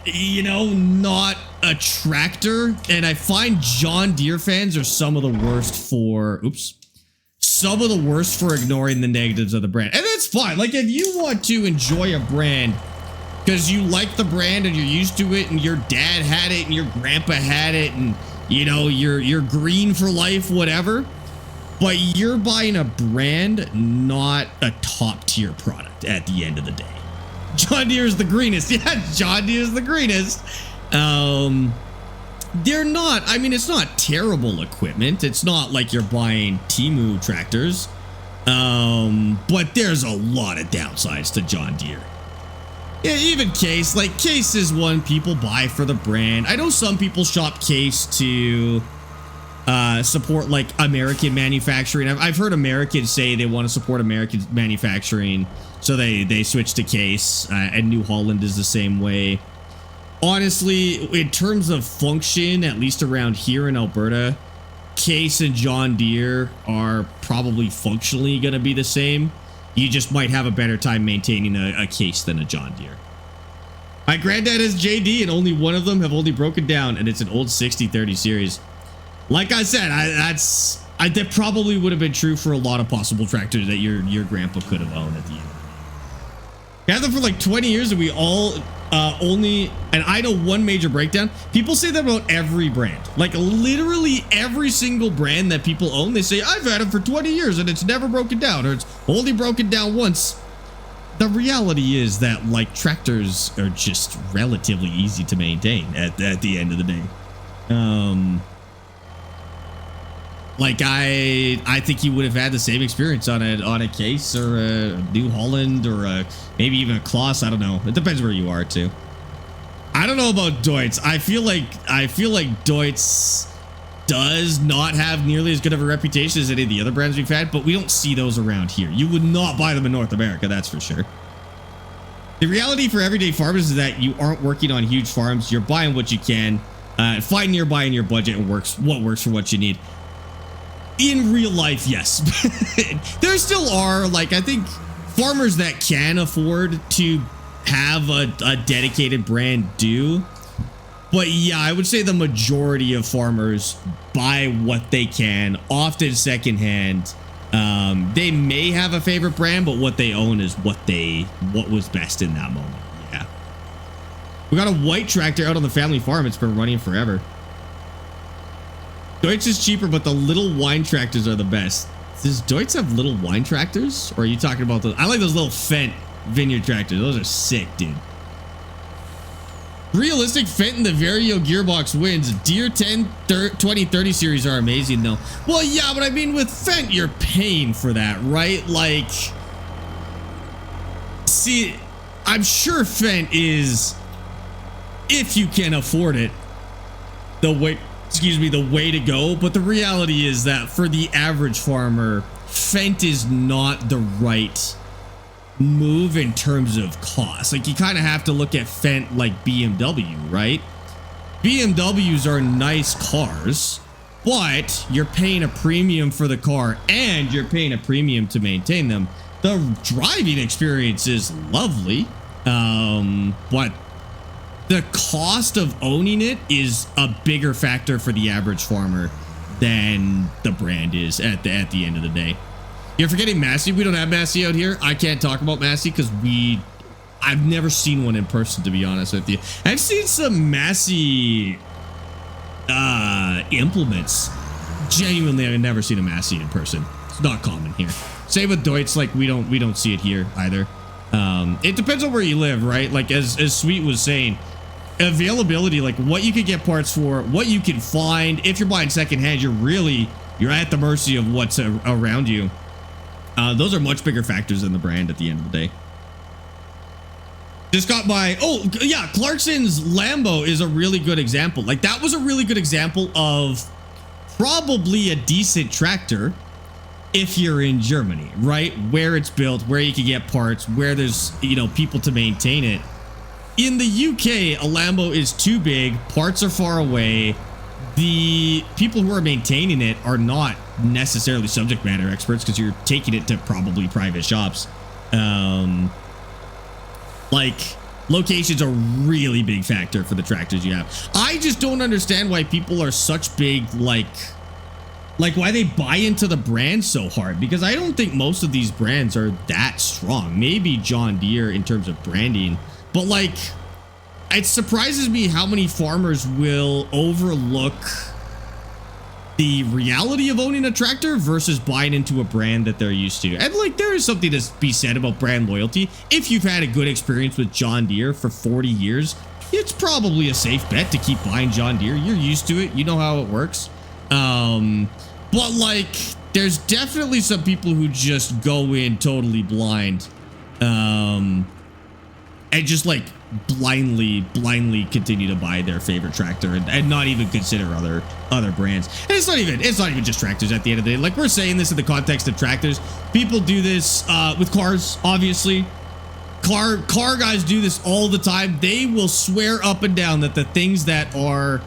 you know, not a tractor, and I find John Deere fans are some of the worst for, some of the worst for ignoring the negatives of the brand. And that's fine. Like, if you want to enjoy a brand because you like the brand and you're used to it and your dad had it and your grandpa had it and, you know, you're green for life, whatever, but you're buying a brand, not a top tier product at the end of the day. John Deere is the greenest. Yeah, John Deere is the greenest. They're not, I mean, it's not terrible equipment. It's not like you're buying Temu tractors. But there's a lot of downsides to John Deere. Yeah, even Case, like Case is one people buy for the brand. I know some people shop Case to support like American manufacturing. I've heard Americans say they want to support American manufacturing, so they switch to Case, and New Holland is the same way. Honestly, in terms of function, at least around here in Alberta, Case and John Deere are probably functionally going to be the same. You just might have a better time maintaining a Case than a John Deere. My granddad is JD, and only one of them have only broken down, and it's an old 60/30 series. Like I said, that probably would have been true for a lot of possible tractors that your grandpa could have owned at the end. Had them for like 20 years, and we all and I know one major breakdown. People say that about every brand. Like literally every single brand that people own, they say, I've had it for 20 years and it's never broken down, or it's only broken down once. The reality is that like tractors are just relatively easy to maintain at the end of the day. Like I think he would have had the same experience on a Case or a New Holland or maybe even a Kloss. I don't know. It depends where you are too. I don't know about Deutz. I feel like Deutz does not have nearly as good of a reputation as any of the other brands we've had, but we don't see those around here. You would not buy them in North America, that's for sure. The reality for everyday farmers is that you aren't working on huge farms. You're buying what you can, find nearby in your budget and what works for what you need. In real life, yes. There still are, like, I think farmers that can afford to have a dedicated brand do. But yeah, I would say the majority of farmers buy what they can, often secondhand. They may have a favorite brand, but what they own is what was best in that moment. Yeah. We got a white tractor out on the family farm. It's been running forever. Deutz is cheaper, but the little wine tractors are the best. Does Deutz have little wine tractors? Or are you talking about those? I like those little Fendt vineyard tractors. Those are sick, dude. Realistic Fendt and the Vario gearbox wins. Deere 10, 20, 30 series are amazing, though. Well, yeah, but I mean, with Fendt, you're paying for that, right? Like, see, I'm sure Fendt is, if you can afford it, the way to go. But the reality is that for the average farmer, Fendt is not the right move in terms of cost. Like, you kind of have to look at Fendt like BMW, right? BMWs are nice cars, but you're paying a premium for the car and you're paying a premium to maintain them. The driving experience is lovely, but the cost of owning it is a bigger factor for the average farmer than the brand is at the end of the day. You're forgetting Massey. We don't have Massey out here. I can't talk about Massey because I've never seen one in person, to be honest with you. I've seen some Massey implements. Genuinely, I've never seen a Massey in person. It's not common here. Same with Deutz. Like, we don't see it here either. It depends on where you live, right? Like, as Sweet was saying, availability, like what you could get parts for, what you can find. If you're buying secondhand, you're at the mercy of what's around you. Those are much bigger factors than the brand at the end of the day. Just got my, oh yeah, Clarkson's Lambo is a really good example. Like, that was a really good example of probably a decent tractor if you're in Germany, right? Where it's built, where you can get parts, where there's, people to maintain it. In the UK, a Lambo is too big, parts are far away. The people who are maintaining it are not necessarily subject matter experts because you're taking it to probably private shops. Like, Location's a really big factor for the tractors you have. I just don't understand why people are such big, like why they buy into the brand so hard, because I don't think most of these brands are that strong. Maybe John Deere in terms of branding, but like, it surprises me how many farmers will overlook the reality of owning a tractor versus buying into a brand that they're used to. And like, there is something to be said about brand loyalty. If you've had a good experience with John Deere for 40 years, it's probably a safe bet to keep buying John Deere. You're used to it. You know how it works. But like, there's definitely some people who just go in totally blind, and just like blindly continue to buy their favorite tractor and not even consider other brands. And it's not even just tractors at the end of the day. Like, we're saying this in the context of tractors. People do this with cars, obviously. Car guys do this all the time. They will swear up and down that the things that are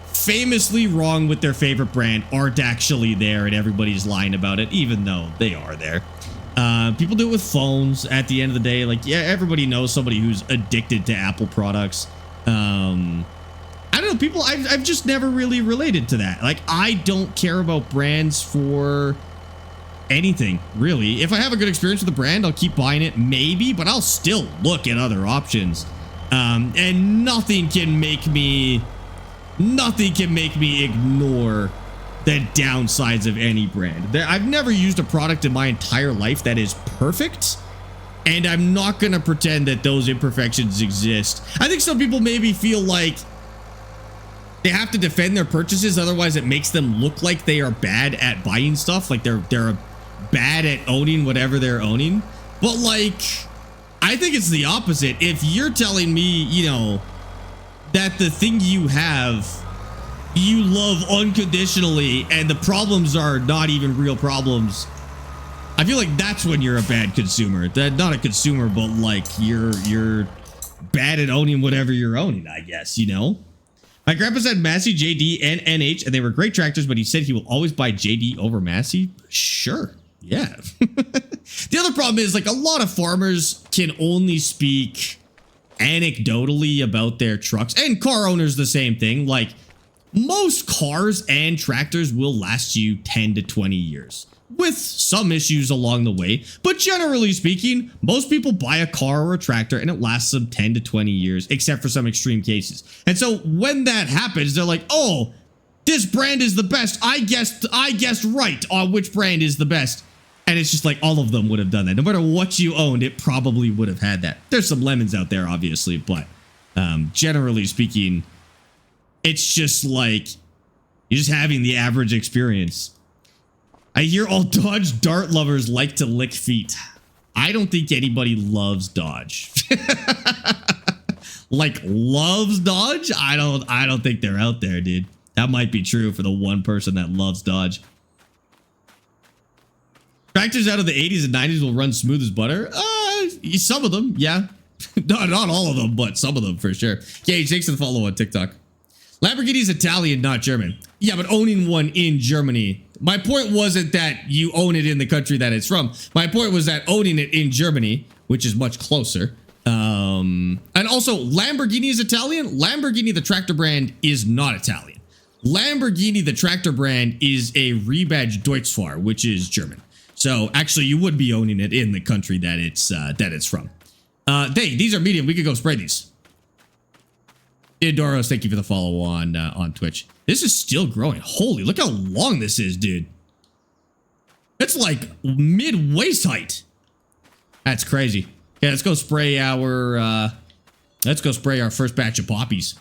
famously wrong with their favorite brand aren't actually there, and everybody's lying about it, even though they are there. People do it with phones at the end of the day. Like, yeah, everybody knows somebody who's addicted to Apple products. I don't know, people, I've just never really related to that. Like, I don't care about brands for anything, really. If I have a good experience with a brand, I'll keep buying it, maybe, but I'll still look at other options. And nothing can make me ignore the downsides of any brand. I've never used a product in my entire life that is perfect, and I'm not going to pretend that those imperfections exist. I think some people maybe feel like they have to defend their purchases, otherwise it makes them look like they are bad at buying stuff, like they're bad at owning whatever they're owning. But like, I think it's the opposite. If you're telling me, you know, that the thing you have you love unconditionally and the problems are not even real problems, I feel like that's when you're a bad consumer. That, not a consumer, but like you're bad at owning whatever you're owning, I guess, you know. My grandpa said Massey, JD, and NH, and they were great tractors, but he said he will always buy JD over Massey. Sure, yeah. The other problem is, like, a lot of farmers can only speak anecdotally about their trucks, and car owners the same thing. Like, most cars and tractors will last you 10 to 20 years with some issues along the way, but generally speaking, most people buy a car or a tractor and it lasts them 10 to 20 years, except for some extreme cases. And so when that happens, they're like, oh, this brand is the best. I guessed right on which brand is the best. And it's just like, all of them would have done that. No matter what you owned, it probably would have had that. There's some lemons out there, obviously, but generally speaking, it's just like, you're just having the average experience. I hear all Dodge Dart lovers like to lick feet. I don't think anybody loves Dodge. Like, loves Dodge? I don't think they're out there, dude. That might be true for the one person that loves Dodge. Tractors out of the 80s and 90s will run smooth as butter. Some of them, yeah. Not all of them, but some of them for sure. Gage, thanks for the follow on TikTok. Lamborghini's Italian, not German. Yeah, but owning one in Germany. My point wasn't that you own it in the country that it's from. My point was that owning it in Germany, which is much closer. And also, Lamborghini is Italian. Lamborghini, the tractor brand, is not Italian. Lamborghini, the tractor brand, is a rebadged Deutschfahr, which is German. So actually, you would be owning it in the country that it's from. Hey, these are medium. We could go spray these. Doros, thank you for the follow on Twitch. This is still growing. Holy, look how long this is, dude. It's like mid-waist height. That's crazy. Okay, let's go spray our first batch of poppies.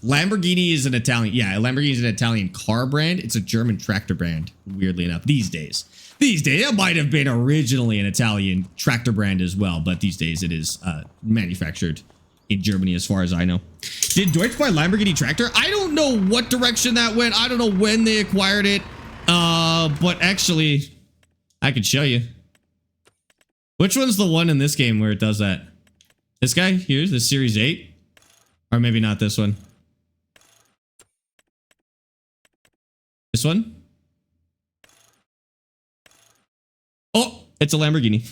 Lamborghini is an Italian. Yeah, Lamborghini is an Italian car brand. It's a German tractor brand, weirdly enough, these days. It might have been originally an Italian tractor brand as well, but these days it is manufactured in Germany, as far as I know. Did Deutsch buy Lamborghini tractor? I don't know what direction that went. I don't know when they acquired it. But actually, I could show you. Which one's the one in this game where it does that? This guy? Here's the Series 8? Or maybe not this one. This one? Oh, it's a Lamborghini.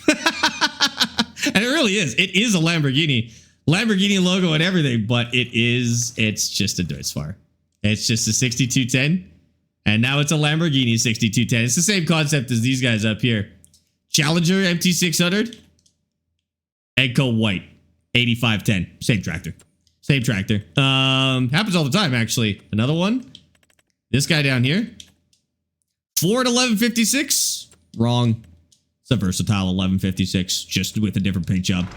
And it really is. It is a Lamborghini. Lamborghini logo and everything, but it's just a Deutz-Fahr. It's just a 6210. And now it's a Lamborghini 6210. It's the same concept as these guys up here. Challenger MT600. Eggco White 8510. Same tractor. Same tractor. Happens all the time, actually. Another one. This guy down here. Ford 1156. Wrong. It's a versatile 1156, just with a different paint job.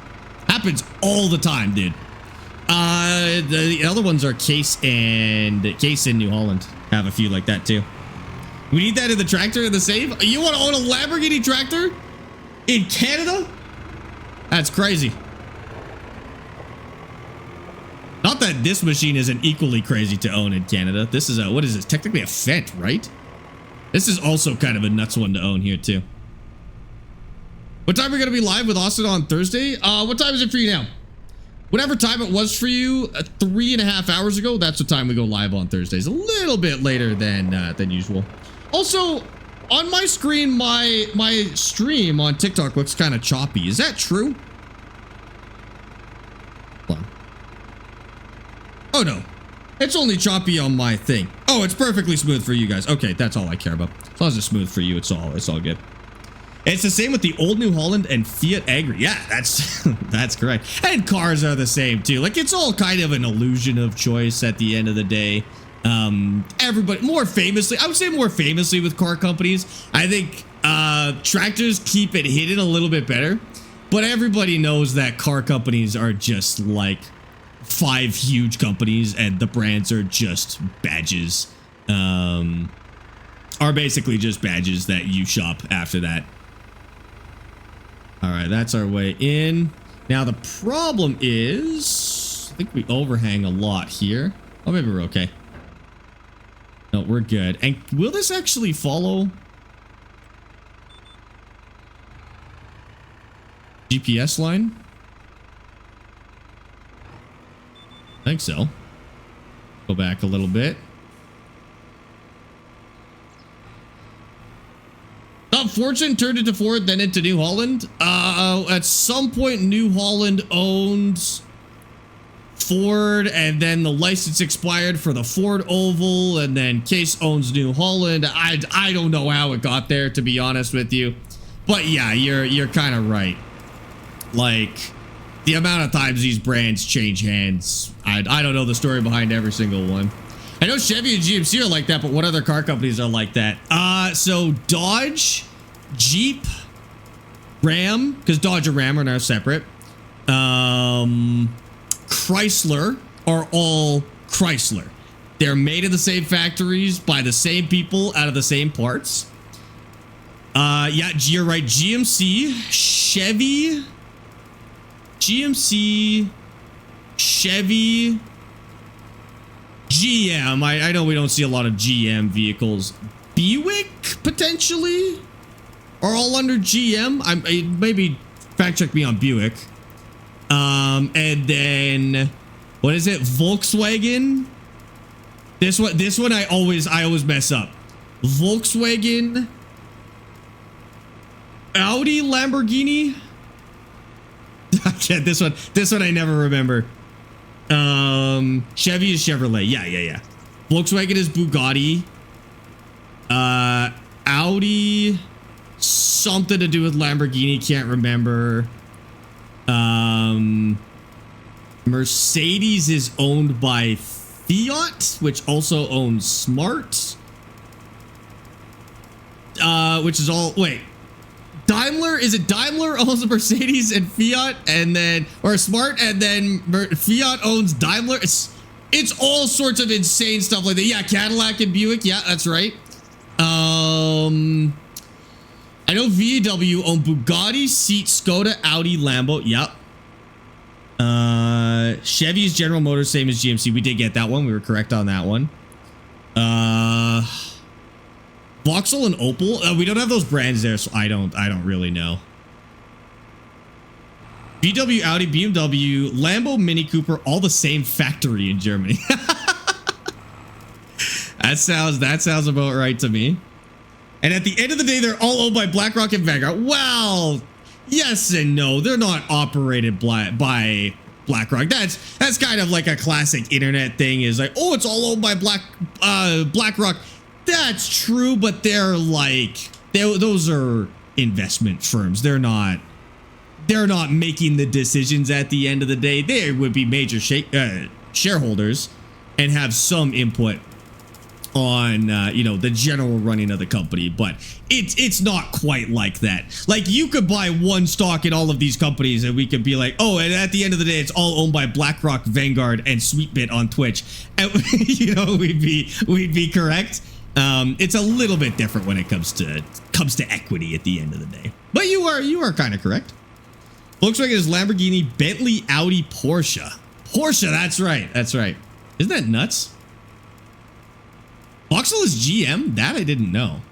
Happens all the time, dude. The other ones are Case and New Holland. Have a few like that too. We need that in the tractor in the save. You want to own a Lamborghini tractor in Canada? That's crazy. Not that this machine isn't equally crazy to own in Canada. This is a, what is this? Technically a Fendt, right? This is also kind of a nuts one to own here too. What time are we going to be live with Austin on Thursday? What time is it for you now? Whatever time it was for you 3.5 hours ago, that's the time we go live on Thursdays. A little bit later than usual. Also, on my screen, my stream on TikTok looks kind of choppy. Is that true? Hold on. Oh no, it's only choppy on my thing. Oh, it's perfectly smooth for you guys. Okay, that's all I care about. As long as it's smooth for you, it's all good. It's the same with the old New Holland and Fiat Agri. Yeah, that's that's correct. And cars are the same too. Like, it's all kind of an illusion of choice at the end of the day. Everybody, more famously, I would say more famously with car companies, I think tractors keep it hidden a little bit better. But everybody knows that car companies are just like 5 huge companies, and the brands are just badges. Are basically just badges that you shop after that. All right, that's our way in. Now the problem is, I think we overhang a lot here. Oh, maybe we're okay. No, we're good. And will this actually follow GPS line? I think so. Go back a little bit. Fortune turned into Ford, then into New Holland. At some point, New Holland owned Ford, and then the license expired for the Ford Oval, and then Case owns New Holland. I don't know how it got there, to be honest with you. But yeah, you're kind of right. Like, the amount of times these brands change hands, I don't know the story behind every single one. I know Chevy and GMC are like that, but what other car companies are like that? So Dodge, Jeep, Ram, because Dodge and Ram are now separate. Chrysler are all Chrysler. They're made in the same factories by the same people out of the same parts. Yeah, you're right. GMC, Chevy, Chevy, GM. I know we don't see a lot of GM vehicles. Buick, potentially, are all under GM. Maybe fact check me on Buick. And then what is it? Volkswagen. This one I always mess up. Volkswagen, Audi, Lamborghini. This one I never remember. Chevy is Chevrolet. Yeah. Volkswagen is Bugatti. Audi, something to do with Lamborghini, can't remember. Mercedes is owned by Fiat, which also owns Smart. Which is all, wait. Daimler, is it Daimler owns Mercedes and Fiat, and then, or Smart, and then Fiat owns Daimler? It's all sorts of insane stuff like that. Yeah, Cadillac and Buick. Yeah, that's right. I know VW own Bugatti, Seat, Skoda, Audi, Lambo. Yep. Chevy's General Motors, same as GMC. We did get that one. We were correct on that one. Vauxhall and Opel. We don't have those brands there, so I don't really know. VW, Audi, BMW, Lambo, Mini Cooper, all the same factory in Germany. That sounds about right to me. And at the end of the day, they're all owned by BlackRock and Vanguard. Well, yes and no. They're not operated by BlackRock. That's kind of like a classic internet thing, is like, oh, it's all owned by BlackRock. That's true, but they're like, those are investment firms. They're not making the decisions at the end of the day. They would be major shareholders and have some input on the general running of the company, but it's not quite like that. Like, you could buy one stock in all of these companies and we could be like, oh, and at the end of the day, it's all owned by BlackRock, Vanguard, and Sweetbit on Twitch, and we'd be correct. It's a little bit different when it comes to equity at the end of the day, but you are kind of correct. Volkswagen is Lamborghini, Bentley, Audi, Porsche. That's right. Isn't that nuts? Vauxhall is GM? That I didn't know.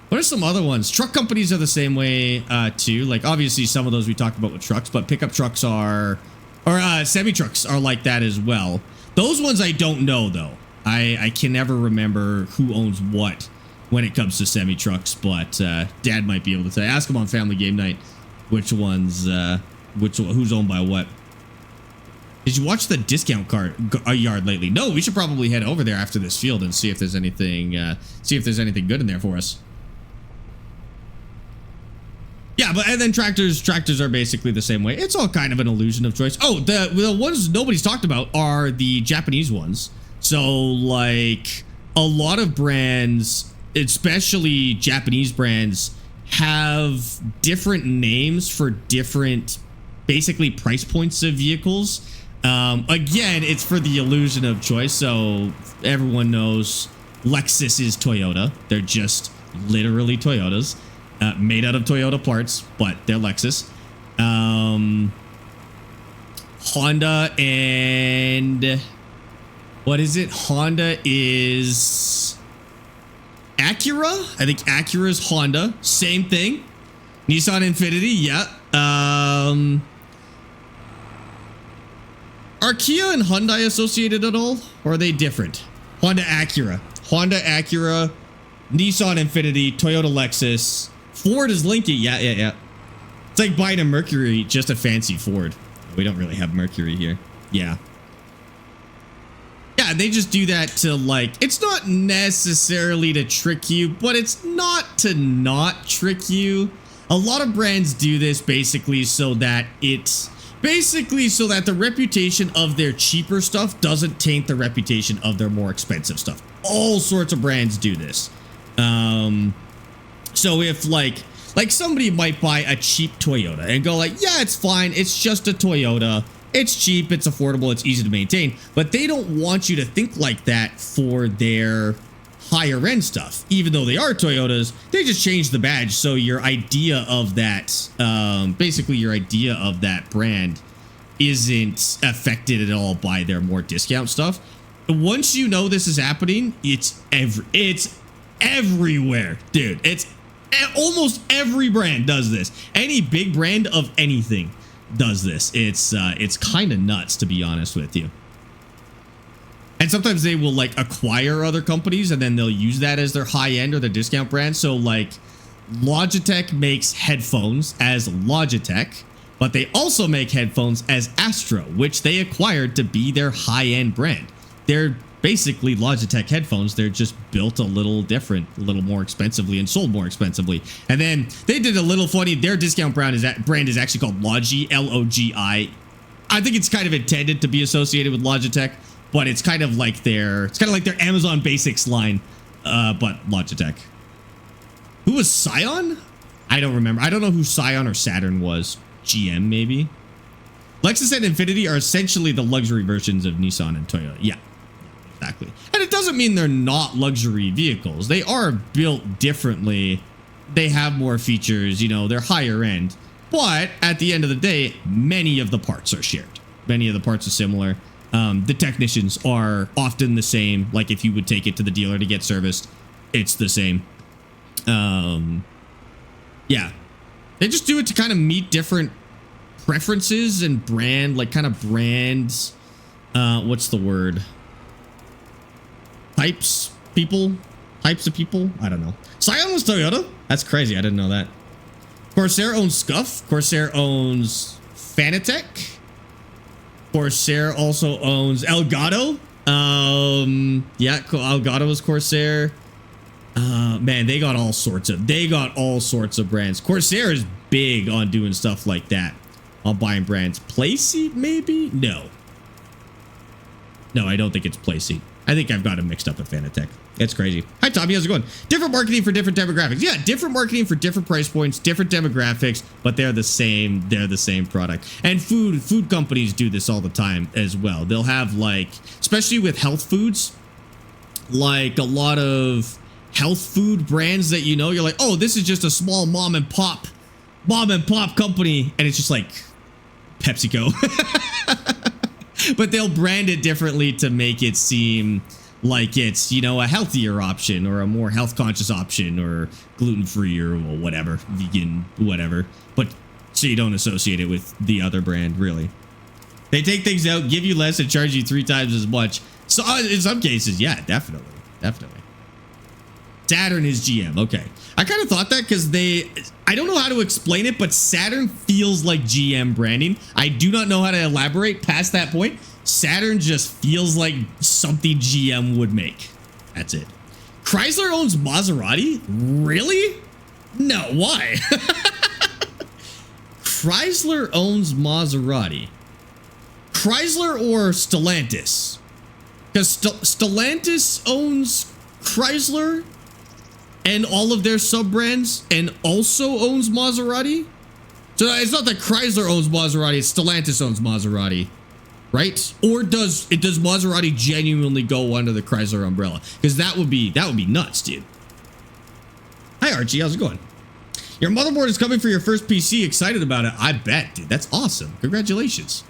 What are some other ones? Truck companies are the same way too. Like, obviously some of those we talked about with trucks, but pickup trucks are, or semi trucks are like that as well. Those ones I don't know though. I can never remember who owns what when it comes to semi trucks, but Dad might be able to say. Ask him on Family Game Night which ones, who's owned by what. Did you watch the discount yard lately? No, we should probably head over there after this field and see if there's anything good in there for us. Yeah, and then tractors are basically the same way. It's all kind of an illusion of choice. Oh, the ones nobody's talked about are the Japanese ones. So, like, a lot of brands, especially Japanese brands, have different names for different, basically, price points of vehicles. Again, it's for the illusion of choice. So everyone knows Lexus is Toyota. They're just literally Toyotas, made out of Toyota parts, but they're Lexus. Honda and what is it? Honda is Acura. I think Acura is Honda. Same thing. Nissan Infiniti. Yeah. Are Kia and Hyundai associated at all? Or are they different? Honda Acura, Nissan Infiniti, Toyota Lexus. Ford is Linky. Yeah. It's like buying a Mercury, just a fancy Ford. We don't really have Mercury here. Yeah, they just do that to, like, it's not necessarily to trick you, but it's not to not trick you. A lot of brands do this basically so that the reputation of their cheaper stuff doesn't taint the reputation of their more expensive stuff. All sorts of brands do this. So if like somebody might buy a cheap Toyota and go like, yeah, it's fine. It's just a Toyota. It's cheap. It's affordable. It's easy to maintain. But they don't want you to think like that for their higher end stuff. Even though they are Toyotas, they just changed the badge. So your idea of that, basically your idea of that brand isn't affected at all by their more discount stuff. Once you know this is happening, it's everywhere, dude. It's almost every brand does this. Any big brand of anything does this. It's kind of nuts, to be honest with you. And sometimes they will like acquire other companies and then they'll use that as their high end or their discount brand. So like Logitech makes headphones as Logitech, but they also make headphones as Astro, which they acquired to be their high end brand. They're basically Logitech headphones. They're just built a little different, a little more expensively and sold more expensively. And then they did a little funny. Their discount brand is actually called Logi, L-O-G-I. I think it's kind of intended to be associated with Logitech, but it's kind of like their Amazon Basics line, but Logitech. Who was Scion? I don't remember. I don't know who Scion or Saturn was. GM maybe. Lexus and Infiniti are essentially the luxury versions of Nissan and Toyota. Yeah, exactly. And it doesn't mean they're not luxury vehicles. They are built differently. They have more features, you know, they're higher end. But at the end of the day, many of the parts are shared. Many of the parts are similar. The technicians are often the same. Like if you would take it to the dealer to get serviced, it's the same. Yeah. They just do it to kind of meet different preferences and brand, like kind of brands. What's the word? Types of people. I don't know. Scion was Toyota. That's crazy. I didn't know that. Corsair owns Scuff. Corsair owns Fanatec. Corsair also owns Elgato. Yeah, Elgato is Corsair. Man, they got all sorts of brands. Corsair is big on doing stuff like that, on buying brands. Playseat, maybe? No, I don't think it's Playseat. I think I've got them mixed up with Fanatec. It's crazy. Hi, Tommy. How's it going? Different marketing for different demographics. Yeah, different marketing for different price points, different demographics, but they're the same. They're the same product. And food companies do this all the time as well. They'll have, like, especially with health foods, like a lot of health food brands that, you know, you're like, oh, this is just a small mom and pop company, and it's just like PepsiCo. But they'll brand it differently to make it seem like it's, you know, a healthier option or a more health conscious option or gluten-free or whatever, vegan, whatever. But so you don't associate it with the other brand, really. They take things out, give you less, and charge you 3 times as much. So in some cases, yeah, definitely. Saturn is GM. Okay. I kind of thought that because I don't know how to explain it, but Saturn feels like GM branding. I do not know how to elaborate past that point. Saturn just feels like something GM would make. That's it. Chrysler owns Maserati? Really? No, why? Chrysler owns Maserati. Chrysler or Stellantis? Because Stellantis owns Chrysler and all of their sub-brands and also owns Maserati? So it's not that Chrysler owns Maserati, it's Stellantis owns Maserati, right? Or does Maserati genuinely go under the Chrysler umbrella? Because that would be nuts, dude. Hi, Archie, how's it going? Your motherboard is coming for your first PC. Excited about it. I bet, dude. That's awesome. Congratulations.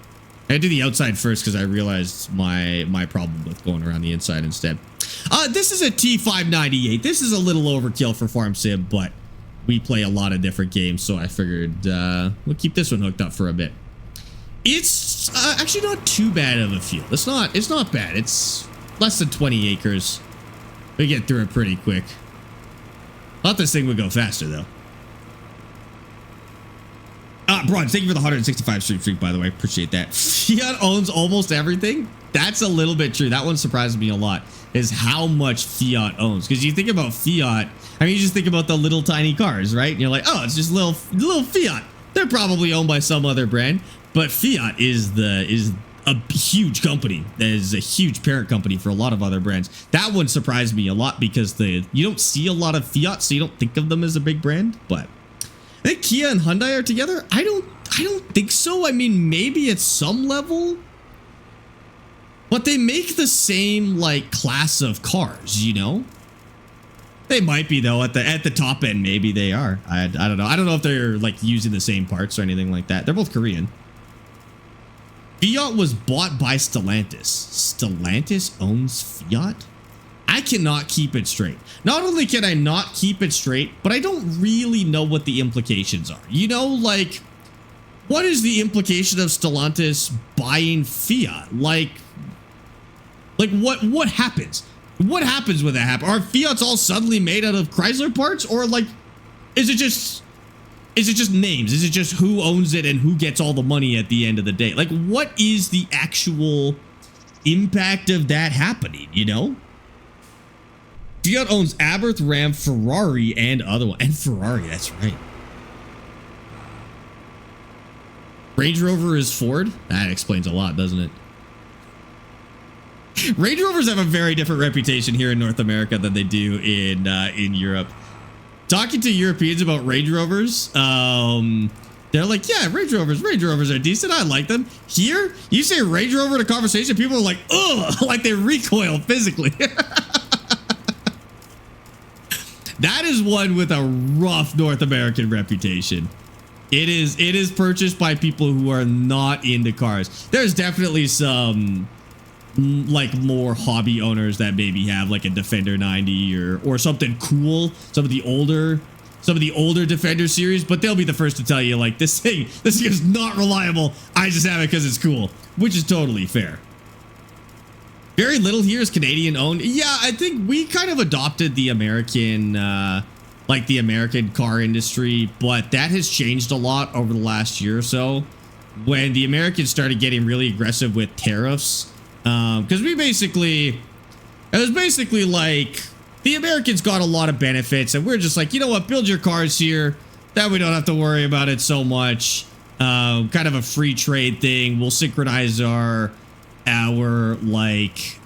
I do the outside first because I realized my problem with going around the inside instead. This is a T598. This is a little overkill for Farm Sim, but we play a lot of different games, so I figured we'll keep this one hooked up for a bit. It's actually not too bad of a fuel. It's not bad. It's less than 20 acres. We get through it pretty quick. Thought this thing would go faster though. Bronze, thank you for the 165 streak, by the way. Appreciate that. Fiat owns almost everything. That's a little bit true. That one surprised me a lot, is how much Fiat owns. Because you think about Fiat, I mean, you just think about the little tiny cars, right? And you're like, oh, it's just little Fiat. They're probably owned by some other brand. But Fiat is a huge company. That is a huge parent company for a lot of other brands. That one surprised me a lot because you don't see a lot of Fiat, so you don't think of them as a big brand. But I think Kia and Hyundai are together. I don't think so. I mean, maybe at some level, but they make the same like class of cars, you know. They might be though at the top end. Maybe they are. I don't know. I don't know if they're like using the same parts or anything like that. They're both Korean. Fiat was bought by Stellantis. Stellantis owns Fiat? I cannot keep it straight. Not only can I not keep it straight, but I don't really know what the implications are. You know, like, what is the implication of Stellantis buying Fiat? Like what happens? What happens when that happens? Are Fiats all suddenly made out of Chrysler parts? Or like, is it just names? Is it just who owns it and who gets all the money at the end of the day? Like, what is the actual impact of that happening, you know? Fiat owns Abarth, Ram, Ferrari, and other one. And Ferrari, that's right. Range Rover is Ford? That explains a lot, doesn't it? Range Rovers have a very different reputation here in North America than they do in Europe. Talking to Europeans about Range Rovers, they're like, yeah, Range Rovers are decent. I like them. Here, you say Range Rover in a conversation, people are like, ugh, like they recoil physically. That is one with a rough North American reputation. It is purchased by people who are not into cars. There's definitely some like more hobby owners that maybe have like a Defender 90 or something cool, some of the older Defender series, but they'll be the first to tell you like this thing is not reliable. I just have it because it's cool, which is totally fair. Very little here is Canadian owned. Yeah, I think we kind of adopted the American like the American car industry, but that has changed a lot over the last year or so. when the Americans started getting really aggressive with tariffs. Because it was basically like the Americans got a lot of benefits and we're just like, you know what, build your cars here. That we don't have to worry about it so much. Kind of a free trade thing. We'll synchronize our like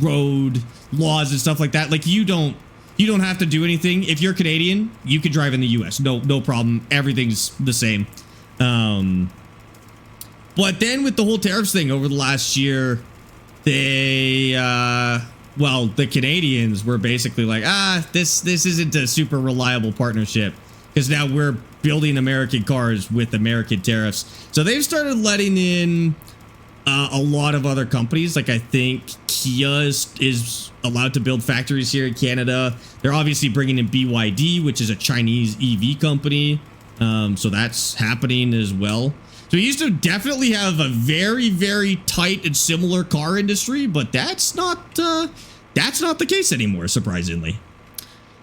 road laws and stuff like that. Like you don't have to do anything. If you're Canadian, you can drive in the US. No problem. Everything's the same. But then with the whole tariffs thing over the last year, they the Canadians were basically like, this isn't a super reliable partnership because now we're building American cars with American tariffs. So they've started letting in a lot of other companies. Like I think Kia is allowed to build factories here in Canada. They're obviously bringing in BYD, which is a Chinese EV company. So that's happening as well. So we used to definitely have a very, very tight and similar car industry, but that's not the case anymore, surprisingly.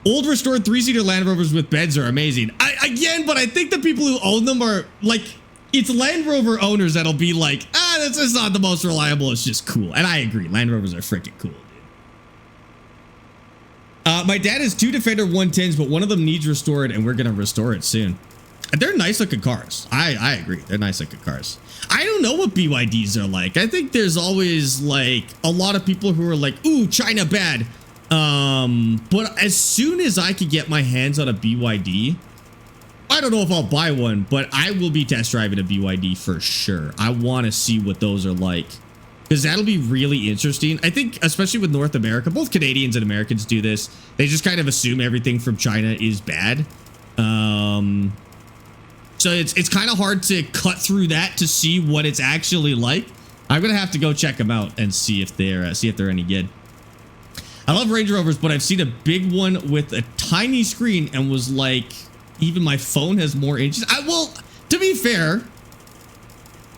Old restored 3-seater Land Rovers with beds are amazing. But I think the people who own them are like, it's Land Rover owners that'll be like, this is not the most reliable. It's just cool. And I agree. Land Rovers are freaking cool, dude. My dad has 2 Defender 110s, but one of them needs restored and we're going to restore it soon. They're nice looking cars. I agree. They're nice looking cars. I don't know what BYDs are like. I think there's always like a lot of people who are like, ooh, China bad. But as soon as I could get my hands on a BYD, I don't know if I'll buy one, but I will be test driving a BYD for sure. I want to see what those are like because that'll be really interesting. I think especially with North America, both Canadians and Americans do this. They just kind of assume everything from China is bad. So it's kind of hard to cut through that to see what it's actually like. I'm gonna have to go check them out and see if they're any good. I love Range Rovers, but I've seen a big one with a tiny screen and was like, even my phone has more inches. Well, to be fair,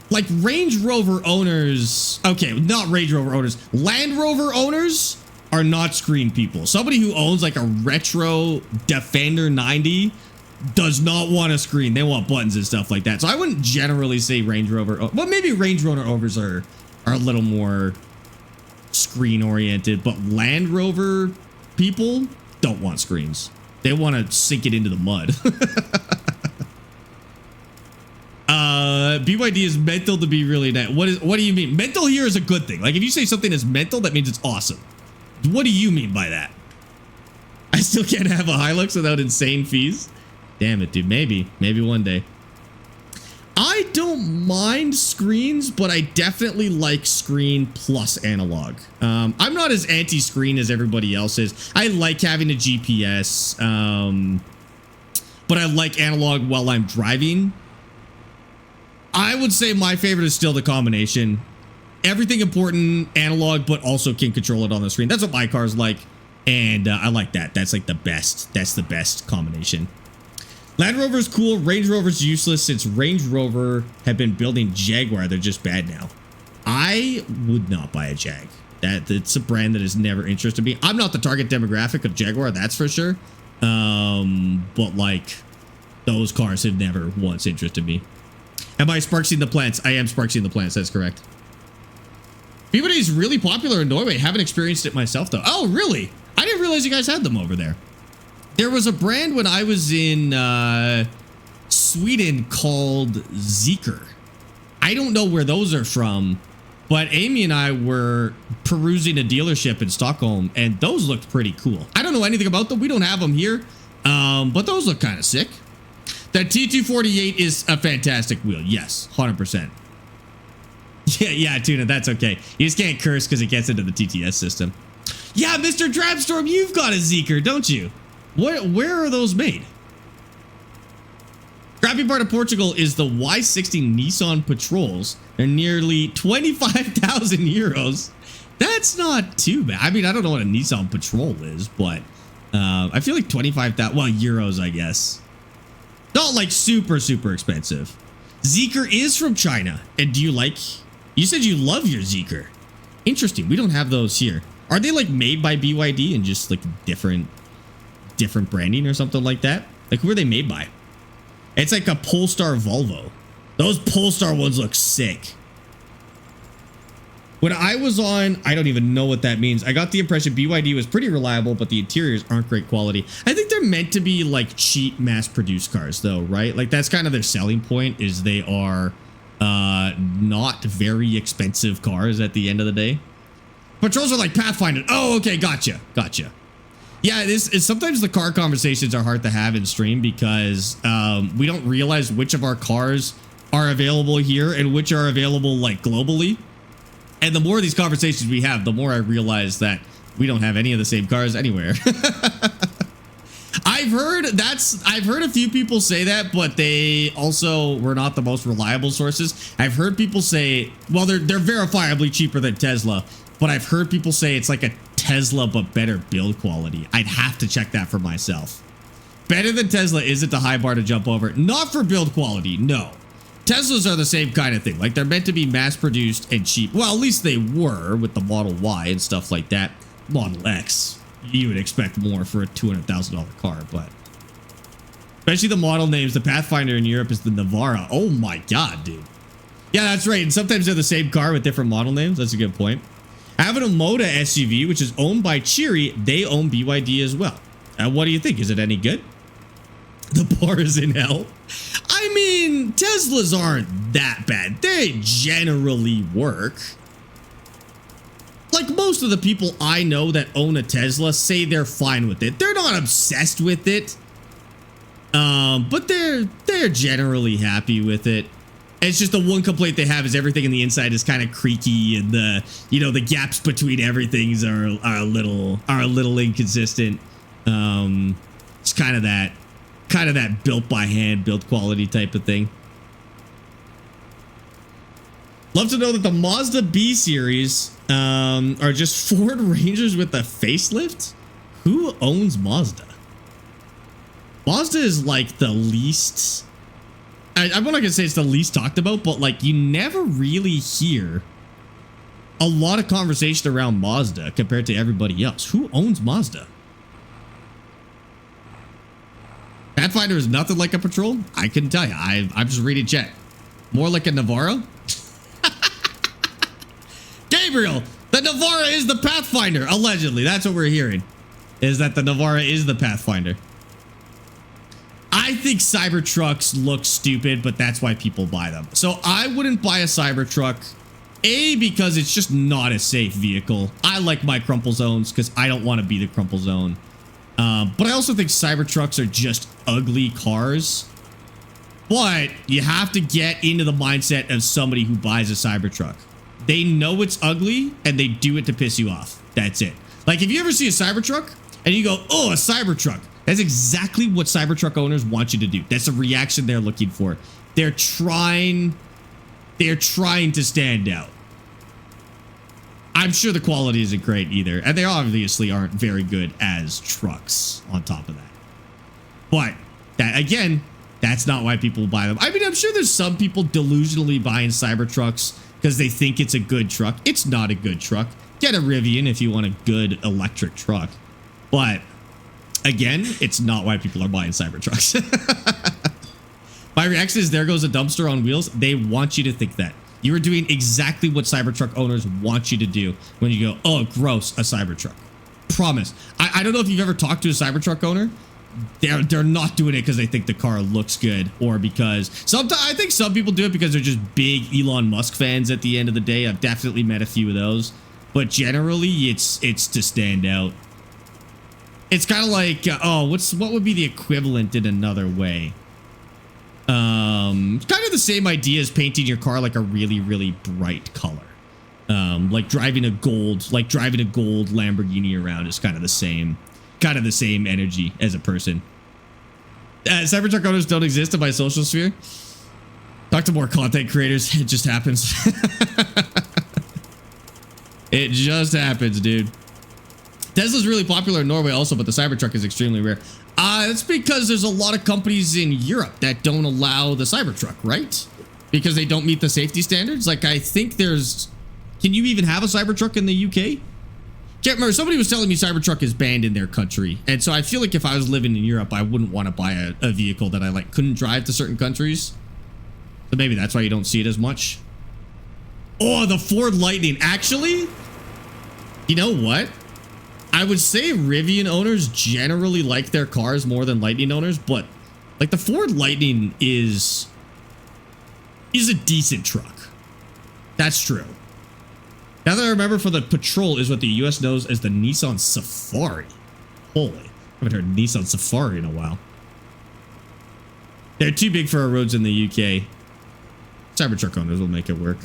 like Range Rover owners, okay, not Range Rover owners, Land Rover owners are not screen people. Somebody who owns like a retro Defender 90 does not want a screen. They want buttons and stuff like that. So I wouldn't generally say Range Rover. Well, maybe Range Rover owners are a little more screen oriented, but Land Rover people don't want screens. They want to sink it into the mud. BYD is mental to be really nice. What do you mean? Mental here is a good thing. Like if you say something is mental, that means it's awesome. What do you mean by that? I still can't have a Hilux without insane fees. Damn it, dude. Maybe one day. I don't mind screens, but I definitely like screen plus analog. I'm not as anti-screen as everybody else is. I like having a GPS, but I like analog while I'm driving. I would say my favorite is still the combination. Everything important, analog, but also can control it on the screen. That's what my car's like, and I like that. That's like the best. That's the best combination. Land Rover's cool. Range Rover's useless since Range Rover have been building Jaguar. They're just bad now. I would not buy a Jag. It's a brand that has never interested me. I'm not the target demographic of Jaguar, that's for sure. But like those cars have never once interested me. Am I Sparxing the plants? I am Sparxing the plants. That's correct. BYD is really popular in Norway. Haven't experienced it myself though. Oh, really? I didn't realize you guys had them over there. There was a brand when I was in Sweden called Zeekr. I don't know where those are from, but Amy and I were perusing a dealership in Stockholm, and those looked pretty cool. I don't know anything about them. We don't have them here, but those look kind of sick. That T248 is a fantastic wheel. Yes, 100%. Yeah, Tuna, that's okay. You just can't curse because it gets into the TTS system. Yeah, Mr. Drabstorm, you've got a Zeekr, don't you? Where are those made? Crappy part of Portugal is the Y60 Nissan Patrols. They're nearly 25,000 euros. That's not too bad. I mean, I don't know what a Nissan Patrol is, but I feel like 25,000, well, euros, I guess. Not like super expensive. Zeekr is from China. And do you like, you said you love your Zeekr. Interesting. We don't have those here. Are they like made by BYD and just like different branding or something like that? Like who are they made by? It's like a Polestar Volvo. Those Polestar ones look sick. When I was on, I don't even know what that means. I got the impression BYD was pretty reliable, but the interiors aren't great quality. I think they're meant to be like cheap mass-produced cars though, right? Like that's kind of their selling point, is they are not very expensive cars at the end of the day. Patrols are like Pathfinder. Oh, okay, gotcha. Yeah, sometimes the car conversations are hard to have in stream because we don't realize which of our cars are available here and which are available like globally. And the more of these conversations we have, the more I realize that we don't have any of the same cars anywhere. I've heard a few people say that, but they also were not the most reliable sources. I've heard people say, well, they're verifiably cheaper than Tesla, but I've heard people say it's like a Tesla but better build quality. I'd have to check that for myself. Better than Tesla isn't a high bar to jump over. Not for build quality, no. Teslas are the same kind of thing. Like they're meant to be mass produced and cheap. Well, at least they were with the Model Y and stuff like that. Model X, you would expect more for a $200,000 car, but especially the model names. The Pathfinder in Europe is the Navara. Oh my God, dude. Yeah, that's right. And sometimes they're the same car with different model names. That's a good point. I have an Omoda SUV, which is owned by Chery. They own BYD as well. What do you think? Is it any good? The bar is in hell. I mean, Teslas aren't that bad. They generally work. Like most of the people I know that own a Tesla say they're fine with it. They're not obsessed with it. But they're generally happy with it. It's just the one complaint they have is everything in the inside is kind of creaky, and the gaps between everything's are a little inconsistent. It's kind of that built by hand, build quality type of thing. Love to know that the Mazda B series are just Ford Rangers with a facelift. Who owns Mazda? Mazda is like the least, I'm not gonna say it's the least talked about, but like you never really hear a lot of conversation around Mazda compared to everybody else. Who owns Mazda? Pathfinder is nothing like a Patrol. I couldn't tell you. I'm just reading chat. More like a Navara. Gabriel, the Navara is the Pathfinder. Allegedly, that's what we're hearing. Is that the Navara is the Pathfinder. I think Cybertrucks look stupid, but that's why people buy them. So I wouldn't buy a Cybertruck. A, because it's just not a safe vehicle. I like my crumple zones because I don't want to be the crumple zone. But I also think Cybertrucks are just ugly cars. But you have to get into the mindset of somebody who buys a Cybertruck. They know it's ugly and they do it to piss you off. That's it. Like if you ever see a Cybertruck and you go, oh, a Cybertruck. That's exactly what Cybertruck owners want you to do. That's a reaction they're looking for. They're trying to stand out. I'm sure the quality isn't great either. And they obviously aren't very good as trucks on top of that. But that, again, that's not why people buy them. I mean, I'm sure there's some people delusionally buying Cybertrucks because they think it's a good truck. It's not a good truck. Get a Rivian if you want a good electric truck. But again, it's not why people are buying Cybertrucks. My reaction is there goes a dumpster on wheels. They want you to think that. You are doing exactly what Cybertruck owners want you to do when you go, oh, gross, a Cybertruck. Promise. I don't know if you've ever talked to a Cybertruck owner. They're not doing it because they think the car looks good, or because sometimes I think some people do it because they're just big Elon Musk fans at the end of the day. I've definitely met a few of those, but generally it's to stand out. It's kind of like, what would be the equivalent in another way? Kind of the same idea as painting your car like a really, really bright color. Like driving a gold Lamborghini around is kind of the same energy as a person. Cybertruck owners don't exist in my social sphere. Talk to more content creators. It just happens. It just happens, dude. Tesla's really popular in Norway also, but the Cybertruck is extremely rare. It's because there's a lot of companies in Europe that don't allow the Cybertruck, right? Because they don't meet the safety standards. Like, I think there's... Can you even have a Cybertruck in the UK? Can't remember. Somebody was telling me Cybertruck is banned in their country. And so I feel like if I was living in Europe, I wouldn't want to buy a vehicle that I, like, couldn't drive to certain countries. So maybe that's why you don't see it as much. Oh, the Ford Lightning. Actually, you know what? I would say Rivian owners generally like their cars more than Lightning owners, but like the Ford Lightning is a decent truck. That's true. Now that I remember, for the Patrol is what the US knows as the Nissan Safari. Holy, I haven't heard Nissan Safari in a while. They're too big for our roads in the UK. Cybertruck owners will make it work.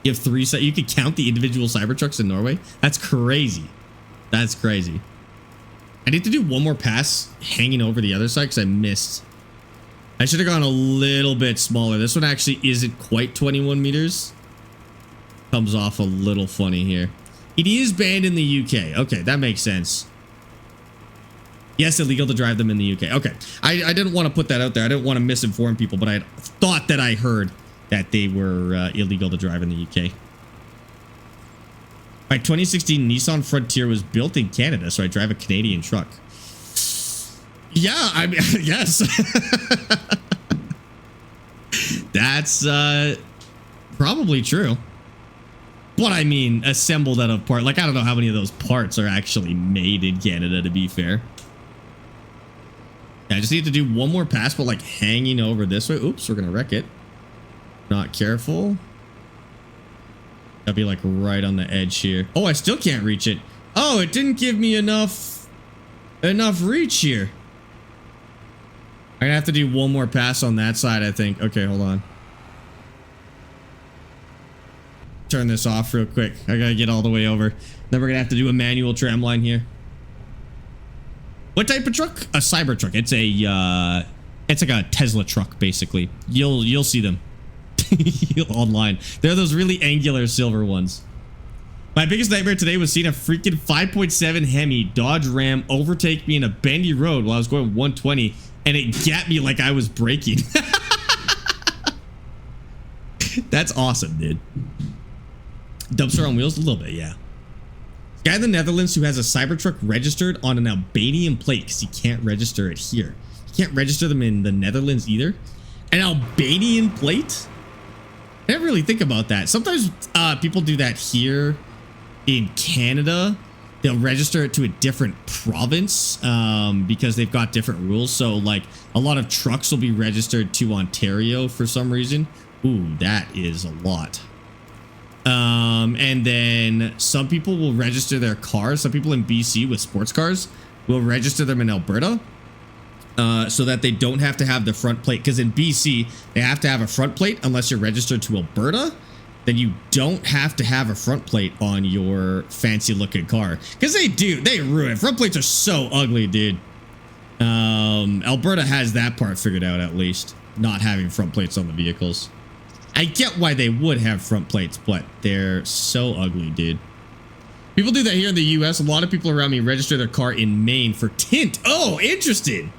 You have three, you could count the individual Cybertrucks in Norway. That's crazy. That's crazy. I need to do one more pass hanging over the other side because I missed. I should have gone a little bit smaller. This one actually isn't quite 21 meters. Comes off a little funny here. It is banned in the UK. Okay, that makes sense. Yes, illegal to drive them in the UK. Okay, I didn't want to put that out there. I didn't want to misinform people, but I thought that I heard that they were illegal to drive in the UK. My 2016 Nissan Frontier was built in Canada, so I drive a Canadian truck. Yeah, I mean, yes. That's probably true. But I mean, assembled out of part. Like, I don't know how many of those parts are actually made in Canada, to be fair. Yeah, I just need to do one more pass, but like hanging over this way. Oops, we're going to wreck it. Not careful. That'll be like right on the edge here. Oh, I still can't reach it. Oh, it didn't give me enough reach here. I'm gonna have to do one more pass on that side, I think. Okay, hold on. Turn this off real quick. I gotta get all the way over. Then we're gonna have to do a manual tram line here. What type of truck? A Cybertruck. It's like a Tesla truck, basically. You'll see them online. They're those really angular silver ones. My biggest nightmare today was seeing a freaking 5.7 Hemi Dodge Ram overtake me in a bendy road while I was going 120, and it gapped me like I was braking. That's awesome, dude. Dumpster on wheels? A little bit, yeah. Guy in the Netherlands who has a Cybertruck registered on an Albanian plate because he can't register it here. You can't register them in the Netherlands either. An Albanian plate? I didn't really think about that. Sometimes people do that here in Canada. They'll register it to a different province because they've got different rules. So like a lot of trucks will be registered to Ontario for some reason. Ooh, that is a lot. And then some people will register their cars. Some people in BC with sports cars will register them in Alberta. So that they don't have to have the front plate. Because in BC, they have to have a front plate unless you're registered to Alberta. Then you don't have to have a front plate on your fancy looking car. Because they ruin it. Front plates are so ugly, dude. Alberta has that part figured out, at least. Not having front plates on the vehicles. I get why they would have front plates, but they're so ugly, dude. People do that here in the US. A lot of people around me register their car in Maine for tint. Oh, interesting.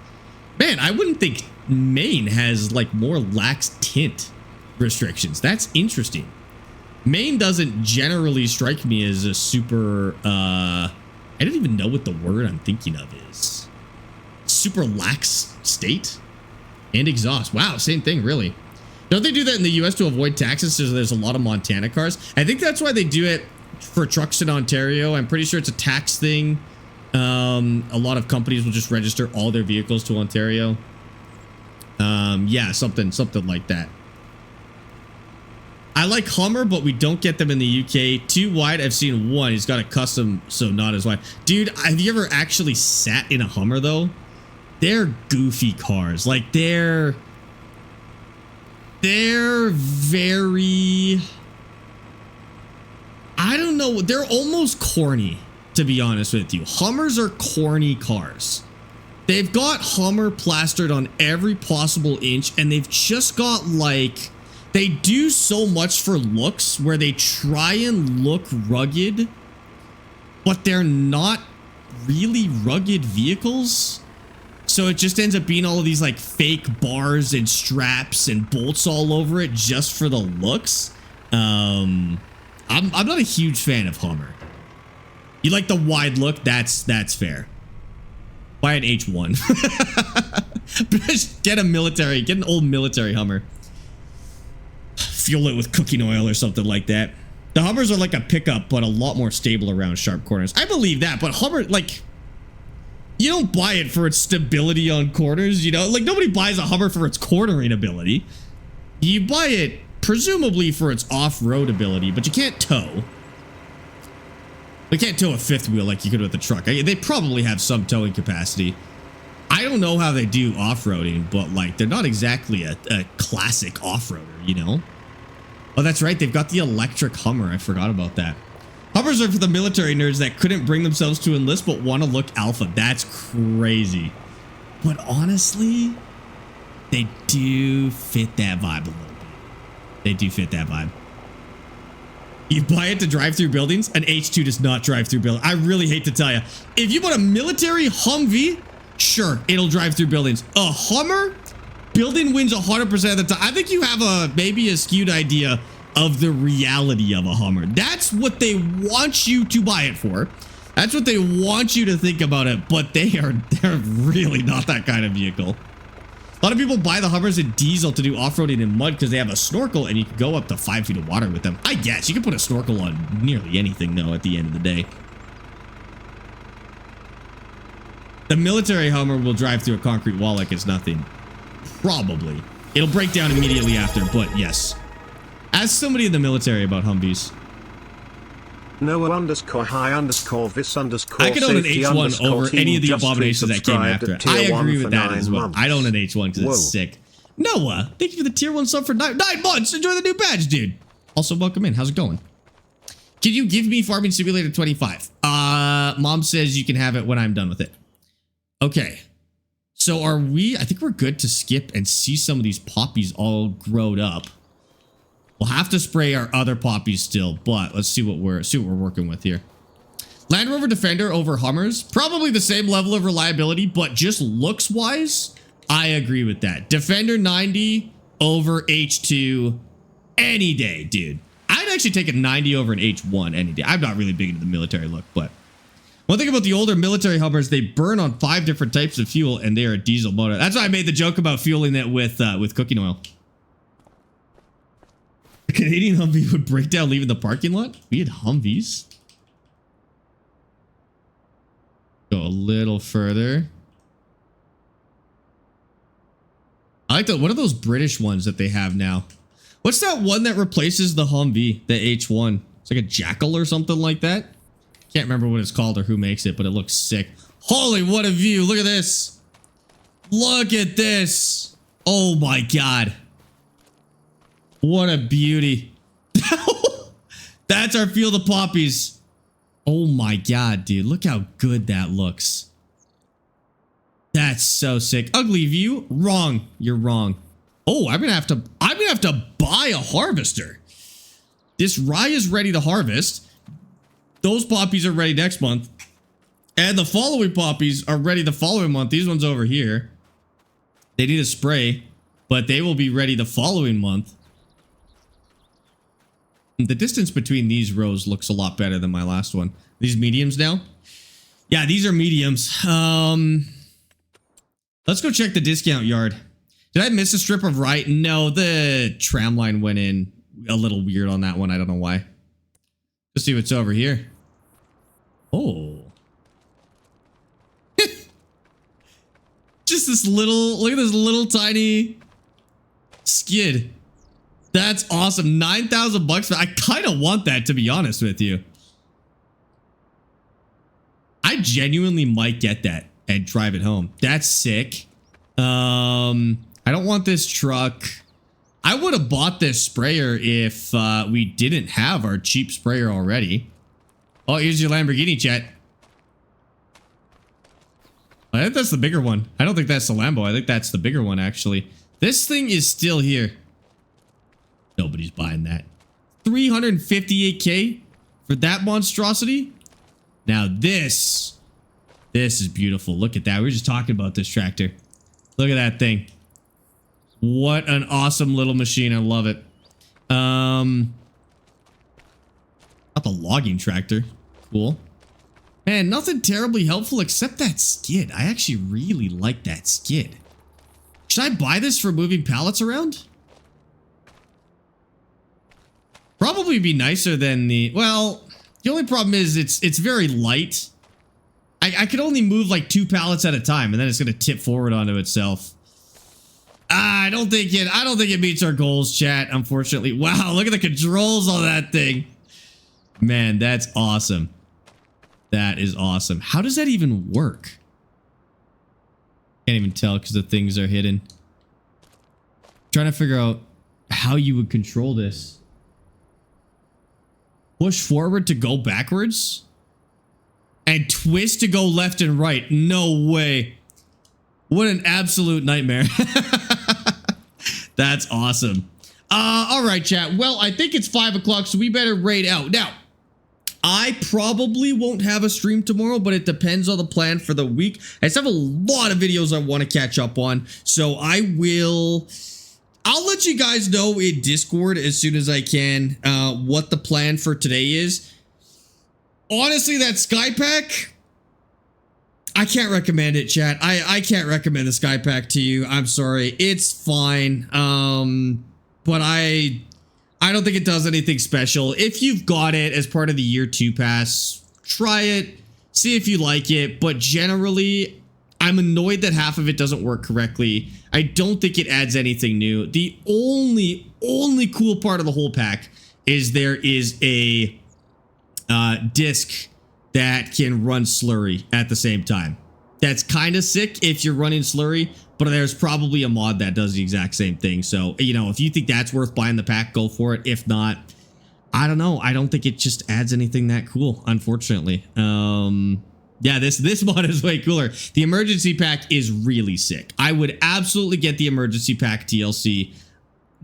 Man, I wouldn't think Maine has like more lax tint restrictions. That's interesting. Maine doesn't generally strike me as a super, I don't even know what the word I'm thinking of is. Super lax state and exhaust. Wow, same thing, really. Don't they do that in the US to avoid taxes? So there's a lot of Montana cars. I think that's why they do it for trucks in Ontario. I'm pretty sure it's a tax thing. A lot of companies will just register all their vehicles to Ontario. Yeah, something like that. I like Hummer, but we don't get them in the UK. Too wide. I've seen one. He's got a custom, so not as wide. Dude, have you ever actually sat in a Hummer, though? They're goofy cars. Like, they're very... I don't know. They're almost corny, to be honest with you. Hummers are corny cars. They've got Hummer plastered on every possible inch, and they've just got, like... They do so much for looks where they try and look rugged, but they're not really rugged vehicles. So it just ends up being all of these like fake bars and straps and bolts all over it just for the looks. I'm not a huge fan of Hummer. You like the wide look? That's fair. Buy an H1. Get an old military Hummer. fuel it with cooking oil or something like that. The Hummers are like a pickup, but a lot more stable around sharp corners. I believe that, but Hummer, like, you don't buy it for its stability on corners, you know? Like, nobody buys a Hummer for its cornering ability. You buy it, presumably, for its off-road ability, but you can't tow. You can't tow a fifth wheel like you could with a truck. They probably have some towing capacity. I don't know how they do off-roading, but, like, they're not exactly a classic off-roader, you know? Oh, that's right. They've got the electric Hummer. I forgot about that. Hummers are for the military nerds that couldn't bring themselves to enlist but want to look alpha. That's crazy. But honestly, they do fit that vibe a little bit. They do fit that vibe. You buy it to drive through buildings? An H2 does not drive through buildings. I really hate to tell you. If you bought a military Humvee, sure, it'll drive through buildings. A Hummer? Building wins 100% of the time. I think you have maybe a skewed idea of the reality of a Hummer. That's what they want you to buy it for. That's what they want you to think about it, but they're really not that kind of vehicle. A lot of people buy the Hummers in diesel to do off-roading in mud because they have a snorkel and you can go up to 5 feet of water with them. I guess you can put a snorkel on nearly anything though at the end of the day. The military Hummer will drive through a concrete wall like it's nothing. Probably. It'll break down immediately after, but yes. Ask somebody in the military about Humvees. Noah_high_this_. I could own an H1 over any of the abominations that came after it. I agree with that as well. I'd own an H1 because it's sick. Noah, thank you for the tier 1 sub for 9 months. Enjoy the new badge, dude. Also, welcome in. How's it going? Can you give me Farming Simulator 25? Mom says you can have it when I'm done with it. Okay. So are we, I think we're good to skip and see some of these poppies all growed up. We'll have to spray our other poppies still, but let's see what we're working with here. Land Rover Defender over Hummers, probably the same level of reliability, but just looks wise, I agree with that. Defender 90 over H2 any day, dude. I'd actually take a 90 over an H1 any day. I'm not really big into the military look, but one thing about the older military Hummers, they burn on 5 different types of fuel, and they are a diesel motor. That's why I made the joke about fueling it with cooking oil. A Canadian Humvee would break down leaving the parking lot. We had Humvees. Go a little further. I like what are those British ones that they have now? What's that one that replaces the Humvee, the H1? It's like a Jackal or something like that. Can't remember what it's called or who makes it, but it looks sick. Holy, what a view. Look at this. Look at this. Oh my God. What a beauty. That's our field of poppies. Oh my God, dude. Look how good that looks. That's so sick. Ugly view? Wrong. You're wrong. Oh, I'm gonna have to buy a harvester. This rye is ready to harvest. Those poppies are ready next month. And the following poppies are ready the following month. These ones over here. They need a spray, but they will be ready the following month. The distance between these rows looks a lot better than my last one. These mediums now? Yeah, these are mediums. Let's go check the discount yard. Did I miss a strip of rye? No, the tram line went in a little weird on that one. I don't know why. Let's see what's over here. Oh. Just this little, look at this little tiny skid. That's awesome. 9,000 bucks. I kind of want that, to be honest with you. I genuinely might get that and drive it home. That's sick. I don't want this truck. I would have bought this sprayer if we didn't have our cheap sprayer already. Oh, here's your Lamborghini, chat. I think that's the bigger one. I don't think that's the Lambo. I think that's the bigger one, actually. This thing is still here. Nobody's buying that. 358K for that monstrosity? Now this is beautiful. Look at that. We were just talking about this tractor. Look at that thing. What an awesome little machine. I love it. Not the logging tractor. Cool. Man, nothing terribly helpful except that skid. I actually really like that skid. Should I buy this for moving pallets around? Probably be nicer than the, well, the only problem is it's very light. I could only move like 2 pallets at a time, and then it's gonna tip forward onto itself. I don't think it meets our goals, chat, unfortunately. Wow, look at the controls on that thing. Man, that's awesome. That is awesome. How does that even work? Can't even tell because the things are hidden. Trying to figure out how you would control this. Push forward to go backwards? And twist to go left and right. No way. What an absolute nightmare. That's awesome. All right, chat. Well, I think it's 5 o'clock, so we better raid out. Now, I probably won't have a stream tomorrow, but it depends on the plan for the week. I just have a lot of videos I want to catch up on, so I'll let you guys know in Discord as soon as I can what the plan for today is. Honestly, that Skypack, I can't recommend it, chat. I can't recommend the Skypack to you. I'm sorry. It's fine. But I don't think it does anything special. If you've got it as part of the year 2 pass, try it, see if you like it. But generally, I'm annoyed that half of it doesn't work correctly. I don't think it adds anything new. The only cool part of the whole pack is there is a disc that can run slurry at the same time. That's kind of sick if you're running slurry, but there's probably a mod that does the exact same thing. So, you know, if you think that's worth buying the pack, go for it. If not, I don't know. I don't think it just adds anything that cool, unfortunately. Yeah, this mod is way cooler. The emergency pack is really sick. I would absolutely get the emergency pack TLC.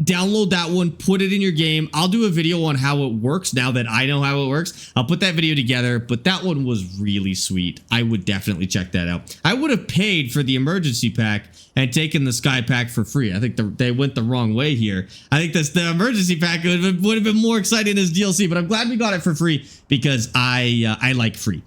Download that one, put it in your game. I'll do a video on how it works now that I know how it works. I'll put that video together, but that one was really sweet. I would definitely check that out. I would have paid for the emergency pack and taken the sky pack for free. I think they went the wrong way here. I think the emergency pack would have been more exciting as DLC, but I'm glad we got it for free because I like free.